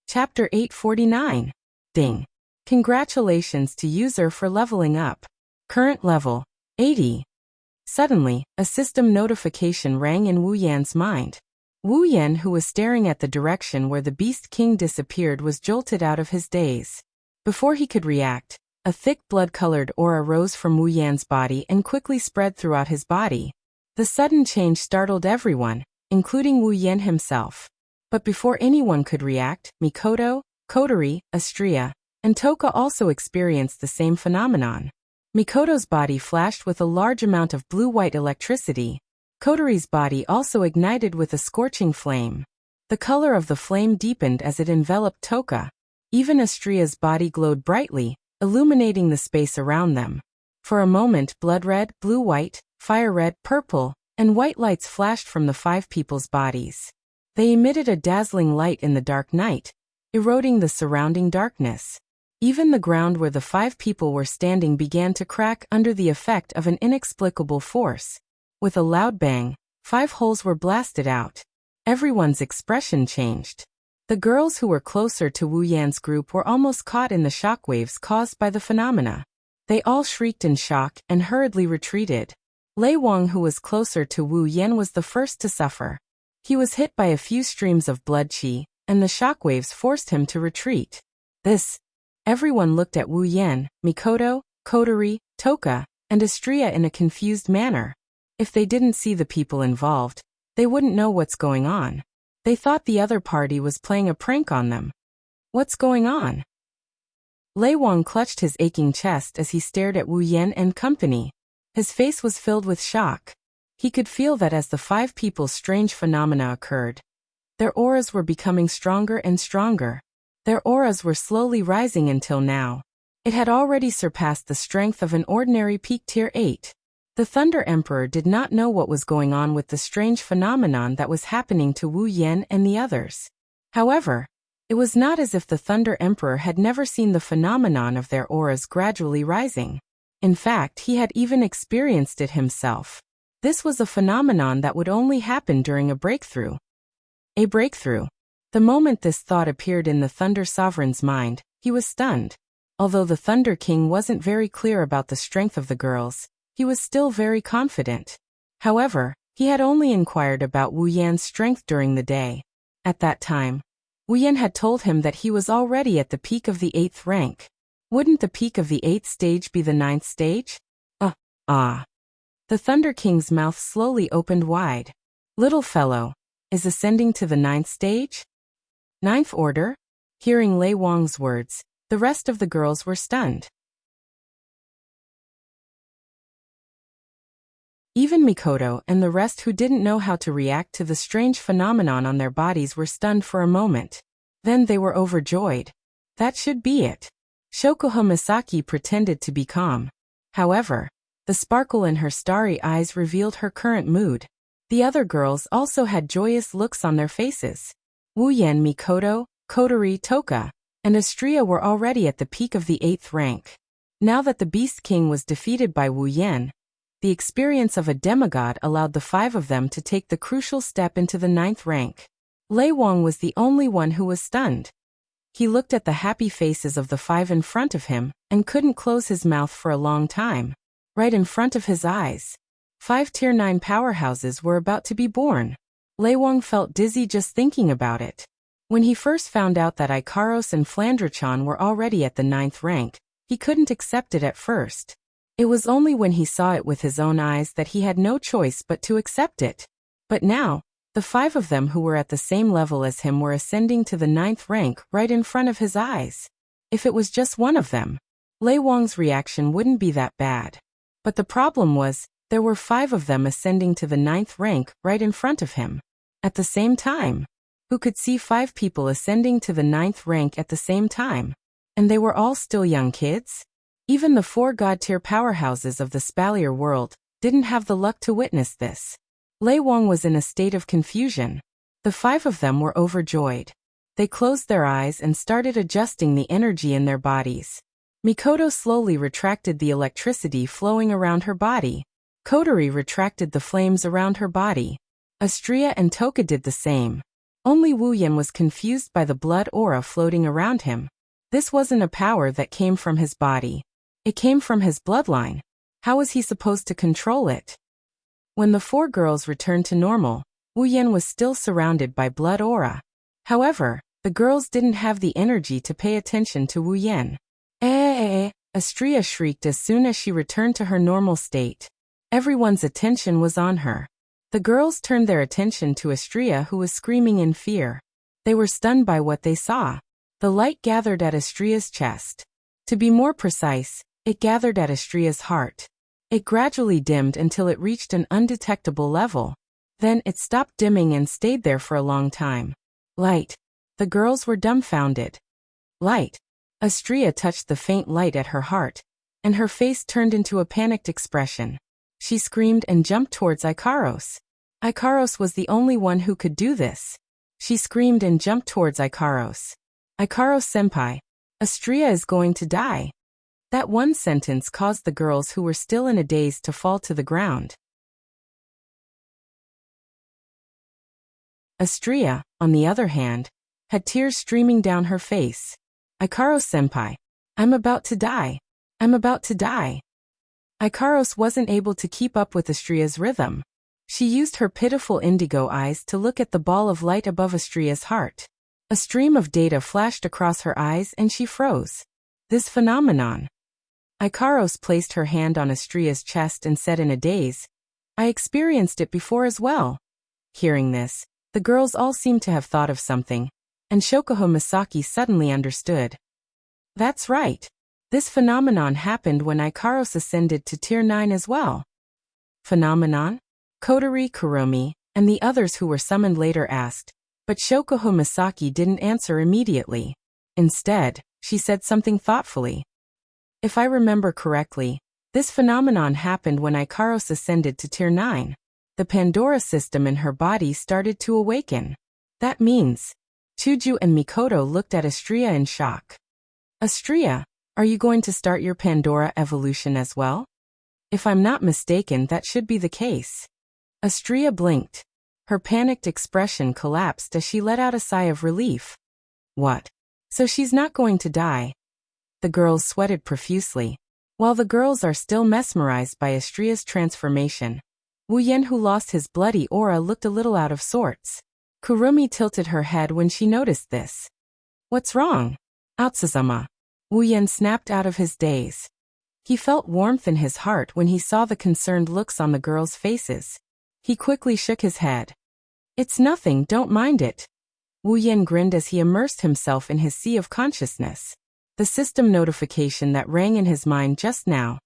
[SPEAKER 1] Chapter 849. Ding. Congratulations to user for leveling up. Current level, 80. Suddenly, a system notification rang in Wu Yan's mind. Wu Yan, who was staring at the direction where the Beast King disappeared, was jolted out of his daze. Before he could react, a thick blood-colored aura rose from Wu Yan's body and quickly spread throughout his body. The sudden change startled everyone, including Wu Yan himself. But before anyone could react, Mikoto, Kotori, Astria, and Toka also experienced the same phenomenon. Mikoto's body flashed with a large amount of blue-white electricity. Kotori's body also ignited with a scorching flame. The color of the flame deepened as it enveloped Toka. Even Astria's body glowed brightly, illuminating the space around them. For a moment, blood-red, blue-white, fire-red, purple, and white lights flashed from the 5 people's bodies. They emitted a dazzling light in the dark night, eroding the surrounding darkness. Even the ground where the 5 people were standing began to crack under the effect of an inexplicable force. With a loud bang, 5 holes were blasted out. Everyone's expression changed. The girls who were closer to Wu Yan's group were almost caught in the shockwaves caused by the phenomena. They all shrieked in shock and hurriedly retreated. Lei Wang, who was closer to Wu Yan, was the first to suffer. He was hit by a few streams of blood qi, and the shockwaves forced him to retreat. Everyone looked at Wu Yan, Mikoto, Kotori, Toka, and Astria in a confused manner. If they didn't see the people involved, they wouldn't know what's going on. They thought the other party was playing a prank on them. What's going on? Lei Wang clutched his aching chest as he stared at Wu Yan and company. His face was filled with shock. He could feel that as the 5 people's strange phenomena occurred, their auras were becoming stronger and stronger. Their auras were slowly rising until now it had already surpassed the strength of an ordinary peak tier 8. The Thunder Emperor did not know what was going on with the strange phenomenon that was happening to Wu Yan and the others. However, it was not as if the Thunder Emperor had never seen the phenomenon of their auras gradually rising. In fact, he had even experienced it himself. This was a phenomenon that would only happen during a breakthrough. A breakthrough. The moment this thought appeared in the Thunder Sovereign's mind, he was stunned. Although the Thunder King wasn't very clear about the strength of the girls, he was still very confident. However, he had only inquired about Wu Yan's strength during the day. At that time, Wu Yan had told him that he was already at the peak of the 8th rank. Wouldn't the peak of the 8th stage be the 9th stage? The Thunder King's mouth slowly opened wide. Little fellow, is ascending to the 9th stage? 9th order? Hearing Lei Wang's words, the rest of the girls were stunned. Even Mikoto and the rest who didn't know how to react to the strange phenomenon on their bodies were stunned for a moment. Then they were overjoyed. That should be it. Shokuha Misaki pretended to be calm. However, the sparkle in her starry eyes revealed her current mood. The other girls also had joyous looks on their faces. Wu Yan, Mikoto, Kotori, Toka, and Astria were already at the peak of the 8th rank. Now that the Beast King was defeated by Wu Yan, the experience of a demigod allowed the 5 of them to take the crucial step into the 9th rank. Lei Wang was the only one who was stunned. He looked at the happy faces of the 5 in front of him and couldn't close his mouth for a long time. Right in front of his eyes, 5 Tier 9 powerhouses were about to be born. Lei Wang felt dizzy just thinking about it. When he first found out that Ikaros and Flandrachan were already at the 9th rank, he couldn't accept it at first. It was only when he saw it with his own eyes that he had no choice but to accept it. But now, the 5 of them who were at the same level as him were ascending to the 9th rank right in front of his eyes. If it was just one of them, Lei Wang's reaction wouldn't be that bad. But the problem was, there were 5 of them ascending to the 9th rank right in front of him. At the same time. Who could see 5 people ascending to the 9th rank at the same time? And they were all still young kids? Even the 4 god-tier powerhouses of the Spalier world didn't have the luck to witness this. Lei Wang was in a state of confusion. The 5 of them were overjoyed. They closed their eyes and started adjusting the energy in their bodies. Mikoto slowly retracted the electricity flowing around her body. Kotori retracted the flames around her body. Astria and Toka did the same. Only Wu Yan was confused by the blood aura floating around him. This wasn't a power that came from his body. It came from his bloodline. How was he supposed to control it? When the 4 girls returned to normal, Wu Yan was still surrounded by blood aura. However, the girls didn't have the energy to pay attention to Wu Yan. Astria shrieked as soon as she returned to her normal state. Everyone's attention was on her. The girls turned their attention to Astria, who was screaming in fear. They were stunned by what they saw. The light gathered at Astria's chest. To be more precise, it gathered at Astria's heart. It gradually dimmed until it reached an undetectable level. Then it stopped dimming and stayed there for a long time. Light. The girls were dumbfounded. Light. Astria touched the faint light at her heart, and her face turned into a panicked expression. She screamed and jumped towards Ikaros. Ikaros was the only one who could do this. She screamed and jumped towards Ikaros. Ikaros-senpai, Astria is going to die. That one sentence caused the girls who were still in a daze to fall to the ground. Astria, on the other hand, had tears streaming down her face. Ikaros-senpai, I'm about to die. I'm about to die. Ikaros wasn't able to keep up with Astria's rhythm. She used her pitiful indigo eyes to look at the ball of light above Astria's heart. A stream of data flashed across her eyes and she froze. This phenomenon. Ikaros placed her hand on Astria's chest and said in a daze, I experienced it before as well. Hearing this, the girls all seemed to have thought of something, and Shokuha Misaki suddenly understood. That's right. This phenomenon happened when Ikaros ascended to Tier 9 as well. Phenomenon? Kotori, Kuromi, and the others who were summoned later asked, but Shokuha Misaki didn't answer immediately. Instead, she said something thoughtfully. If I remember correctly, This phenomenon happened when Ikaros ascended to Tier 9. The Pandora system in her body started to awaken. That means, Chuju and Mikoto looked at Astria in shock. Astria, are you going to start your Pandora evolution as well? If I'm not mistaken, that should be the case. Astria blinked. Her panicked expression collapsed as she let out a sigh of relief. What? So she's not going to die? The girls sweated profusely. While the girls are still mesmerized by Astria's transformation, Wu Yan, who lost his bloody aura, looked a little out of sorts. Kurumi tilted her head when she noticed this. What's wrong? Atsuzama. Wu Yan snapped out of his daze. He felt warmth in his heart when he saw the concerned looks on the girls' faces. He quickly shook his head. It's nothing, don't mind it. Wu Yan grinned as he immersed himself in his sea of consciousness. The system notification that rang in his mind just now.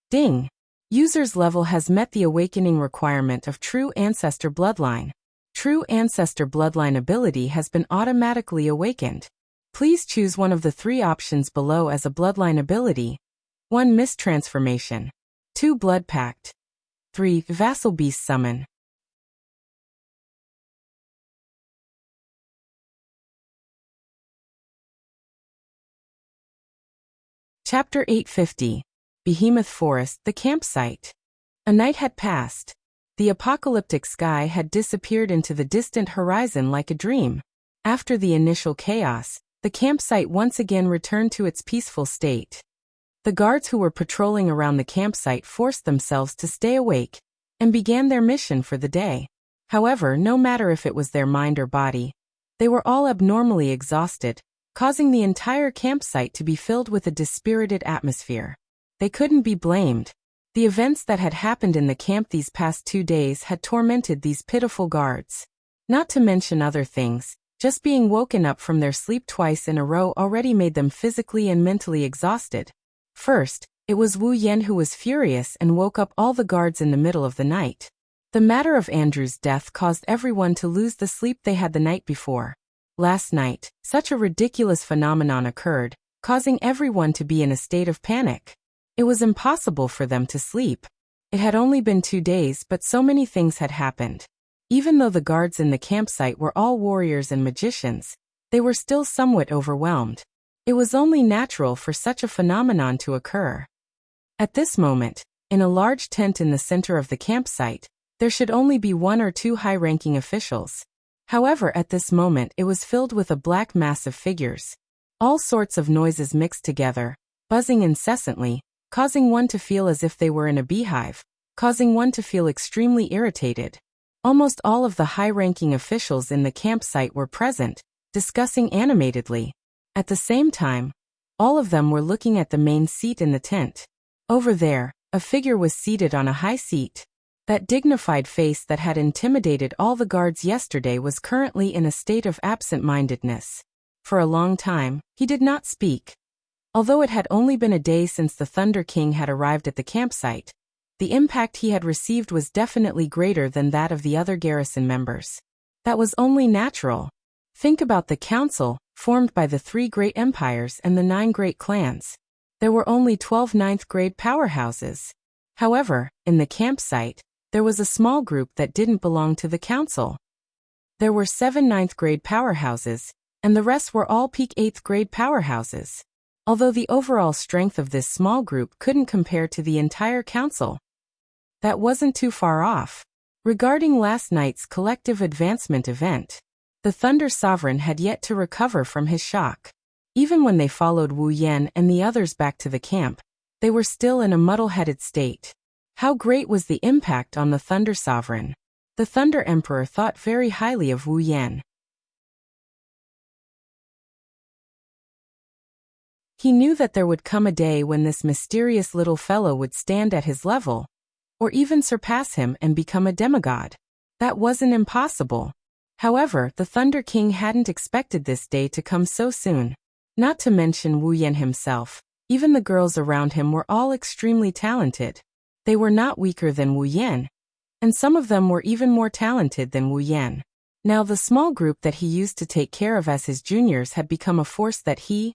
[SPEAKER 1] Ding! User's level has met the awakening requirement of True Ancestor Bloodline. True Ancestor Bloodline ability has been automatically awakened. Please choose one of the 3 options below as a Bloodline ability. 1. Mist Transformation. 2. Blood Pact. 3. Vassal Beast Summon. Chapter 850. Behemoth Forest, the campsite. A night had passed. The apocalyptic sky had disappeared into the distant horizon like a dream. After the initial chaos, the campsite once again returned to its peaceful state. The guards who were patrolling around the campsite forced themselves to stay awake and began their mission for the day. However, no matter if it was their mind or body, they were all abnormally exhausted, causing the entire campsite to be filled with a dispirited atmosphere. They couldn't be blamed. The events that had happened in the camp these past 2 days had tormented these pitiful guards. Not to mention other things, just being woken up from their sleep twice in a row already made them physically and mentally exhausted. First, it was Wu Yan who was furious and woke up all the guards in the middle of the night. The matter of Andrew's death caused everyone to lose the sleep they had the night before. Last night, such a ridiculous phenomenon occurred, causing everyone to be in a state of panic. It was impossible for them to sleep. It had only been 2 days, but so many things had happened. Even though the guards in the campsite were all warriors and magicians, they were still somewhat overwhelmed. It was only natural for such a phenomenon to occur. At this moment, in a large tent in the center of the campsite, there should only be 1 or 2 high-ranking officials. However, at this moment it was filled with a black mass of figures. All sorts of noises mixed together, buzzing incessantly, causing one to feel as if they were in a beehive, causing one to feel extremely irritated. Almost all of the high-ranking officials in the campsite were present, discussing animatedly. At the same time, all of them were looking at the main seat in the tent. Over there, a figure was seated on a high seat. That dignified face that had intimidated all the guards yesterday was currently in a state of absent-mindedness. For a long time, he did not speak. Although it had only been a day since the Thunder King had arrived at the campsite, the impact he had received was definitely greater than that of the other garrison members. That was only natural. Think about the council, formed by the 3 great empires and the 9 great clans. There were only 12 ninth-grade powerhouses. However, in the campsite, there was a small group that didn't belong to the council. There were 7 ninth-grade powerhouses, and the rest were all peak 8th-grade powerhouses. Although the overall strength of this small group couldn't compare to the entire council, that wasn't too far off. Regarding last night's collective advancement event, the Thunder Sovereign had yet to recover from his shock. Even when they followed Wu Yan and the others back to the camp, they were still in a muddle-headed state. How great was the impact on the Thunder Sovereign? The Thunder Emperor thought very highly of Wu Yan. He knew that there would come a day when this mysterious little fellow would stand at his level, or even surpass him and become a demigod. That wasn't impossible. However, the Thunder King hadn't expected this day to come so soon. Not to mention Wu Yan himself, even the girls around him were all extremely talented. They were not weaker than Wu Yan, and some of them were even more talented than Wu Yan. Now the small group that he used to take care of as his juniors had become a force that he,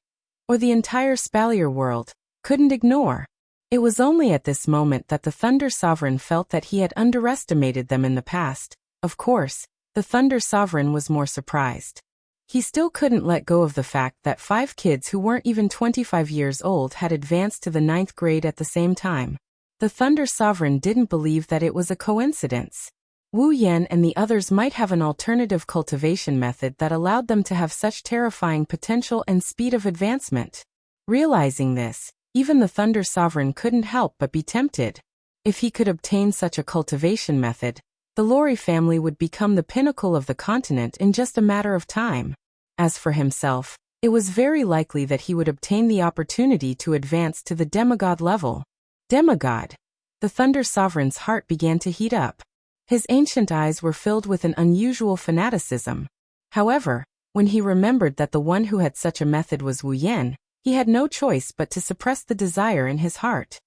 [SPEAKER 1] or the entire Spalier world, couldn't ignore. It was only at this moment that the Thunder Sovereign felt that he had underestimated them in the past. Of course, the Thunder Sovereign was more surprised. He still couldn't let go of the fact that 5 kids who weren't even 25 years old had advanced to the 9th grade at the same time. The Thunder Sovereign didn't believe that it was a coincidence. Wu Yan and the others might have an alternative cultivation method that allowed them to have such terrifying potential and speed of advancement. Realizing this, even the Thunder Sovereign couldn't help but be tempted. If he could obtain such a cultivation method, the Lori family would become the pinnacle of the continent in just a matter of time. As for himself, it was very likely that he would obtain the opportunity to advance to the demigod level. Demigod! The Thunder Sovereign's heart began to heat up. His ancient eyes were filled with an unusual fanaticism. However, when he remembered that the one who had such a method was Wu Yan, he had no choice but to suppress the desire in his heart.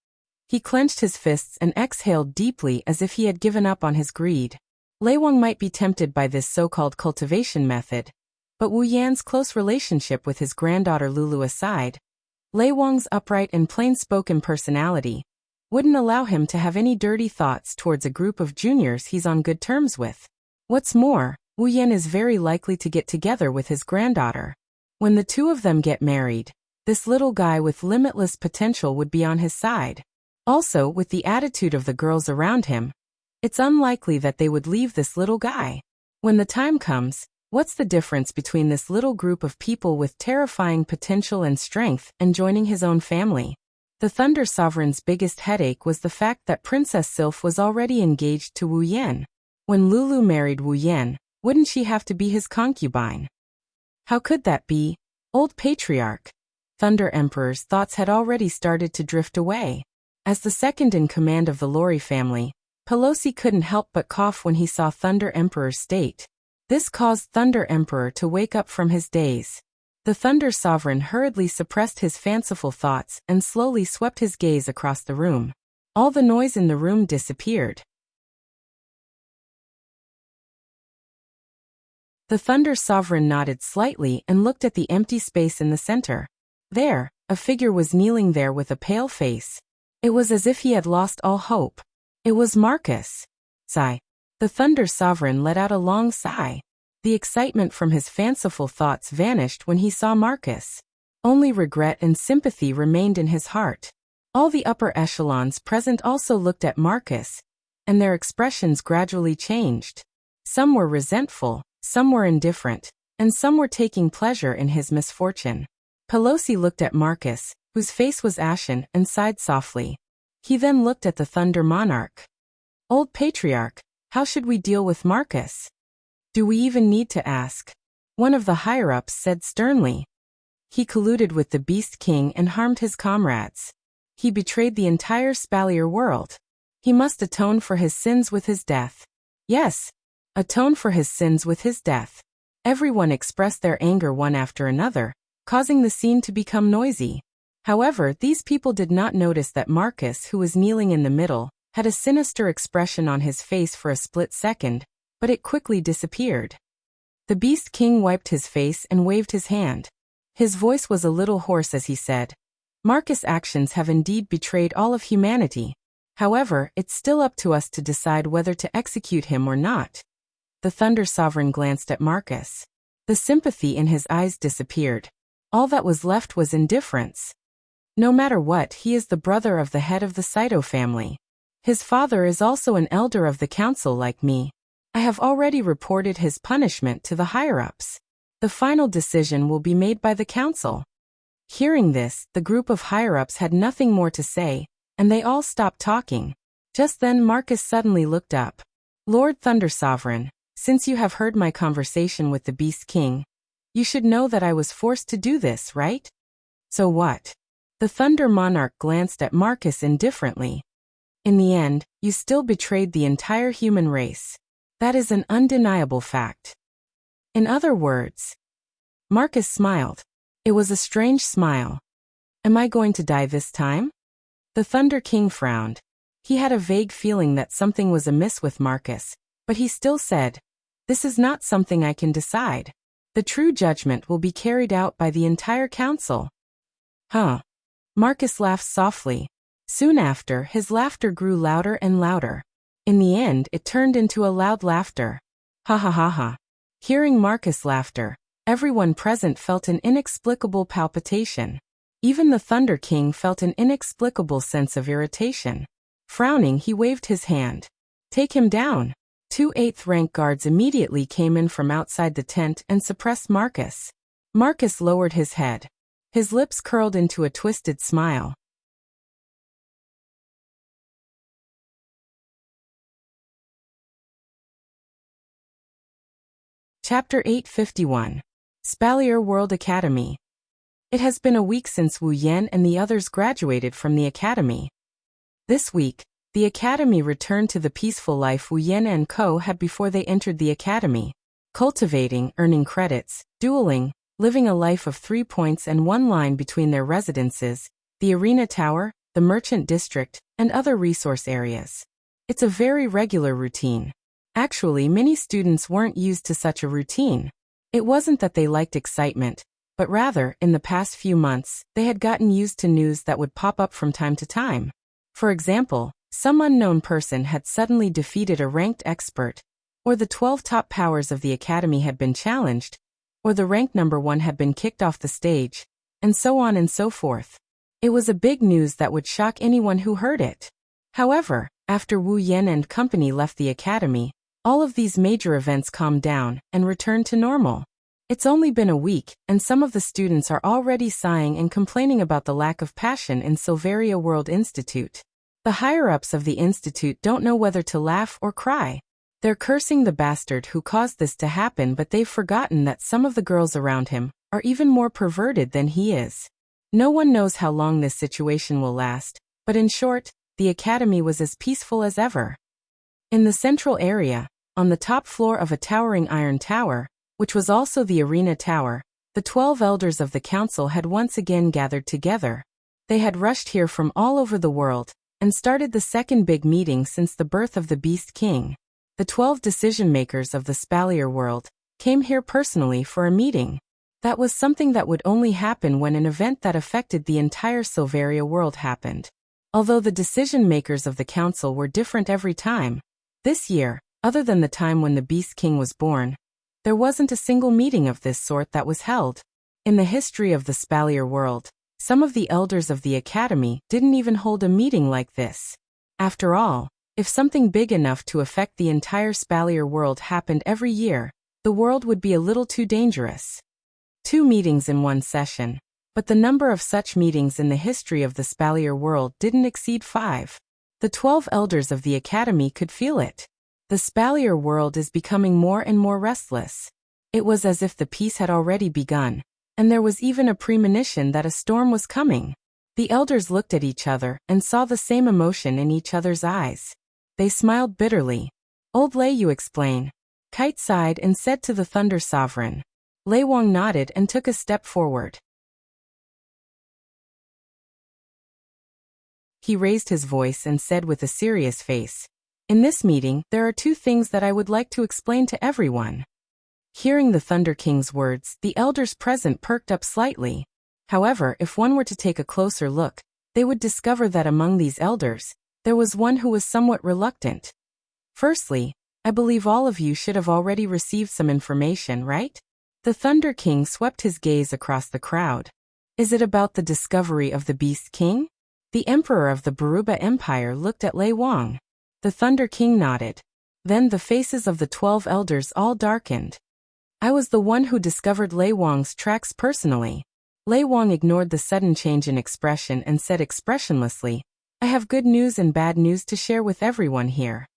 [SPEAKER 1] He clenched his fists and exhaled deeply as if he had given up on his greed. Lei Wang might be tempted by this so-called cultivation method, but Wu Yan's close relationship with his granddaughter Lulu aside, Lei Wang's upright and plain-spoken personality wouldn't allow him to have any dirty thoughts towards a group of juniors he's on good terms with. What's more, Wu Yan is very likely to get together with his granddaughter. When the two of them get married, this little guy with limitless potential would be on his side. Also, with the attitude of the girls around him, it's unlikely that they would leave this little guy. When the time comes, what's the difference between this little group of people with terrifying potential and strength and joining his own family? The Thunder Sovereign's biggest headache was the fact that Princess Sylph was already engaged to Wu Yan. When Lulu married Wu Yan, wouldn't she have to be his concubine? How could that be? Old Patriarch. Thunder Emperor's thoughts had already started to drift away. As the second in command of the Lori family, Pelosi couldn't help but cough when he saw Thunder Emperor's state. This caused Thunder Emperor to wake up from his daze. The Thunder Sovereign hurriedly suppressed his fanciful thoughts and slowly swept his gaze across the room. All the noise in the room disappeared. The Thunder Sovereign nodded slightly and looked at the empty space in the center. There, a figure was kneeling there with a pale face. It was as if he had lost all hope. It was Marcus. Sigh. The Thunder Sovereign let out a long sigh. The excitement from his fanciful thoughts vanished when he saw Marcus. Only regret and sympathy remained in his heart. All the upper echelons present also looked at Marcus, and their expressions gradually changed. Some were resentful, some were indifferent, and some were taking pleasure in his misfortune. Pelosi looked at Marcus, whose face was ashen, and sighed softly. He then looked at the Thunder Monarch. Old Patriarch, how should we deal with Marcus? Do we even need to ask? One of the higher-ups said sternly. He colluded with the Beast King and harmed his comrades. He betrayed the entire Spalier world. He must atone for his sins with his death. Yes, atone for his sins with his death. Everyone expressed their anger one after another, causing the scene to become noisy. However, these people did not notice that Marcus, who was kneeling in the middle, had a sinister expression on his face for a split second, but it quickly disappeared. The Beast King wiped his face and waved his hand. His voice was a little hoarse as he said, Marcus' actions have indeed betrayed all of humanity. However, it's still up to us to decide whether to execute him or not. The Thunder Sovereign glanced at Marcus. The sympathy in his eyes disappeared. All that was left was indifference. No matter what, he is the brother of the head of the Saito family. His father is also an elder of the council like me. I have already reported his punishment to the higher-ups. The final decision will be made by the council. Hearing this, the group of higher-ups had nothing more to say, and they all stopped talking. Just then Marcus suddenly looked up. Lord Thunder Sovereign, since you have heard my conversation with the Beast King, you should know that I was forced to do this, right? So what? The Thunder Monarch glanced at Marcus indifferently. In the end, you still betrayed the entire human race. That is an undeniable fact. In other words, Marcus smiled. It was a strange smile. Am I going to die this time? The Thunder King frowned. He had a vague feeling that something was amiss with Marcus, but he still said, this is not something I can decide. The true judgment will be carried out by the entire council. Huh. Marcus laughed softly. Soon after, his laughter grew louder and louder. In the end, it turned into a loud laughter. Ha ha ha ha. Hearing Marcus' laughter, everyone present felt an inexplicable palpitation. Even the Thunder King felt an inexplicable sense of irritation. Frowning, he waved his hand. Take him down. 2 8th-rank guards immediately came in from outside the tent and suppressed Marcus. Marcus lowered his head. His lips curled into a twisted smile. Chapter 851. Spalier World Academy. It has been a week since Wu Yan and the others graduated from the academy. This week, the academy returned to the peaceful life Wu Yan and Co had before they entered the academy. Cultivating, earning credits, dueling, living a life of 3 points and 1 line between their residences, the arena tower, the merchant district, and other resource areas. It's a very regular routine. Actually, many students weren't used to such a routine. It wasn't that they liked excitement, but rather, in the past few months, they had gotten used to news that would pop up from time to time. For example, some unknown person had suddenly defeated a ranked expert, or the 12 top powers of the academy had been challenged, or the rank number 1 had been kicked off the stage, and so on and so forth. It was a big news that would shock anyone who heard it. However, after Wu Yan and company left the academy, all of these major events calmed down and returned to normal. It's only been a week, and some of the students are already sighing and complaining about the lack of passion in Silveria World Institute. The higher-ups of the institute don't know whether to laugh or cry. They're cursing the bastard who caused this to happen, but they've forgotten that some of the girls around him are even more perverted than he is. No one knows how long this situation will last, but in short, the academy was as peaceful as ever. In the central area, on the top floor of a towering iron tower, which was also the arena tower, the 12 elders of the council had once again gathered together. They had rushed here from all over the world, and started the second big meeting since the birth of the Beast King. The 12 decision-makers of the Spalier world came here personally for a meeting. That was something that would only happen when an event that affected the entire Silveria world happened. Although the decision-makers of the council were different every time, this year, other than the time when the Beast King was born, there wasn't a single meeting of this sort that was held. In the history of the Spalier world, some of the elders of the academy didn't even hold a meeting like this. After all, if something big enough to affect the entire Spalier world happened every year, the world would be a little too dangerous. 2 meetings in one session, but the number of such meetings in the history of the Spalier world didn't exceed 5. The 12 elders of the academy could feel it. The Spalier world is becoming more and more restless. It was as if the peace had already begun, and there was even a premonition that a storm was coming. The elders looked at each other and saw the same emotion in each other's eyes. They smiled bitterly. Old Lei, you explain. Kite sighed and said to the Thunder Sovereign. Lei Wang nodded and took a step forward. He raised his voice and said with a serious face, in this meeting, there are 2 things that I would like to explain to everyone. Hearing the Thunder King's words, the elders present perked up slightly. However, if one were to take a closer look, they would discover that among these elders, there was one who was somewhat reluctant. Firstly, I believe all of you should have already received some information, right? The Thunder King swept his gaze across the crowd. Is it about the discovery of the Beast King? The Emperor of the Baruba Empire looked at Lei Wang. The Thunder King nodded. Then the faces of the 12 elders all darkened. I was the one who discovered Lei Wang's tracks personally. Lei Wang ignored the sudden change in expression and said expressionlessly, I have good news and bad news to share with everyone here.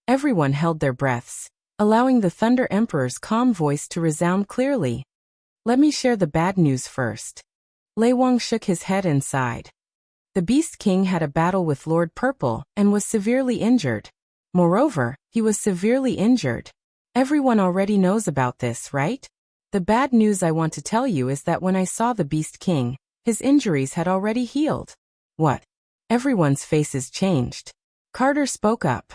[SPEAKER 1] Everyone held their breaths, allowing the Thunder Emperor's calm voice to resound clearly. Let me share the bad news first. Lei Wang shook his head and sighed. The Beast King had a battle with Lord Purple and was severely injured. Moreover, he was severely injured. Everyone already knows about this, right? The bad news I want to tell you is that when I saw the Beast King, his injuries had already healed. What? Everyone's faces changed. Carter spoke up.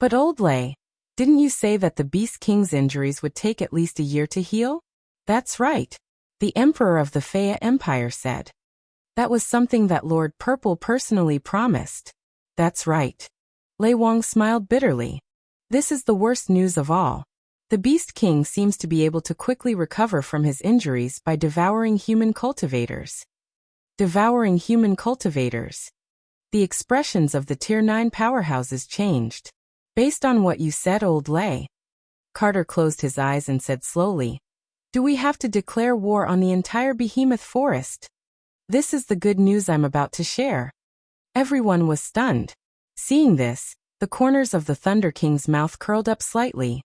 [SPEAKER 1] But Old Lei, didn't you say that the Beast King's injuries would take at least a year to heal? That's right. The Emperor of the Fea Empire said. That was something that Lord Purple personally promised. That's right. Lei Wang smiled bitterly. This is the worst news of all. The Beast King seems to be able to quickly recover from his injuries by devouring human cultivators. Devouring human cultivators. The expressions of the Tier 9 powerhouses changed. Based on what you said, Old Lei. Carter closed his eyes and said slowly, do we have to declare war on the entire behemoth forest? This is the good news I'm about to share. Everyone was stunned. Seeing this, the corners of the Thunder King's mouth curled up slightly.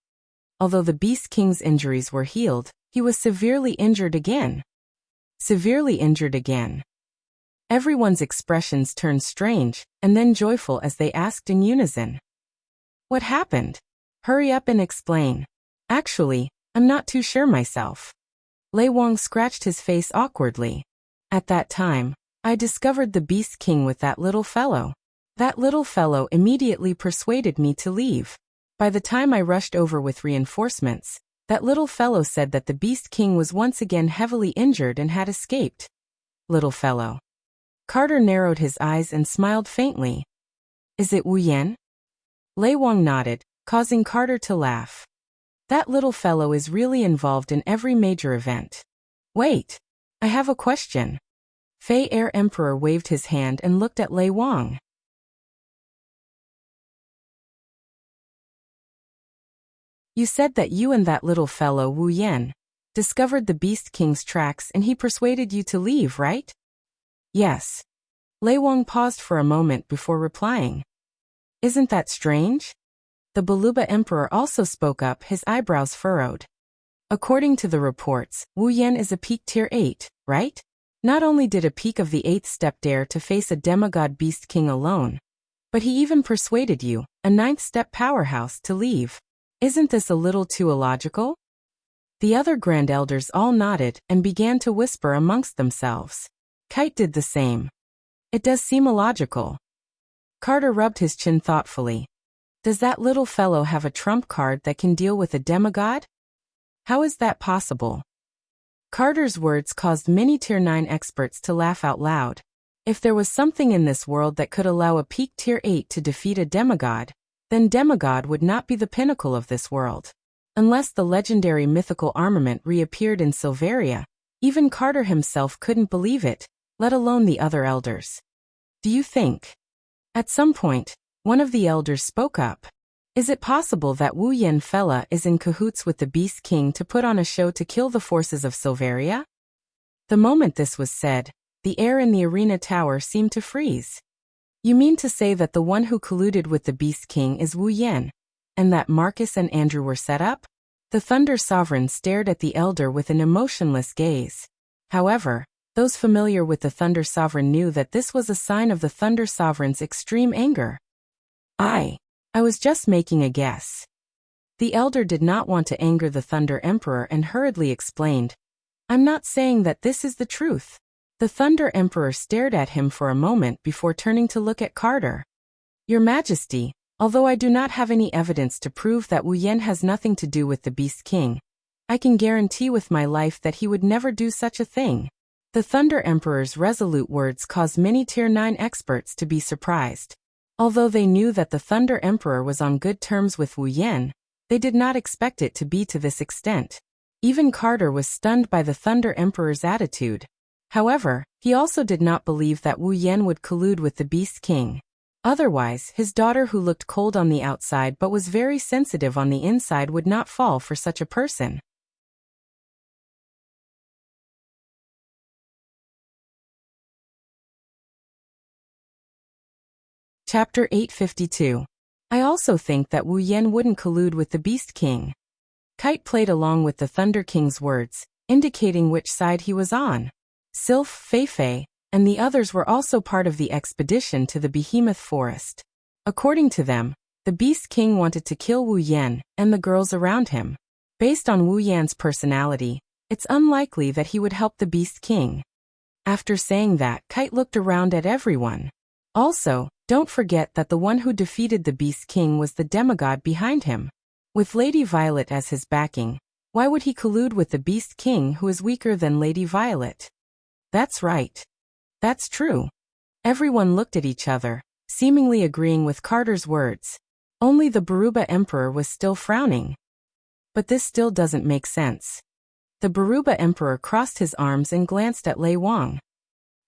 [SPEAKER 1] Although the Beast King's injuries were healed, he was severely injured again. Severely injured again. Everyone's expressions turned strange, and then joyful as they asked in unison. What happened? Hurry up and explain. Actually, I'm not too sure myself. Lei Wang scratched his face awkwardly. At that time, I discovered the Beast King with that little fellow. That little fellow immediately persuaded me to leave. By the time I rushed over with reinforcements, that little fellow said that the Beast King was once again heavily injured and had escaped. Little fellow. Carter narrowed his eyes and smiled faintly. Is it Wu Yan? Lei Wang nodded, causing Carter to laugh. That little fellow is really involved in every major event. Wait, I have a question. Fei Air Emperor waved his hand and looked at Lei Wang. You said that you and that little fellow Wu Yan discovered the Beast King's tracks and he persuaded you to leave, right? Yes. Lei Wang paused for a moment before replying. Isn't that strange? The Baluba Emperor also spoke up, his eyebrows furrowed. According to the reports, Wu Yan is a peak tier 8, right? Not only did a peak of the 8th step dare to face a demigod Beast King alone, but he even persuaded you, a 9th step powerhouse, to leave. Isn't this a little too illogical? The other Grand Elders all nodded and began to whisper amongst themselves. Kite did the same. It does seem illogical. Carter rubbed his chin thoughtfully. Does that little fellow have a trump card that can deal with a demigod? How is that possible? Carter's words caused many Tier 9 experts to laugh out loud. If there was something in this world that could allow a peak Tier 8 to defeat a demigod, then demigod would not be the pinnacle of this world. Unless the legendary mythical armament reappeared in Silveria, even Carter himself couldn't believe it, let alone the other elders. Do you think? At some point, one of the elders spoke up. Is it possible that Wu Yan fella is in cahoots with the Beast King to put on a show to kill the forces of Silveria? The moment this was said, the air in the arena tower seemed to freeze. You mean to say that the one who colluded with the Beast King is Wu Yan, and that Marcus and Andrew were set up? The Thunder Sovereign stared at the elder with an emotionless gaze. However, those familiar with the Thunder Sovereign knew that this was a sign of the Thunder Sovereign's extreme anger. I was just making a guess. The elder did not want to anger the Thunder Emperor and hurriedly explained, I'm not saying that this is the truth. The Thunder Emperor stared at him for a moment before turning to look at Carter. Your Majesty, although I do not have any evidence to prove that Wu Yan has nothing to do with the Beast King, I can guarantee with my life that he would never do such a thing. The Thunder Emperor's resolute words caused many Tier 9 experts to be surprised. Although they knew that the Thunder Emperor was on good terms with Wu Yan, they did not expect it to be to this extent. Even Carter was stunned by the Thunder Emperor's attitude. However, he also did not believe that Wu Yan would collude with the Beast King. Otherwise, his daughter, who looked cold on the outside but was very sensitive on the inside, would not fall for such a person. Chapter 852. I also think that Wu Yan wouldn't collude with the Beast King. Kite played along with the Thunder King's words, indicating which side he was on. Sylph, Fei, and the others were also part of the expedition to the Behemoth Forest. According to them, the Beast King wanted to kill Wu Yan and the girls around him. Based on Wu Yan's personality, it's unlikely that he would help the Beast King. After saying that, Kite looked around at everyone. Also, don't forget that the one who defeated the Beast King was the demigod behind him. With Lady Violet as his backing, why would he collude with the Beast King, who is weaker than Lady Violet? That's right. That's true. Everyone looked at each other, seemingly agreeing with Carter's words. Only the Baruba Emperor was still frowning. But this still doesn't make sense. The Baruba Emperor crossed his arms and glanced at Lei Wang.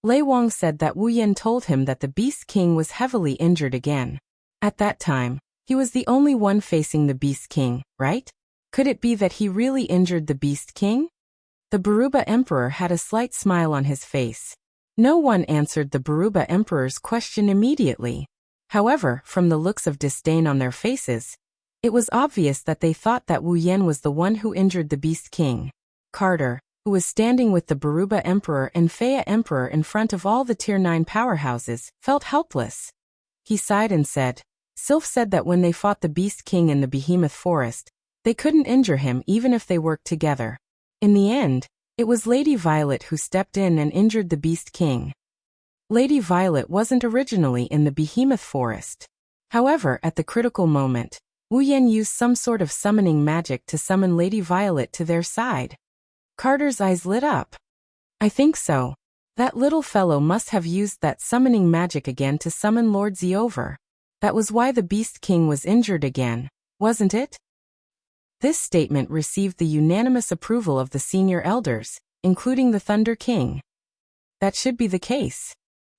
[SPEAKER 1] Lei Wang said that Wu Yan told him that the Beast King was heavily injured again. At that time, he was the only one facing the Beast King, right? Could it be that he really injured the Beast King? The Baruba Emperor had a slight smile on his face. No one answered the Baruba Emperor's question immediately. However, from the looks of disdain on their faces, it was obvious that they thought that Wu Yan was the one who injured the Beast King. Carter, who was standing with the Baruba Emperor and Faya Emperor in front of all the Tier 9 powerhouses, felt helpless. He sighed and said, Sylph said that when they fought the Beast King in the Behemoth Forest, they couldn't injure him even if they worked together. In the end, it was Lady Violet who stepped in and injured the Beast King. Lady Violet wasn't originally in the Behemoth Forest. However, at the critical moment, Wu Yan used some sort of summoning magic to summon Lady Violet to their side. Carter's eyes lit up. I think so. That little fellow must have used that summoning magic again to summon Lord Zeover. That was why the Beast King was injured again, wasn't it? This statement received the unanimous approval of the senior elders, including the Thunder King. That should be the case.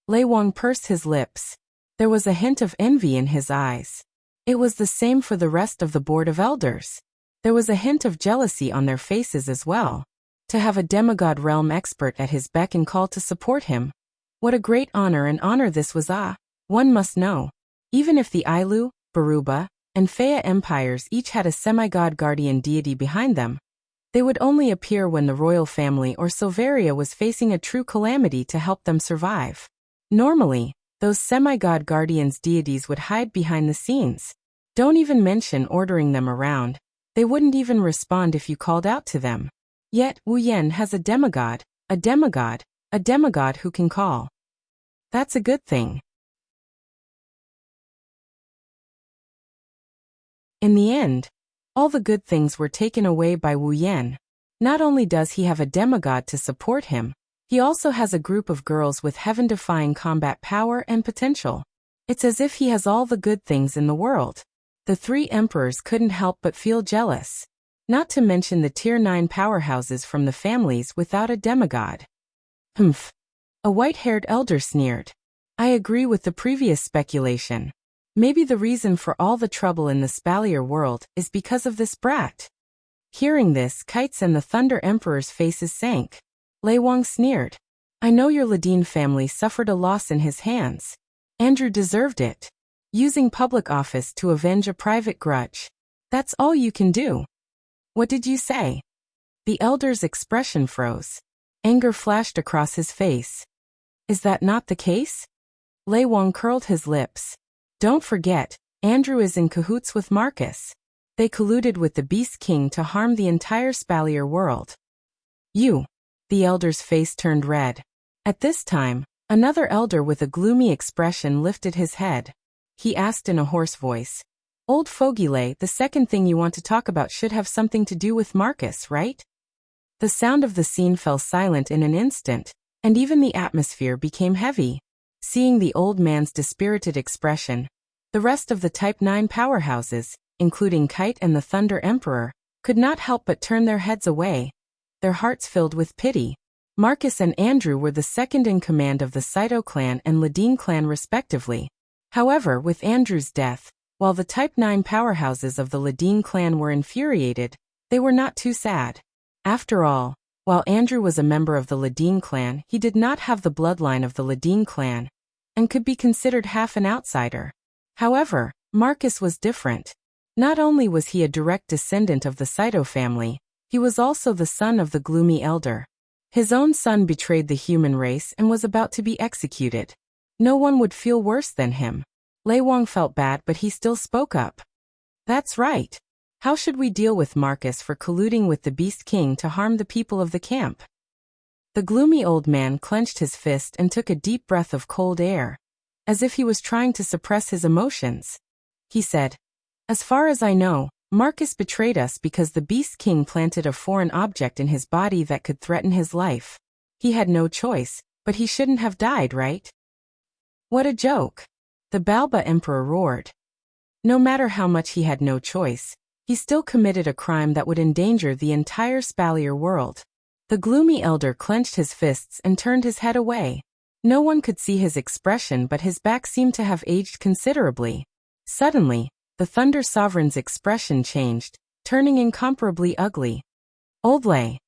[SPEAKER 1] Lei Wang pursed his lips. There was a hint of envy in his eyes. It was the same for the rest of the Board of Elders. There was a hint of jealousy on their faces as well. To have a demigod realm expert at his beck and call to support him. What a great honor this was. One must know. Even if the Ailu, Baruba, and Faya empires each had a semi-god guardian deity behind them, they would only appear when the royal family or Silveria was facing a true calamity to help them survive. Normally, those semi-god guardians deities would hide behind the scenes. Don't even mention ordering them around. They wouldn't even respond if you called out to them. Yet, Wu Yan has a demigod who can call. That's a good thing. In the end, all the good things were taken away by Wu Yan. Not only does he have a demigod to support him, he also has a group of girls with heaven-defying combat power and potential. It's as if he has all the good things in the world. The three emperors couldn't help but feel jealous. Not to mention the Tier 9 powerhouses from the families without a demigod. Humph. A white-haired elder sneered. I agree with the previous speculation. Maybe the reason for all the trouble in the Spalier world is because of this brat. Hearing this, Kites and the Thunder Emperor's faces sank. Lei Wang sneered. I know your Ladine family suffered a loss in his hands. Andrew deserved it. Using public office to avenge a private grudge. That's all you can do. What did you say? The elder's expression froze. Anger flashed across his face. Is that not the case? Lei Wang curled his lips. Don't forget, Andrew is in cahoots with Marcus. They colluded with the Beast King to harm the entire Spalier world. You. The elder's face turned red. At this time, another elder with a gloomy expression lifted his head. He asked in a hoarse voice. Old Fogile, the second thing you want to talk about should have something to do with Marcus, right? The sound of the scene fell silent in an instant, and even the atmosphere became heavy. Seeing the old man's dispirited expression, the rest of the Type 9 powerhouses, including Kite and the Thunder Emperor, could not help but turn their heads away, their hearts filled with pity. Marcus and Andrew were the second in command of the Saito clan and Ladine clan respectively. However, with Andrew's death, while the Type 9 powerhouses of the Ladine clan were infuriated, they were not too sad. After all, while Andrew was a member of the Ladine clan, he did not have the bloodline of the Ladine clan, and could be considered half an outsider. However, Marcus was different. Not only was he a direct descendant of the Saito family, he was also the son of the gloomy elder. His own son betrayed the human race and was about to be executed. No one would feel worse than him. Lei Wang felt bad, but he still spoke up. That's right. How should we deal with Marcus for colluding with the Beast King to harm the people of the camp? The gloomy old man clenched his fist and took a deep breath of cold air, as if he was trying to suppress his emotions. He said, As far as I know, Marcus betrayed us because the Beast King planted a foreign object in his body that could threaten his life. He had no choice, But he shouldn't have died, right? What a joke. The Balba Emperor roared. No matter how much he had no choice, he still committed a crime that would endanger the entire Spalier world. The gloomy elder clenched his fists and turned his head away. No one could see his expression, but his back seemed to have aged considerably. Suddenly, the Thunder Sovereign's expression changed, turning incomparably ugly. Old Lay.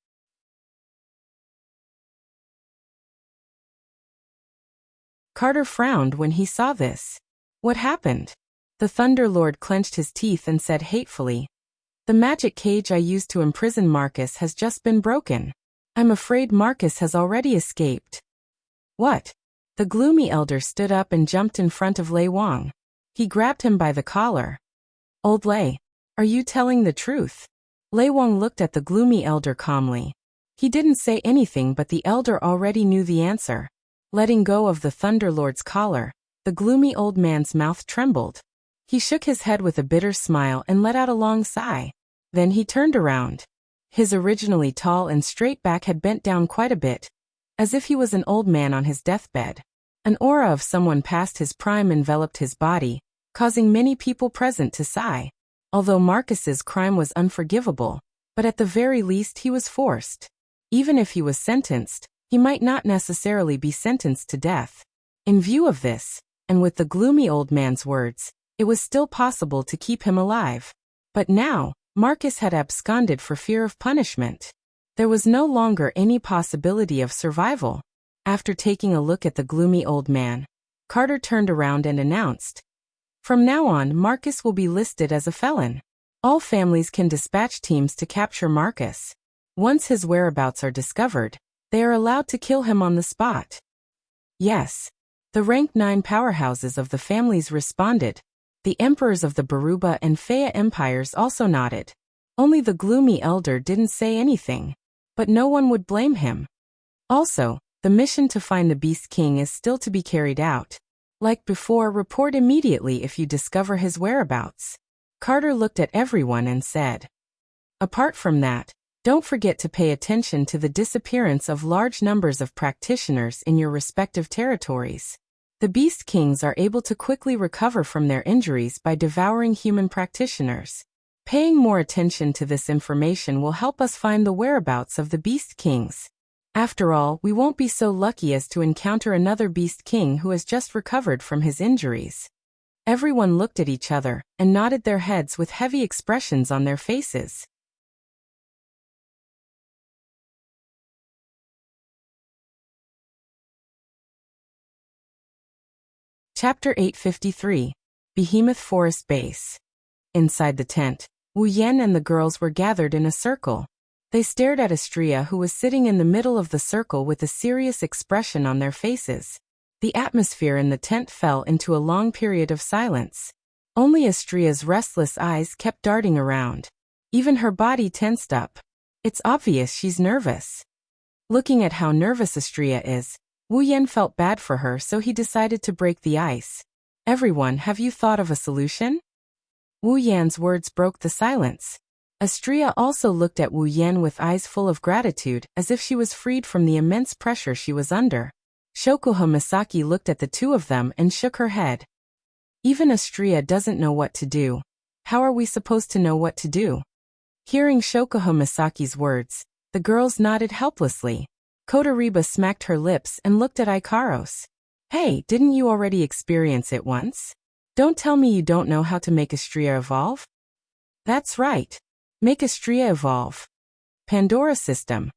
[SPEAKER 1] Carter frowned when he saw this. What happened? The Thunder Lord clenched his teeth and said hatefully, "The magic cage I used to imprison Marcus has just been broken. I'm afraid Marcus has already escaped." What? The gloomy elder stood up and jumped in front of Lei Wang. He grabbed him by the collar. "Old Lei, are you telling the truth?" Lei Wang looked at the gloomy elder calmly. He didn't say anything, but the elder already knew the answer. Letting go of the Thunder Lord's collar, the gloomy old man's mouth trembled. He shook his head with a bitter smile and let out a long sigh. Then he turned around. His originally tall and straight back had bent down quite a bit, as if he was an old man on his deathbed. An aura of someone past his prime enveloped his body, causing many people present to sigh. Although Marcus's crime was unforgivable, but at the very least he was forced. Even if he was sentenced, he might not necessarily be sentenced to death. In view of this, and with the gloomy old man's words, it was still possible to keep him alive. But now, Marcus had absconded for fear of punishment. There was no longer any possibility of survival. After taking a look at the gloomy old man, Carter turned around and announced, "From now on, Marcus will be listed as a felon. All families can dispatch teams to capture Marcus. Once his whereabouts are discovered, they are allowed to kill him on the spot." Yes. The rank 9 powerhouses of the families responded. The emperors of the Baruba and Fea empires also nodded. Only the gloomy elder didn't say anything. But no one would blame him. Also, the mission to find the Beast King is still to be carried out. Like before, report immediately if you discover his whereabouts. Carter looked at everyone and said, "Apart from that, don't forget to pay attention to the disappearance of large numbers of practitioners in your respective territories. The Beast Kings are able to quickly recover from their injuries by devouring human practitioners. Paying more attention to this information will help us find the whereabouts of the Beast Kings. After all, we won't be so lucky as to encounter another Beast King who has just recovered from his injuries." Everyone looked at each other and nodded their heads with heavy expressions on their faces. Chapter 853. Behemoth Forest Base. Inside the tent, Wu Yan and the girls were gathered in a circle. They stared at Astria, who was sitting in the middle of the circle with a serious expression on their faces. The atmosphere in the tent fell into a long period of silence. Only Astria's restless eyes kept darting around. Even her body tensed up. It's obvious she's nervous. Looking at how nervous Astria is, Wu Yan felt bad for her, so he decided to break the ice. "Everyone, have you thought of a solution?" Wu Yan's words broke the silence. Astria also looked at Wu Yan with eyes full of gratitude, as if she was freed from the immense pressure she was under. Shokuha Misaki looked at the two of them and shook her head. "Even Astria doesn't know what to do. How are we supposed to know what to do?" Hearing Shokuha Misaki's words, the girls nodded helplessly. Kotoriba smacked her lips and looked at Ikaros. "Hey, didn't you already experience it once? Don't tell me you don't know how to make Astria evolve?" "That's right. Make Astria evolve. Pandora system."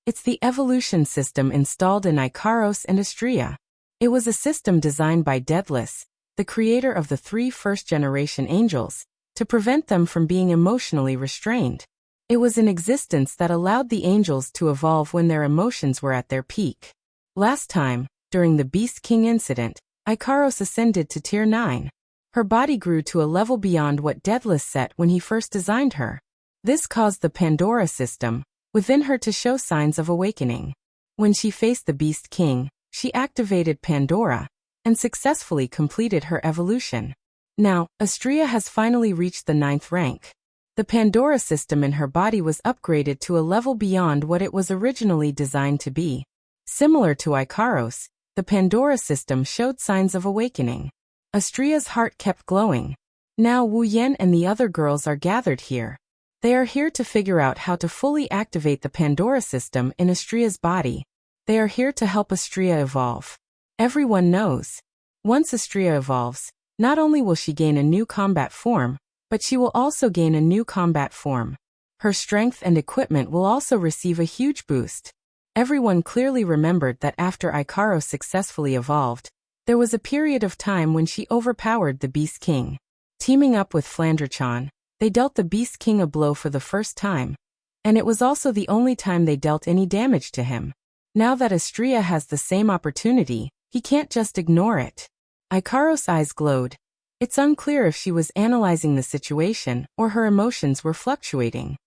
[SPEAKER 1] It's the evolution system installed in Ikaros and Astria. It was a system designed by Daedalus, the creator of the 3 first-generation angels, to prevent them from being emotionally restrained. It was an existence that allowed the angels to evolve when their emotions were at their peak. Last time, during the Beast King incident, Ikaros ascended to Tier 9. Her body grew to a level beyond what Daedalus set when he first designed her. This caused the Pandora system within her to show signs of awakening. When she faced the Beast King, she activated Pandora and successfully completed her evolution. Now, Astria has finally reached the 9th rank. The Pandora system in her body was upgraded to a level beyond what it was originally designed to be. Similar to Ikaros, the Pandora system showed signs of awakening. Astria's heart kept glowing. Now Wu Yan and the other girls are gathered here. They are here to figure out how to fully activate the Pandora system in Astria's body. They are here to help Astria evolve. Everyone knows. Once Astria evolves, not only will she gain a new combat form, but she will also gain a new combat form. Her strength and equipment will also receive a huge boost. Everyone clearly remembered that after Ikaros successfully evolved, there was a period of time when she overpowered the Beast King. Teaming up with Flandre-chan, they dealt the Beast King a blow for the first time, and it was also the only time they dealt any damage to him. Now that Astria has the same opportunity, he can't just ignore it. Ikaros' eyes glowed. It's unclear if she was analyzing the situation or her emotions were fluctuating.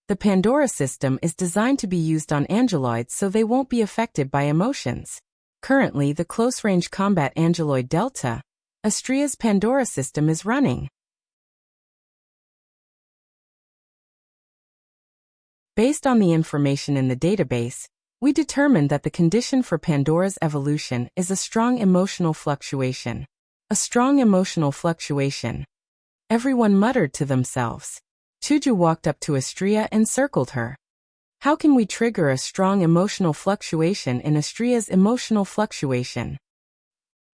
[SPEAKER 1] The Pandora system is designed to be used on angeloids so they won't be affected by emotions. Currently, the close-range combat angeloid Delta, Astria's Pandora system, is running. Based on the information in the database, we determined that the condition for Pandora's evolution is a strong emotional fluctuation. A strong emotional fluctuation. Everyone muttered to themselves. Chuju walked up to Astria and circled her. How can we trigger a strong emotional fluctuation in Astria's emotional fluctuation?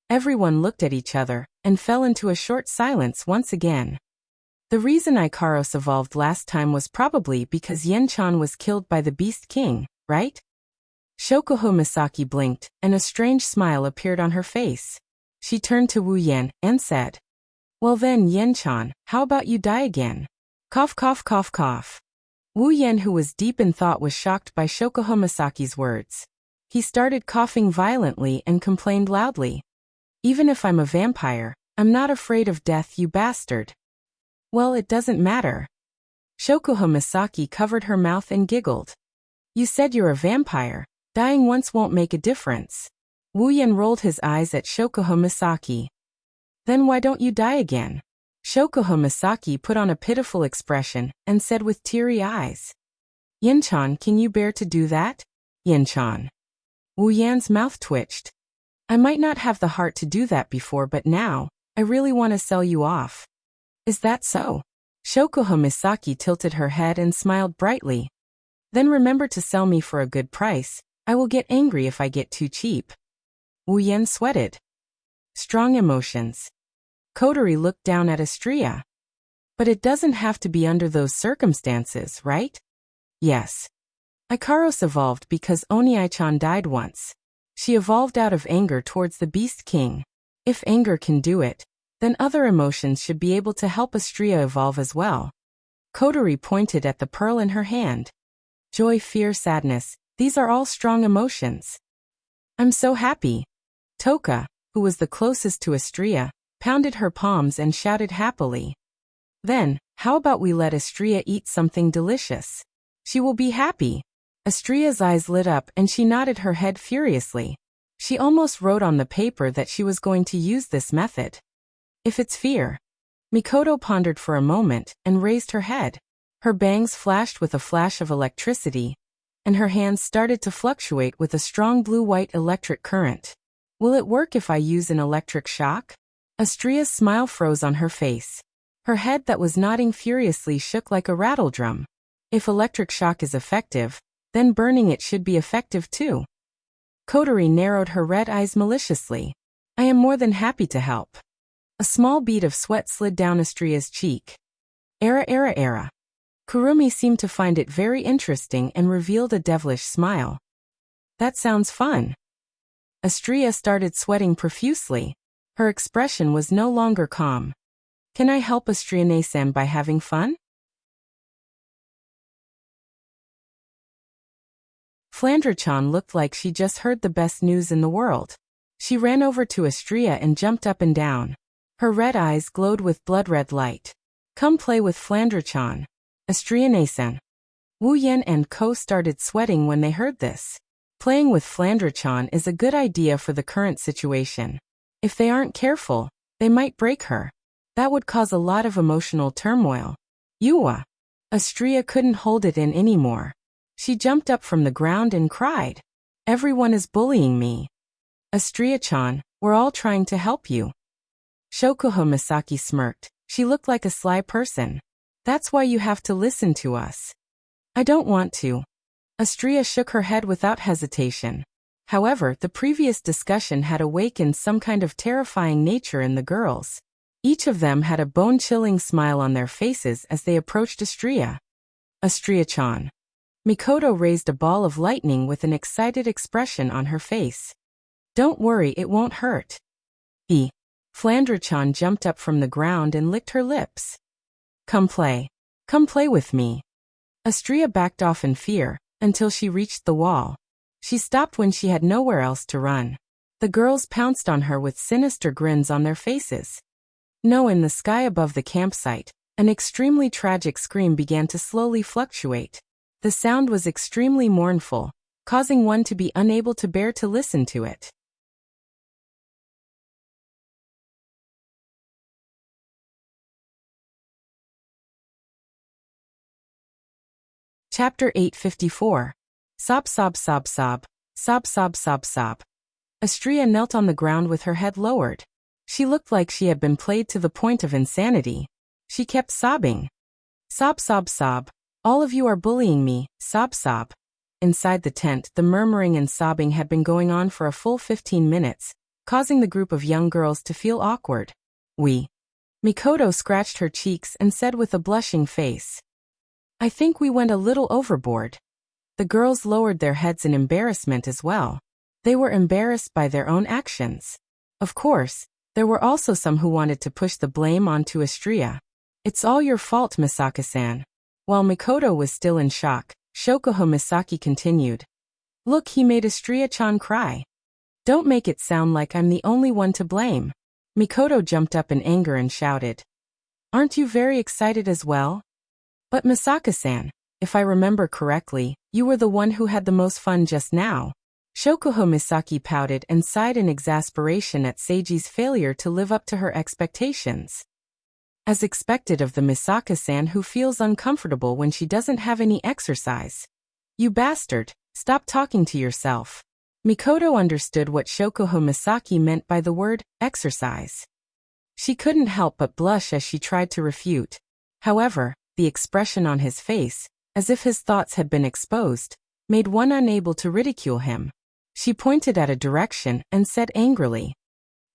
[SPEAKER 1] Everyone looked at each other and fell into a short silence once again. The reason Ikaros evolved last time was probably because Yen-chan was killed by the Beast King, right? Shokuho Misaki blinked, and a strange smile appeared on her face. She turned to Wu Yan and said, "Well then, Yen-chan, how about you die again?" Cough cough cough cough. Wu Yan, who was deep in thought, was shocked by Shokuho Misaki's words. He started coughing violently and complained loudly. "Even if I'm a vampire, I'm not afraid of death, you bastard." "Well, it doesn't matter." Shokuho Misaki covered her mouth and giggled. "You said you're a vampire. Dying once won't make a difference." Wu Yan rolled his eyes at Shokuho Misaki. "Then why don't you die again?" Shokuho Misaki put on a pitiful expression and said with teary eyes, "Yen-chan, can you bear to do that? Yen-chan." Wu Yan's mouth twitched. "I might not have the heart to do that before, but now, I really want to sell you off." "Is that so?" Shokuho Misaki tilted her head and smiled brightly. "Then remember to sell me for a good price. I will get angry if I get too cheap." Wu Yan sweated. Strong emotions. Kotori looked down at Astria. "But it doesn't have to be under those circumstances, right?" "Yes." Ikaros evolved because Oniai-chan died once. She evolved out of anger towards the Beast King. If anger can do it, then other emotions should be able to help Astria evolve as well. Kotori pointed at the pearl in her hand. Joy, fear, sadness, these are all strong emotions. "I'm so happy." Toka, who was the closest to Astria, pounded her palms and shouted happily. "Then, how about we let Astria eat something delicious? She will be happy." Astria's eyes lit up and she nodded her head furiously. She almost wrote on the paper that she was going to use this method. "If it's fear." Mikoto pondered for a moment and raised her head. Her bangs flashed with a flash of electricity, and her hands started to fluctuate with a strong blue-white electric current. "Will it work if I use an electric shock?" Astria's smile froze on her face. Her head that was nodding furiously shook like a rattle drum. If electric shock is effective, then burning it should be effective too. Kotori narrowed her red eyes maliciously. "I am more than happy to help." A small bead of sweat slid down Astria's cheek. Era. Kurumi seemed to find it very interesting and revealed a devilish smile. "That sounds fun." Astria started sweating profusely. Her expression was no longer calm. "Can I help Astria-san by having fun?" Flandre-chan looked like she just heard the best news in the world. She ran over to Astria and jumped up and down. Her red eyes glowed with blood-red light. "Come play with Flandre-chan. Astria-san." Wu Yan and Ko started sweating when they heard this. Playing with Flandre-chan is a good idea for the current situation. If they aren't careful, they might break her. That would cause a lot of emotional turmoil. Yuwa. Astria couldn't hold it in anymore. She jumped up from the ground and cried. Everyone is bullying me. Astria-chan, we're all trying to help you. Shokuho Misaki smirked. She looked like a sly person. That's why you have to listen to us. I don't want to. Astria shook her head without hesitation. However, the previous discussion had awakened some kind of terrifying nature in the girls. Each of them had a bone-chilling smile on their faces as they approached Astria. Astria-chan. Mikoto raised a ball of lightning with an excited expression on her face. Don't worry, it won't hurt. Flandra-chan jumped up from the ground and licked her lips. Come play. Come play with me. Astria backed off in fear, until she reached the wall. She stopped when she had nowhere else to run. The girls pounced on her with sinister grins on their faces. No, in the sky above the campsite, an extremely tragic scream began to slowly fluctuate. The sound was extremely mournful, causing one to be unable to bear to listen to it. Chapter 854. Sob sob sob sob. Sob sob sob sob. Astria knelt on the ground with her head lowered. She looked like she had been played to the point of insanity. She kept sobbing. Sob sob sob. All of you are bullying me, sob sob. Inside the tent, the murmuring and sobbing had been going on for a full 15 minutes, causing the group of young girls to feel awkward. Mikoto scratched her cheeks and said with a blushing face. I think we went a little overboard. The girls lowered their heads in embarrassment as well. They were embarrassed by their own actions. Of course, there were also some who wanted to push the blame onto Astria. It's all your fault, Misaka-san. While Mikoto was still in shock, Shokuho Misaki continued. Look, he made Astria-chan cry. Don't make it sound like I'm the only one to blame. Mikoto jumped up in anger and shouted. Aren't you very excited as well? But Misaka-san, if I remember correctly, you were the one who had the most fun just now. Shokuho Misaki pouted and sighed in exasperation at Seiji's failure to live up to her expectations. As expected of the Misaka-san who feels uncomfortable when she doesn't have any exercise. You bastard, stop talking to yourself. Mikoto understood what Shokuho Misaki meant by the word, exercise. She couldn't help but blush as she tried to refute. However, the expression on his face, as if his thoughts had been exposed, made one unable to ridicule him. She pointed at a direction and said angrily,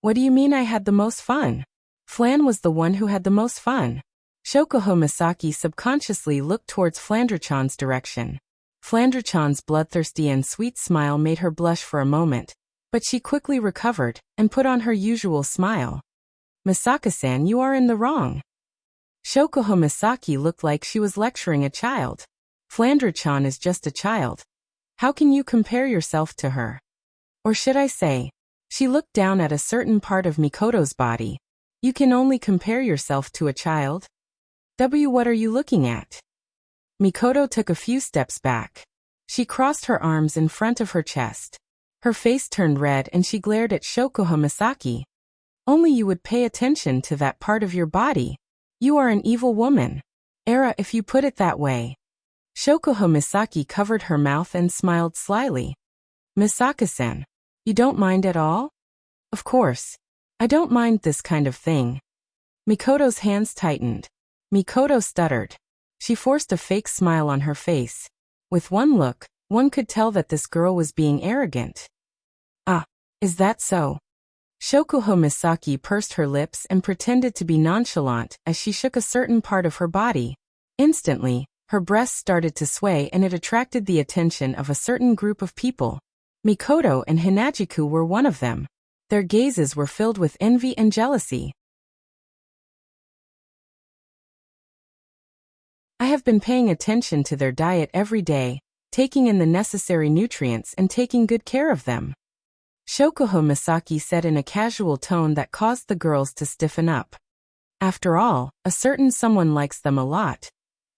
[SPEAKER 1] What do you mean I had the most fun? Flan was the one who had the most fun. Shokuho Misaki subconsciously looked towards Flandra-chan's direction. Flandra-chan's bloodthirsty and sweet smile made her blush for a moment, but she quickly recovered and put on her usual smile. Misaka-san, you are in the wrong. Shokuho Misaki looked like she was lecturing a child. Flandra-chan is just a child. How can you compare yourself to her? Or should I say, she looked down at a certain part of Mikoto's body. You can only compare yourself to a child? What are you looking at? Mikoto took a few steps back. She crossed her arms in front of her chest. Her face turned red and she glared at Shokuho Misaki. Only you would pay attention to that part of your body. You are an evil woman. If you put it that way. Shokuho Misaki covered her mouth and smiled slyly. Misaka-san, you don't mind at all? Of course. I don't mind this kind of thing. Mikoto's hands tightened. Mikoto stuttered. She forced a fake smile on her face. With one look, one could tell that this girl was being arrogant. Is that so? Shokuho Misaki pursed her lips and pretended to be nonchalant as she shook a certain part of her body. Instantly, her breasts started to sway and it attracted the attention of a certain group of people. Mikoto and Hinajiku were one of them. Their gazes were filled with envy and jealousy. I have been paying attention to their diet every day, taking in the necessary nutrients and taking good care of them. Shokuho Misaki said in a casual tone that caused the girls to stiffen up. After all, a certain someone likes them a lot.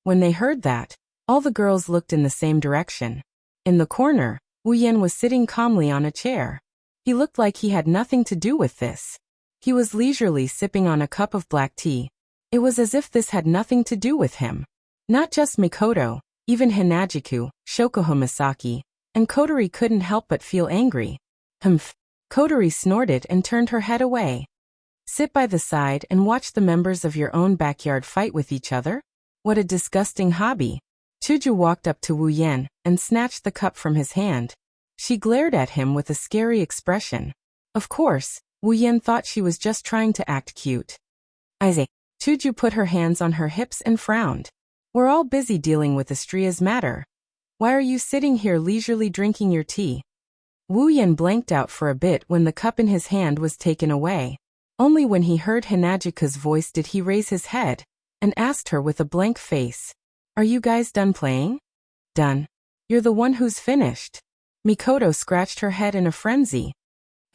[SPEAKER 1] When they heard that, all the girls looked in the same direction. In the corner, Wuxian was sitting calmly on a chair. He looked like he had nothing to do with this. He was leisurely sipping on a cup of black tea. It was as if this had nothing to do with him. Not just Mikoto, even Hinajiku, Shokuho Misaki, and Kotori couldn't help but feel angry. Humph. Kotori snorted and turned her head away. Sit by the side and watch the members of your own backyard fight with each other? What a disgusting hobby. Chuju walked up to Wu Yan and snatched the cup from his hand. She glared at him with a scary expression. Of course, Wu Yan thought she was just trying to act cute. Isaac. Chuju put her hands on her hips and frowned. We're all busy dealing with Estria's matter. Why are you sitting here leisurely drinking your tea? Wu Yan blanked out for a bit when the cup in his hand was taken away. Only when he heard Hinajika's voice did he raise his head and asked her with a blank face. Are you guys done playing? Done. You're the one who's finished. Mikoto scratched her head in a frenzy.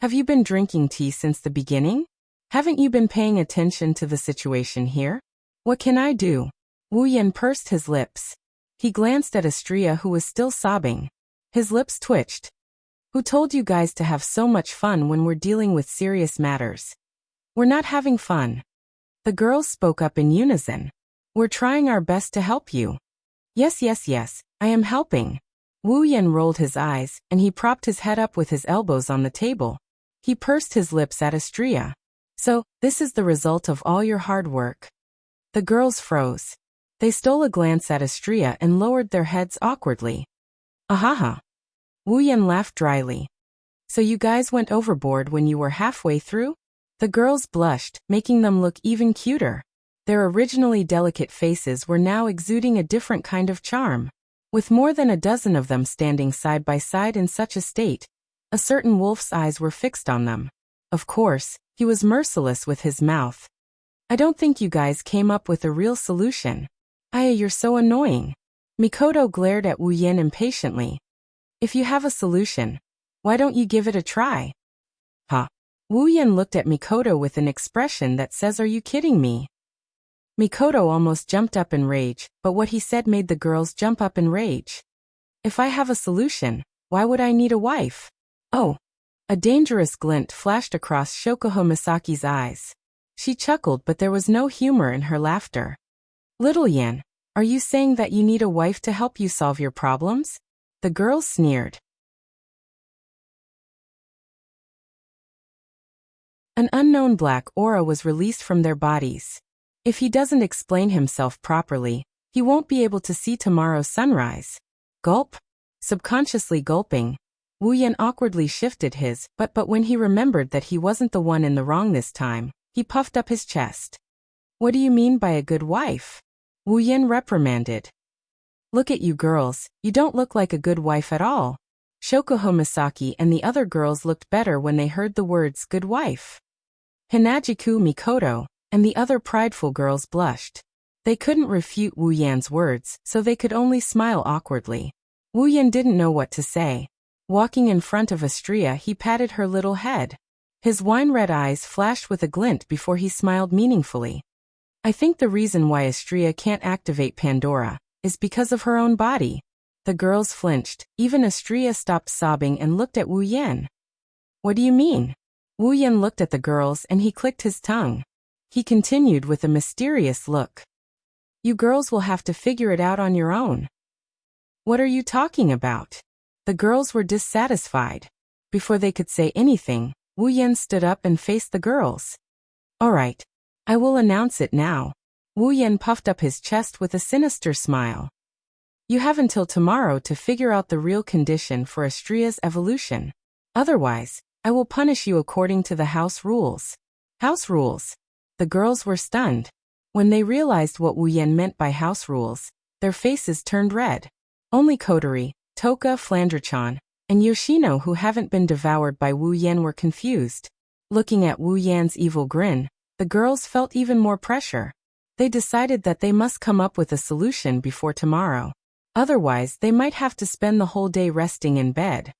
[SPEAKER 1] Have you been drinking tea since the beginning? Haven't you been paying attention to the situation here? What can I do? Wu Yan pursed his lips. He glanced at Estria, who was still sobbing. His lips twitched. Who told you guys to have so much fun when we're dealing with serious matters? We're not having fun. The girls spoke up in unison. We're trying our best to help you. Yes, I am helping. Wu Yan rolled his eyes, and he propped his head up with his elbows on the table. He pursed his lips at Estria. So, this is the result of all your hard work. The girls froze. They stole a glance at Estria and lowered their heads awkwardly. Ahaha. Wu Yan laughed dryly. So you guys went overboard when you were halfway through? The girls blushed, making them look even cuter. Their originally delicate faces were now exuding a different kind of charm. With more than a dozen of them standing side by side in such a state, a certain wolf's eyes were fixed on them. Of course, he was merciless with his mouth. I don't think you guys came up with a real solution. Aya, you're so annoying. Mikoto glared at Wu Yan impatiently. If you have a solution, why don't you give it a try? Huh? Wu Yan looked at Mikoto with an expression that says, are you kidding me? Mikoto almost jumped up in rage, but what he said made the girls jump up in rage. If I have a solution, why would I need a wife? Oh. A dangerous glint flashed across Shokuho Misaki's eyes. She chuckled, but there was no humor in her laughter. Little Yan, are you saying that you need a wife to help you solve your problems? The girls sneered. An unknown black aura was released from their bodies. If he doesn't explain himself properly, he won't be able to see tomorrow's sunrise. Gulp. Subconsciously gulping, Wu Yan awkwardly shifted his, but when he remembered that he wasn't the one in the wrong this time, he puffed up his chest. What do you mean by a good wife? Wu Yan reprimanded. Look at you girls, you don't look like a good wife at all. Shokuho Misaki and the other girls looked better when they heard the words good wife. Hinajiku Mikoto and the other prideful girls blushed. They couldn't refute Wu Yan's words, so they could only smile awkwardly. Wu Yan didn't know what to say. Walking in front of Estria, he patted her little head. His wine-red eyes flashed with a glint before he smiled meaningfully. I think the reason why Estria can't activate Pandora is because of her own body. The girls flinched. Even Estria stopped sobbing and looked at Wu Yan. What do you mean? Wu Yan looked at the girls and he clicked his tongue. He continued with a mysterious look. You girls will have to figure it out on your own. What are you talking about? The girls were dissatisfied. Before they could say anything, Wu Yan stood up and faced the girls. All right. I will announce it now. Wu Yan puffed up his chest with a sinister smile. You have until tomorrow to figure out the real condition for Estria's evolution. Otherwise, I will punish you according to the house rules. House rules? The girls were stunned. When they realized what Wu Yan meant by house rules, their faces turned red. Only Kotori, Toka, Flandre-chan, and Yoshino, who haven't been devoured by Wu Yan, were confused. Looking at Wu Yan's evil grin, the girls felt even more pressure. They decided that they must come up with a solution before tomorrow. Otherwise, they might have to spend the whole day resting in bed.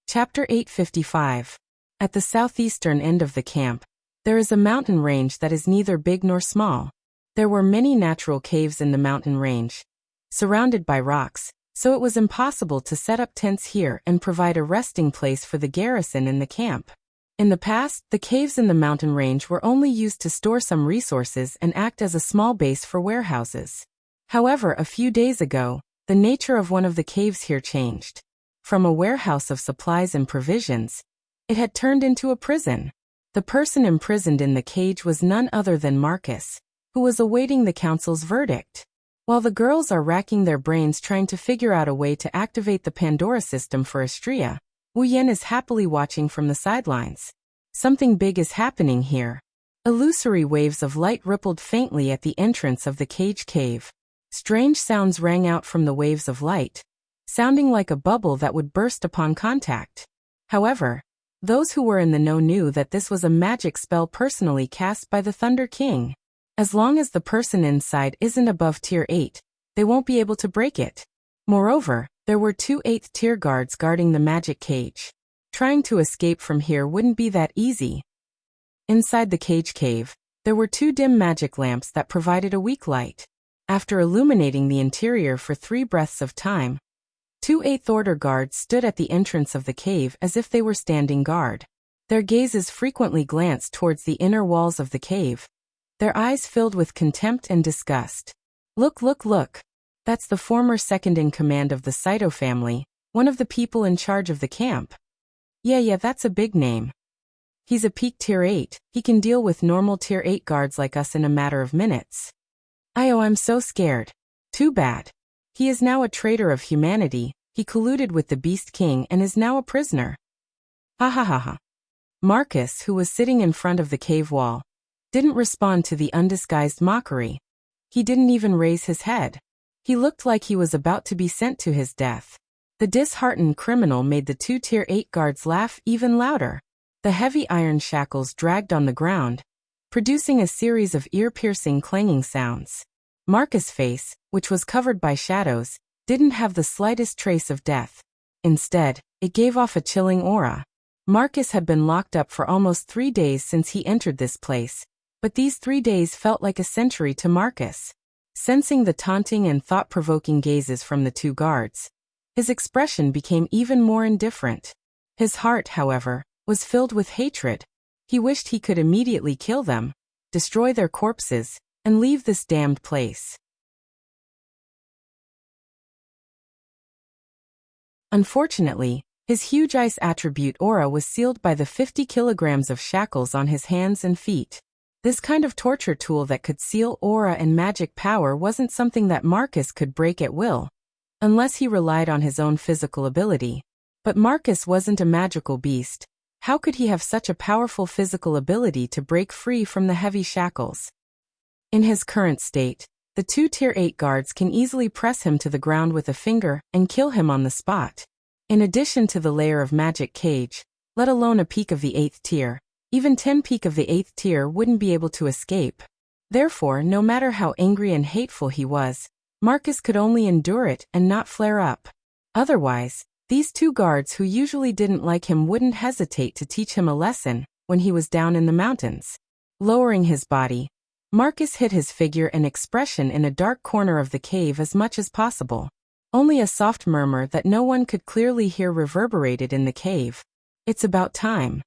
[SPEAKER 1] Chapter 855. At the southeastern end of the camp, there is a mountain range that is neither big nor small. There were many natural caves in the mountain range, surrounded by rocks, so it was impossible to set up tents here and provide a resting place for the garrison in the camp. In the past, the caves in the mountain range were only used to store some resources and act as a small base for warehouses. However, a few days ago, the nature of one of the caves here changed. From a warehouse of supplies and provisions, it had turned into a prison. The person imprisoned in the cage was none other than Marcus, who was awaiting the council's verdict. While the girls are racking their brains trying to figure out a way to activate the Pandora system for Astria, Wuxian is happily watching from the sidelines. Something big is happening here. Illusory waves of light rippled faintly at the entrance of the cage cave. Strange sounds rang out from the waves of light, sounding like a bubble that would burst upon contact. However, those who were in the know knew that this was a magic spell personally cast by the Thunder King. As long as the person inside isn't above Tier 8, they won't be able to break it. Moreover, there were 2 8th tier guards guarding the magic cage. Trying to escape from here wouldn't be that easy. Inside the cage cave, there were 2 dim magic lamps that provided a weak light. After illuminating the interior for 3 breaths of time, 2 8th Order guards stood at the entrance of the cave as if they were standing guard. Their gazes frequently glanced towards the inner walls of the cave, their eyes filled with contempt and disgust. Look, look, look. That's the former second-in-command of the Saito family, one of the people in charge of the camp. Yeah, that's a big name. He's a peak Tier 8, he can deal with normal Tier 8 guards like us in a matter of minutes. I'm so scared. Too bad. He is now a traitor of humanity, he colluded with the Beast King and is now a prisoner. Ha ha ha ha. Marcus, who was sitting in front of the cave wall, didn't respond to the undisguised mockery. He didn't even raise his head. He looked like he was about to be sent to his death. The disheartened criminal made the 2 Tier 8 guards laugh even louder. The heavy iron shackles dragged on the ground, producing a series of ear-piercing clanging sounds. Marcus' face, which was covered by shadows, didn't have the slightest trace of death. Instead, it gave off a chilling aura. Marcus had been locked up for almost 3 days since he entered this place, but these 3 days felt like a century to Marcus. Sensing the taunting and thought-provoking gazes from the 2 guards, his expression became even more indifferent. His heart, however, was filled with hatred. He wished he could immediately kill them, destroy their corpses, and leave this damned place. Unfortunately, his huge ice attribute aura was sealed by the 50 kilograms of shackles on his hands and feet. This kind of torture tool that could seal aura and magic power wasn't something that Marcus could break at will, unless he relied on his own physical ability. But Marcus wasn't a magical beast. How could he have such a powerful physical ability to break free from the heavy shackles? In his current state, the 2 Tier 8 guards can easily press him to the ground with a finger and kill him on the spot. In addition to the layer of magic cage, let alone a peak of the 8th tier, even 10 peak of the 8th tier wouldn't be able to escape. Therefore, no matter how angry and hateful he was, Marcus could only endure it and not flare up. Otherwise, these 2 guards who usually didn't like him wouldn't hesitate to teach him a lesson when he was down in the mountains. Lowering his body, Marcus hid his figure and expression in a dark corner of the cave as much as possible. Only a soft murmur that no one could clearly hear reverberated in the cave. It's about time.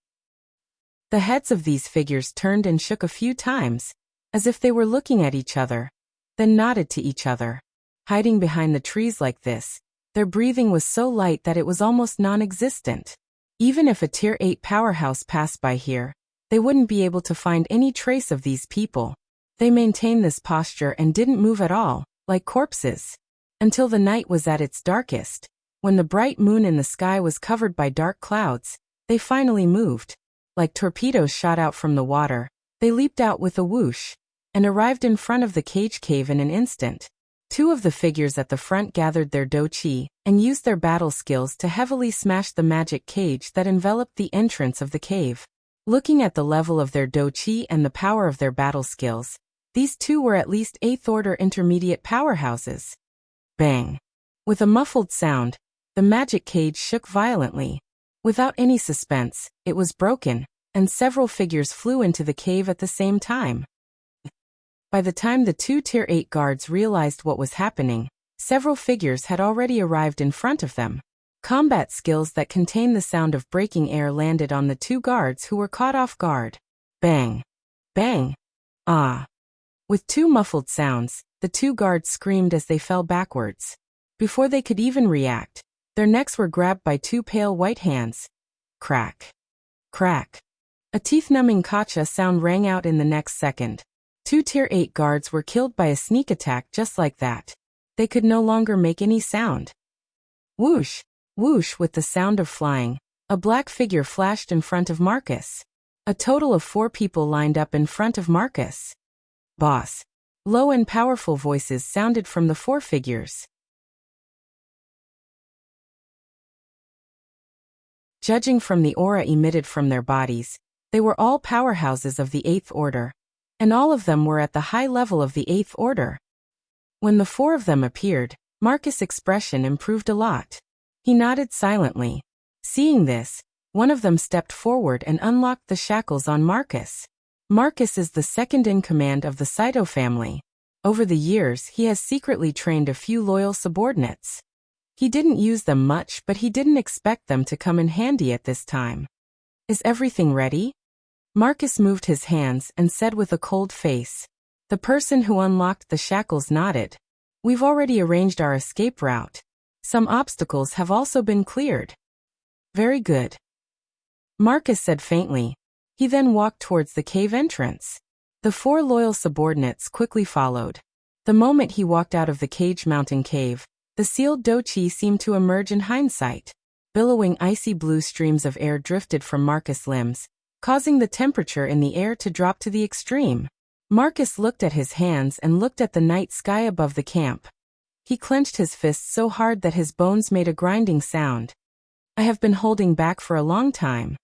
[SPEAKER 1] The heads of these figures turned and shook a few times, as if they were looking at each other, then nodded to each other. Hiding behind the trees like this, their breathing was so light that it was almost non-existent. Even if a Tier 8 powerhouse passed by here, they wouldn't be able to find any trace of these people. They maintained this posture and didn't move at all, like corpses. Until the night was at its darkest, when the bright moon in the sky was covered by dark clouds, they finally moved. Like torpedoes shot out from the water, they leaped out with a whoosh, and arrived in front of the cage cave in an instant. 2 of the figures at the front gathered their do-chi, and used their battle skills to heavily smash the magic cage that enveloped the entrance of the cave. Looking at the level of their do-chi and the power of their battle skills, these 2 were at least 8th order intermediate powerhouses. Bang! With a muffled sound, the magic cage shook violently. Without any suspense, it was broken, and several figures flew into the cave at the same time. By the time the 2 Tier 8 guards realized what was happening, several figures had already arrived in front of them. Combat skills that contain the sound of breaking air landed on the two guards who were caught off guard. Bang! Bang! Ah! With two muffled sounds, the two guards screamed as they fell backwards. Before they could even react, their necks were grabbed by two pale white hands. Crack! Crack! A teeth-numbing kacha sound rang out in the next second. Two Tier 8 guards were killed by a sneak attack just like that. They could no longer make any sound. Whoosh! Whoosh! With the sound of flying, a black figure flashed in front of Marcus. A total of 4 people lined up in front of Marcus. Boss! Low and powerful voices sounded from the 4 figures. Judging from the aura emitted from their bodies, they were all powerhouses of the 8th Order, and all of them were at the high level of the 8th Order. When the 4 of them appeared, Marcus' expression improved a lot. He nodded silently. Seeing this, one of them stepped forward and unlocked the shackles on Marcus. Marcus is the second in command of the Saito family. Over the years, he has secretly trained a few loyal subordinates. He didn't use them much, but he didn't expect them to come in handy at this time. Is everything ready? Marcus moved his hands and said with a cold face. The person who unlocked the shackles nodded. We've already arranged our escape route. Some obstacles have also been cleared. Very good. Marcus said faintly. He then walked towards the cave entrance. The 4 loyal subordinates quickly followed. The moment he walked out of the cage mountain cave, the sealed dochi seemed to emerge in hindsight. Billowing icy blue streams of air drifted from Marcus' limbs, causing the temperature in the air to drop to the extreme. Marcus looked at his hands and looked at the night sky above the camp. He clenched his fists so hard that his bones made a grinding sound. I have been holding back for a long time.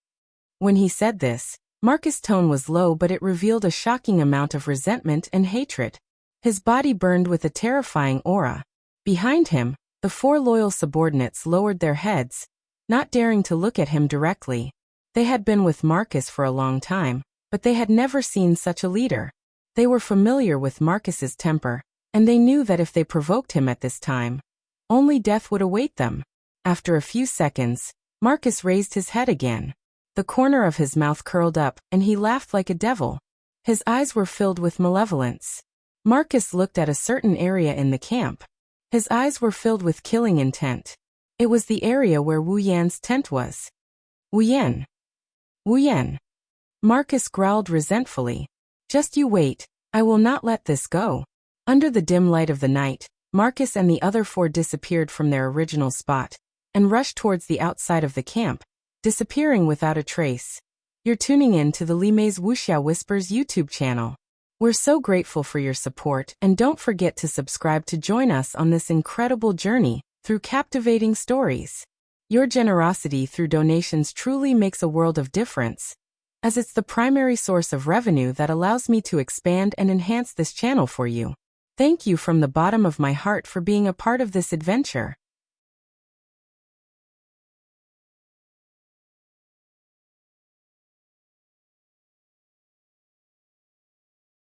[SPEAKER 1] When he said this, Marcus' tone was low, but it revealed a shocking amount of resentment and hatred. His body burned with a terrifying aura. Behind him, the 4 loyal subordinates lowered their heads, not daring to look at him directly. They had been with Marcus for a long time, but they had never seen such a leader. They were familiar with Marcus's temper, and they knew that if they provoked him at this time, only death would await them. After a few seconds, Marcus raised his head again. The corner of his mouth curled up, and he laughed like a devil. His eyes were filled with malevolence. Marcus looked at a certain area in the camp. His eyes were filled with killing intent. It was the area where Wu Yan's tent was. Wu Yan. Wu Yan. Marcus growled resentfully. Just you wait, I will not let this go. Under the dim light of the night, Marcus and the other 4 disappeared from their original spot, and rushed towards the outside of the camp, disappearing without a trace. You're tuning in to the Limei's Wuxia Whispers YouTube channel. We're so grateful for your support, and don't forget to subscribe to join us on this incredible journey through captivating stories. Your generosity through donations truly makes a world of difference, as it's the primary source of revenue that allows me to expand and enhance this channel for you. Thank you from the bottom of my heart for being a part of this adventure.